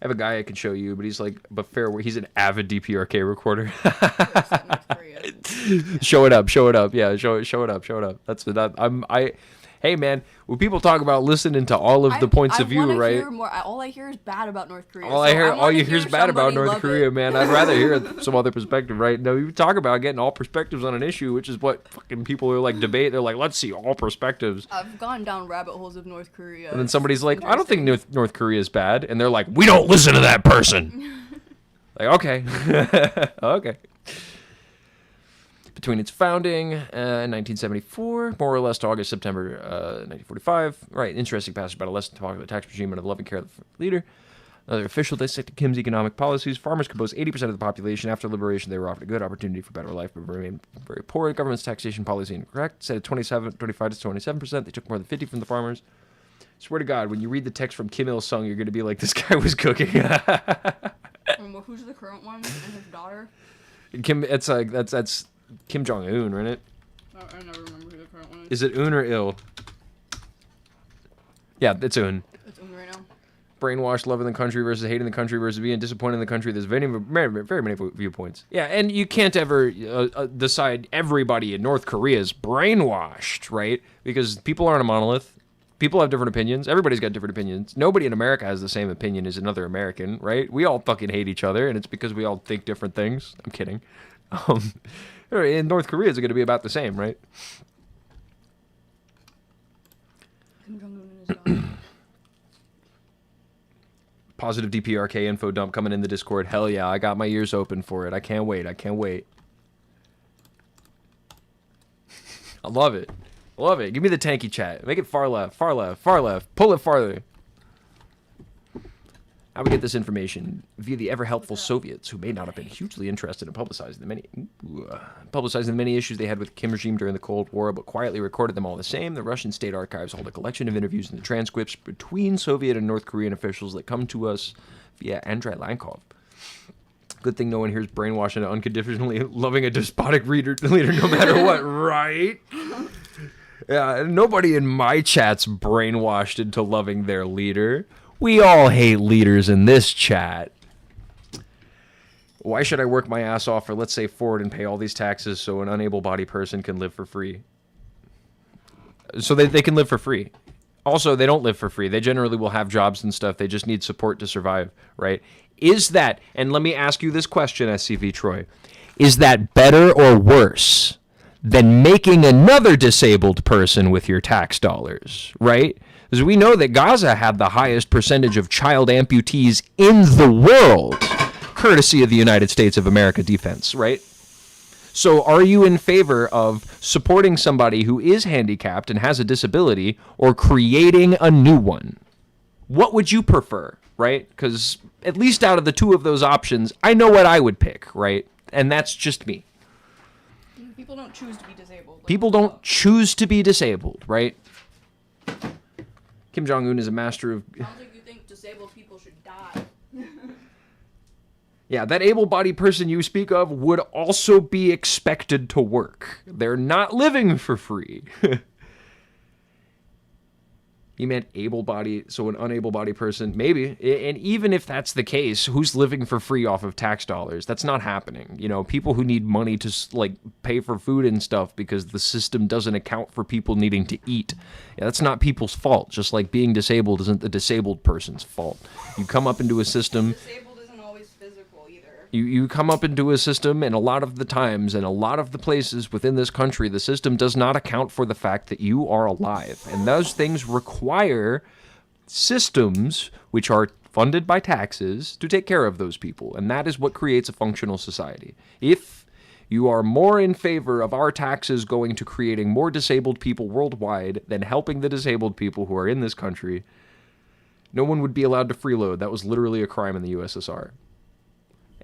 I have a guy I can show you, but he's like, he's an avid DPRK recorder. Show it up. Yeah, show it up. That's what hey man, when people talk about listening to all of the points of view, right? All I hear is bad about North Korea. All you hear is bad about North Korea, man. I'd rather hear some other perspective, right? No, you talk about getting all perspectives on an issue, which is what fucking people are like debate. They're like, let's see all perspectives. I've gone down rabbit holes of North Korea. And then somebody's like, I don't think North Korea is bad, and they're like, we don't listen to that person. Like, okay, okay. Between its founding in 1974, more or less to August, September 1945. Right, interesting passage about a lesson to talk about the tax regime and the loving care of the leader. Another official dissected Kim's economic policies. Farmers composed 80% of the population. After liberation, they were offered a good opportunity for better life, but remained very poor. The government's taxation policy incorrect. Said 25 to 27%. They took more than 50 from the farmers. Swear to God, when you read the text from Kim Il-sung, you're going to be like, this guy was cooking. And who's the current one and his daughter? Kim, it's like, that's Kim Jong-un, right? It? I never remember who the current one is. Is it Un or Il? Yeah, it's Un. It's Un right now. brainwashed, loving the country versus hating the country versus being disappointed in the country. There's very many viewpoints. Yeah, and you can't ever decide everybody in North Korea is brainwashed, right? Because people aren't a monolith. People have different opinions. Everybody's got different opinions. Nobody in America has the same opinion as another American, right? We all fucking hate each other, and it's because we all think different things. I'm kidding. In North Korea, it's going to be about the same, right? Kim Jong-un and his daughter. Positive DPRK info dump coming in the Discord. Hell yeah, I got my ears open for it. I can't wait. I can't wait. I love it. Love it. Give me the tanky chat. Make it far left, far left, far left. Pull it farther. How we get this information? Via the ever-helpful Soviets, who may not have been hugely interested in publicizing the many issues they had with the Kim regime during the Cold War, but quietly recorded them all the same. The Russian state archives hold a collection of interviews and the transcripts between Soviet and North Korean officials that come to us via Andrei Lankov. Good thing no one here is brainwashed into unconditionally loving a despotic leader no matter what, right? Yeah, nobody in my chat's brainwashed into loving their leader. We all hate leaders in this chat. Why should I work my ass off for, let's say, Ford and pay all these taxes so an unable-bodied person can live for free? So they can live for free. Also, they don't live for free. They generally will have jobs and stuff. They just need support to survive, right? Is that, and let me ask you this question, SCV Troy, is that better or worse than making another disabled person with your tax dollars, right? Because we know that Gaza had the highest percentage of child amputees in the world, courtesy of the United States of America defense, right? So are you in favor of supporting somebody who is handicapped and has a disability or creating a new one? What would you prefer, right? Because at least out of the two of those options, I know what I would pick, right? And that's just me. People don't choose to be disabled. People don't choose to be disabled, right? Kim Jong-un is a master of... I don't think you think disabled people should die. Yeah, that able-bodied person you speak of would also be expected to work. They're not living for free. He meant able-bodied, so an unable-bodied person, maybe. And even if that's the case, who's living for free off of tax dollars? That's not happening. You know, people who need money to, like, pay for food and stuff because the system doesn't account for people needing to eat. Yeah, that's not people's fault, just like being disabled isn't the disabled person's fault. You come up into a system... Disabled isn't always physical either. You come up into a system, and a lot of the times, and a lot of the places within this country, the system does not account for the fact that you are alive. And those things require systems, which are funded by taxes, to take care of those people. And that is what creates a functional society. If you are more in favor of our taxes going to creating more disabled people worldwide than helping the disabled people who are in this country, no one would be allowed to freeload. That was literally a crime in the USSR.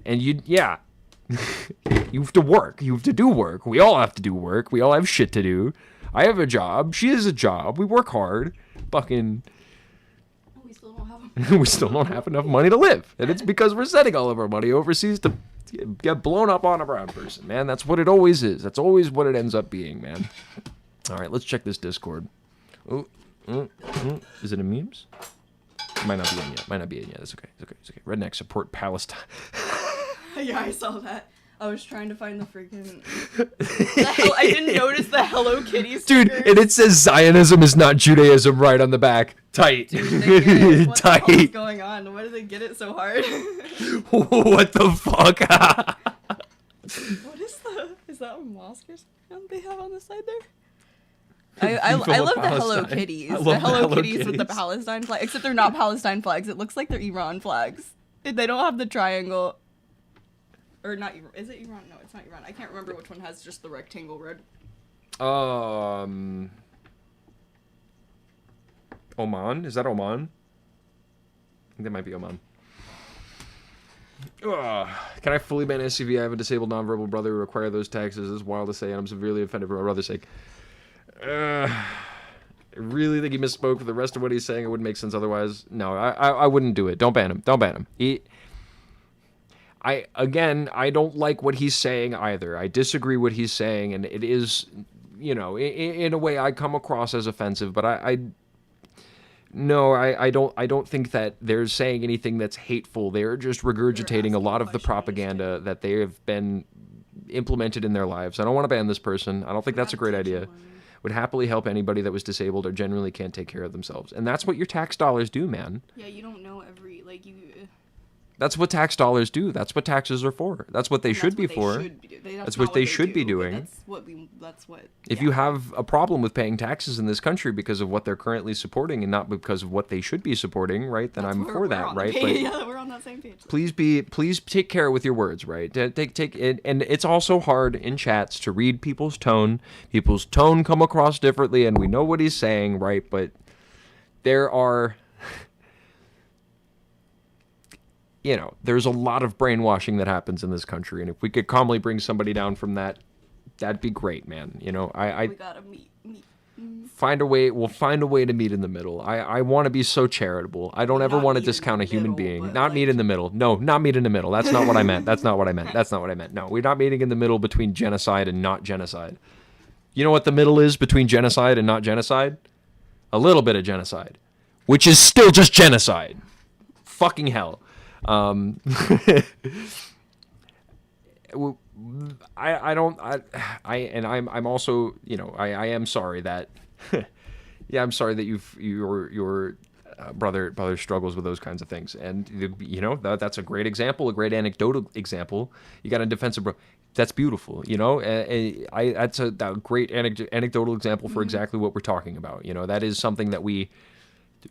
And you have to work. You have to do work. We all have to do work. We all have shit to do. I have a job. She has a job. We work hard. Fucking... We still don't have we still don't have enough money to live. And it's because we're sending all of our money overseas to get blown up on a brown person, man. That's what it always is. That's always what it ends up being, man. All right, let's check this Discord. Is it a memes? Might not be in yet. Might not be in yet. It's okay. It's okay. It's okay. Redneck support Palestine. Yeah, I saw that. I was trying to find the freaking... I didn't notice the Hello Kitty stickers. Dude, and it says Zionism is not Judaism right on the back. Tight. Dude, what Tight. the hell is going on? Why do they get it so hard? What the fuck? What is the... Is that a mosque or something they have on the side there? I love the Hello Kitties. The Hello Kitties with the Palestine flag. Except they're not Palestine flags. It looks like they're Iran flags. They don't have the triangle. Or not Iran. Is it Iran? No, it's not Iran. I can't remember which one has just the rectangle red. Oman? Is that Oman? I think that might be Oman. Can I fully ban SCV? I have a disabled nonverbal brother who require those taxes. It's wild to say, and I'm severely offended for my brother's sake. I really think he misspoke for the rest of what he's saying. It wouldn't make sense otherwise. No, I wouldn't do it. Don't ban him. Don't ban him. I don't like what he's saying either. I disagree what he's saying, and it is, you know, in a way I come across as offensive, but No, I don't think that they're saying anything that's hateful. They're just regurgitating a lot of the propaganda that they have been implemented in their lives. I don't want to ban this person. I don't think that's a great idea. Would happily help anybody that was disabled or genuinely can't take care of themselves. And that's what your tax dollars do, man. Yeah, you don't know every, like, you... That's what tax dollars do. That's what taxes are for. That's what they should be for. That's what they should be doing. If you have a problem with paying taxes in this country because of what they're currently supporting and not because of what they should be supporting, right? Then I'm for that, right? But yeah, we're on that same page. Please take care with your words, right? Take it, and it's also hard in chats to read people's tone. People's tone come across differently, and we know what he's saying, right? But there are. You know, there's a lot of brainwashing that happens in this country, and if we could calmly bring somebody down from that, that'd be great, man. You know, we gotta meet. Find a way. We'll find a way to meet in the middle. I want to be so charitable. I don't ever want to discount a human being. Not meet in the middle. No, not meet in the middle. That's not what I meant. That's not what I meant. That's not what I meant. No, we're not meeting in the middle between genocide and not genocide. You know what the middle is between genocide and not genocide? A little bit of genocide, which is still just genocide. Fucking hell. I'm also, you know, I am sorry that, yeah, I'm sorry that your brother struggles with those kinds of things. And, you know, that's a great example, a great anecdotal example. You got a defensive bro. That's beautiful. You know, that's a great anecdotal example for exactly what we're talking about. You know, that is something that we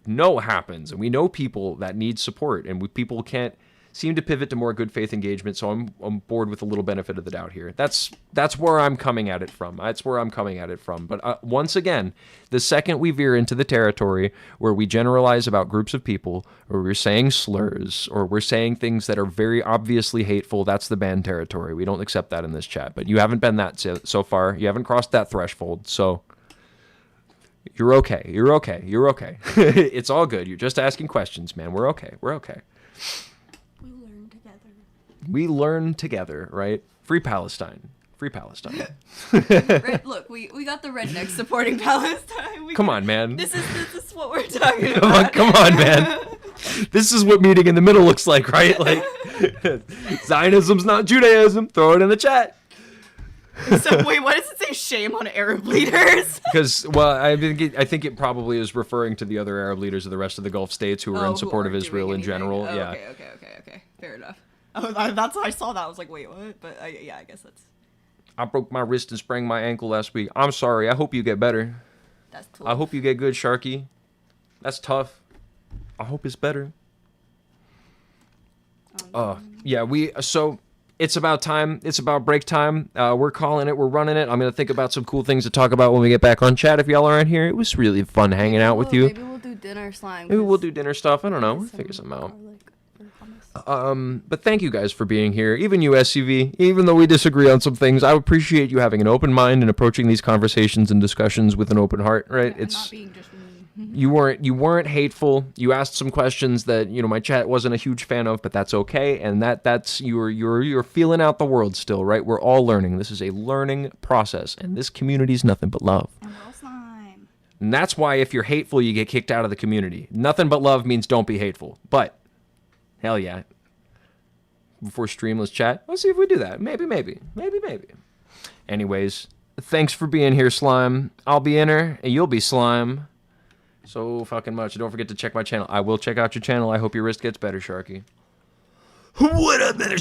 know happens, and we know people that need support, and people can't seem to pivot to more good faith engagement. So I'm bored with a little benefit of the doubt here. That's where I'm coming at it from. But once again, the second we veer into the territory where we generalize about groups of people, or we're saying slurs, or we're saying things that are very obviously hateful, that's the banned territory. We don't accept that in this chat. But you haven't been that so far. You haven't crossed that threshold. So you're okay. It's all good. You're just asking questions, man. We're okay. We learn together, right? Free Palestine. Look, we got the rednecks supporting Palestine. Come on, man. This is what we're talking about. Come on, man. This is what meeting in the middle looks like, right? Like, Zionism's not Judaism. Throw it in the chat. So wait, why does it say shame on Arab leaders? Because, well, I think it probably is referring to the other Arab leaders of the rest of the Gulf states who are in support of Israel in general. Oh, yeah. Okay. Fair enough. Oh, that's I saw that. I was like, wait, what? But yeah, I guess that's. I broke my wrist and sprained my ankle last week. I'm sorry. I hope you get better. That's tough. I hope you get good, Sharky. That's tough. I hope it's better. Yeah, so it's about time. It's about break time. We're calling it. We're running it. I'm going to think about some cool things to talk about when we get back on chat if y'all aren't here. It was really fun hanging out with you. Maybe we'll do dinner slime. Maybe we'll do dinner stuff. I don't know. We'll figure something out. But thank you guys for being here. Even you, SCV. Even though we disagree on some things, I appreciate you having an open mind and approaching these conversations and discussions with an open heart, right? Yeah, it's not being just mean. You weren't hateful. You asked some questions that, you know, my chat wasn't a huge fan of, but that's okay. And that's you're feeling out the world still, right? We're all learning. This is a learning process, and this community's nothing but love. And we're all slime. And that's why if you're hateful, you get kicked out of the community. Nothing but love means don't be hateful. But hell yeah. Before streamless chat, let's see if we do that. Maybe. Anyways, thanks for being here, Slime. I'll be in her, and you'll be Slime. So fucking much. Don't forget to check my channel. I will check out your channel. I hope your wrist gets better, Sharky. What up, man?